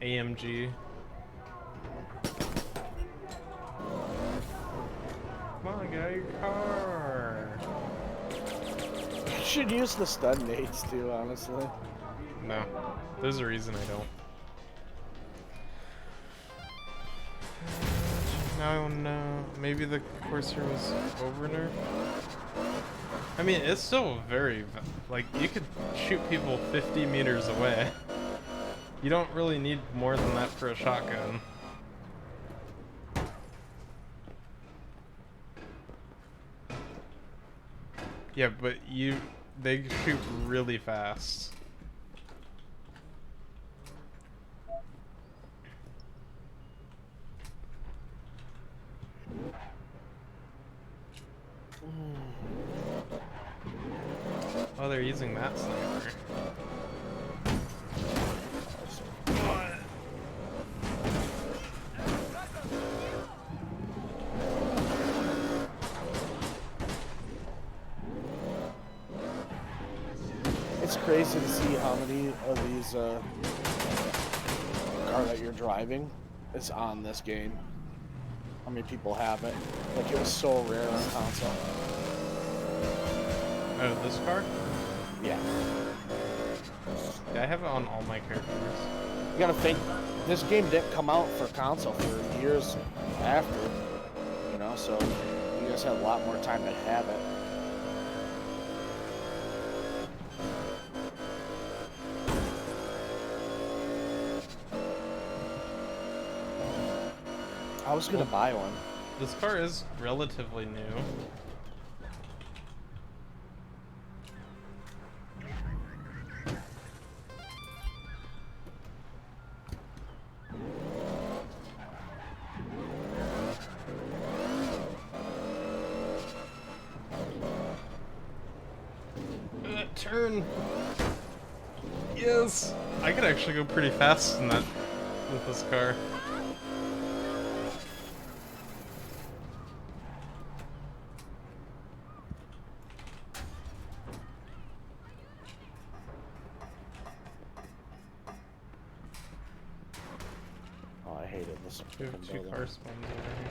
AMG. Come on, get out of your car. You should use the stun nades too, honestly. No. There's a reason I don't. No, no. Maybe the Corsair was over nerfed? I mean, it's still very... Like, you could shoot people 50 meters away. You don't really need more than that for a shotgun. Yeah, but they shoot really fast. Oh, they're using that sniper. It's crazy to see how many of these car that you're driving is on this game. How many people have it? Like, it was so rare on console. Oh, this car? Yeah. Yeah, I have it on all my characters. You gotta think, this game didn't come out for console for years after, you know, so you guys had a lot more time to have it. I was gonna buy one. This car is relatively new. Turn! Yes! I could actually go pretty fast in that with this car. Oh, I hated this. We have 2 car spawns over here.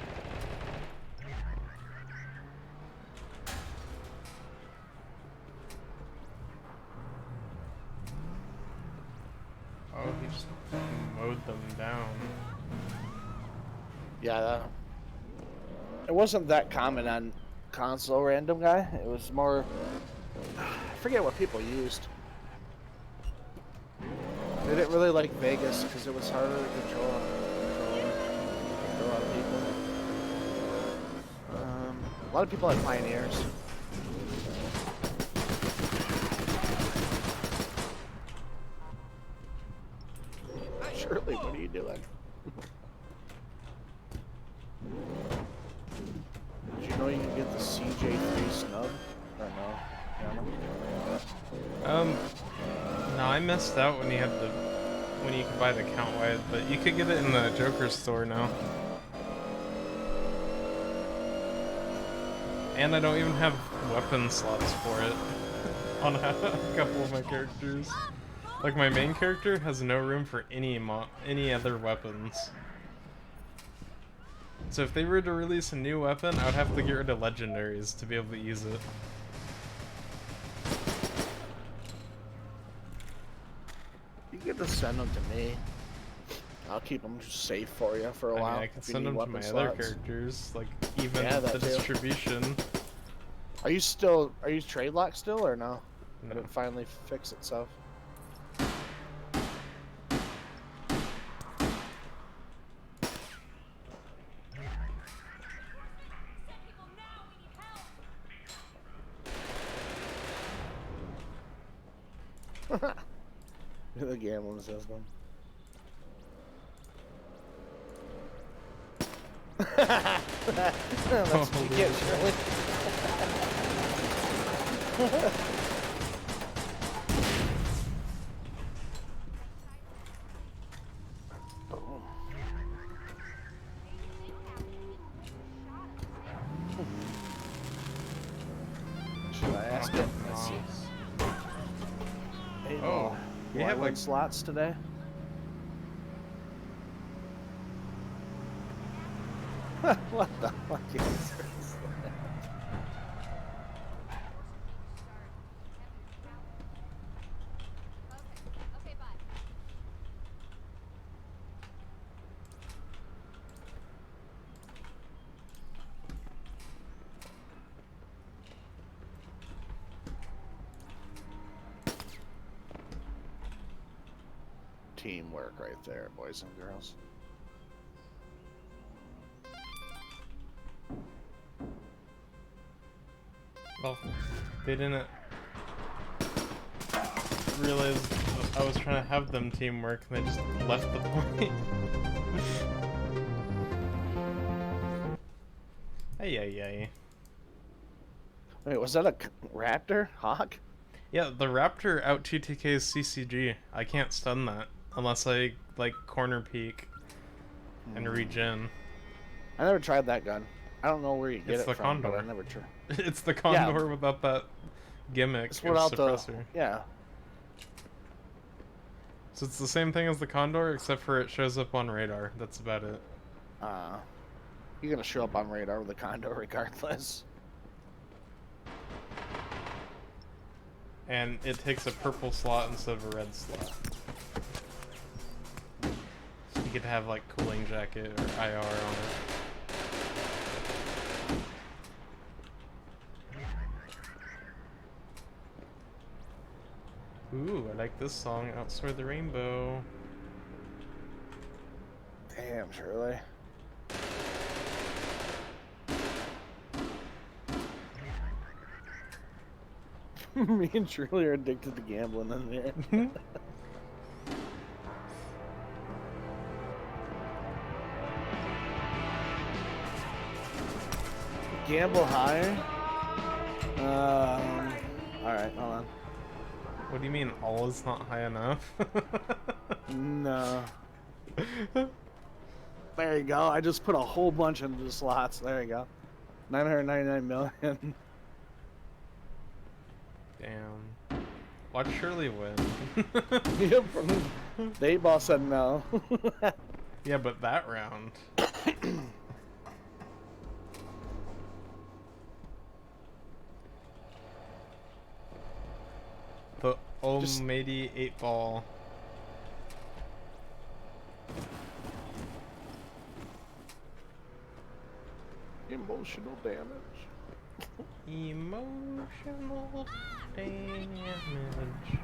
Oh, he just mowed them down. Yeah, it wasn't that common on console, random guy. It was more, I forget what people used. They didn't really like Vegas because it was harder to control a lot of people. A lot of people had Pioneers. Shirley, what are you doing? Did you know you can get the CJ3 snub? Or no? No, I missed out when you could buy the count wide, but you could get it in the Joker store now. And I don't even have weapon slots for it on a couple of my characters. Like, my main character has no room for any other weapons. So if they were to release a new weapon, I would have to get rid of legendaries to be able to use it. You can just send them to me. I'll keep them safe for you for a while. I can send them to my other characters, like even the distribution. Are you trade locked still or no? Did it finally fix itself? The gambling system. That's what you get, Shirley. Should I ask it? Let's see. Hey, Oh, we will I have win like slots today. What the fuck is this? Teamwork right there, boys and girls. Well, they didn't realize that I was trying to have them teamwork, and they just left the point. Ay, ay, ay. Wait, was that a raptor? Hawk? Yeah, the raptor out TTK's CCG. I can't stun that unless I, like, corner peek and regen. I never tried that gun. I don't know where you get It's it the from, but Condor. I never tried. It's the Condor without that gimmick It's of without suppressor. yeah. So it's the same thing as the Condor, except for it shows up on radar. That's about it. You're gonna show up on radar with the Condor regardless. And it takes a purple slot instead of a red slot. So you get to have like cooling jacket or IR on it. Ooh, I like this song, Outsoar the Rainbow. Damn, Shirley. Me and Shirley are addicted to gambling in there. Gamble higher? Alright, hold on. What do you mean, all is not high enough? No. There you go. I just put a whole bunch into the slots. There you go. 999 million. Damn. Watch Shirley win. Yep. The 8-ball said no. Yeah, but that round. The Almighty 8-ball. Emotional damage. Emotional damage.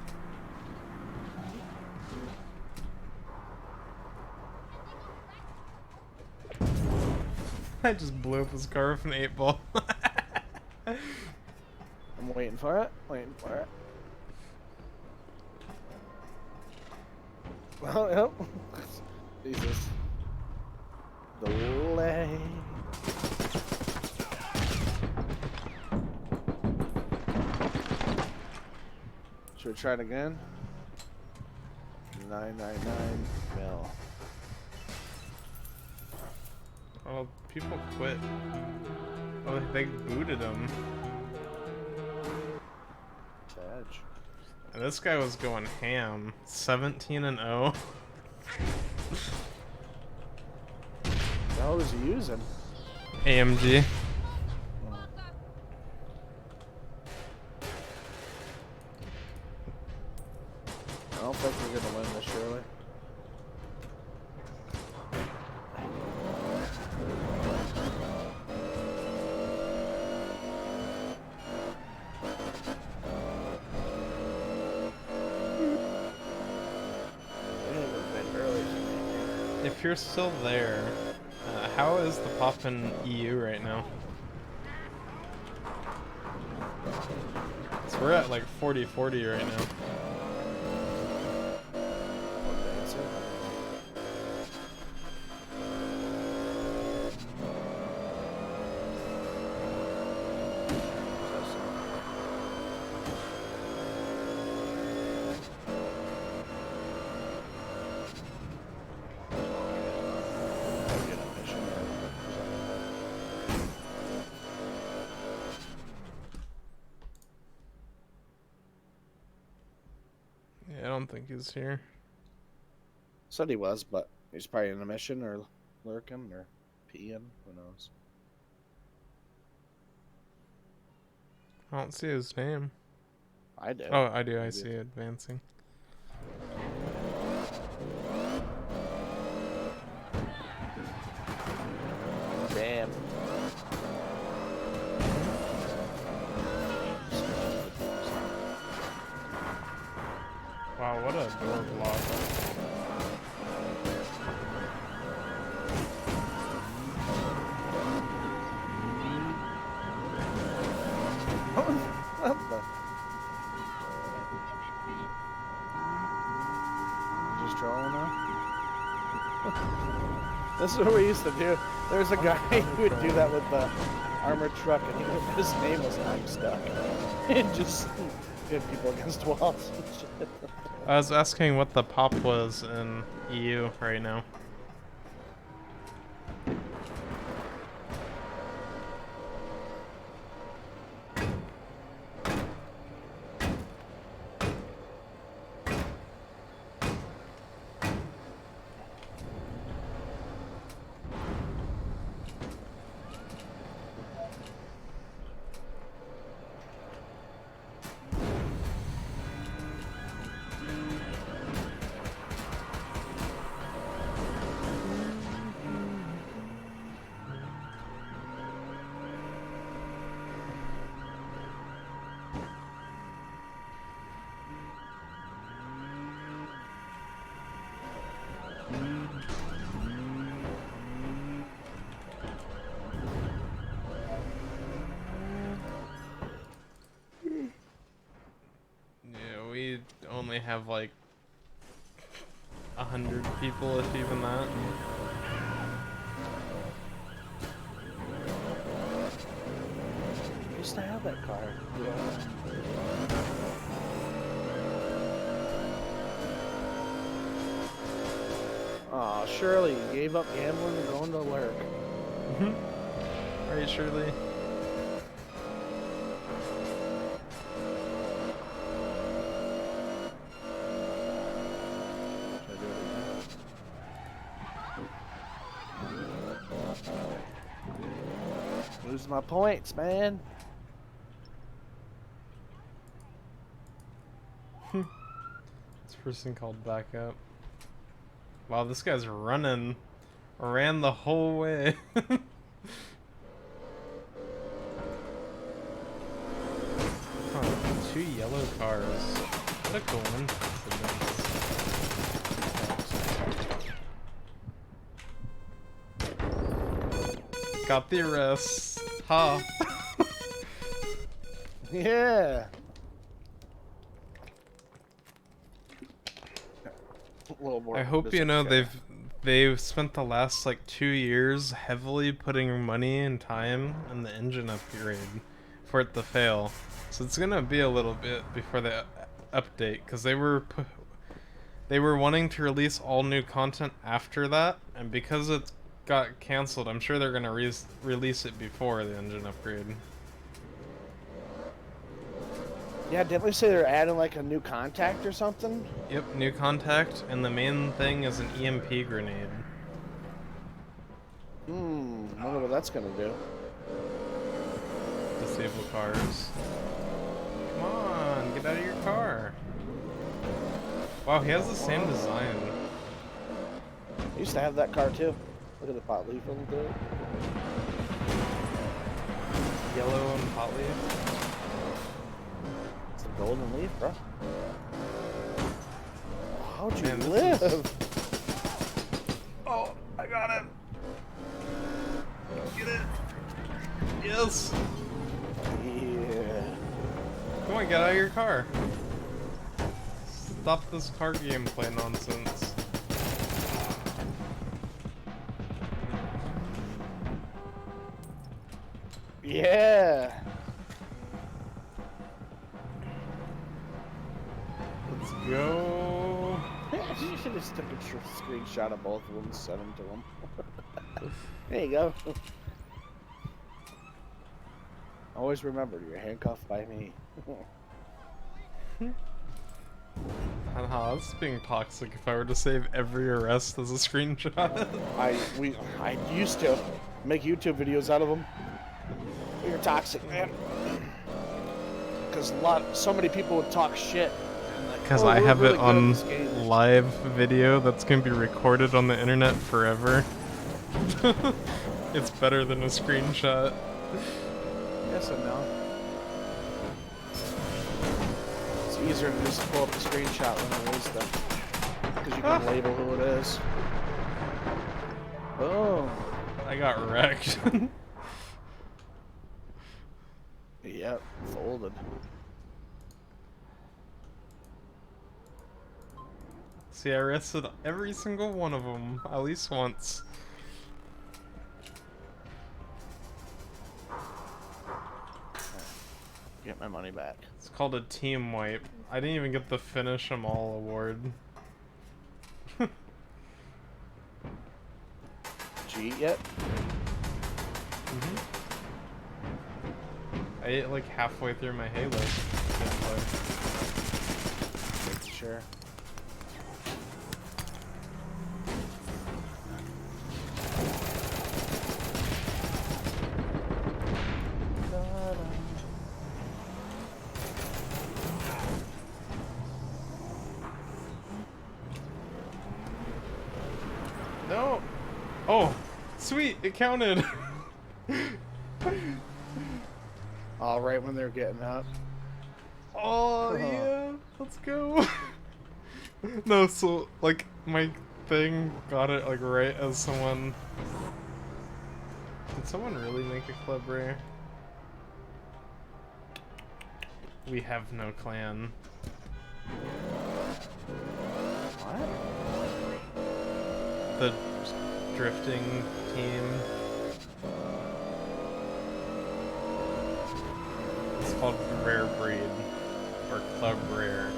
I just blew up his car with an 8-ball. I'm waiting for it. Waiting for it. Oh, yep. Jesus. Delay. Should we try it again? 999 mil. Oh, people quit. Oh, they booted him. Edge. And this guy was going ham. 17-0. What was he using? AMG. I don't think we're gonna win this, surely. If you're still there, how is the pop in EU right now? So we're at like 40-40 right now. Yeah, I don't think he's here. Said he was, but he's probably in a mission or lurking or peeing. Who knows? I don't see his name. I do. Oh, I do. I see it advancing. Damn. Wow, what a door block. What the? Just trolling now? This is what we used to do. There's a guy who would do that with the armored truck, and his name was I'm Stuck. And just hit people against walls and shit. I was asking what the pop was in EU right now. Yeah, we only have like 100 people, if even that. I used to have that car. Aw, Shirley, you gave up gambling and going to work. Right, Shirley? Should I do it again? Losing my points, man. This person called back up. Wow, this guy's running. Ran the whole way. Huh, 2 yellow cars. What a coincidence. Got the arrest. Ha. Yeah. A little more I hope you know they've spent the last like 2 years heavily putting money and time in the engine upgrade for it to fail. So it's gonna be a little bit before the update, because they were wanting to release all new content after that, and because it got canceled, I'm sure they're gonna release it before the engine upgrade. Yeah, didn't we say they're adding like a new contact or something? Yep, new contact, and the main thing is an EMP grenade. I wonder what that's gonna do. Disable cars. Come on, get out of your car. Wow, he has the same design. I used to have that car too. Look at the pot leaf on the Yellow and pot leaf. It's a golden leaf, bro. How'd you Man, this live? Oh, I got it. Get it. Yes. Yeah. Come on, get out of your car. Stop this car gameplay nonsense. Yeah. Let's go. You should have took a screenshot of both of them and sent them to him. There you go. Always remember, you're handcuffed by me. Oh, this is being toxic if I were to save every arrest as a screenshot. I used to make YouTube videos out of them. You're toxic, man. Because so many people would talk shit. Because I have it on live video that's going to be recorded on the internet forever. It's better than a screenshot. Yes and no. It's easier to just pull up the screenshot when it is the... Because you can label who it is. Oh. I got wrecked. Yep, folded. See, I arrested every single one of them, at least once. Get my money back. It's called a team wipe. I didn't even get the finish them all award. Cheat yet? I ate like halfway through my Halo gameplay. Sure. No! Oh! Sweet! It counted! All right when they're getting up. Oh, yeah! Let's go! No, so, like, my thing got it, like, right as someone... Did someone really make a club rare? We have no clan. What? The drifting team. It's called Rare Breed, or Club Rare.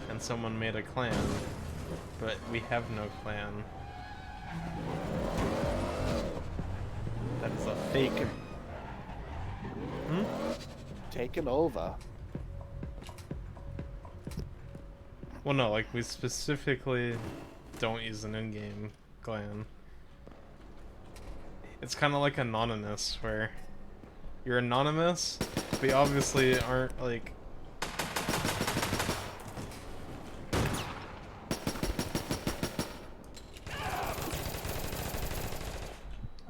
And someone made a clan, but we have no clan. That is a fake. Taken over. Well, no, like, we specifically don't use an in-game clan. It's kind of like Anonymous, where you're anonymous, but you obviously aren't, like...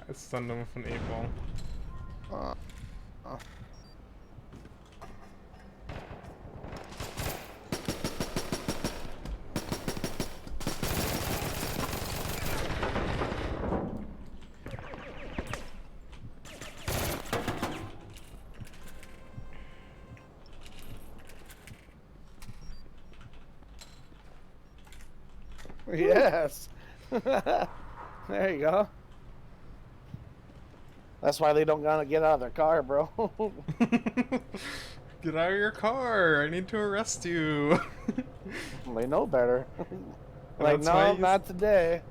I stunned him with an 8-ball. Yes. There you go. That's why they don't gotta get out of their car, bro. Get out of your car! I need to arrest you! They know better. Like, That's why no, not today.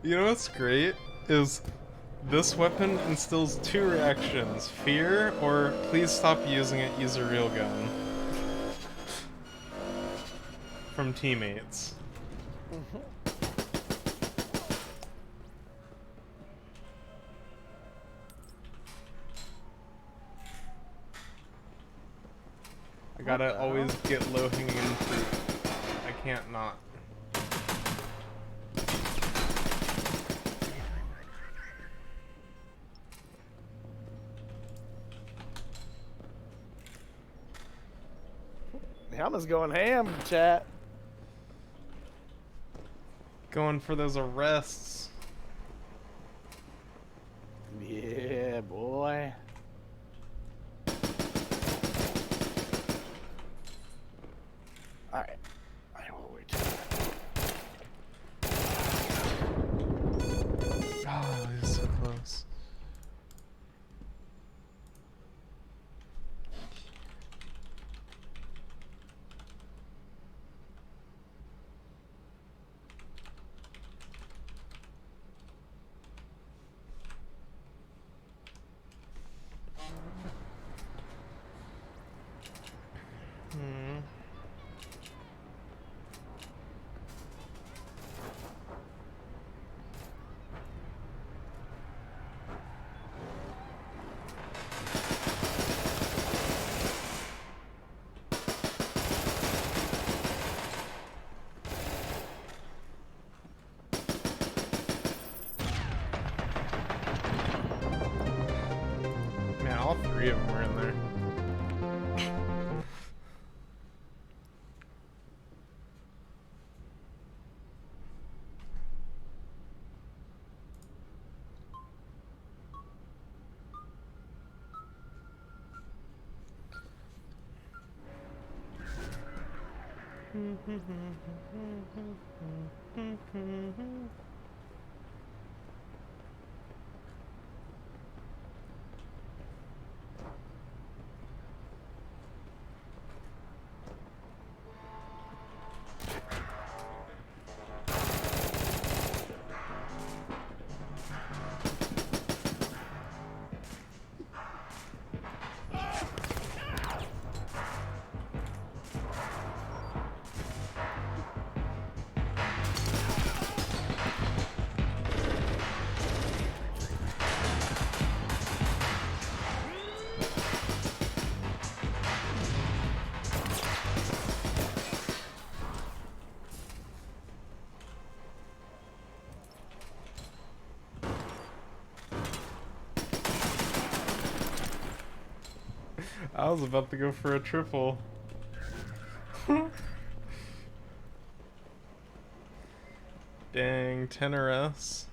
You know what's great? Is this weapon instills 2 reactions. Fear, or please stop using it, use a real gun. From teammates. I gotta always get low hanging fruit. I can't not. Yama's going ham, chat. Going for those arrests. Yeah, boy. Alright. I will wait. Oh, he's so close. Hmm. Man, all three of them are in there. I was about to go for a triple. Dang, 10 or S.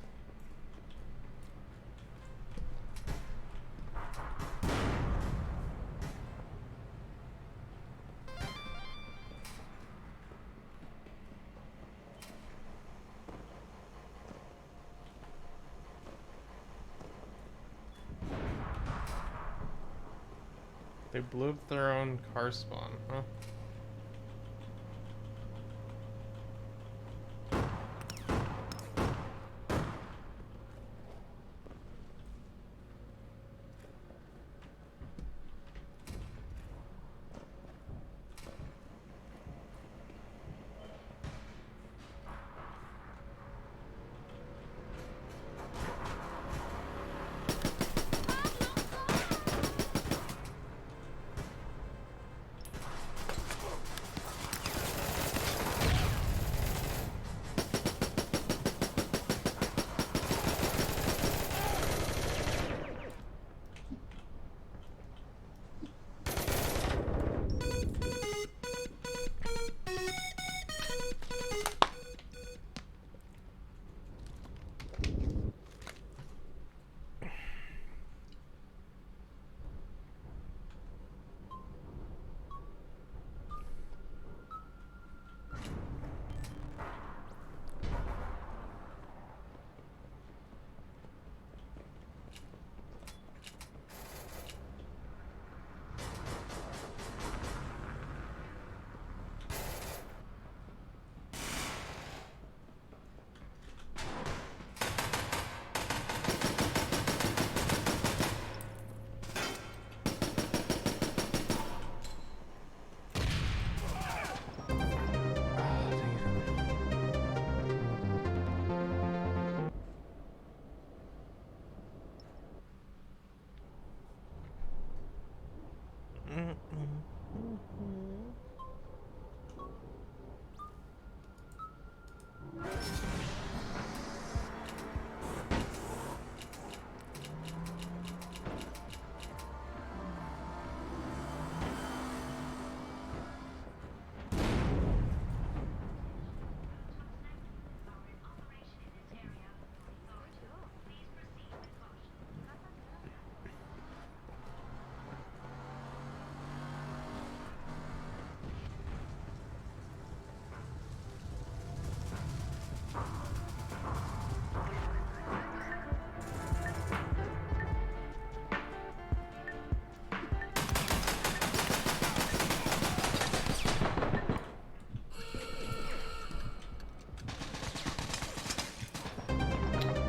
They blew up their own car spawn, huh?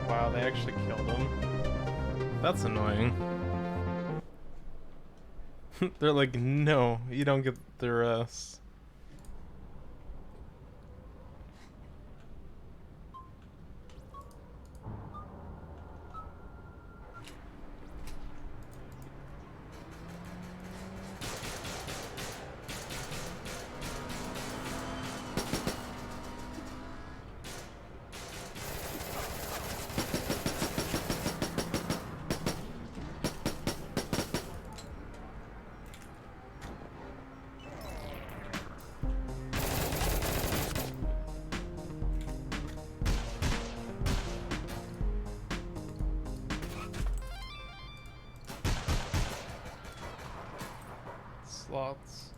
Wow, they actually killed him. That's annoying. They're like, no, you don't get the rest. Slots.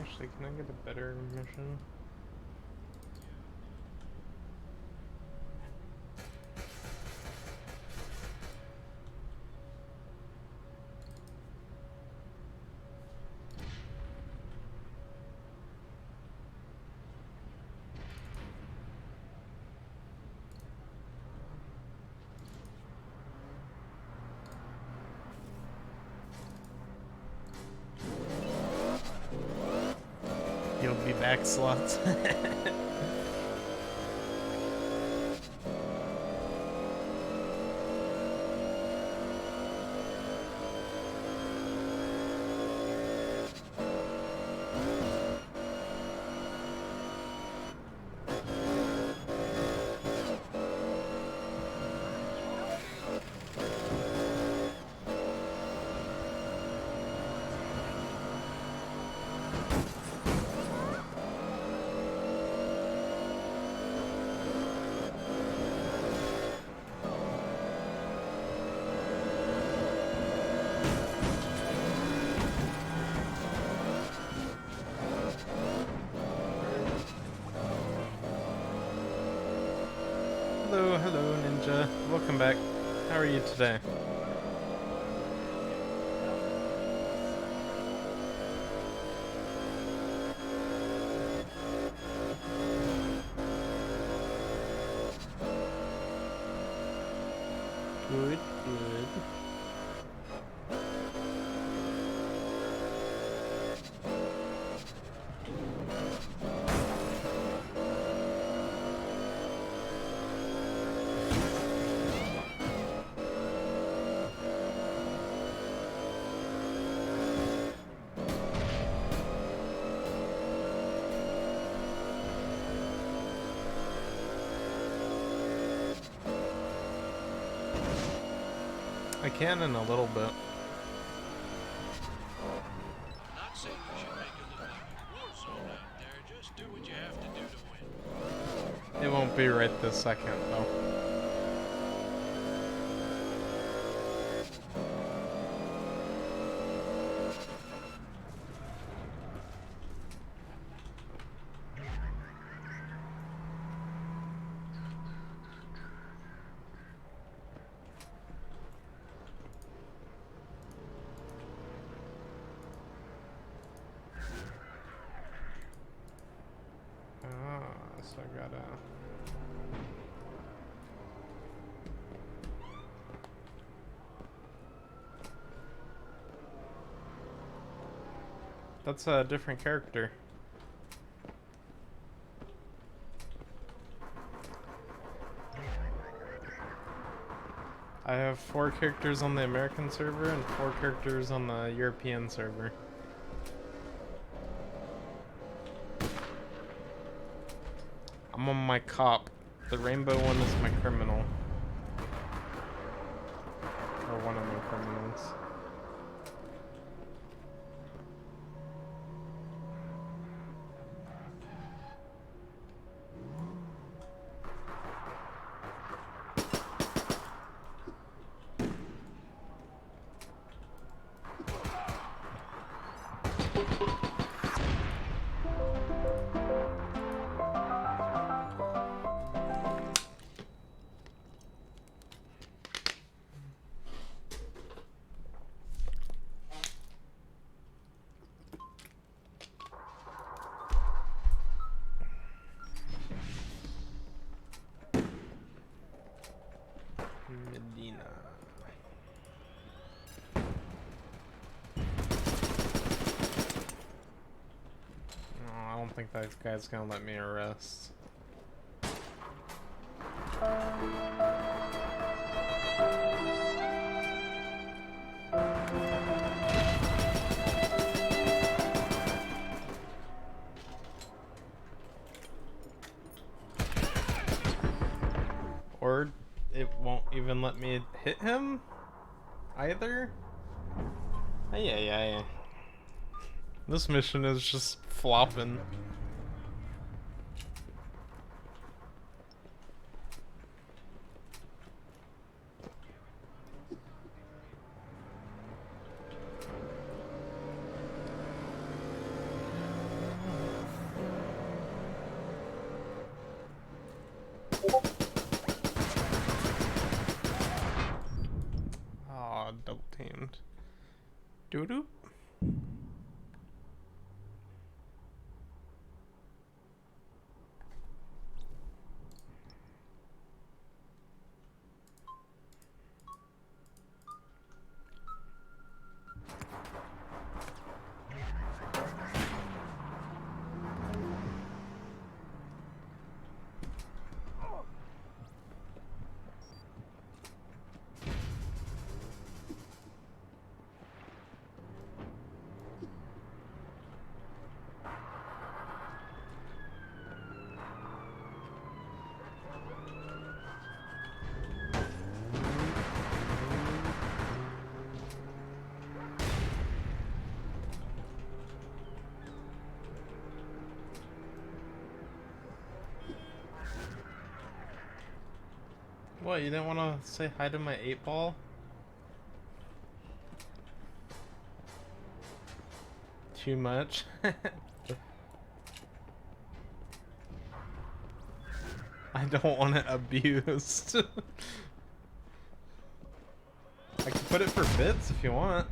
Actually, can I get a better mission? You'll be back, slots. Hello, Ninja. Welcome back. How are you today? Good, good. I can in a little bit. Not saying you should make it look like a war zone out there. Just do what you have to do to win. It won't be right this second, though. So I gotta... That's a different character. I have 4 characters on the American server and 4 characters on the European server. I'm on my cop. The rainbow one is my criminal. Or one of my criminals. Medina. Oh, I don't think that guy's gonna let me arrest. Or it won't even let me hit him either. Ay, ay, ay. This mission is just flopping. Aw, double teamed. Doo-doo. What, you didn't want to say hi to my 8-ball? Too much? I don't want it abused. I can put it for bits if you want.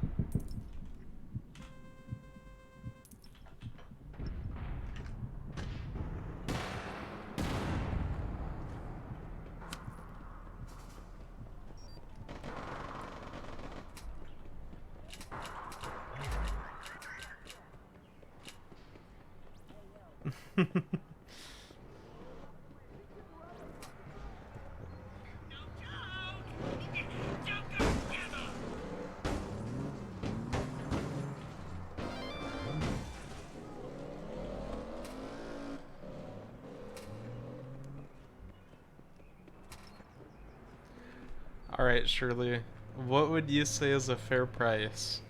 Alright, Shirley, what would you say is a fair price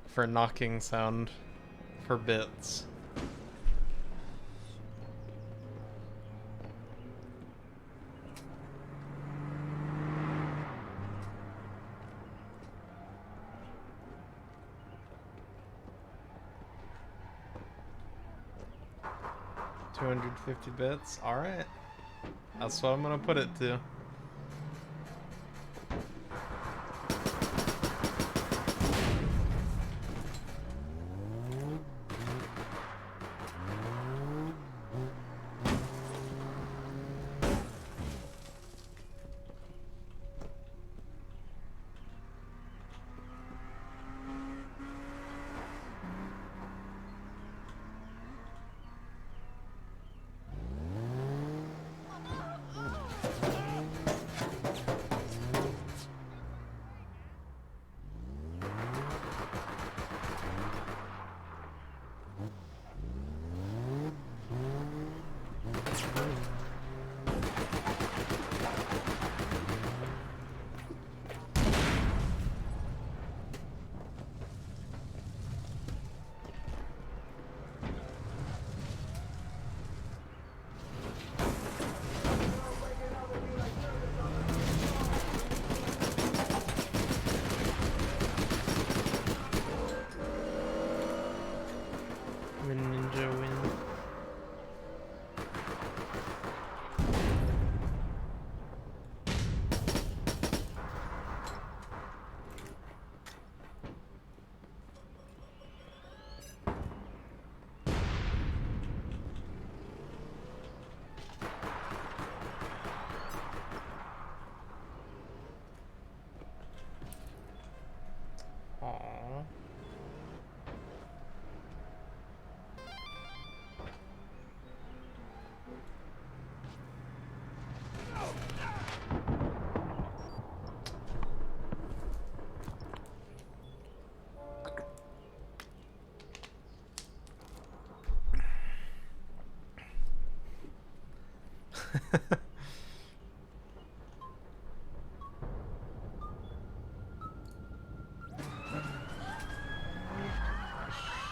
for knocking sound for bits? $250 bits? Alright. That's what I'm gonna put it to.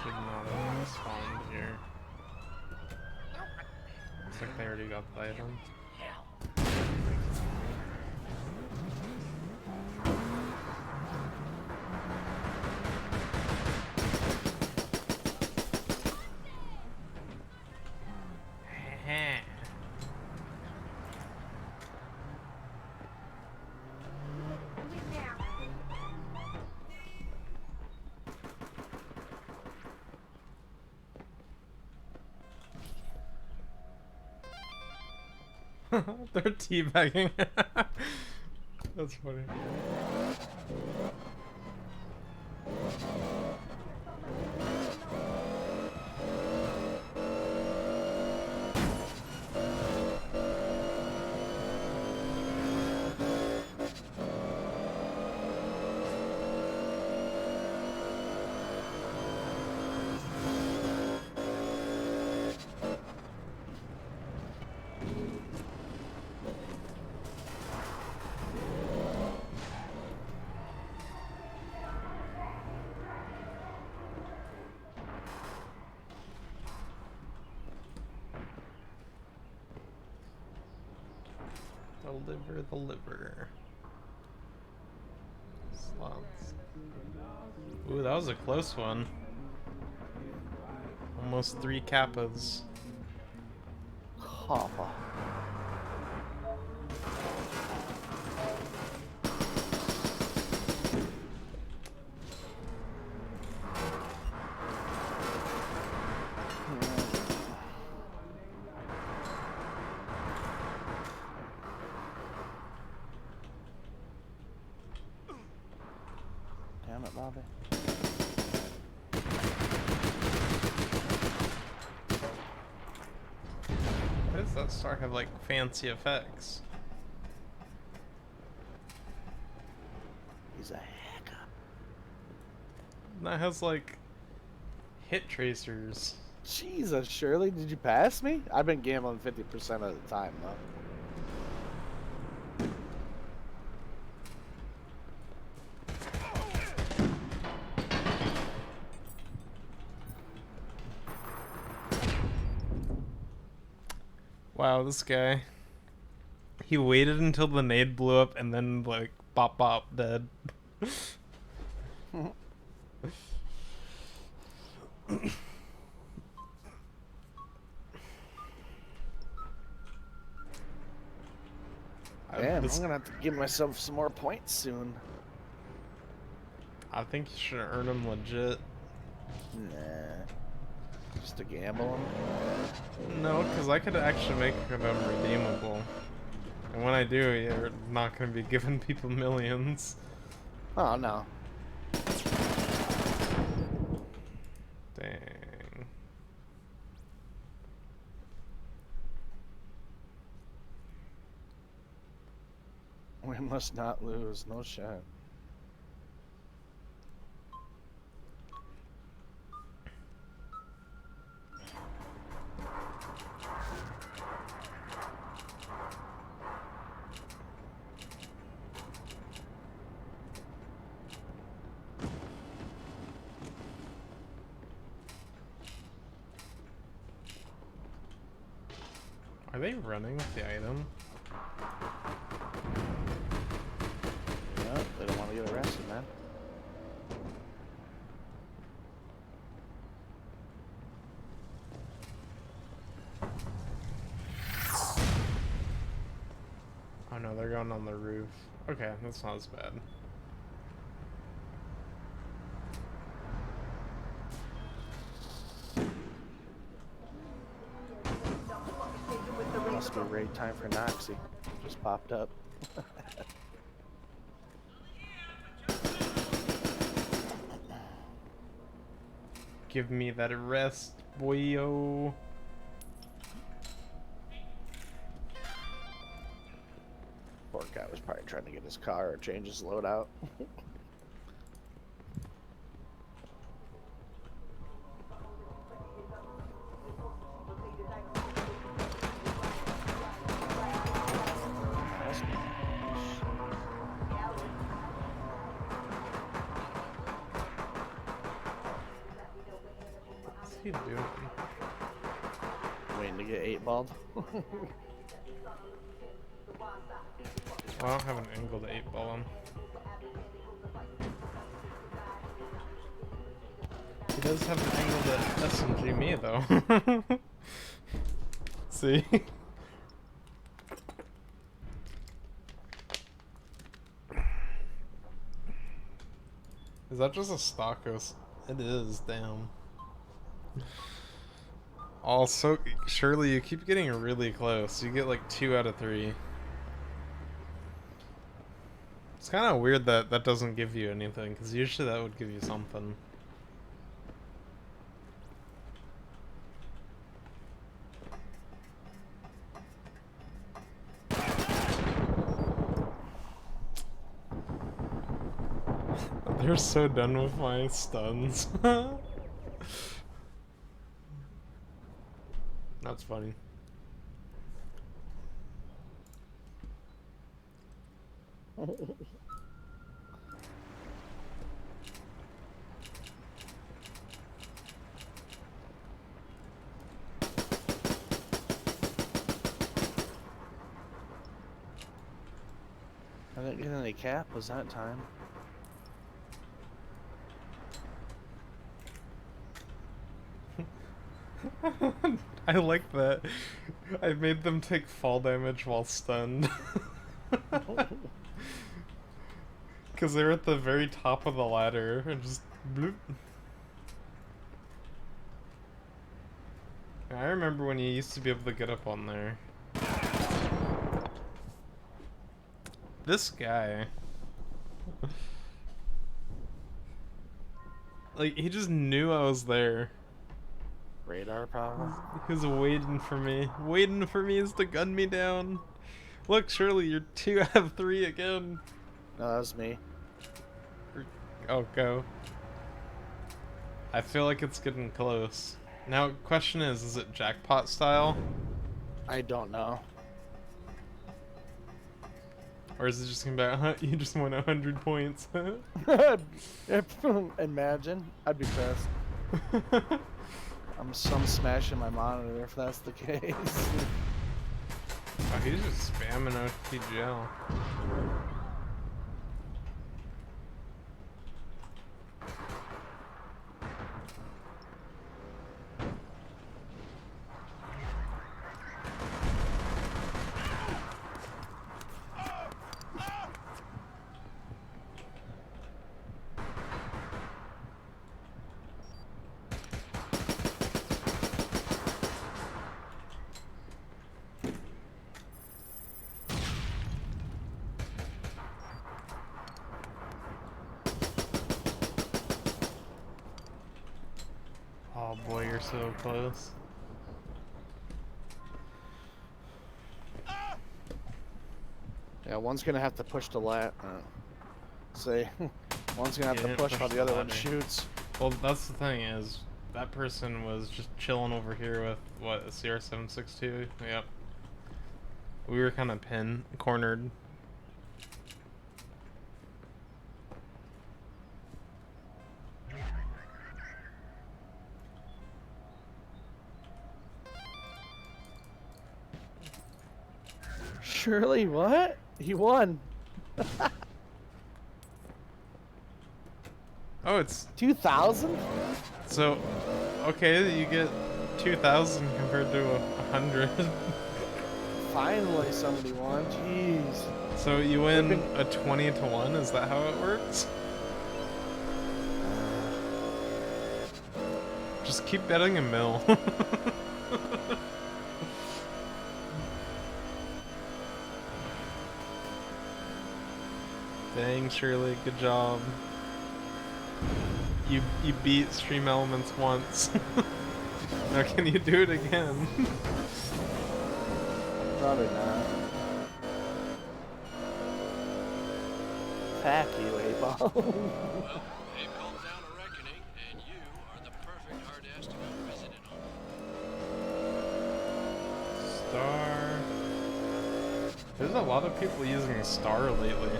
Should not have spawned here. Looks like they already got the item. They're teabagging. That's funny. The liver. Slots. Ooh, that was a close one. Almost 3 kappas. Kappa. Damn it, Bobby. Why does that star have like fancy effects? He's a hacker. That has like hit tracers. Jesus, Shirley, did you pass me? I've been gambling 50% of the time, though. Wow, this guy. He waited until the nade blew up and then like bop bop dead. Damn, I'm gonna have to give myself some more points soon. I think you should earn them legit. Nah. Just to gamble them? No, because I could actually make them redeemable. And when I do, you're not going to be giving people millions. Oh, no. Dang. We must not lose. No shot. Are they running with the item? Yeah, they don't want to get arrested, man. Oh no, they're going on the roof. Okay, that's not as bad. Must be raid time for Noxie. Just popped up. Give me that arrest, boyo. Poor guy was probably trying to get his car or change his loadout. he doing? Waiting to get 8-balled. Well, I don't have an angle to 8-ball him. He does have an angle to SMG me, though. See? Is that just a Stalkos? It is, damn. Also, Shirley, you keep getting really close. You get like 2 out of 3. It's kind of weird that that doesn't give you anything, because usually that would give you something. They're so done with my stuns. That's funny. I didn't get any cap, was that time? I like that. I made them take fall damage while stunned. Because they're at the very top of the ladder and just bloop. I remember when you used to be able to get up on there. This guy. Like, he just knew I was there. Radar problem? He was waiting for me. Waiting for me to gun me down. Look, Shirley, you're 2 out of 3 again. No, that was me. Oh, go. I feel like it's getting close. Now, question is it jackpot style? I don't know. Or is it just gonna be like, huh, you just won 100 points? Imagine. I'd be pissed. I'm smashing my monitor if that's the case. Oh, he's just spamming OTGL. Oh boy, you're so close. Yeah, one's gonna have to push the say, one's gonna have to push while the other one shoots. Well, that's the thing is, that person was just chilling over here with, what, a CR762? Yep. We were kind of cornered. Shirley, what? He won. Oh, it's 2,000? So, okay, you get 2,000 compared to 100. Finally somebody won, jeez. So you win a 20 to 1, is that how it works? Just keep betting a mill. Dang, Shirley, good job. You beat Stream Elements once. Now can you do it again? Probably not. Pack you, 8-ball. Well, they've called down a reckoning, and you are the perfect hard ass to go visit it on. Star. There's a lot of people using Star lately.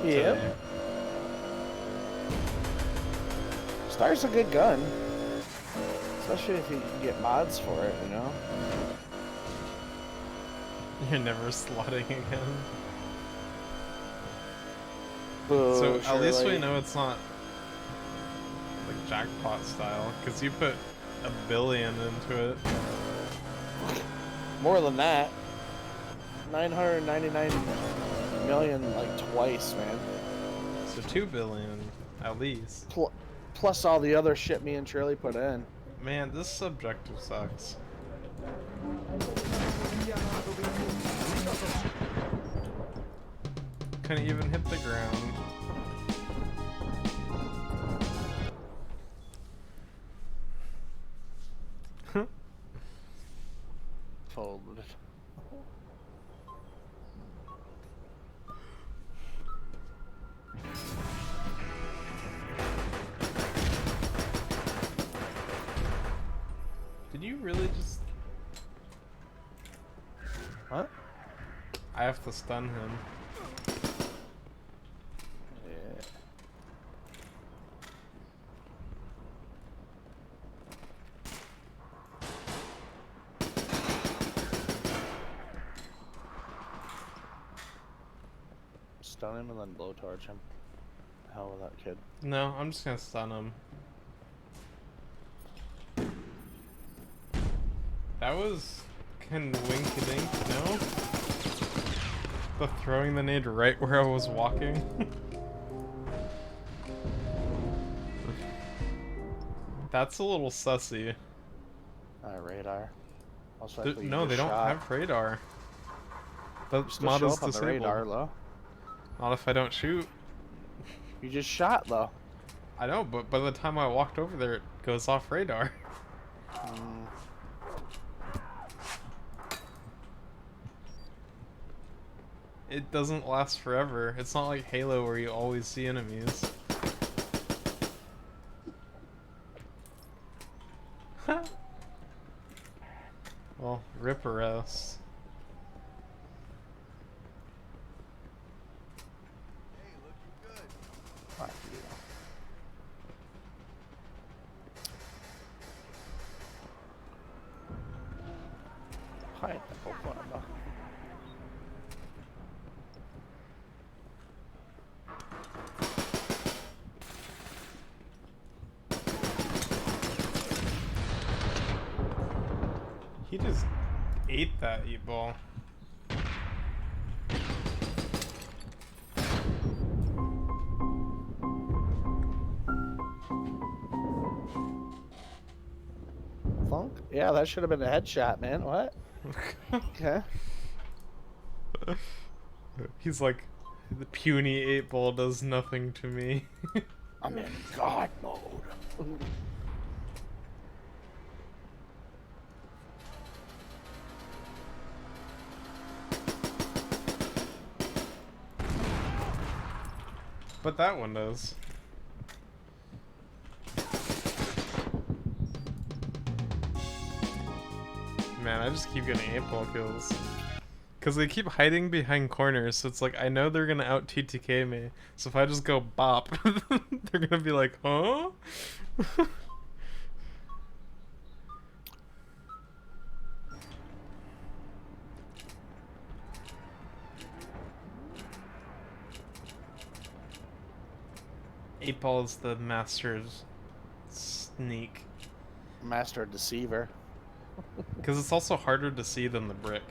Yep. Today. Star's a good gun. Especially if you can get mods for it, you know? You're never slotting again. Boo, So at least we Shirley. know it's not like jackpot style, because you put $1 billion into it. More than that. 999 million, like, twice, man. So $2 billion, at least. Plus all the other shit me and Shirley put in. Man, this subjective sucks. Couldn't even hit the ground. Folded. Did you really just... What? I have to stun him. Yeah. Stun him and then blowtorch him. Hell with that kid. No, I'm just gonna stun him. That was kind of wink-a-dink, no? The throwing the nade right where I was walking. That's a little sussy. Radar. Also, I Th- thought you no, just they don't shot. have radar. The You still mod show is up on the disabled. radar, though. Not if I don't shoot. You just shot, though. I know, but by the time I walked over there, it goes off radar. It doesn't last forever. It's not like Halo where you always see enemies. Well, rip or else. Fuck you. Hide the whole button. He just ate that 8-ball. Funk? Yeah, that should have been a headshot, man. What? Okay. He's like, the puny 8-ball does nothing to me. I'm in God mode. But that one does. Man, I just keep getting 8-ball kills. Because they keep hiding behind corners, so it's like, I know they're gonna out TTK me. So if I just go bop, they're gonna be like, huh? Eight-ball is the master's sneak. Master Deceiver. Because it's also harder to see than the brick.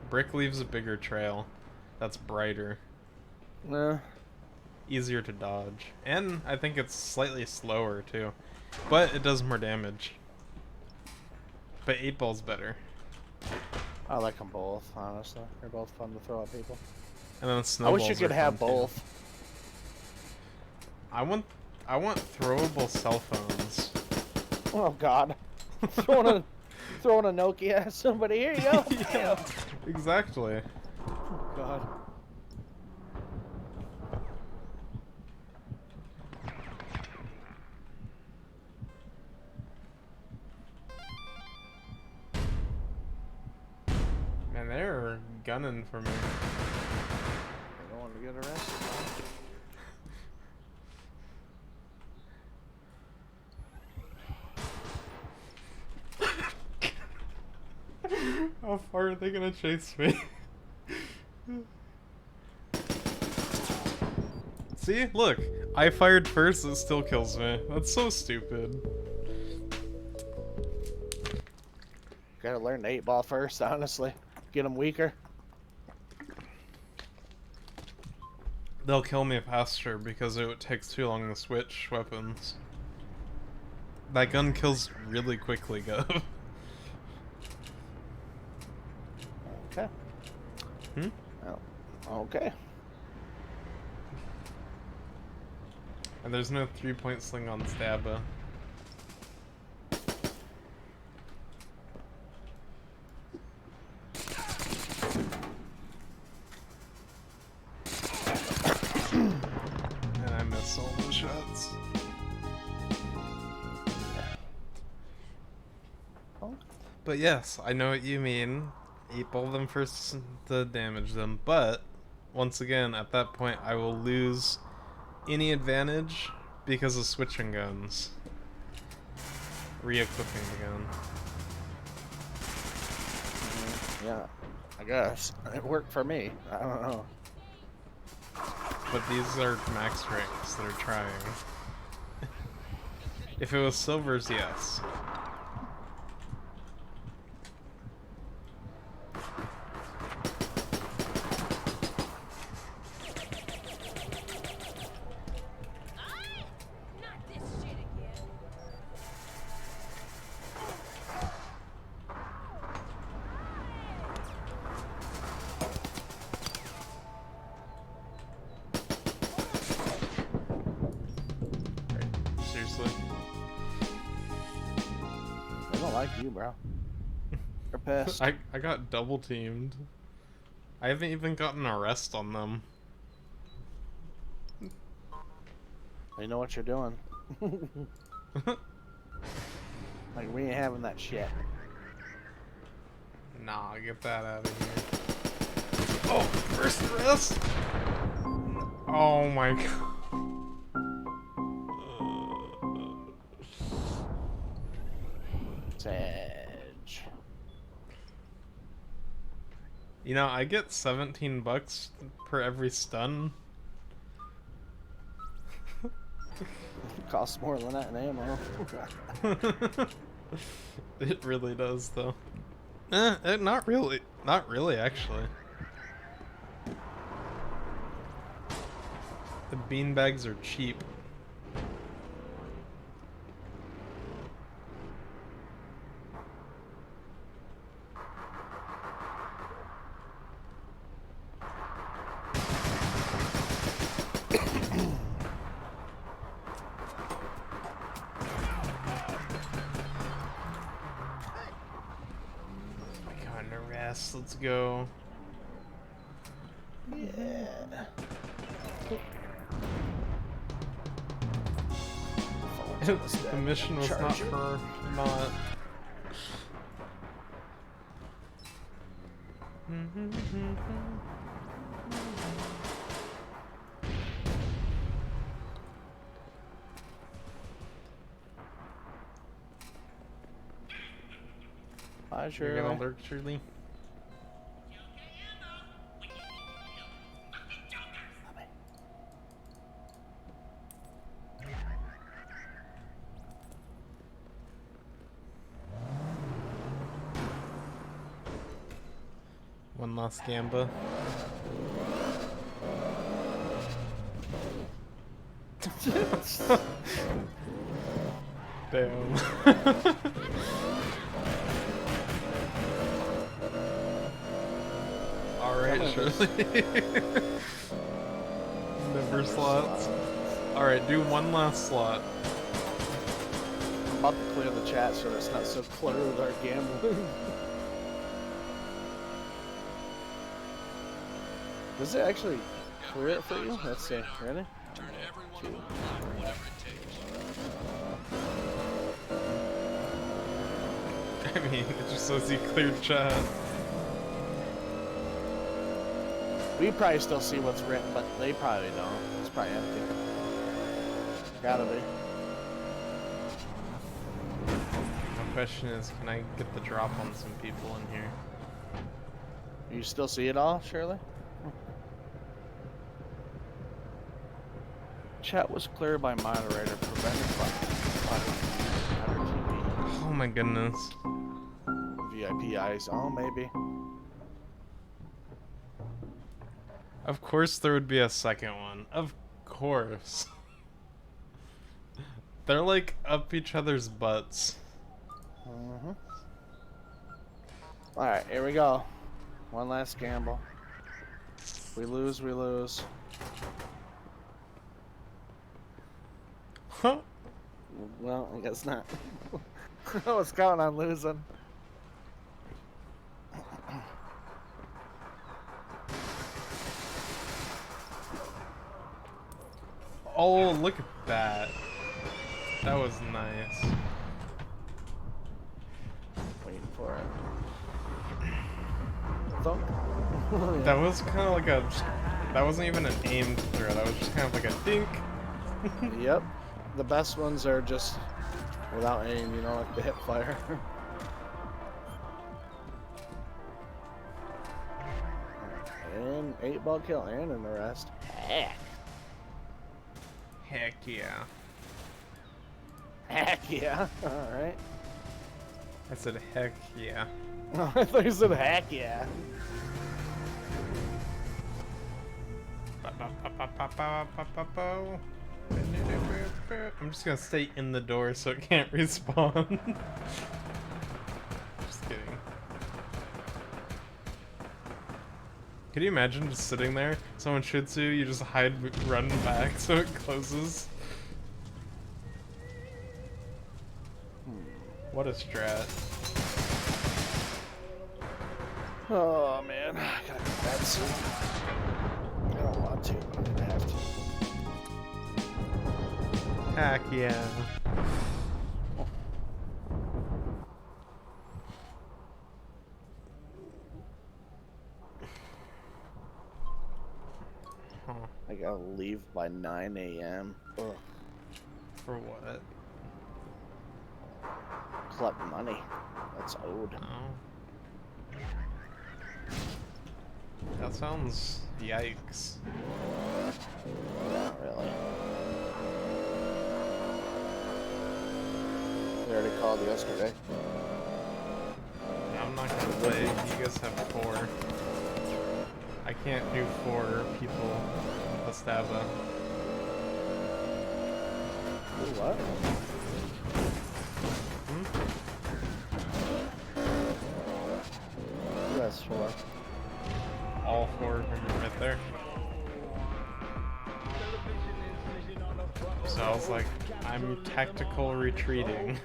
Brick leaves a bigger trail. That's brighter. Easier to dodge. And I think it's slightly slower too. But it does more damage. But 8-ball's better. I like them both, honestly. They're both fun to throw at people. And then I snowballs wish you could are have fun, too. both. I want throwable cell phones. Oh God. throwing a Nokia at somebody. Here you go. Yeah, exactly. Oh, God. Man, they're gunning for me. I don't want to get arrested. How far are they gonna chase me? See? Look. I fired first, it still kills me. That's so stupid. Gotta learn the 8-ball first, honestly. Get them weaker. They'll kill me faster because it takes too long to switch weapons. That gun kills really quickly, Gov. Okay. Hmm? Oh, okay. And there's no 3-point sling on Stabba. And I missed all the shots. But yes, I know what you mean. 8-ball them first to damage them, but once again, at that point, I will lose any advantage because of switching guns. Re-equipping the gun. Yeah, I guess. It worked for me. I don't know. But these are max ranks that are trying. If it was silvers, yes. Seriously. I don't like you, bro. You're pissed. I got double teamed. I haven't even gotten an arrest on them. You know what you're doing. Like, we ain't having that shit. Nah, get that out of here. Oh, first arrest! Oh my god. Edge. You know, I get $17 per every stun. Costs more than that in ammo. It really does, though. Not really. Not really, actually. The beanbags are cheap. Let's go. Yeah. The mission was not for not. Hi, You're gonna lurk, Shirley? One last Gamba. Damn. Alright, Shirley. Never slots. Alright, do one last slot. I'm about to clear the chat so it's not so cluttered with our gambling. Does it actually clear it for you? Let's see. Ready? Turn everyone on, whatever it takes. I mean, it just says you cleared chat. We probably still see what's written, but they probably don't. It's probably empty. Gotta be. My question is, can I get the drop on some people in here? You still see it all, Shirley? Chat was cleared by moderator. Prevented by Oh my goodness. VIP eyes. Oh, maybe. Of course there would be a second one. Of course. They're like up each other's butts. Alright, here we go. One last gamble. We lose, we lose. Huh? Well, I guess not. I was counting on losing. Oh, look at that. That was nice. Waiting for it. Thunk. That was kind of like a... That wasn't even an aimed throw. That was just kind of like a dink. Yep. The best ones are just without aim, you know, like the hip fire. And 8-ball kill and an arrest. Heck. Heck yeah. Heck yeah. Alright. I said heck yeah. I thought you said heck yeah. I'm just gonna stay in the door so it can't respawn. Just kidding. Could you imagine just sitting there, someone shoots you, you just hide, run back so it closes? What a strat. Oh man, I gotta go to bed soon. I don't want to, but I'm gonna have to. Heck yeah. Huh. I gotta leave by 9 a.m. Ugh. For what? Collect money. That's owed. Oh. That sounds yikes. Not really. They already called yesterday. I'm not gonna play. You guys have 4. I can't do 4 people with Estava. What? That's 4. All 4 of them are right there. So I was like, I'm tactical retreating.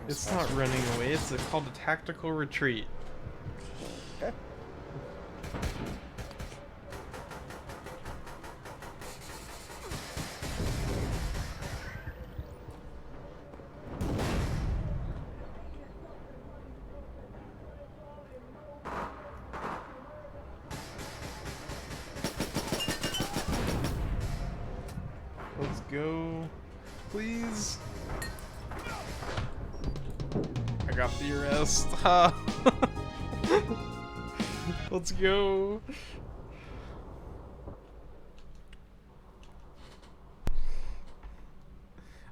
It's not running away, it's called a tactical retreat. Okay. Let's go, please. I got the arrest. Let's go.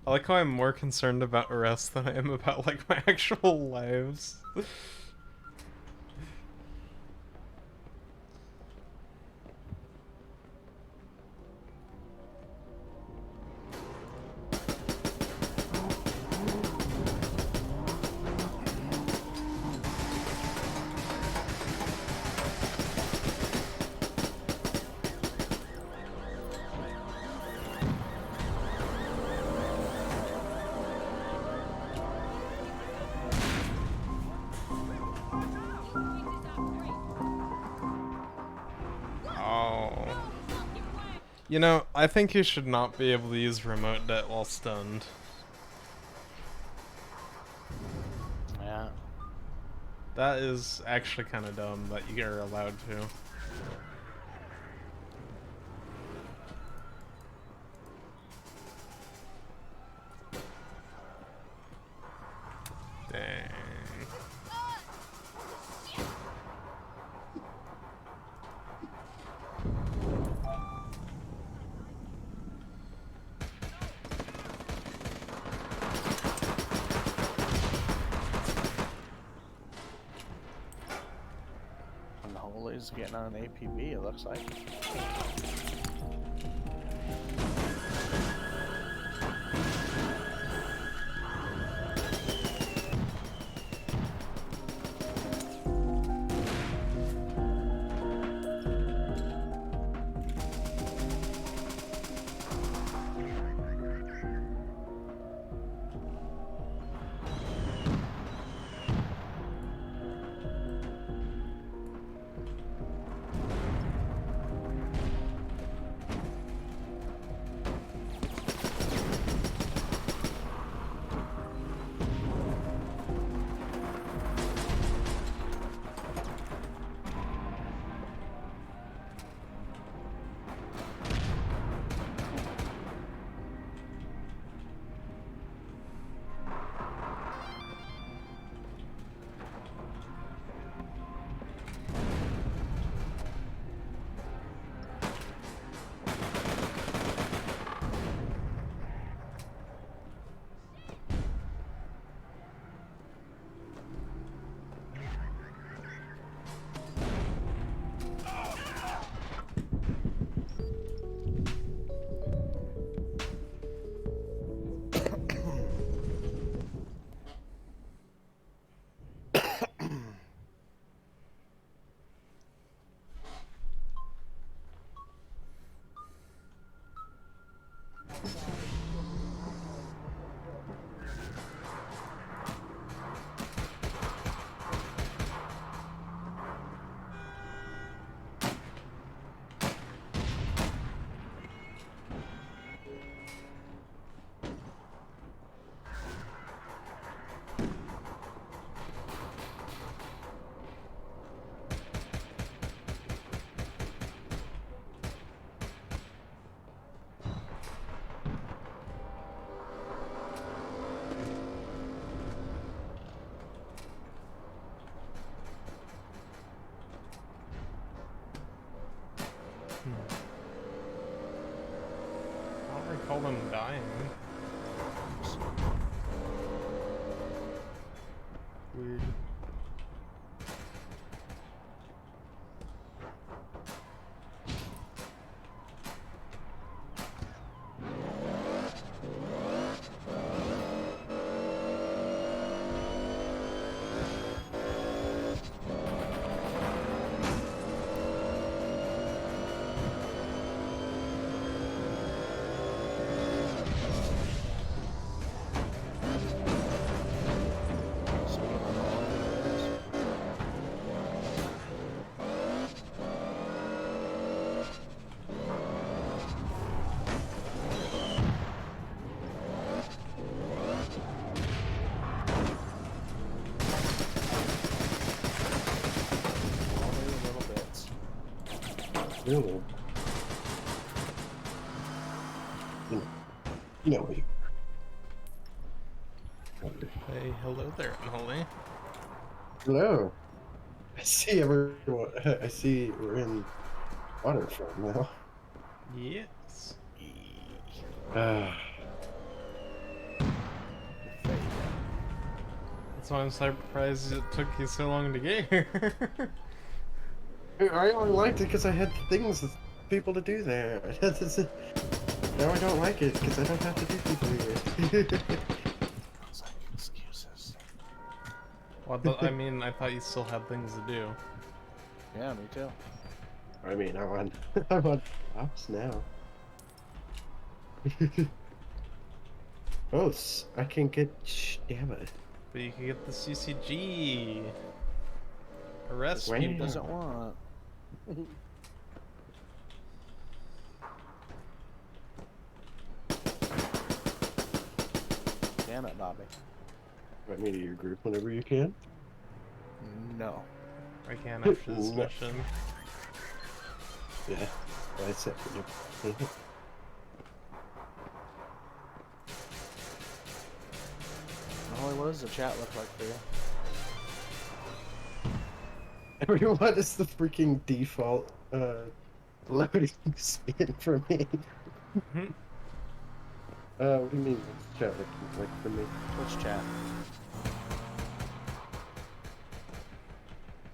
I like how I'm more concerned about arrests than I am about like my actual lives. You know, I think you should not be able to use remote det while stunned. Yeah. That is actually kind of dumb that you're allowed to. Dang. And the Holy's getting on an APB, it looks like. I don't recall them dying. Weird. Really? You know, Hey, hello there, Unholy. hello. I see everyone. I see we're in Waterfront now. Yes. Ah, That's why I'm surprised it took you so long to get here. I only liked it because I had things, people to do there. Now I don't like it because I don't have to do people here. It's like excuses. Well, I mean, I thought you still had things to do. Yeah, me too. I mean, I'm on ops now. Oh, I can get. Damn it. But you can get the CCG. Arrest Wait. He people. doesn't want. Damn it, Bobby. Invite me to your group whenever you can. No. I can after this No. mission. Yeah, I said you. Holy, what does the chat look like for you? Everyone is the freaking default loading spin for me. What do you mean? What's chat like for me? Which chat?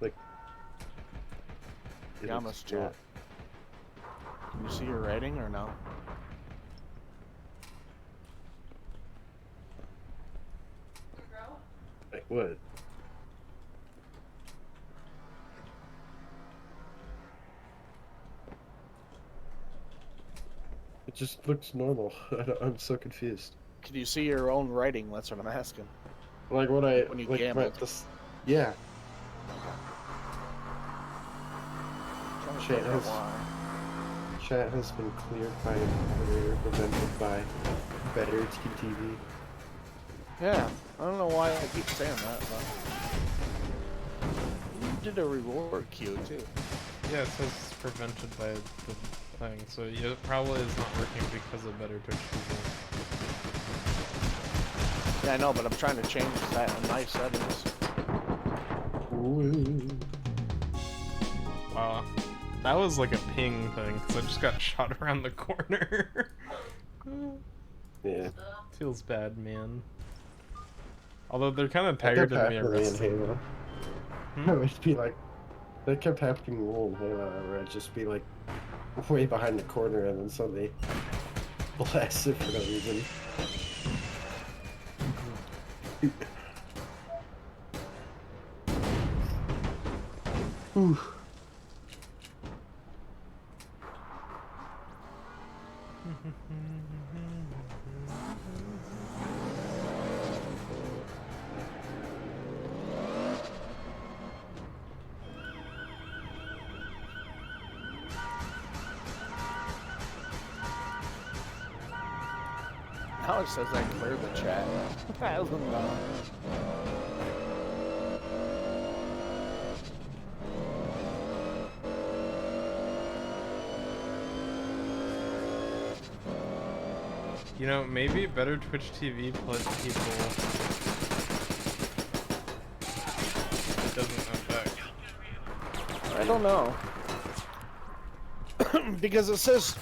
Like. Yama's chat. Can you see your rating or no? Like what? It just looks normal. I'm so confused. Can you see your own writing? That's what I'm asking. Like what I When you like gambled. yeah. Trying to Chat figure out has, why. chat has been cleared by moderator, prevented by better TTV. Yeah, I don't know why I keep saying that, but you did a reward queue too. Yeah, it says it's prevented by the thing, so it probably is not working because of better Twitch TV. Yeah, I know, but I'm trying to change that in my settings. Ooh. Wow. That was like a ping thing, because I just got shot around the corner. Yeah. Feels bad, man. Although they're kind of That tired kept of me happening in arresting. Halo. I would be like, that kept happening in Halo, where I'd just be like way behind the corner and then suddenly blast it for no reason. Ooh. Now it says I cleared the chat. I don't know. You know, maybe better Twitch TV plus people. It doesn't affect. I don't know. Because it says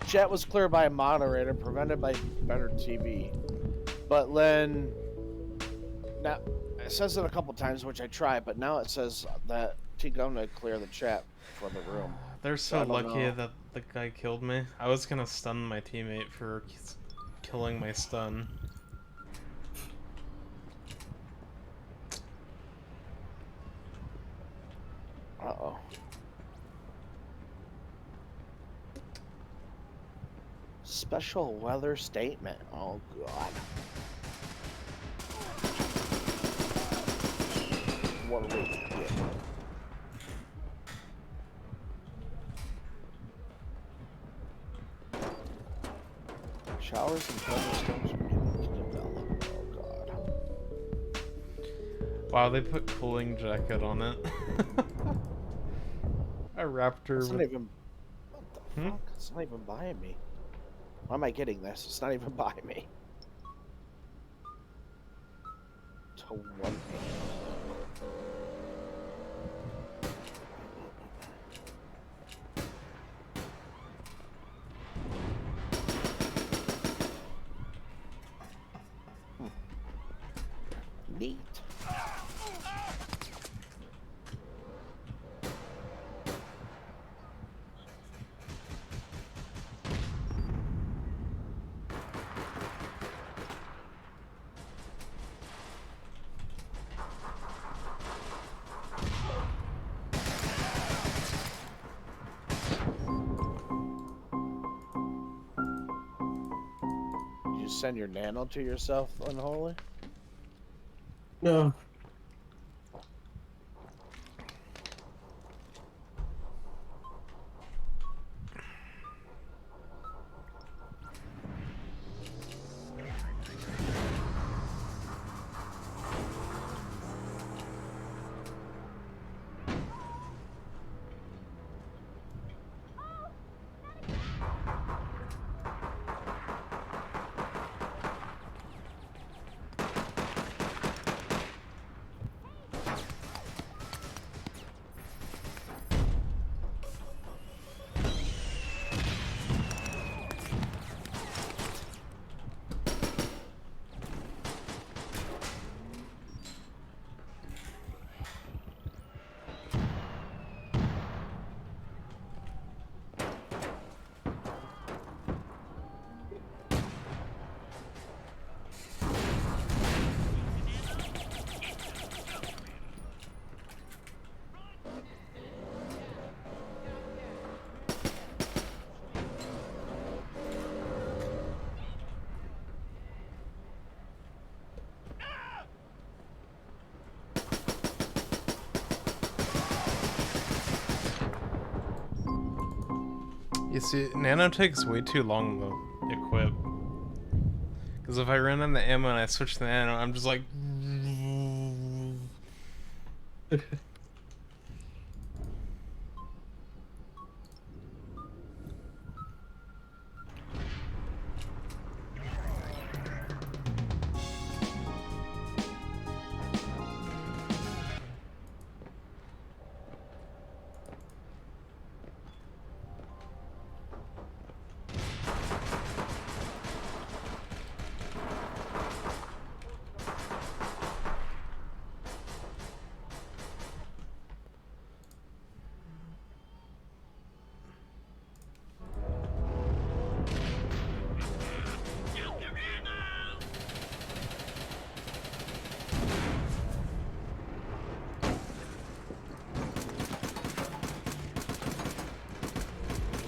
chat was cleared by a moderator, prevented by better TV. But then now it says it a couple times, which I tried, but now it says that I'm gonna clear the chat for the room. They're So I so don't lucky know. that the guy killed me. I was gonna stun my teammate for killing my stun. Uh-oh. Special weather statement. Oh, God. What do we get? Showers and thunderstorms beginning to develop. Oh, God. Wow, they put cooling jacket on it. A raptor It's not with... even... What the fuck? It's not even buying me. Why am I getting this? It's not even buying me. To 1 Neat. Did you send your nano to yourself, Unholy? No. You see, Nano takes way too long to equip. Because if I run on the ammo and I switch to Nano, I'm just like...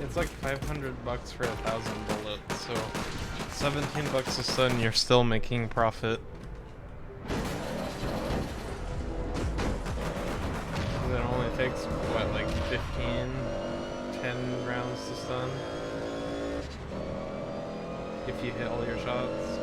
It's like 500 bucks for 1,000 bullets, so 17 bucks a stun, you're still making profit. And it only takes, what, like 10 rounds to stun? If you hit all your shots.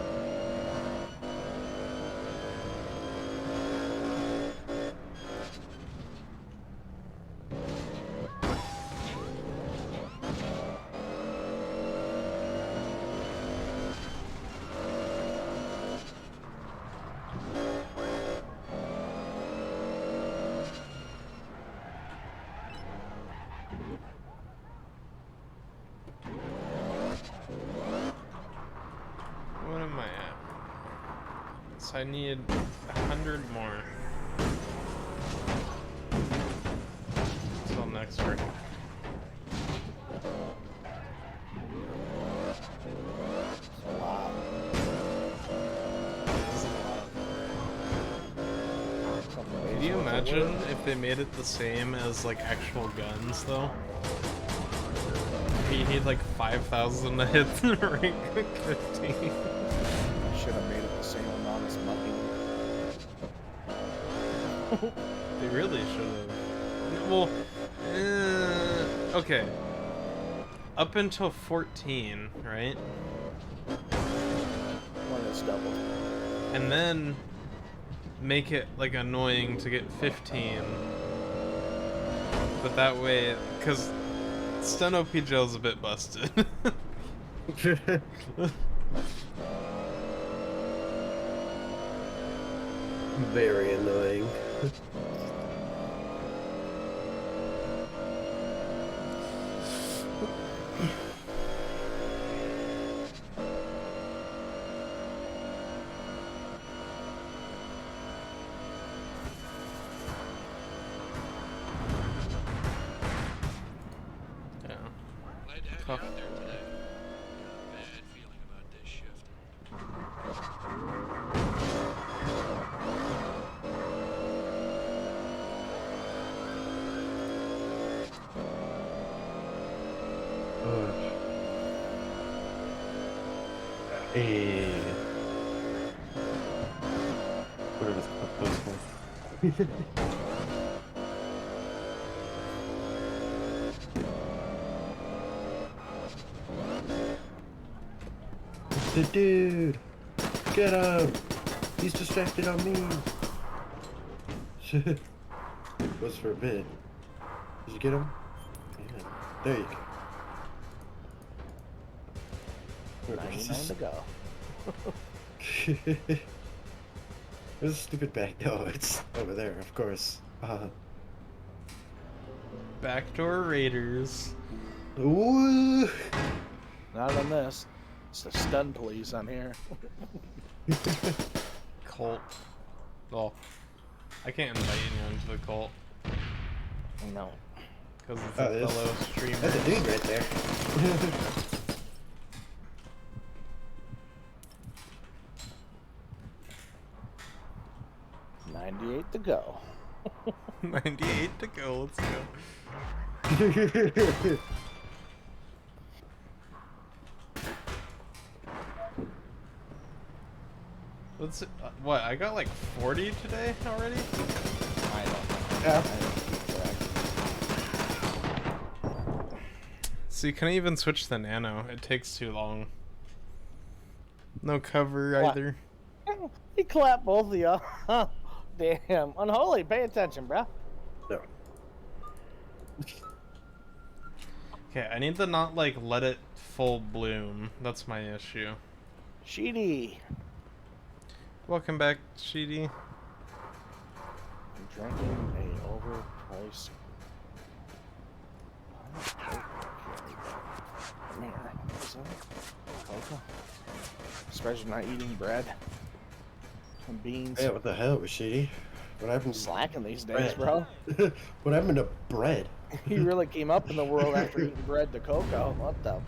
What am I at? So I need 100 more. Until next week. Can you imagine if they made it the same as like actual guns though? You need like 5,000 to hit the rank 15. Should have made it the same amount as Muppy. They really should have. Well, okay. Up until 14, right? When it's doubled. And then make it like annoying to get 15. But that way, because stun OP gel's a bit busted. Very annoying. Glad to have you out there today. Bad feeling about this shift. Hey. Whatever this called. The dude! Get him! He's distracted on me! Was for a bit. Did you get him? Yeah. There you go. 99 to go. There's a stupid bag. No, it's over there, of course. Backdoor raiders. Ooh! Not on this. It's the stun police on here. Cult. Well, I can't invite anyone to the cult. No. Because it's a fellow streamer. That's a dude right there. 98 to go. 98 to go, let's go. What's it, what, I got like 40 today already? I don't know. Yeah. I don't keep track. So you couldn't even switch the nano. It takes too long. No cover What? either. He clapped both of you. Damn. Unholy, pay attention, bro. No. Okay, I need to not like let it full bloom. That's my issue. Sheedy. Welcome back, Sheedy. I'm drinking a overpriced. Come here. What is that? Coca? Especially not eating bread. And beans. Yeah, what the hell was shitty? What happened? Slacking these days, bread? bro. What happened to bread? He really came up in the world after eating bread to cocoa. What the?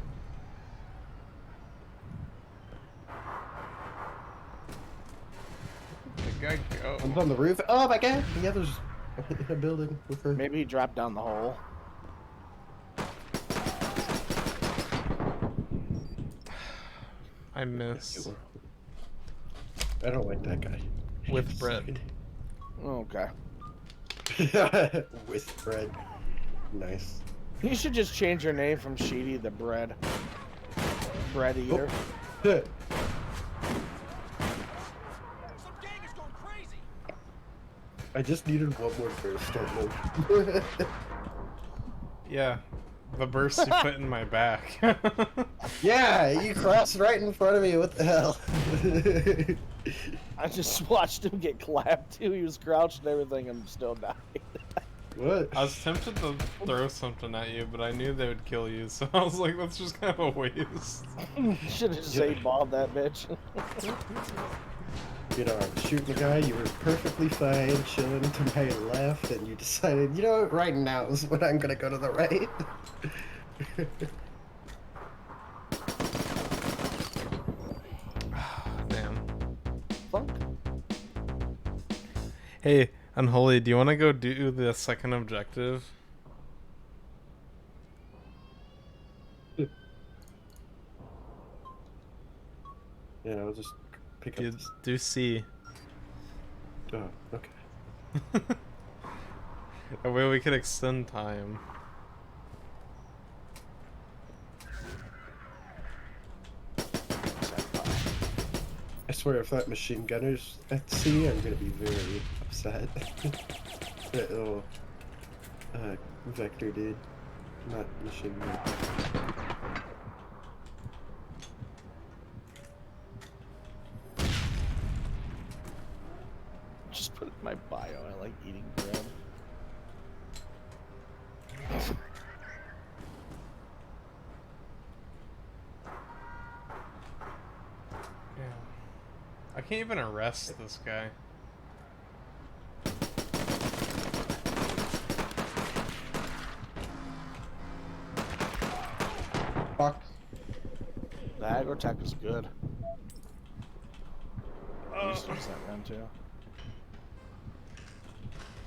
The guy go. I'm on the roof. Oh my god! The other's in a building with her. Maybe he dropped down the hole. I miss. I don't like that guy. With bread. Okay. With bread. Nice. You should just change your name from Sheedy to Bread. Bread Eater. Oh. I just needed one more burst, don't move. Yeah, the burst you put in my back. Yeah, you crossed right in front of me. What the hell? I just watched him get clapped too. He was crouched and everything and still died. What? I was tempted to throw something at you, but I knew they would kill you, so I was like, that's just kind of a waste. Should have just eight-balled that bitch. You know, I was shooting the guy, you were perfectly fine, chilling to my left, and you decided, you know what, right now is when I'm gonna go to the right. Damn. Funk. Hey, Unholy, do you want to go do the second objective? Yeah, I'll just pick up this. Do C. Oh, okay. That way we could extend time. I swear, if that machine gunner's at sea, I'm gonna be very upset. That little Vector dude, not machine gun. Just put it in my bio. I like eating bread. Yeah. I can't even arrest this guy. Fuck. The Agrotech is good. I used to use that gun too.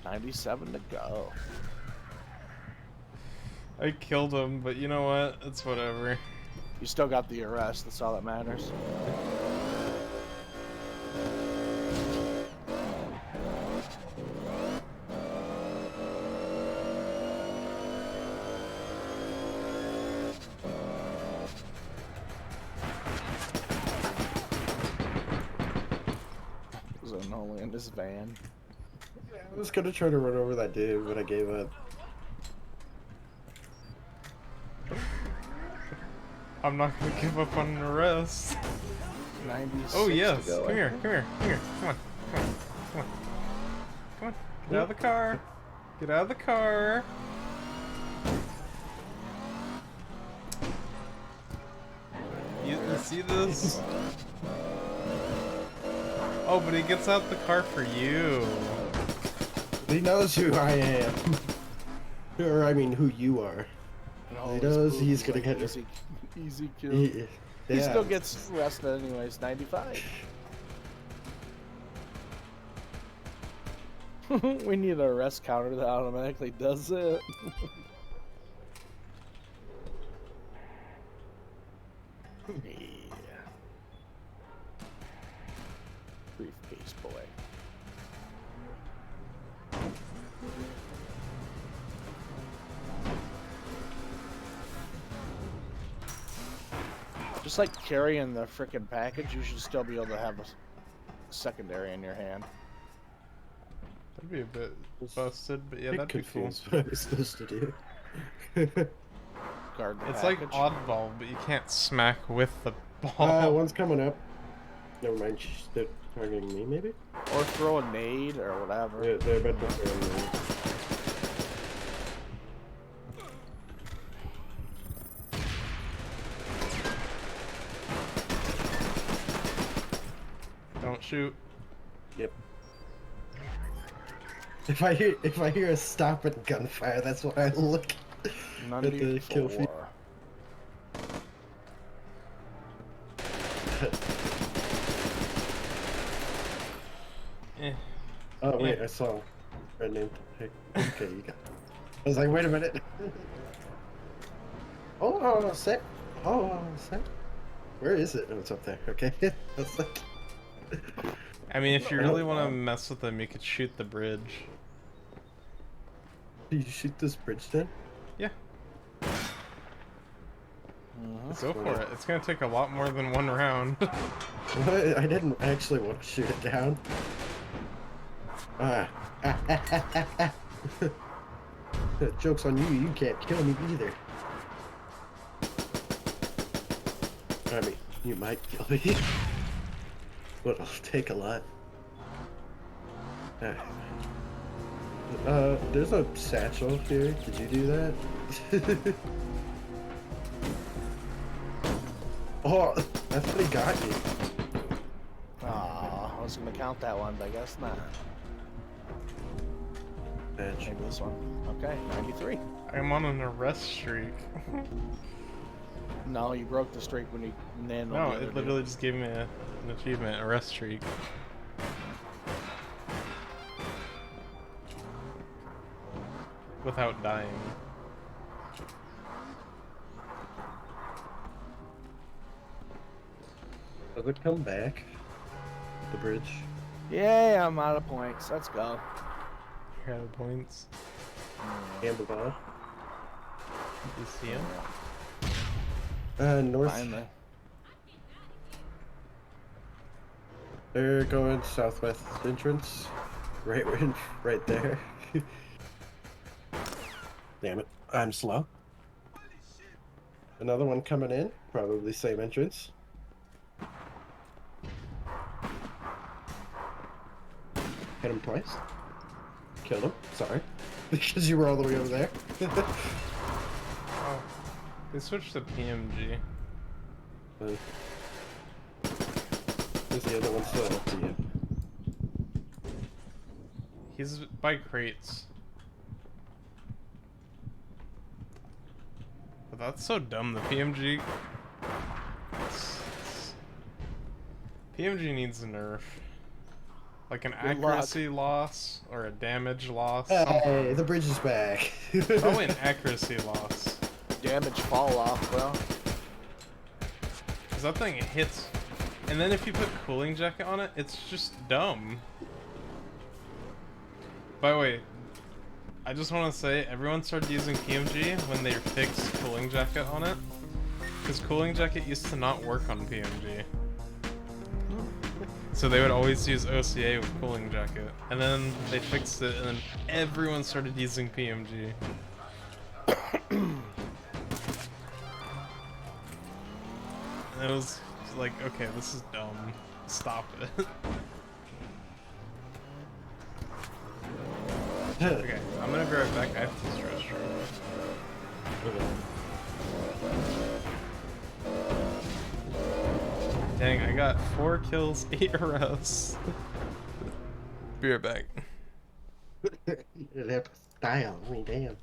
97 to go. I killed him, but you know what? It's whatever. You still got the arrest. That's all that matters. Zonoli in his van. I was gonna try to run over that dude, but I gave up. I'm not gonna give up on an arrest. 96 Oh yes, to go, come I here, think. come here, come here, come on, come on, come on, come on, get out of the car, get out of the car. You see this? Oh, but he gets out the car for you. He knows who I am. Or, I mean, who you are. And He knows he's gonna get easy kill. He He still gets arrested anyways. 95. We need an arrest counter that automatically does it. Yeah. Briefcase boy. Just like carrying the frickin' package, you should still be able to have a secondary in your hand. That'd be a bit busted, but yeah, I'm that'd be cool. confused what I was supposed to do. Guard the It's package. like oddball, but you can't smack with the ball. One's coming up. Never mind, they're targeting me, maybe? Or throw a nade or whatever. Yeah, they're about to throw me. Don't shoot. Yep. If I hear a stop at gunfire, that's what I look at the kill feed. 94. Oh wait, I saw red name. Hey, okay, you got. I was like, wait a minute. Oh, sick. Oh, sick. Where is it? Oh, it's up there. Okay. That's like... I mean, if you really want to mess with them, you could shoot the bridge. Did you shoot this bridge then? Yeah. Go for it. It's gonna take a lot more than one round. What? I didn't actually want to shoot it down. Joke's on you, you can't kill me either. I mean, you might kill me. But it'll take a lot. There's a satchel here. Did you do that? Oh, that's what he got you. Aw, I was gonna count that one, but I guess not. Maybe this one. Okay, 93. I'm on an arrest streak. No, you broke the streak when you nailed No, it literally just gave me an achievement, arrest streak. Without dying. Does it come back? The bridge? Yeah, I'm out of points. Let's go. You're out of points. Amber ball. You see him? North. Finally. They're going southwest entrance. Right there. Damn it. I'm slow. Another one coming in. Probably same entrance. Hit him twice. Killed him. Sorry. Because you were all the way over there. Oh. They switched to PMG. Is the other one still up to you? He's by crates. But that's so dumb, the PMG... PMG needs a nerf. Like an accuracy loss, or a damage loss. Hey, the bridge is back. Probably an accuracy loss. Damage fall off, bro. Cause that thing hits, and then if you put cooling jacket on it, it's just dumb. By the way, I just want to say everyone started using PMG when they fixed cooling jacket on it, because cooling jacket used to not work on PMG. So they would always use OCA with cooling jacket, and then they fixed it, and then everyone started using PMG. And it was like, okay, this is dumb. Stop it. Okay, I'm gonna be right back. I have to use the restroom. Dang, I got 4 kills, 8 arrests. Be right back. It have style. I mean, damn.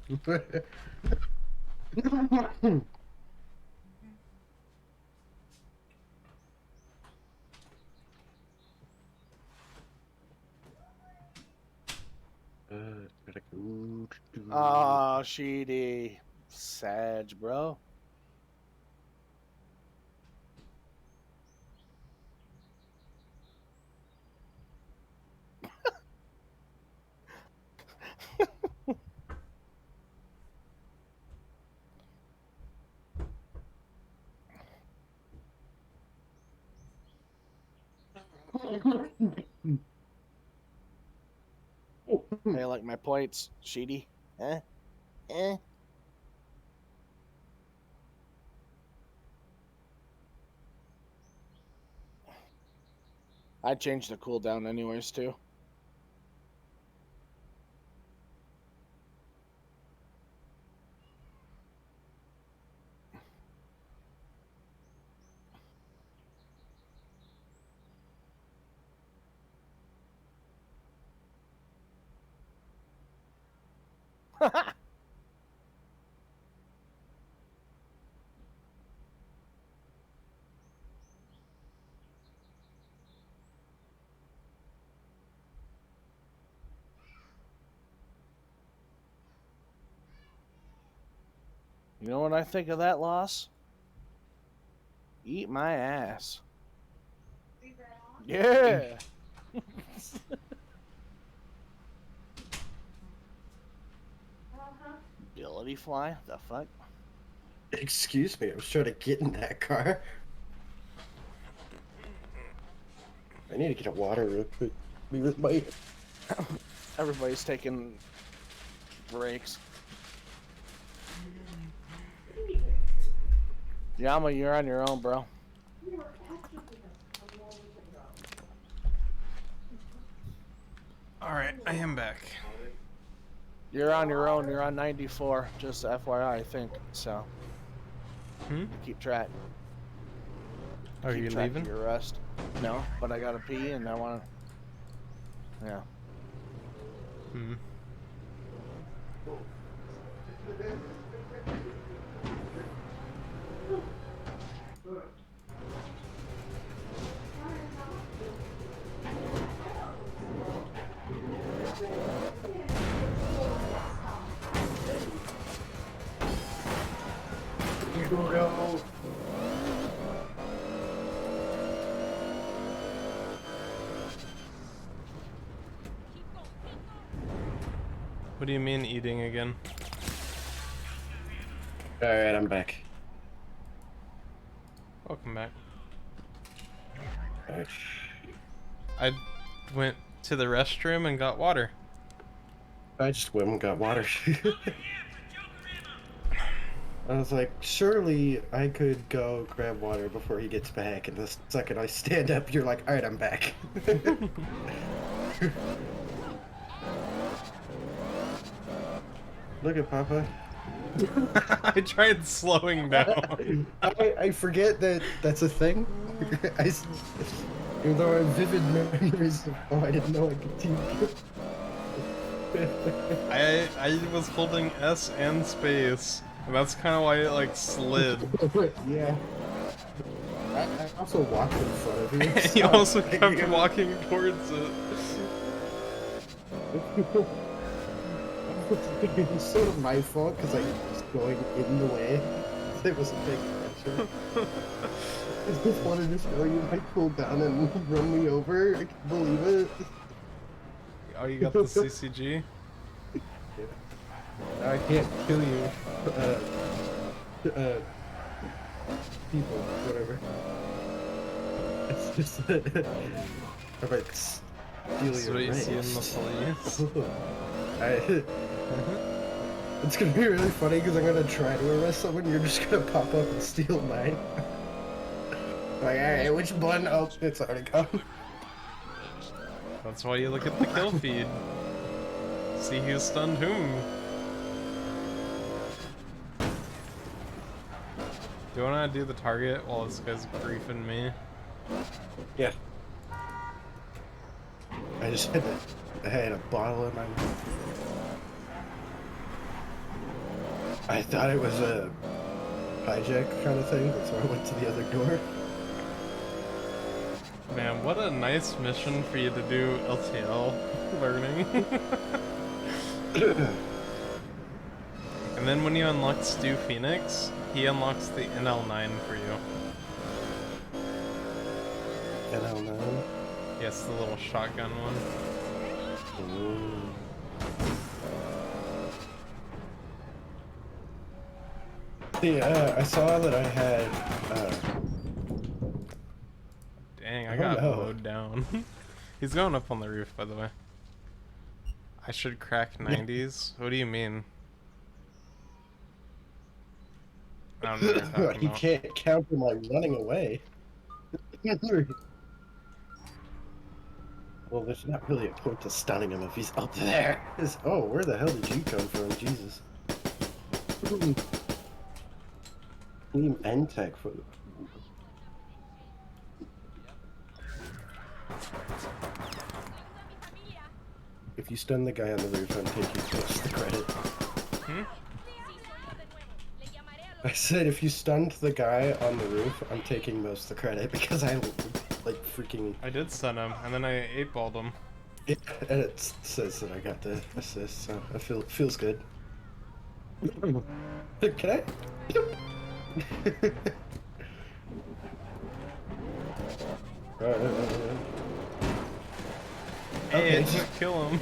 Oh, Sheedy. Sag, bro. Hey, like my points, Sheedy? Eh? Eh? I changed the cooldown anyways, too. You know what I think of that loss? Eat my ass. Yeah. Ability fly? The fuck? Excuse me, I was trying to get in that car. I need to get a water real quick. Be with my... Everybody's taking breaks. Yama, you're on your own, bro. Alright, I am back. You're on your own. You're on 94. Just FYI, I think. So. Keep track. Are Keep you track leaving? of your rest. No, but I gotta pee and I wanna. Yeah. No. What do you mean eating again? Alright, I'm back. Welcome back. Alright. I went to the restroom and got water. I just went and got water. I was like, surely I could go grab water before he gets back, and the second I stand up, you're like, alright, I'm back. Look at Papa. I tried slowing down. I forget that that's a thing. Even though I have vivid memories of, oh, I didn't know I could teach. I was holding S and space, and that's kind of why it like slid. Yeah. I also walked in front of you. And you also kept walking towards it. It's sort of my fault because I was going in the way. It was a big pressure. I just wanted to show you my cooldown and run me over. I can't believe it. Oh, you got the CCG? I can't kill you. People, whatever. It's just I might steal That's your what you see in rights. the police. It's gonna be really funny because I'm gonna try to arrest someone. You're just gonna pop up and steal mine. Like, alright, which button? Oh, it's already gone. That's why you look at the kill feed. See who stunned whom. Do you wanna do the target while this guy's griefing me? Yeah. I just had a bottle in my mouth. I thought it was a hijack kind of thing, so I went to the other door. Man, what a nice mission for you to do LTL learning. And then when you unlock Stu Phoenix, he unlocks the NL9 for you. NL9? Yes, the little shotgun one. Ooh. Yeah, I saw that I had. Dang, I I got don't know. mowed down. down. He's going up on the roof, by the way. I should crack 90s? What do you mean? I don't know what you're talking You about. can't count him like running away. Well, there's not really a point to stunning him if he's up there. Oh, where the hell did you come from? Jesus. Team N-Tech for... If you stun the guy on the roof, I'm taking most of the credit. Hmm? I said if you stunned the guy on the roof, I'm taking most of the credit because I like freaking... I did stun him, and then I 8-balled him. Yeah, and it says that I got the assist, so I feels good. Okay. Hey, Okay. it didn't kill him.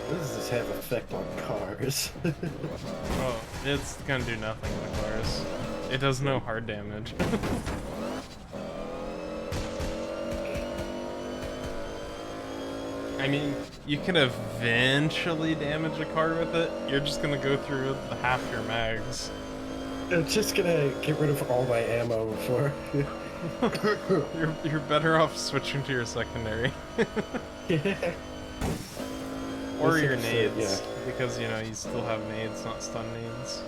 Does this have effect on cars? Oh, it's gonna do nothing to cars. It does no hard damage. I mean, you can eventually damage a car with it. You're just gonna go through the half your mags. It's just gonna get rid of all my ammo before. You're better off switching to your secondary. Or This your episode, nades, yeah. because you know you still have nades, not stun nades.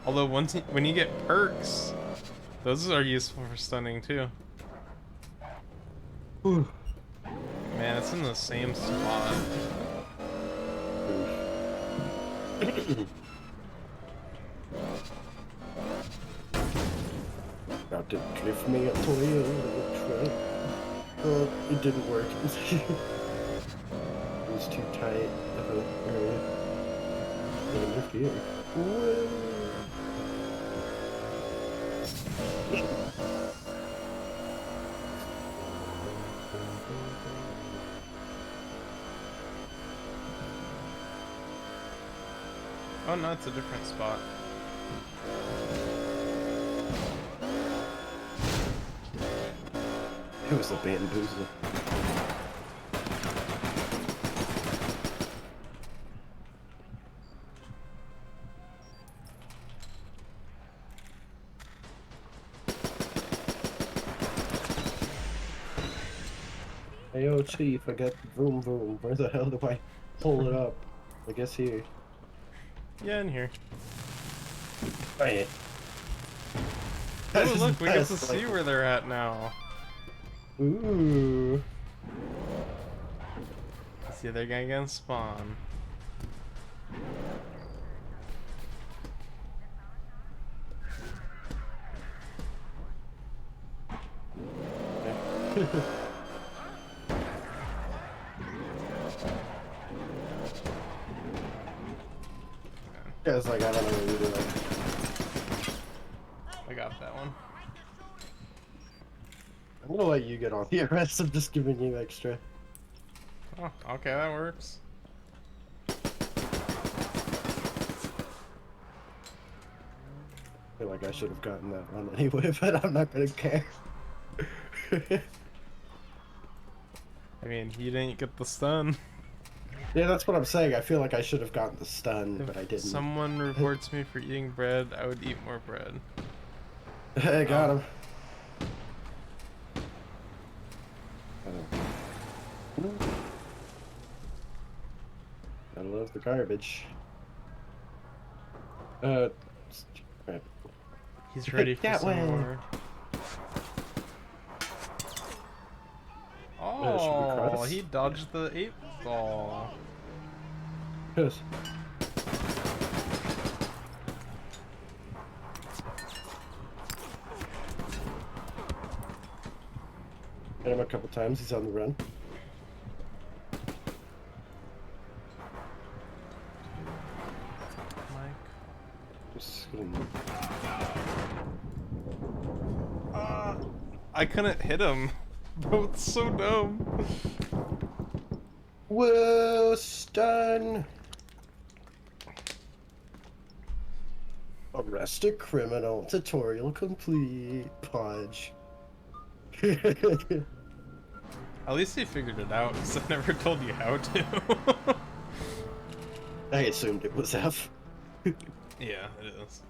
Although when you get perks, those are useful for stunning too. Man, it's in the same spot. About to give me a Toyota. It didn't work. It was too tight of an area. And look here. Whoa. Oh no, it's a different spot. It was a bamboozle. Hey, yo, Chief, I got vroom vroom. Where the hell do I pull it up? I guess here. Yeah, in here. Right. Oh look, we get to see where they're at now. Ooh. See, they're gonna spawn. Yeah, it's like, I don't know what you're doing. I got that one. I'm gonna let you get all the arrests. I'm just giving you extra. Oh, okay, that works. I feel like I should have gotten that one anyway, but I'm not gonna care. I mean, you didn't get the stun. Yeah, that's what I'm saying. I feel like I should have gotten the stun, If but I didn't. someone reports me for eating bread, I would eat more bread. I got him. I love the garbage. Crap. He's ready for That some way. more. should we Oh, cross? he dodged the 8-ball. Yes. Hit him a couple times. He's on the run. Just gonna... I couldn't hit him. Bro, it's so dumb. Whoa, stun! Arrest a criminal. Tutorial complete. Podge. At least they figured it out, because I never told you how to. I assumed it was F. Yeah, it is.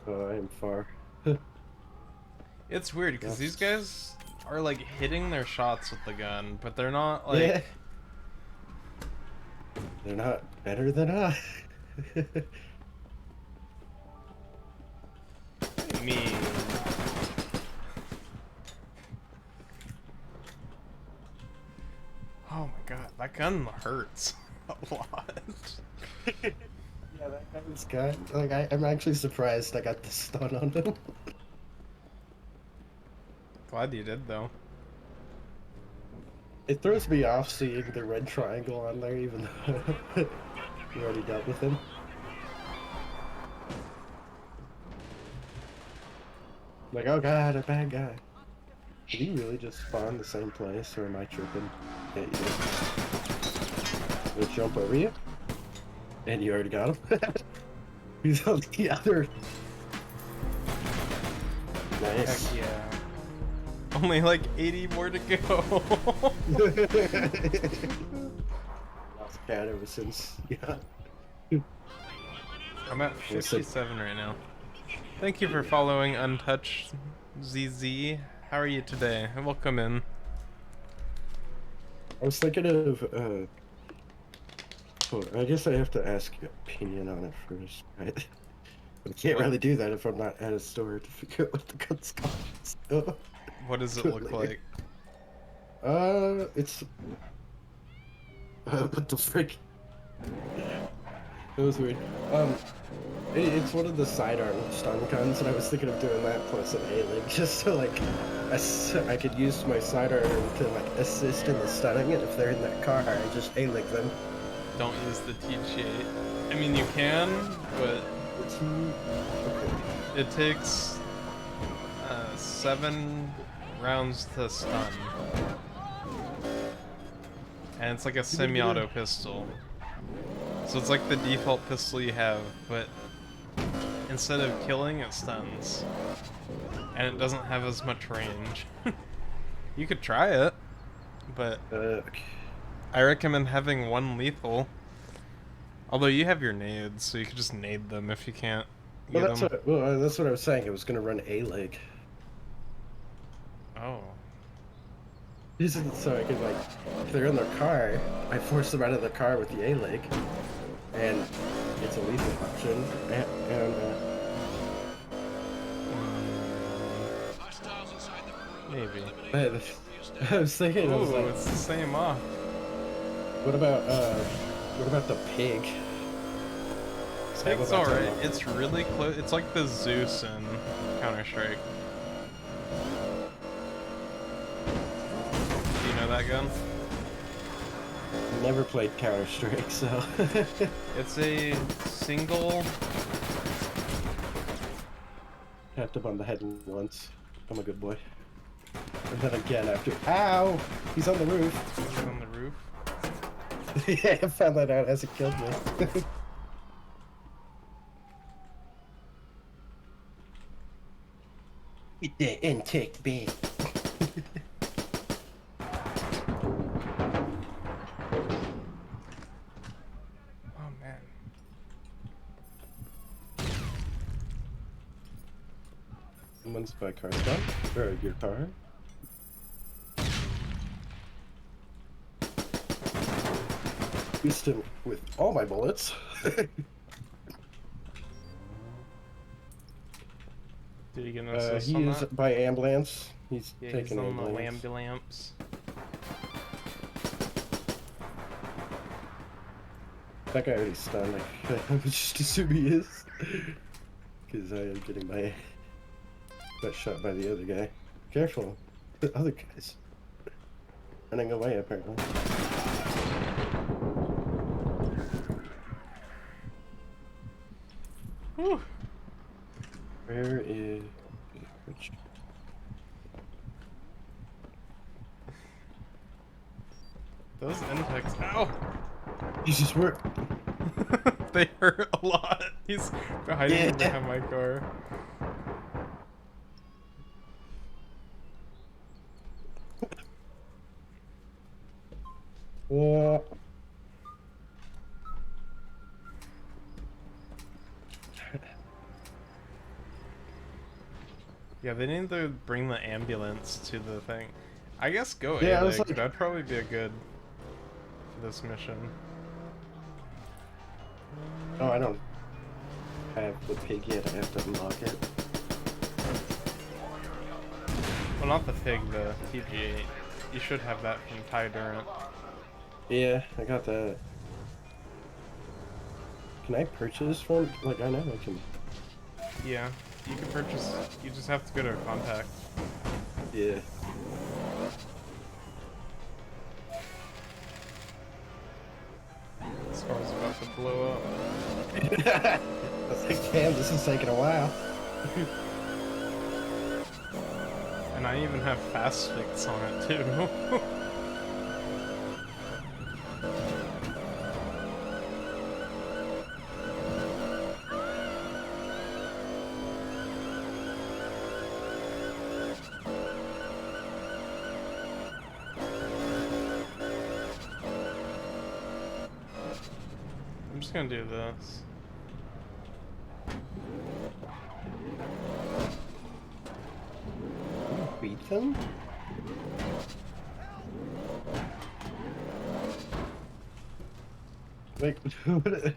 Oh, I am far. It's weird, because these Yes. guys are, like, hitting their shots with the gun, but they're not, like... Yeah. They're not better than us. I mean... Oh my god, that gun hurts a lot. Yeah, that guy's gun. Like, I'm actually surprised I got the stun on him. Glad you did, though. It throws me off seeing the red triangle on there, even though we already dealt with him. Like, oh god, a bad guy. Did he really just spawn the same place, or am I tripping? Yeah, you did. He'll jump over you. And you already got him. He's on the other. Nice. Heck yeah. Only like 80 more to go. Lost cat ever since. Yeah. I'm at 57 right now. Thank you for following Untouched ZZ. How are you today? Welcome in. I was thinking of, hold on, I guess I have to ask your opinion on it first, right? But I can't really do that if I'm not at a store to figure out what the gun's cost. So, What does it look like? It's... what the frick? That was weird. It's one of the sidearm stun guns, and I was thinking of doing that plus an A-Lig, just so, like, I could use my sidearm to, like, assist in the stunning, and if they're in that car, I just A-Lig them. Don't use the TG8. I mean, you can, but it takes 7 rounds to stun. And it's like a semi-auto pistol. So it's like the default pistol you have, but instead of killing, it stuns. And it doesn't have as much range. You could try it, but I recommend having one lethal. Although you have your nades, so you could just nade them if you can't Well, get that's them. what I was saying. I was gonna run A-Lig. Oh. So I could, like, if they're in their car, I force them out of the car with the A-Lig, and it's a lethal option, and Maybe. I was thinking, I was Ooh, like, it's the same off. what about the pig? Pig's alright. It's really close. It's like the Zeus in Counter-Strike. Do you know that gun? Never played Counter-Strike, so... It's a single... Tapped him on the head once. I'm a good boy. And then again after... Ow! He's on the roof. He's on the roof? Yeah, I found that out as it killed me. Get that intake back. Oh man. Someone's by car stop? Or your car? Used him with all my bullets. Did he get an assist He on is that? by ambulance. He's Yeah, taking he's on the ambulance. ambulance. That guy already stunned. I would just assume he is. Because I am getting my butt shot by the other guy. Careful. The other guy's running away, apparently. Whew. Where is... Those Intex. Ow! Jesus, we're. They hurt a lot. He's hiding Yeah. behind my car. Yeah. Yeah, they need to bring the ambulance to the thing. I guess go Yeah, I A-Leg. was like- That'd probably be a good for this mission. Oh, I don't have the pig yet. I have to unlock it. Well, not the pig, the TG8. You should have that from Ty Durant. Yeah, I got that. Can I purchase from? Like, I know I can. Yeah, you can purchase. You just have to go to a contact. Yeah. This car's about to blow up. I was like, damn, this is taking a while. And I even have fast fix on it too. I'm just gonna do this. Beat them? Like, what?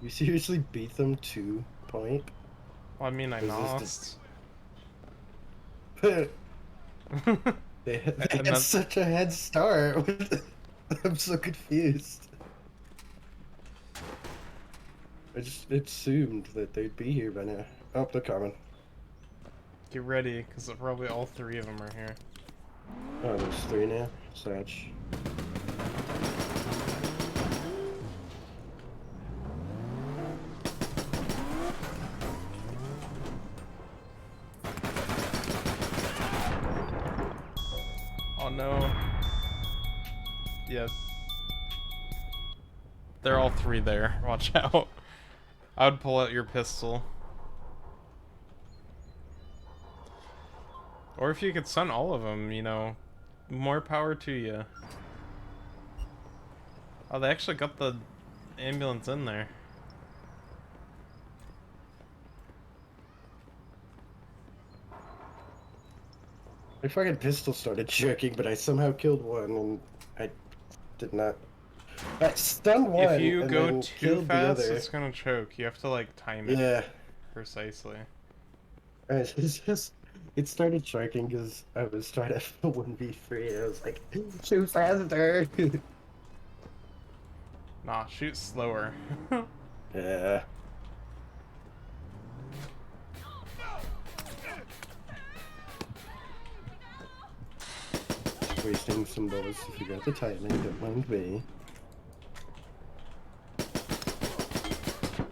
You seriously beat them 2 point? Well, I mean, I Is this lost. They And had that's- such a head start. I'm so confused. I just assumed that they'd be here by now. Oh, they're coming. Get ready, because probably all 3 of them are here. Oh, there's 3 now. Such. Oh no. Yes. They're all 3 there. Watch out. I would pull out your pistol. Or if you could stun all of them, you know, more power to you. Oh, they actually got the ambulance in there. My fucking pistol started jerking, but I somehow killed one, and I did not. I stunned one. If you and go then too killed fast, the other. it's gonna choke. You have to like time it Yeah. precisely. It's just. It started striking because I was trying to 1v3. I was like, shoot faster. Nah, shoot slower. Yeah. Wasting some bullets to figure out the timing, don't mind me.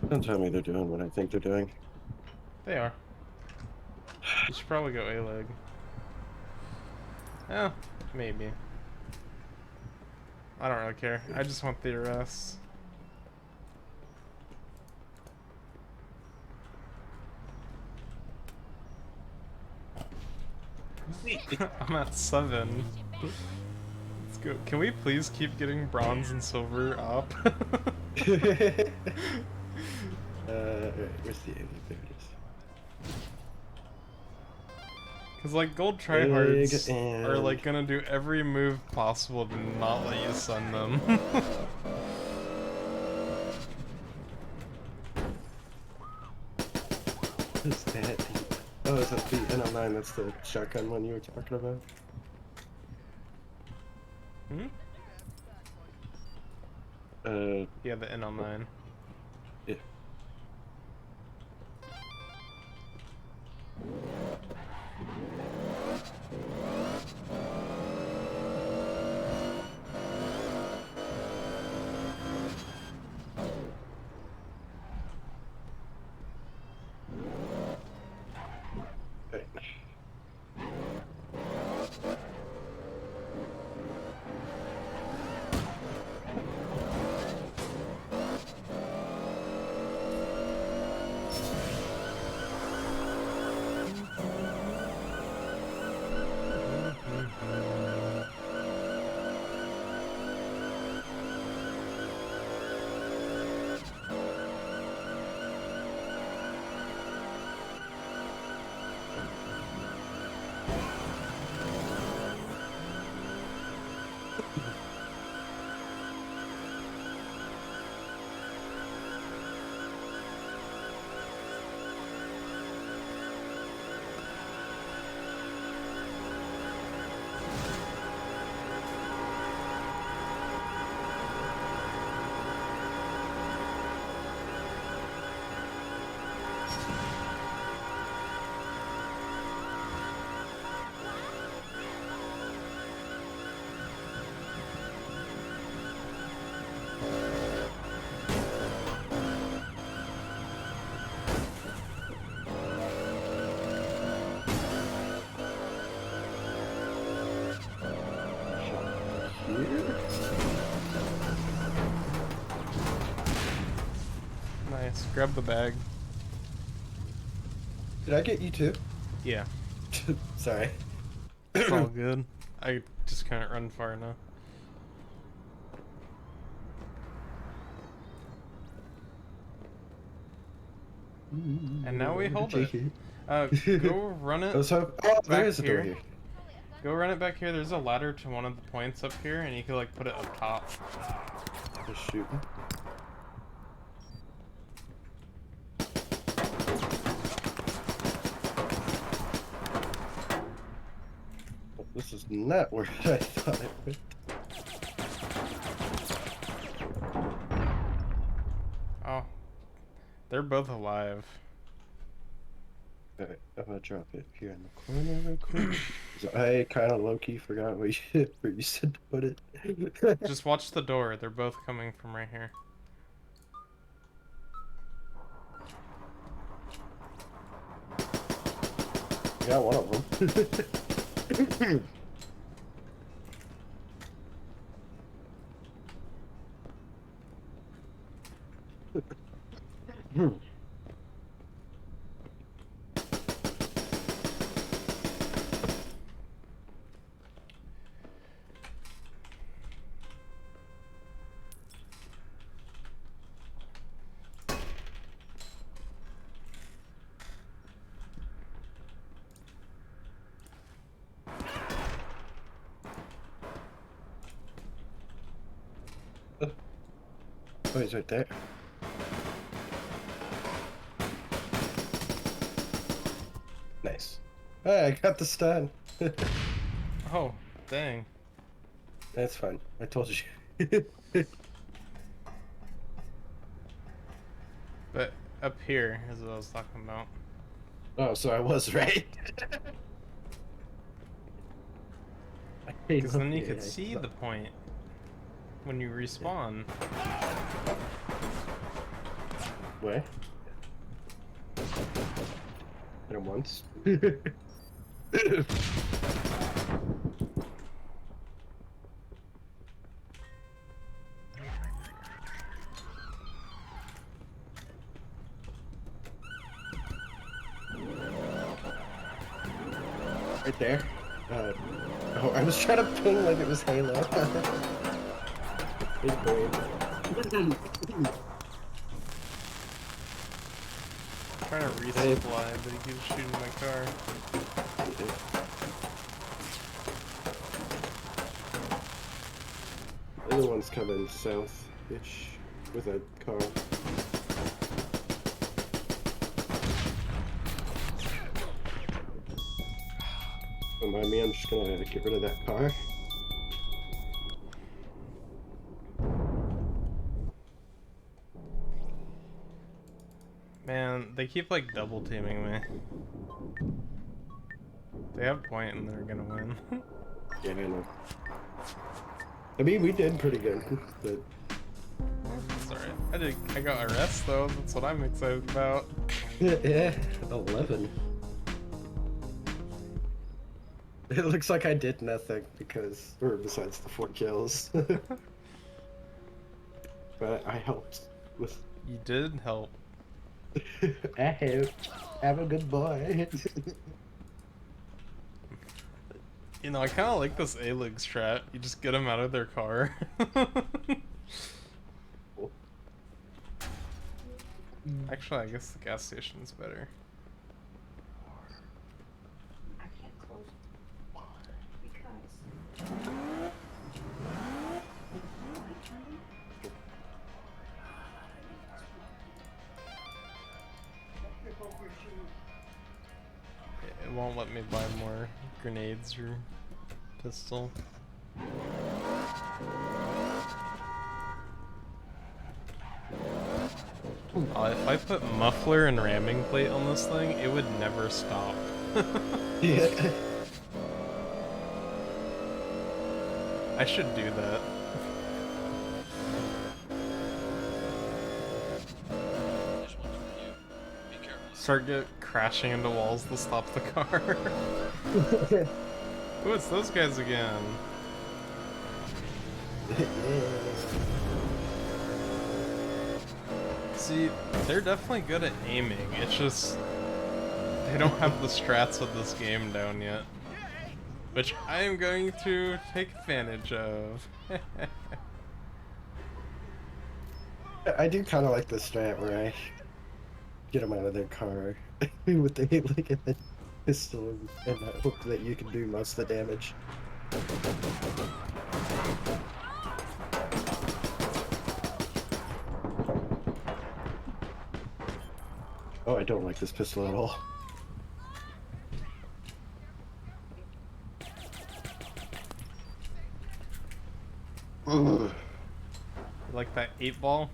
Don't tell me they're doing what I think they're doing. They are. You should probably go A-Leg. Yeah, maybe. I don't really care. I just want the arrests. I'm at 7. Let's go. Can we please keep getting bronze and silver up? Alright, where's the alien? There it is. Cause like gold tryhards Big are and- like gonna do every move possible to not let you stun them. What's that? Oh, is that the NL9? That's the shotgun one you were talking about? Hmm? Yeah, the NL9. Yeah. Okay. Nice. Grab the bag. Did I get you too? Yeah. Sorry. It's all good. I just couldn't run far enough. And now we hold it. Go run it Oh, there back is a door here. Go run it back here. There's a ladder to one of the points up here, and you can like put it up top. Just shooting. This is not where I thought it would. Oh, they're both alive. Alright, I'm gonna drop it here in the corner real quick. So I kind of low-key forgot where you said to put it. Just watch the door. They're both coming from right here. Yeah, one of them. Oh, he's right there. Nice. Hey, I got the stun. Oh, dang. That's fine. I told you. But up here is what I was talking about. Oh, so I was right. Because then you could see the point when you respawn. Where? Hit him once. Right there. Oh, I was trying to ping like it was Halo. Big brain. Trying to resupply, but he keeps shooting my car. The other one's coming south-ish with a car. Don't mind me, I'm just gonna get rid of that car. Man, they keep like double teaming me. They have point and they're gonna win. Yeah, I know. I mean, we did pretty good, but... It's alright. I got a rest though, that's what I'm excited about. Yeah, 11. It looks like I did nothing because, or besides the 4 kills. But I helped with... You did help. I helped. I'm a good boy. You know, I kind of like this A-Lig strat. You just get them out of their car. Actually, I guess the gas station's better. I can't close because It won't let me buy more grenades or pistol. If I put muffler and ramming plate on this thing, it would never stop. Yeah. I should do that. Start crashing into walls to stop the car. Ooh, it's those guys again. See, they're definitely good at aiming. It's just they don't have the strats of this game down yet, which I am going to take advantage of. I do kind of like the strat where I get them out of their car with the like a pistol and I hope that you can do most of the damage. Oh, I don't like this pistol at all. Ugh. Like that 8-ball?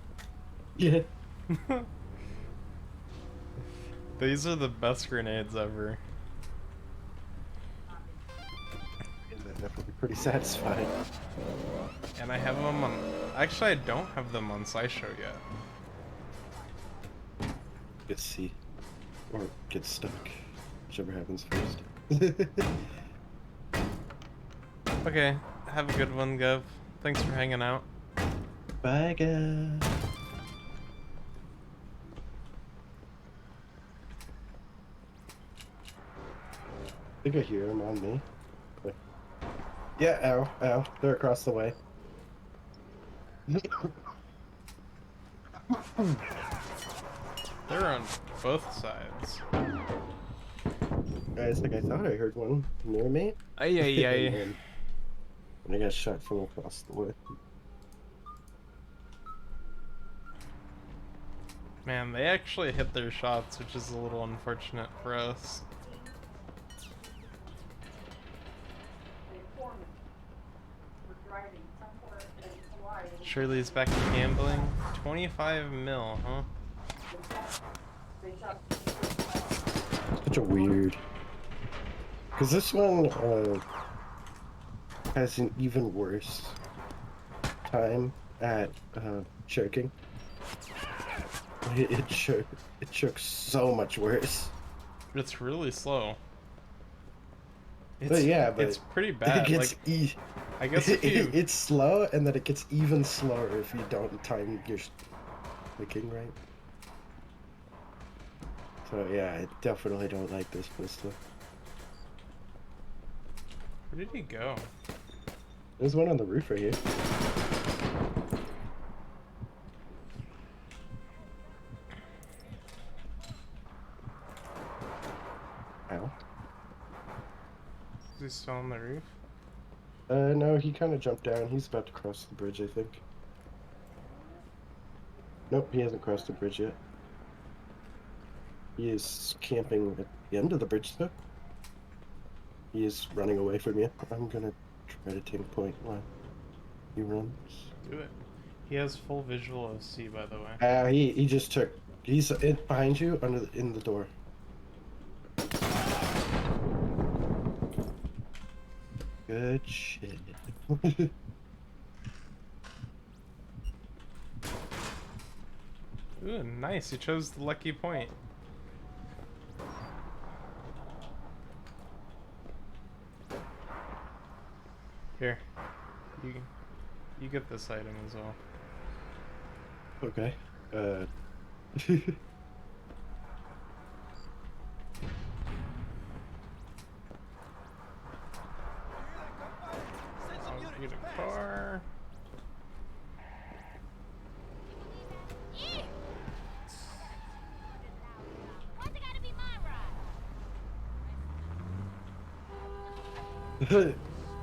Yeah. These are the best grenades ever. They're definitely pretty satisfying. And I have them on... Actually, I don't have them on SciShow yet. Get C. Or get stuck. Whichever happens first. Okay, have a good one, Gov. Thanks for hanging out. Bye, guys. I think I hear him on me. But... yeah, ow, ow. They're across the way. They're on both sides. Guys, like I thought I heard one near me. Ay, ay, ay. And I got shot from across the way. Man, they actually hit their shots, which is a little unfortunate for us. Shirley's back to gambling. 25 mil, huh? Such a weird. Because this one has an even worse time at choking. It chokes so much worse. But it's really slow. But yeah, but it's pretty bad. It gets like, I guess if you... it's slow, and then it gets even slower if you don't time your clicking right. So yeah, I definitely don't like this pistol. Where did he go? There's one on the roof right here. Ow. Is he still on the roof? No, he kind of jumped down. He's about to cross the bridge, I think. Nope, he hasn't crossed the bridge yet. He is camping at the end of the bridge, though. He is running away from you. I'm gonna try to take point while he runs. Do it. He has full visual OC, by the way. He just took... He's behind you, in the door. Good shit. Ooh, nice. He chose the lucky point. Here. You get this item as well. Okay. I'll get a car.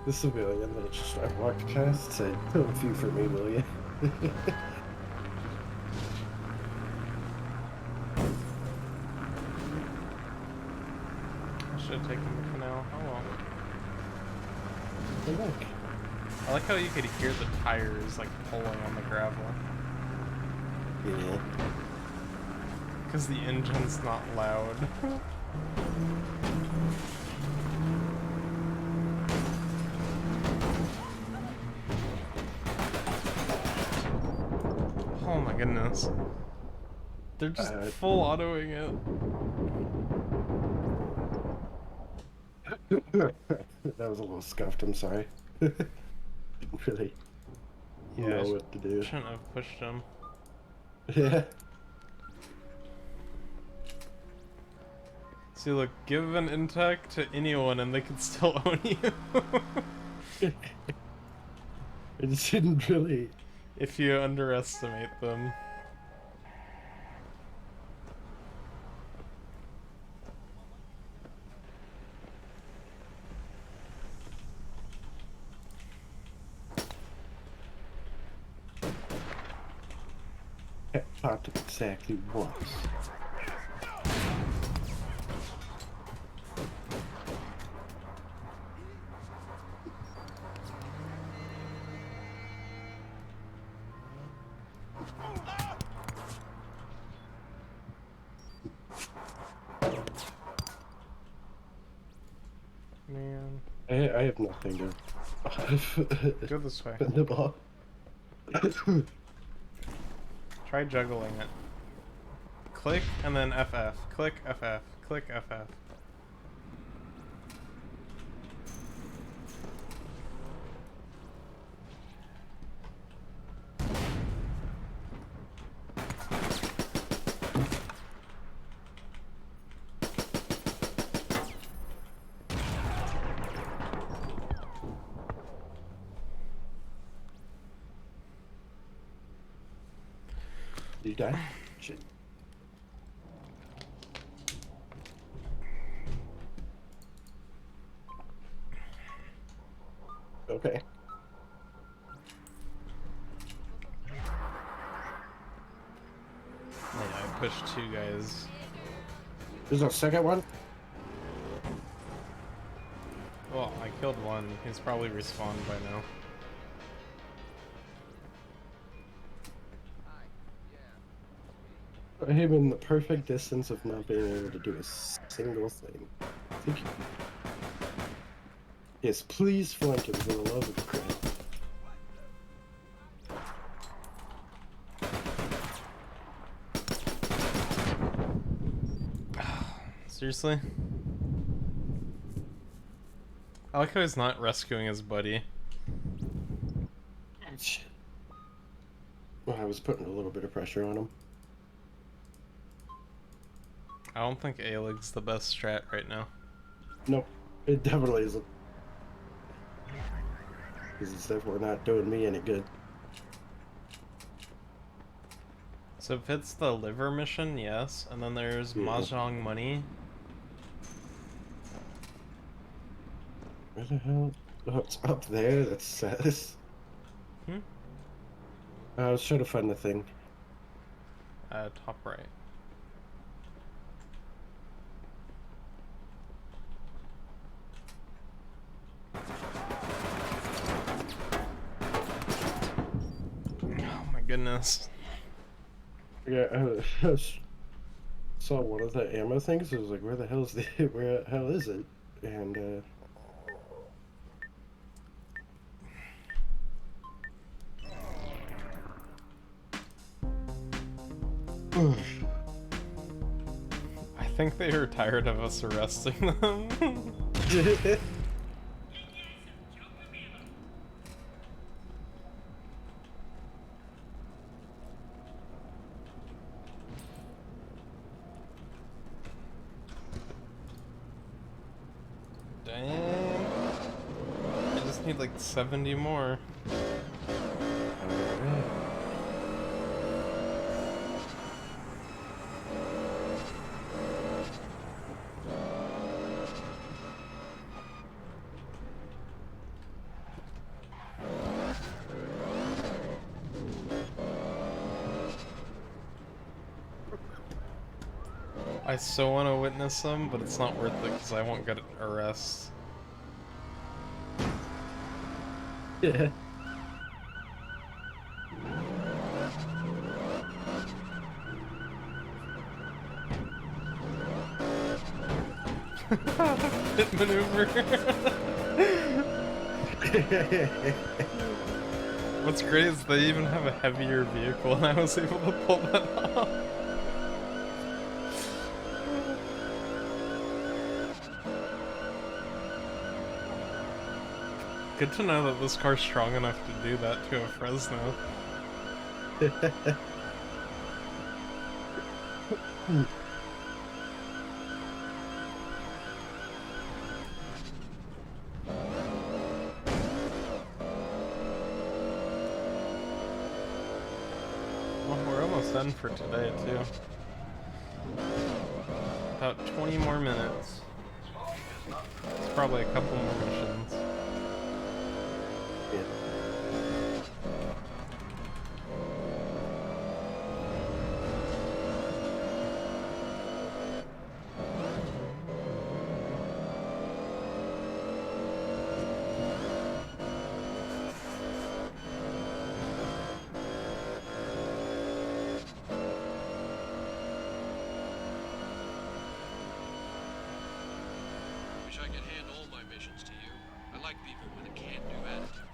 The civilian that just I walked past said, "Kill a few for me, will you?" I should have taken the canal. Oh well. Hey, look. I like how you could hear the tires like pulling on the gravel. Yeah. Because the engine's not loud. Oh my goodness. They're just full autoing it. That was a little scuffed, I'm sorry. Didn't really know what to do. Shouldn't have pushed him. Yeah. See, look, give an intech to anyone and they can still own you. I just didn't really. If you underestimate them. That popped exactly once. Man. I have nothing to. Go this way. Spend the ball. Try juggling it. Click and then FF. Click FF. Click FF. You die? Shit. Okay. Yeah, I pushed 2 guys. There's a second one? Well, I killed one. He's probably respawned by now. I am in the perfect distance of not being able to do a single thing. Thank you. Yes, please flank him for the love of Christ. Seriously? I like how he's not rescuing his buddy. Shit. Well, I was putting a little bit of pressure on him. I don't think A-Lig's the best strat right now. Nope, it definitely isn't. Because it's therefore not doing me any good. So if it's the liver mission, yes. And then there's Mahjong money. Where the hell? Oh, it's up there, that says. I was trying to find the thing. Top right. Oh my goodness. Yeah, I saw one of the ammo things. I was like, where the hell is where the hell is it? And I think they were tired of us arresting them. Dang. I just need like 70 more. I so want to witness them, but it's not worth it because I won't get arrested. Yeah. Pit maneuver. What's great is they even have a heavier vehicle, and I was able to pull that off. Good to know that this car's strong enough to do that to a Fresno. Well, we're almost done for today, too. About 20 more minutes. It's probably a couple more missions. Yeah. Wish I could hand all my missions to you. I like people with a can-do attitude.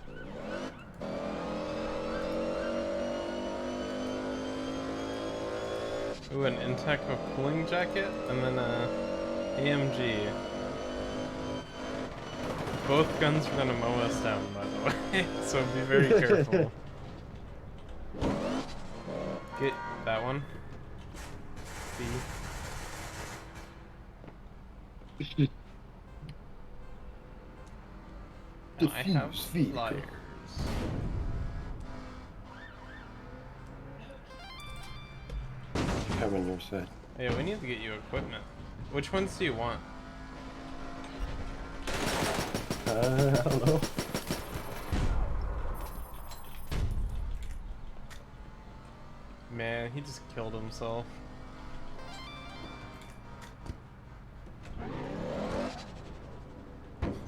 Ooh, an Inteco cooling jacket, and then a AMG. Both guns are gonna mow us down, by the way, so be very careful. Get that one. B. Now I have Diffuse vehicle. flyers. Come on your side. Yeah, we need to get you equipment. Which ones do you want? I don't know. Man, he just killed himself.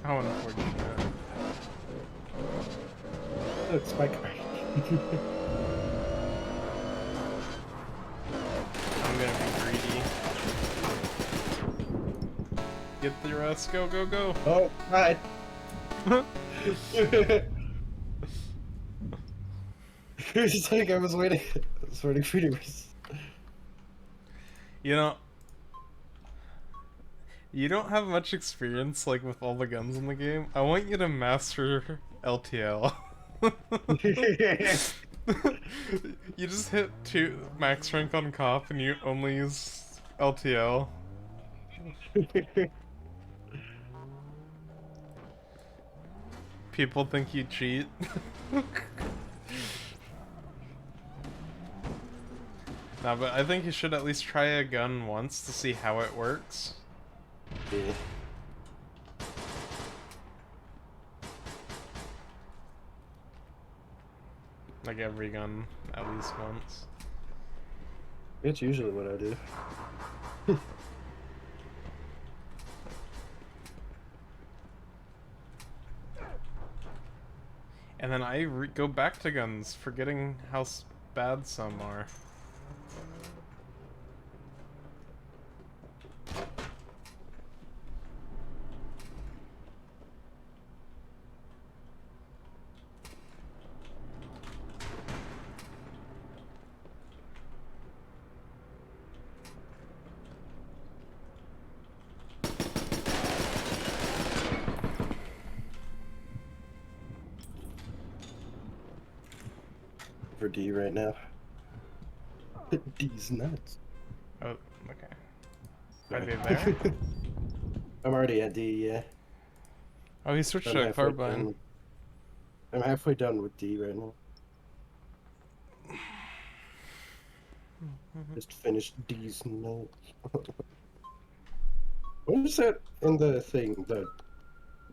How unfortunate. Oh, it's my car. I'm gonna be greedy. Get the rest, go, go, go! Oh, hi. It's like I was waiting for you. You know, you don't have much experience like with all the guns in the game. I want you to master LTL. You just hit 2 max rank on cop and you only use LTL. People think you cheat. Nah, but I think you should at least try a gun once to see how it works. Yeah. Like every gun, at least once. It's usually what I do. And then I go back to guns, forgetting how bad some are. For D right now. D's nuts. Oh, okay. Are they there? I'm already at D, yeah. Oh, he switched I'm to a halfway carbine. done. I'm halfway done with D right now. Just finished D's nuts. What is that in the thing? The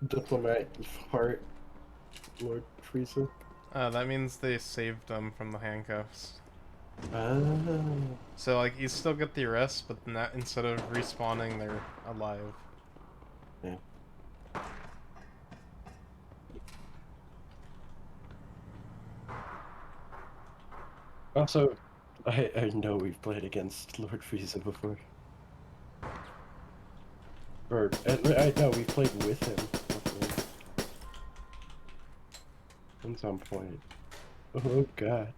diplomat heart, Lord Frieza? That means they saved them from the handcuffs. Oh. So, like, you still get the arrest, but not, instead of respawning, they're alive. Yeah. Also, I know we've played against Lord Frieza before. Or, I know we played with him before. At some point. Oh god.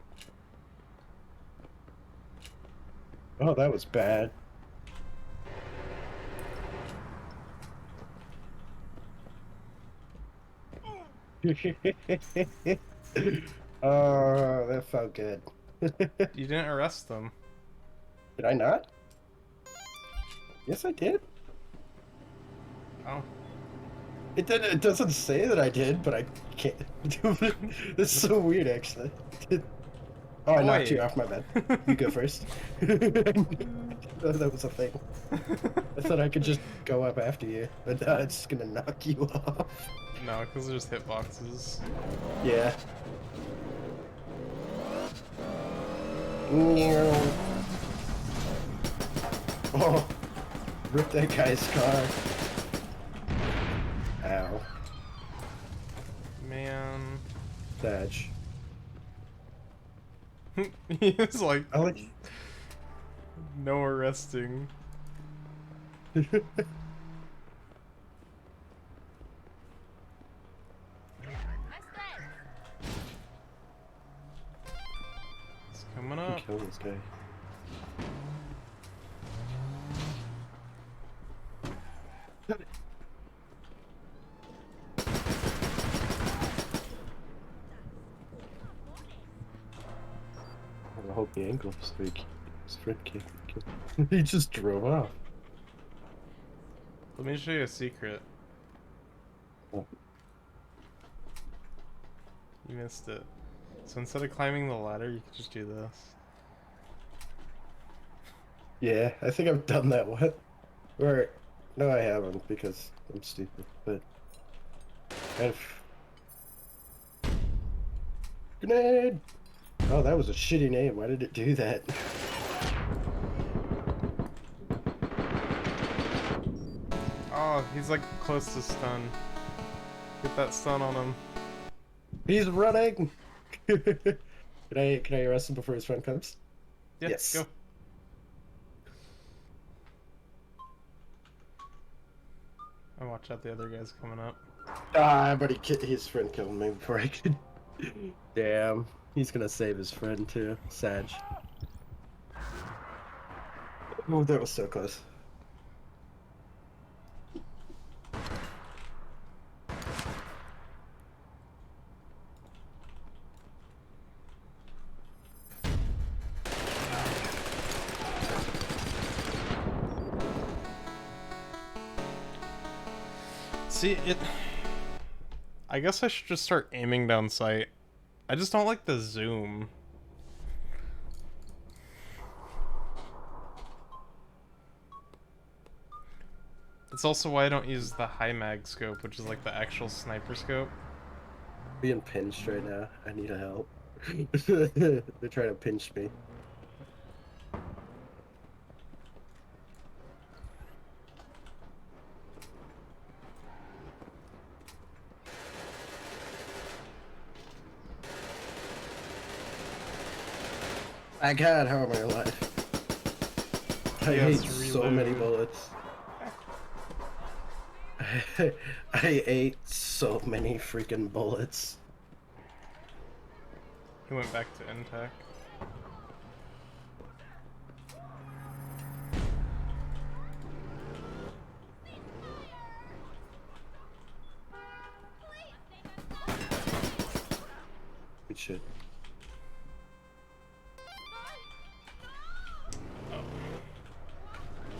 Oh, that was bad. Oh, that felt good. You didn't arrest them. Did I not? Yes, I did. Oh. It doesn't say that I did, but I can't do it. This is so weird, actually. Oh, I knocked you Wait. off, my bad. You go first. That was a thing. I thought I could just go up after you, but now it's just gonna knock you off. No, because they're just hitboxes. Yeah. Oh, rip that guy's car. Ow. Man. Thatch. He's like, I like. no arresting. It's coming up. Kill this guy. I hope the ankle streak. His friend can't kill. He just drove off. Let me show you a secret. Oh. You missed it. So instead of climbing the ladder, you can just do this. Yeah, I think I've done that one. Or, no, I haven't because I'm stupid. But I've. Grenade! Oh, that was a shitty name. Why did it do that? Oh, he's like close to stun. Get that stun on him. He's running! Can I arrest him before his friend comes? Yeah, Yes. go. Oh, watch out, the other guy's coming up. Ah, but his friend killed me before I could. Damn. He's gonna save his friend too. Sag. Oh, that was so close. See, it... I guess I should just start aiming down sight. I just don't like the zoom. It's also why I don't use the high mag scope, which is like the actual sniper scope. Being pinched right now. I need help. They're trying to pinch me. My God, how am I alive? I Yes, ate so many reload. bullets. I ate so many freaking bullets. He went back to Intech. Good shit.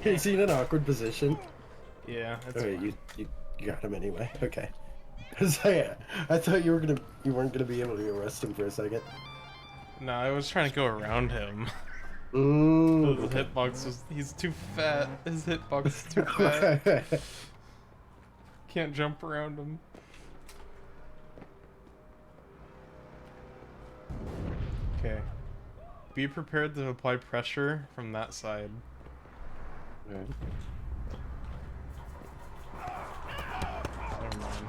Is he in an awkward position? Yeah, it's Okay, fine. you got him anyway. Okay. Cause I thought you weren't gonna be able to arrest him for a second. No, I was trying to go around him. Mm, The hitbox was... He's too fat. His hitbox is too fat. Can't jump around him. Okay. Be prepared to apply pressure from that side. Right. Never mind.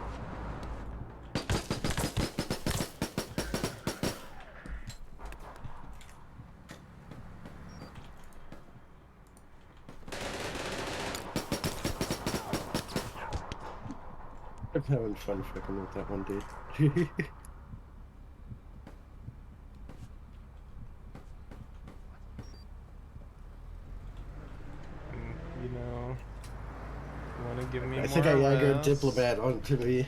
I'm having fun fucking with that one dude. You know, you want to give me I more think I aggroed arrests? Diplomat onto me.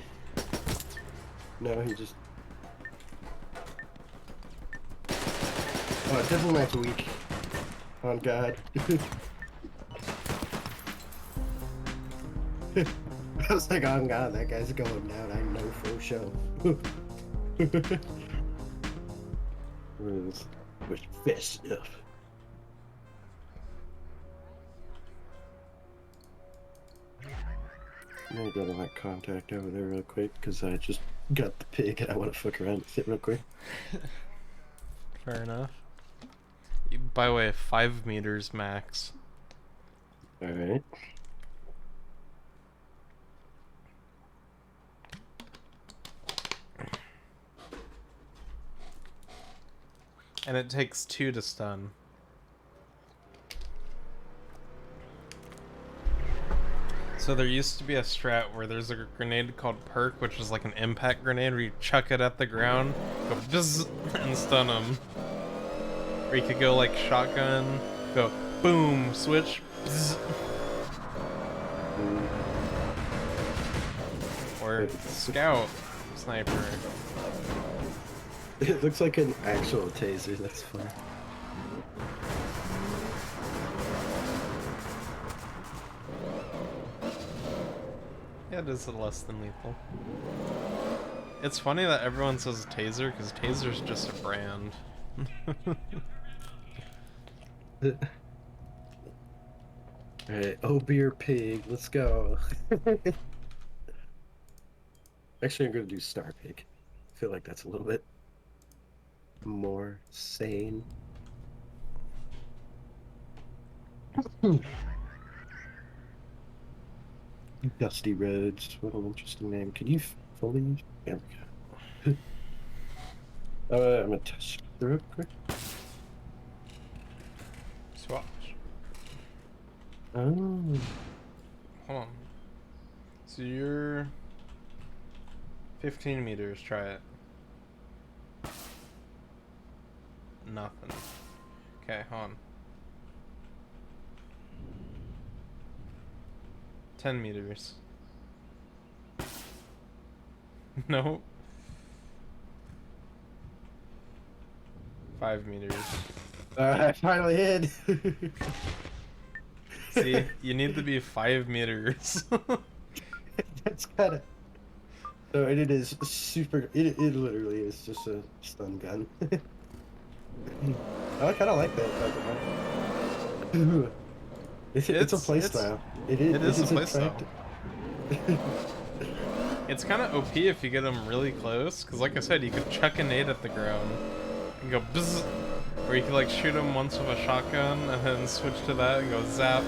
No, he just... Oh, Diplomat's weak. On God. I was like, oh God, that guy's going down. I know for sure. What is this? With fist stuff. I'm gonna go to my contact over there real quick because I just got the pig and I want to fuck around with it real quick. Fair enough. By the way, 5 meters max. Alright. And it takes 2 to stun. So there used to be a strat where there's a grenade called Perk, which is like an impact grenade where you chuck it at the ground, go bzz, and stun them. Or you could go like shotgun, go boom, switch, bzz. Or scout, sniper. It looks like an actual taser, that's fun. Yeah, it is less than lethal. It's funny that everyone says taser, because taser's just a brand. Alright, oh beer pig, let's go. Actually, I'm gonna do Star Pig. I feel like that's a little bit more sane. Dusty Roads, what an interesting name. Can you fully? There we go. I'm gonna test the real quick. Swatch. Oh. Hold on. So you're 15 meters, try it. Nothing. Okay, hold on. 10 meters. No. 5 meters. I finally hit. See, you need to be 5 meters. That's kind of. So it is super. It literally is just a stun gun. I kind of like that. It's a playstyle. It is a playstyle. It's kind of OP if you get them really close, because like I said, you could chuck a nade at the ground and go bzz, or you could like shoot them once with a shotgun and then switch to that and go zap.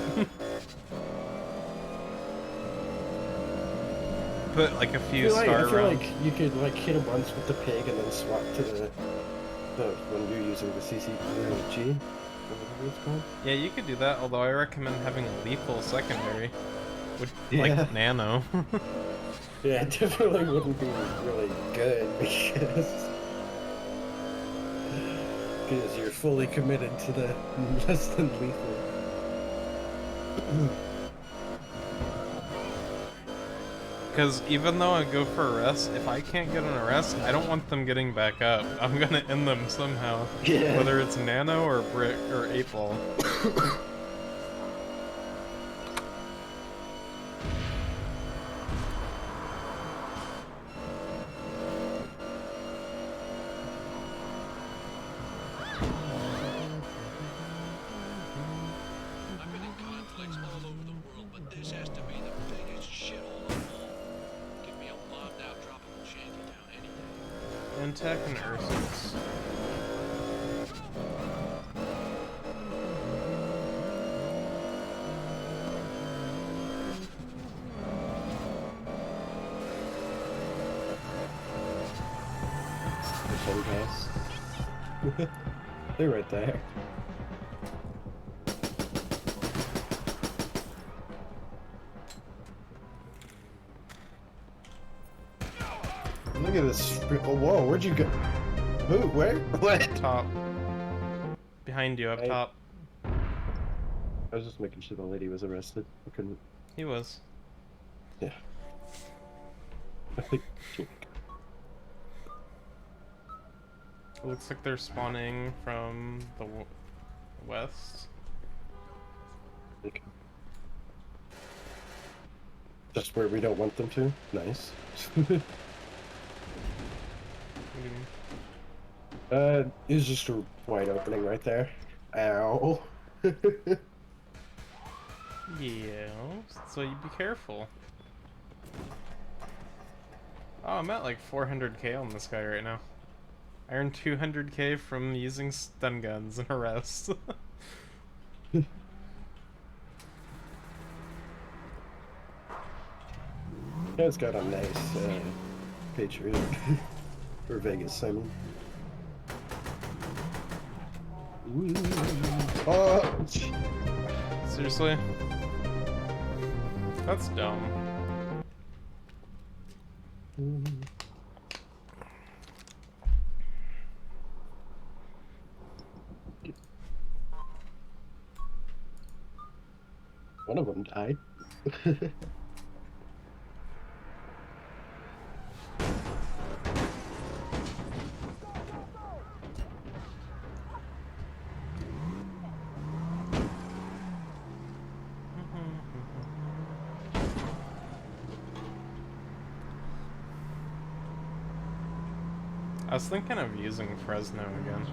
Put like a few I star feel rounds. like you could like hit him once with the pig and then swap to the when you're using the CCG, whatever it's called. Yeah, you could do that, although I recommend having a lethal secondary. With, Yeah. like, nano. Yeah, it definitely wouldn't be really good because you're fully committed to the less than lethal. Because even though I go for arrest, if I can't get an arrest, I don't want them getting back up. I'm gonna end them somehow. Yeah. Whether it's nano or brick or 8-ball. I've been in conflicts all over the world, but this has to be the biggest shithole of all. Give me a bombed out tropical shantytown any day. Intech and Ursus. Some guys. They're right there. Look at this. Oh, whoa, where'd you go? Who? Where? What? Top. Behind you, up Hey. top. I was just making sure the lady was arrested. I couldn't. He was. Yeah. I think. It looks like they're spawning from the west. Okay. Just where we don't want them to? Nice. It's just a Wide opening right there. Ow. Yeah, so you be careful. Oh, I'm at like 400k on this guy right now. I earned 200k from using stun guns and arrests. It's got a nice Patriot. Or Vegas, I mean. Ooh. Oh! Seriously? That's dumb. One of them died. I was thinking of using Fresno again.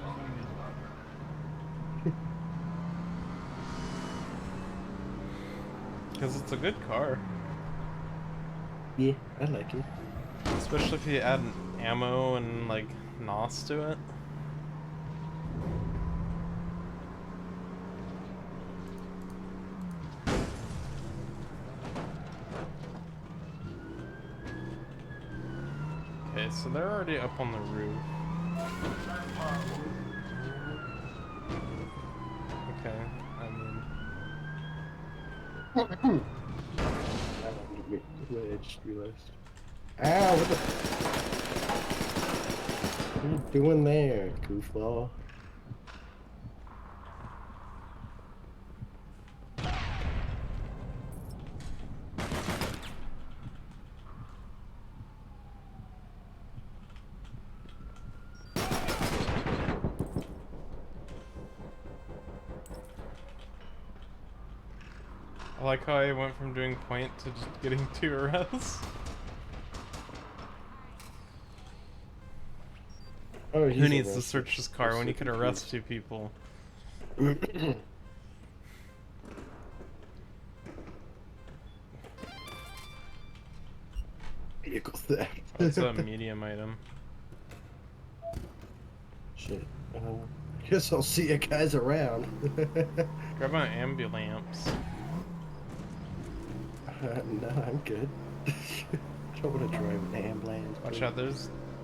Because it's a good car. Yeah, I like it. Especially if you add ammo and like NOS to it. Okay, so they're already up on the roof. Okay, I mean... I just realized. Ow, what the... What are you doing there, goofball? I like how I went from doing point to just getting 2 arrests. Oh, who needs to search his car when you can arrest 2 people? Vehicle theft. That's a medium item. Shit. Guess I'll see you guys around. Grab an ambulance. No, I'm good. I don't want to drive an ambulance. Watch out,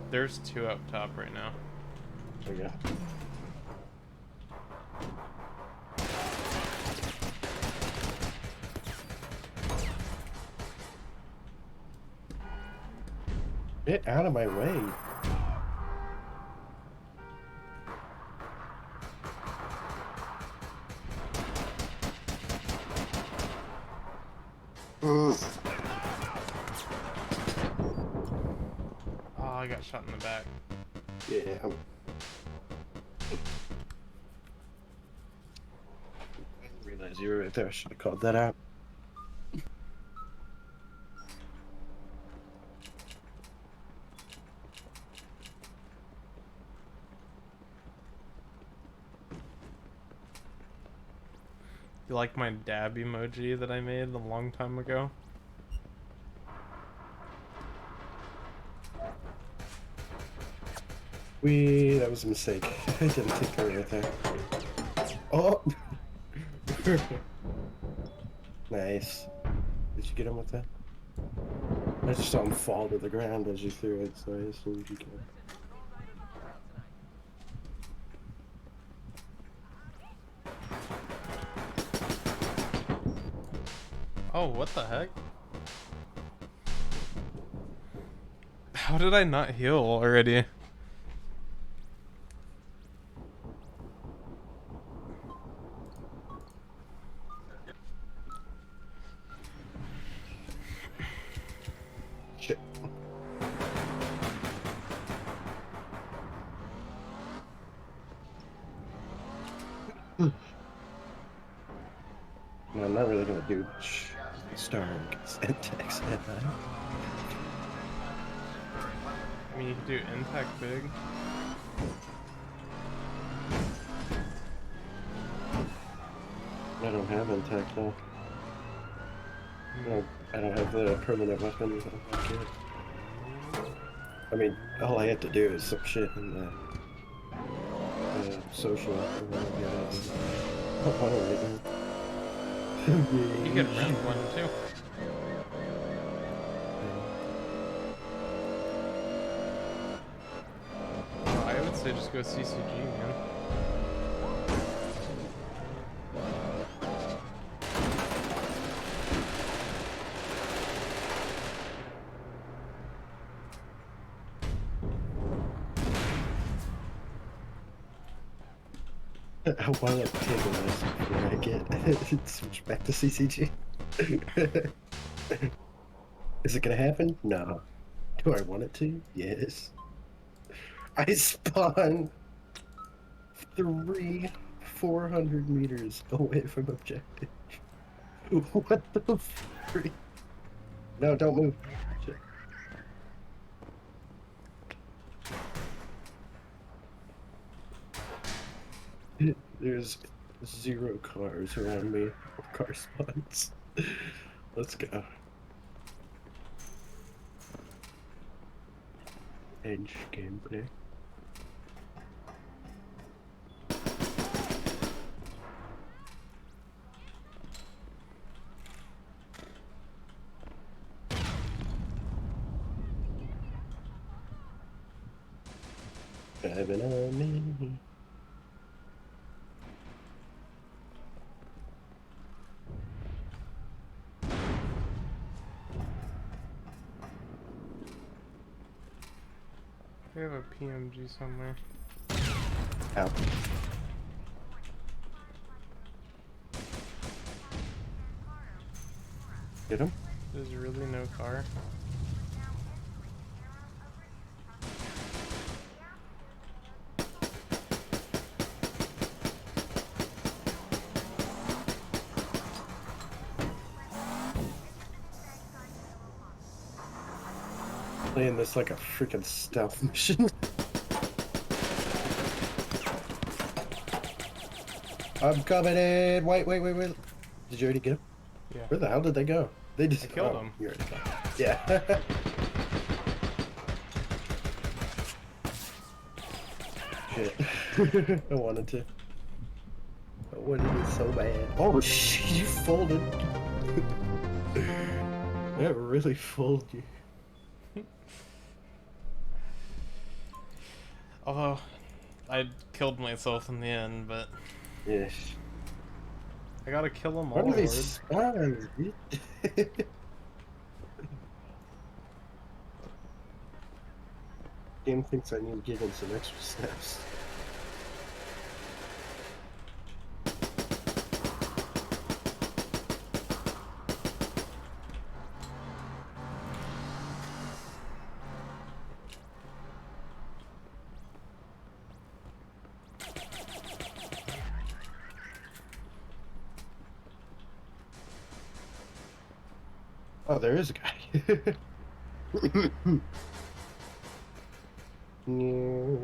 there's 2 up top right now. Oh yeah. Get out of my way. Oh, I got shot in the back. Yeah. I didn't realize you were right there. I should have called that out. You like my dab emoji that I made a long time ago? That was a mistake. I didn't think they were right there. Oh! Nice. Did you get him with that? I just saw him fall to the ground as you threw it, so I assumed you could. Oh, what the heck? How did I not heal already? Shit. No, I'm not really gonna do Star Syntax. I mean, you can do intact big. I don't have intact though. I don't have the permanent weapon. I mean, all I have to do is some shit in the social. You can rent one too. I would say just go CCG, man. I want to take a rest before I get switch back to CCG. Is it gonna happen? No. Do I want it to? Yes. I spawn 400 meters away from objective. What the freak? No, don't move. Shit. There's 0 cars around me, or car spawns. Let's go. Edge gameplay. Driving on me. We have a PMG somewhere. Ow. Get him? There's really no car. Playing this like a freaking stealth mission. I'm coming in. Wait. Did you already get him? Yeah. Where the hell did they go? They just killed him. You already got him. Yeah. Shit. I wanted to. I wanted it so bad. Oh shit! You folded. That really folded you. Although, I killed myself in the end, but... Yes. I gotta kill them all, What are Lord. these spawns, dude? Game thinks I need to give him some extra steps. Oh, there is a guy. No.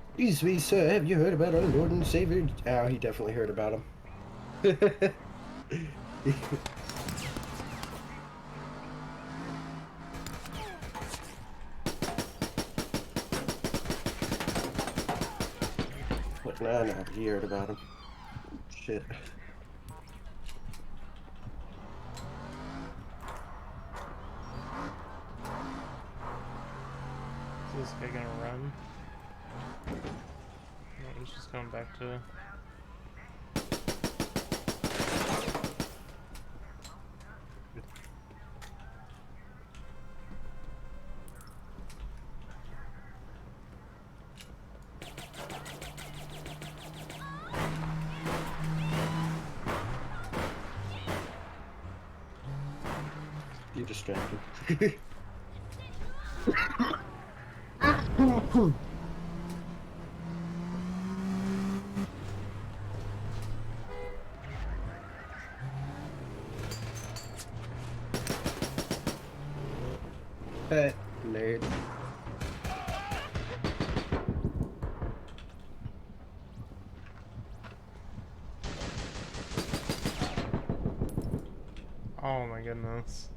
Excuse me, sir, have you heard about our Lord and Savior? Oh, he definitely heard about him. But no, he heard about him. Shit. Is this guy gonna run? No, he's just going back to... You're distracted. Hey, nerd. Oh my goodness.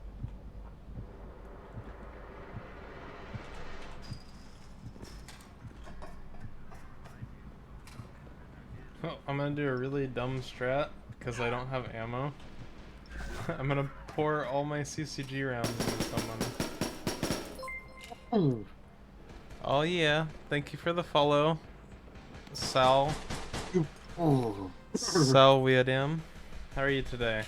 Oh, I'm gonna do a really dumb strat because I don't have ammo. I'm gonna pour all my CCG rounds into someone. Oh yeah, thank you for the follow, Sal. Sal Wiadam. How are you today?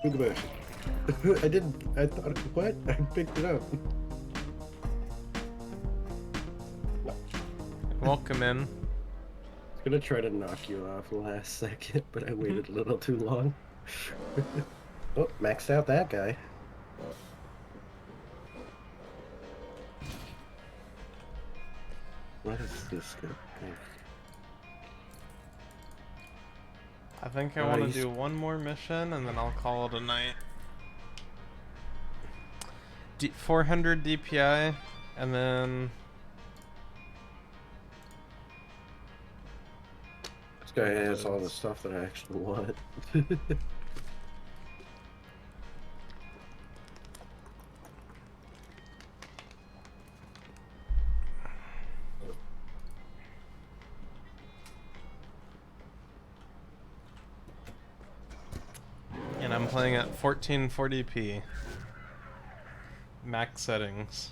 Look at that. I didn't. I thought. What? I picked it up. Welcome in. I was gonna try to knock you off last second, but I waited a little too long. Oh, maxed out that guy. What is this guy? I think I want to do one more mission and then I'll call it a night. 400 DPI and then... This guy has all the stuff that I actually want. And I'm playing at 1440p. Max settings.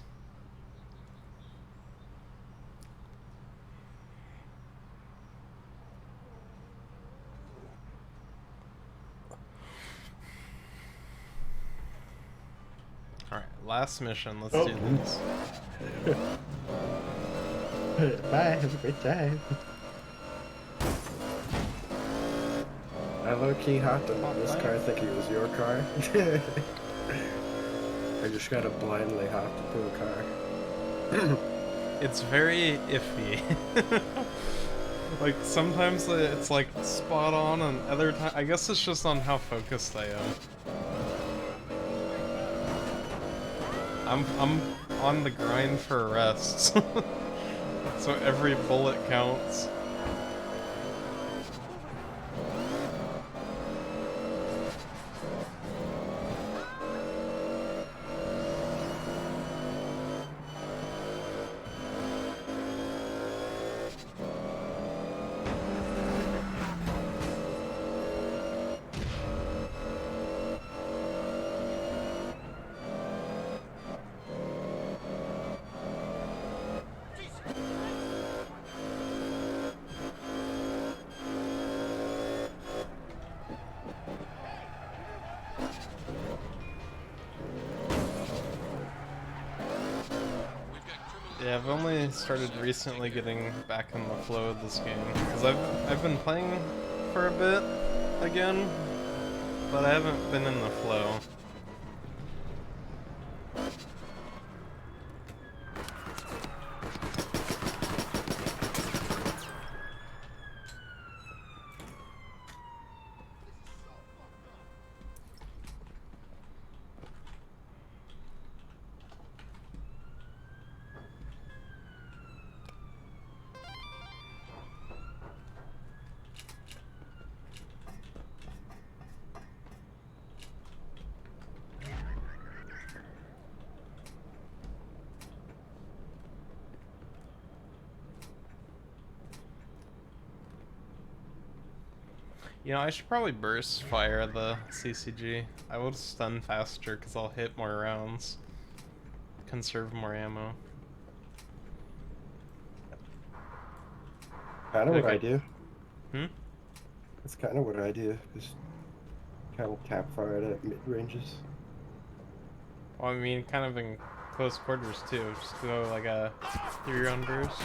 Alright, last mission. Let's do this. Bye, have a great time. I low-key hopped on this car thinking it was your car. I just gotta blindly hop into a car. It's very iffy. Like, sometimes it's like spot on, and other times, I guess it's just on how focused I am. I'm on the grind for arrests. So every bullet counts. Yeah, I've only started recently getting back in the flow of this game because I've been playing for a bit again, but I haven't been in the flow. You know, I should probably burst fire the CCG. I will stun faster because I'll hit more rounds. Conserve more ammo. Kind of what I do. Hmm? That's kind of what I do. Just kind of tap fire it at mid ranges. Well, I mean, kind of in close quarters too. Just go like a 3-round burst.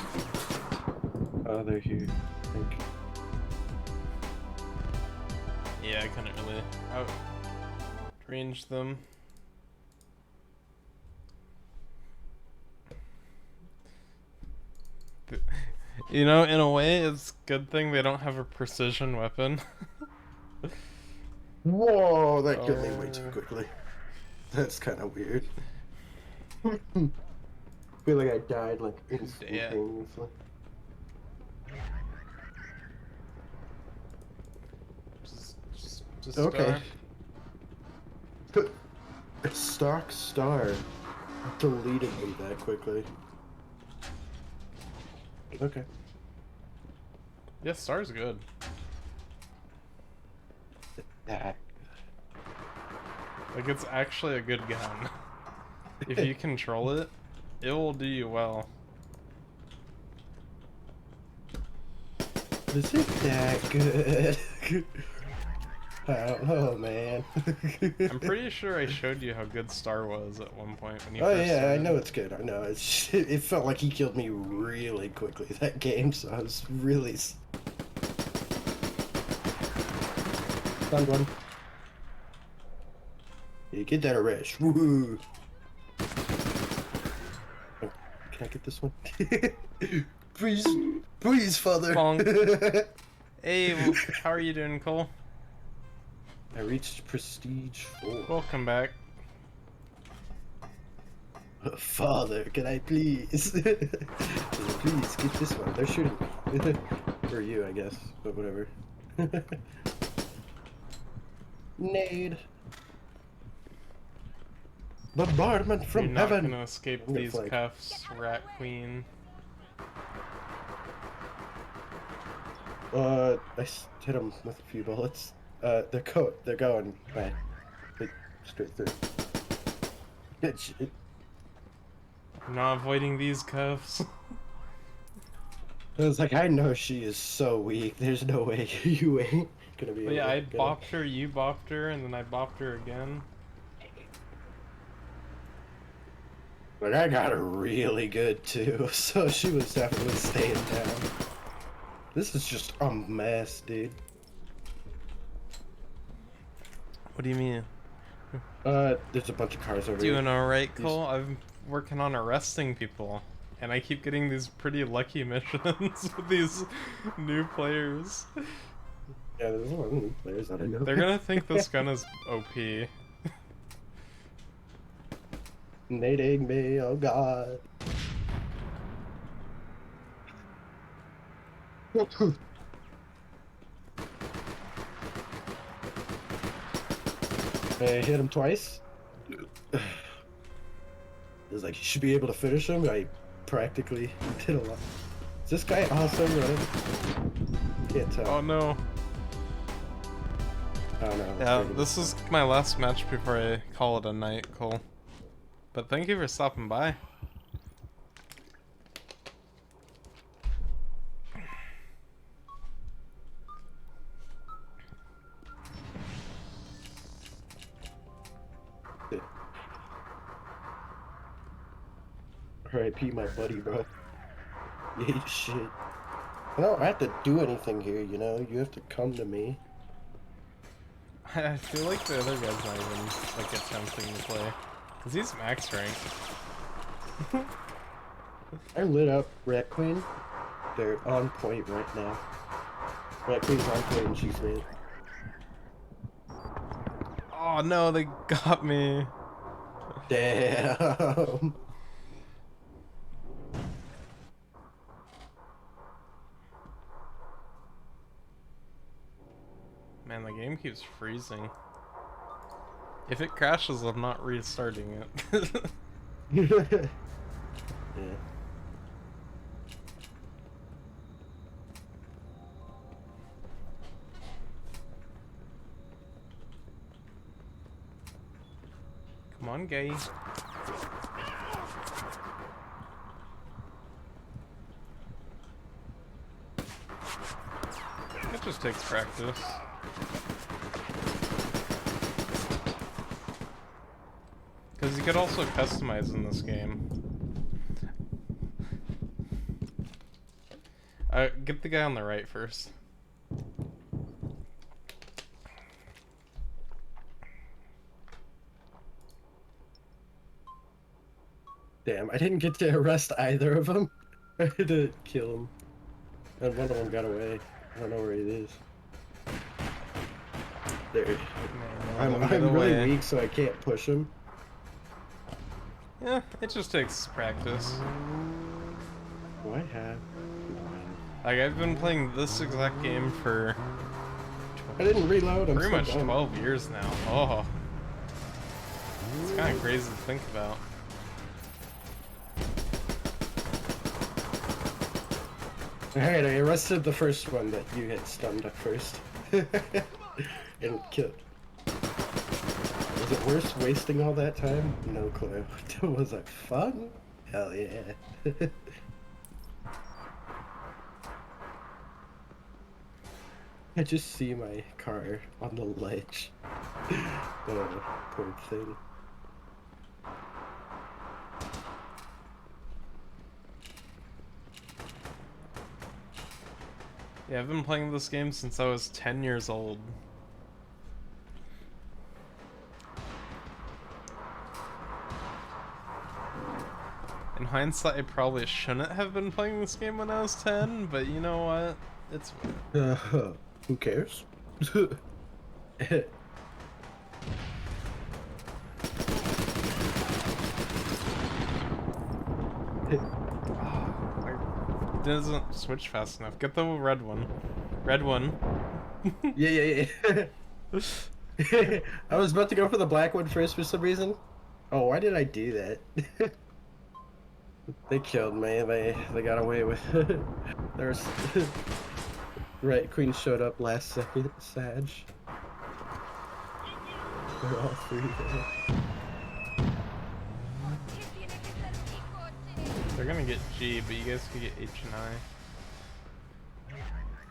Oh, they're here, I think. Yeah, I couldn't really outrange them. You know, in a way, it's a good thing they don't have a precision weapon. Whoa, that killed me way too quickly. That's kind of weird. Feel like I died like instantaneously. Just Okay. Stock star deleted me that quickly. Okay. Yeah, Star's good. Ah. Like, it's actually a good gun. If you control it, it will do you well. Is it that good? I don't know, man. I'm pretty sure I showed you how good Star was at one point when you Oh first yeah, I started. know it's good. I know it's. It felt like he killed me really quickly that game, so I was really. Found one. You get that arrest. Woohoo! Oh, can I get this one? Please, please, father. Bonk. Hey, how are you doing, Cole? I reached Prestige 4. Welcome back. Father, can I please? Please, get this one. They're shooting me. For you, I guess, but whatever. Nade. Bombardment from You're not heaven. gonna escape I'm gonna these flag. cuffs, Rat Queen. I hit them with a few bullets. They're going back. Straight through. Good shit. I'm not avoiding these cuffs. I was like, I know she is so weak. There's no way you ain't gonna be able But yeah, to I get her. bopped her, you bopped her, and then I bopped her again. But I got her really good too, so she was definitely staying down. This is just a mess, dude. What do you mean? There's a bunch of cars over here. Doing alright, Cole? I'm working on arresting people. And I keep getting these pretty lucky missions with these new players. Yeah, there's a lot of new players that I know. They're gonna think this gun is OP. Nading me, oh god. I hit him twice. It was like, you should be able to finish him. I practically did a lot. Is this guy awesome running? Can't tell. Oh no. Oh no. Yeah, this is my last match before I call it a night, Cole. But thank you for stopping by. R.I.P. my buddy, bro. You hate shit. I don't have to do anything here, you know? You have to come to me. I feel like the other guy's not even like attempting to play. Cause he's max rank. I lit up Rat Queen. They're on point right now. Rat Queen's on point and she's red. Oh no, they got me. Damn. Man, the game keeps freezing. If it crashes, I'm not restarting it. Yeah. Come on, gay. It just takes practice. Because you could also customize in this game. Get the guy on the right first. Damn, I didn't get to arrest either of them. I had to kill them. And one of them got away. I don't know where he is. There. I'm Get really away. weak, so I can't push him. Yeah, it just takes practice. Do I have? Like, I've been playing this exact game for I didn't reload. I'm pretty so much dumb. 12 years now. Oh. It's kind of crazy to think about. Alright, I arrested the first one that you had stunned at first. And killed. Was it worth wasting all that time? No clue. Was it fun? Hell yeah. I just see my car on the ledge. Oh, poor thing. Yeah, I've been playing this game since I was 10 years old. In hindsight, I probably shouldn't have been playing this game when I was 10, but you know what? It's Who cares? It doesn't switch fast enough. Get the red one. Red one. Yeah. I was about to go for the black one first for some reason. Oh, why did I do that? They killed me. They got away with it. There's right, Queen showed up last second. Sag. They're all three there. They're gonna get G, but you guys can get H and I.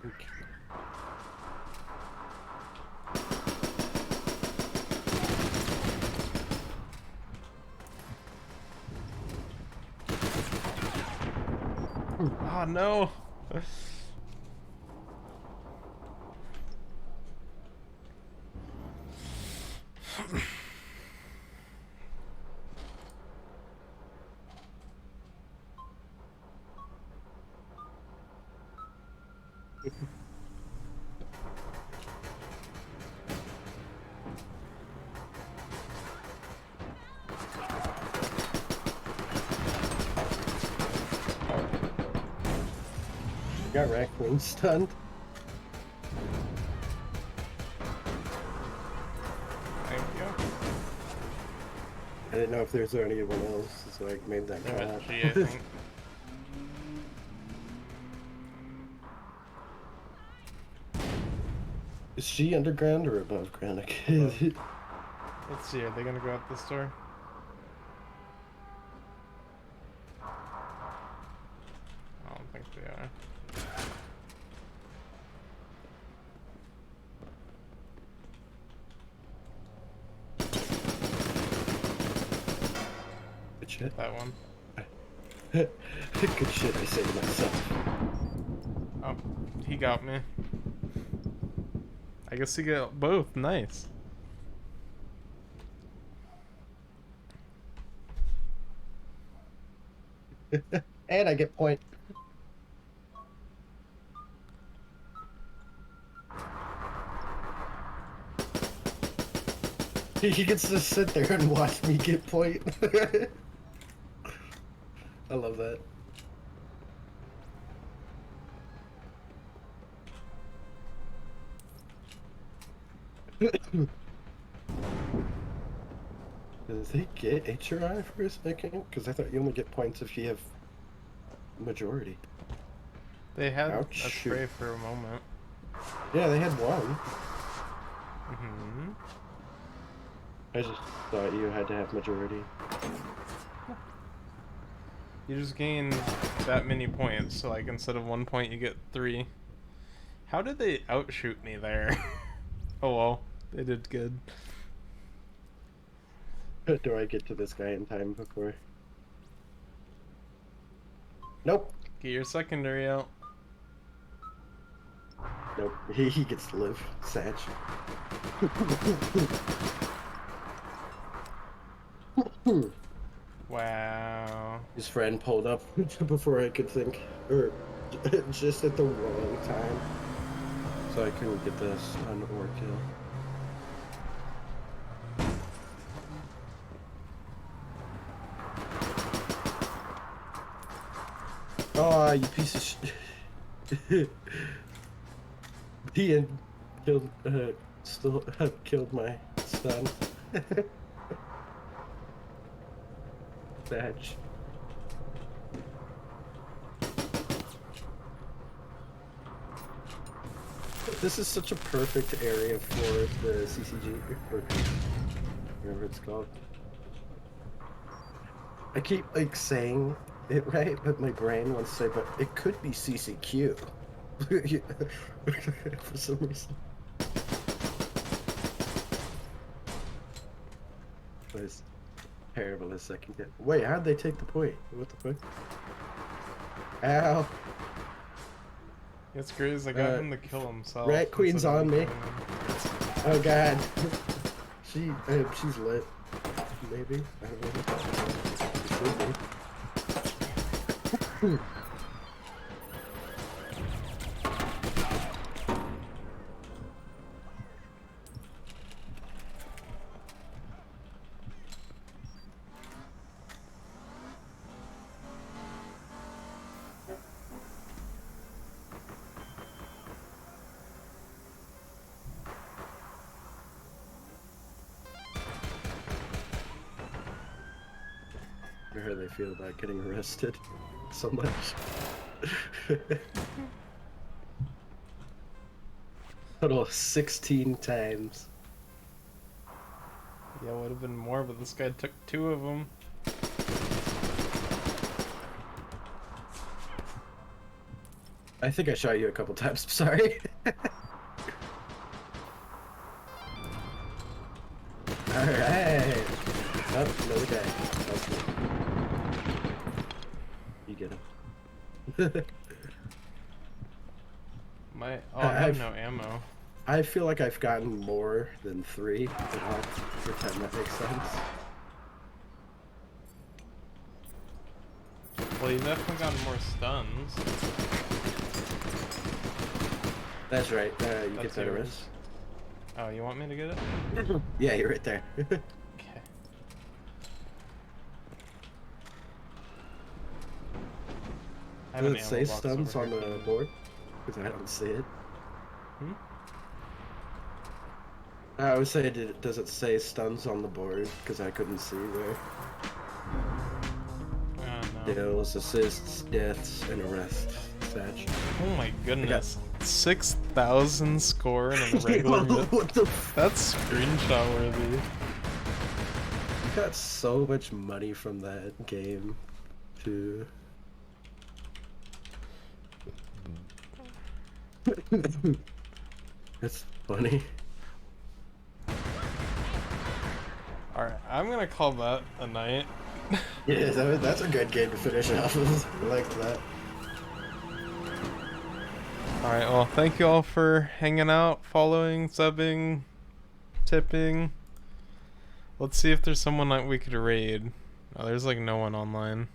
Okay. Oh no! Got Raccoon stunned. Thank you. I didn't know if there was anyone else, so I made that Yeah, call. G, I think. Is she underground or above ground? I Above. can't. Let's see, are they gonna go out this door? I don't think they are. Good shit. That one. Good shit, I say to myself. Oh, he got me. I guess he got both. Nice. And I get point. He gets to sit there and watch me get point. I love that. Does he get HRI for a second? Because I thought you only get points if you have majority. They had Ouch. a spray for a moment. Yeah, they had one. Mm-hmm. I just thought you had to have majority. You just gain that many points, so like instead of 1 point you get 3. How did they outshoot me there? Oh well, they did good. Do I get to this guy in time before? Nope. Get your secondary out. Nope. He gets to live. Sag. Wow. His friend pulled up before I could think, or just at the wrong time, so I couldn't get the stun or kill. Oh, you piece of shit. Ian killed, still killed my son. Thatch. This is such a perfect area for the CCG, or whatever it's called. I keep like saying it right, but my brain wants to say, but it could be CCQ. For some reason. As terrible as I can get. Wait, how'd they take the point? What the fuck? Ow! It's crazy. I got him to kill himself. Rat Queen's on me. Oh god. She's lit. Maybe. I don't know. Should be. How they feel about getting arrested so much. Total 16 times. Yeah, it would have been more, but this guy took 2 of them. I think I shot you a couple times, sorry. Alright. Oh, another guy. Okay. You get him. I have no ammo. I feel like I've gotten more than 3, but I'll pretend that makes sense. Well, you've definitely gotten more stuns. That's right, you get better yours. rest. Oh, you want me to get it? Yeah, you're right there. Okay. Does it say stuns on the board? Because I don't see it. Hmm? I would say, does it say stuns on the board? Because I couldn't see there. No. Kills, assists, deaths, and arrests. Satch. Oh my goodness. 6,000 score in a regular What the That's screenshot worthy. I got so much money from that game, too. That's funny. Alright, I'm gonna call that a night. Yeah, that's a good game to finish off with. I liked that. Alright, well, thank you all for hanging out, following, subbing, tipping. Let's see if there's someone that we could raid. Oh, there's like no one online.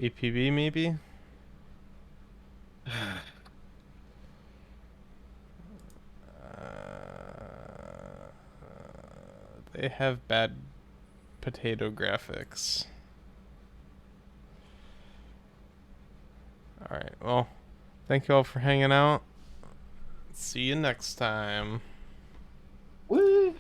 APB maybe? They have bad potato graphics. Alright, well, thank you all for hanging out. See you next time. Woo!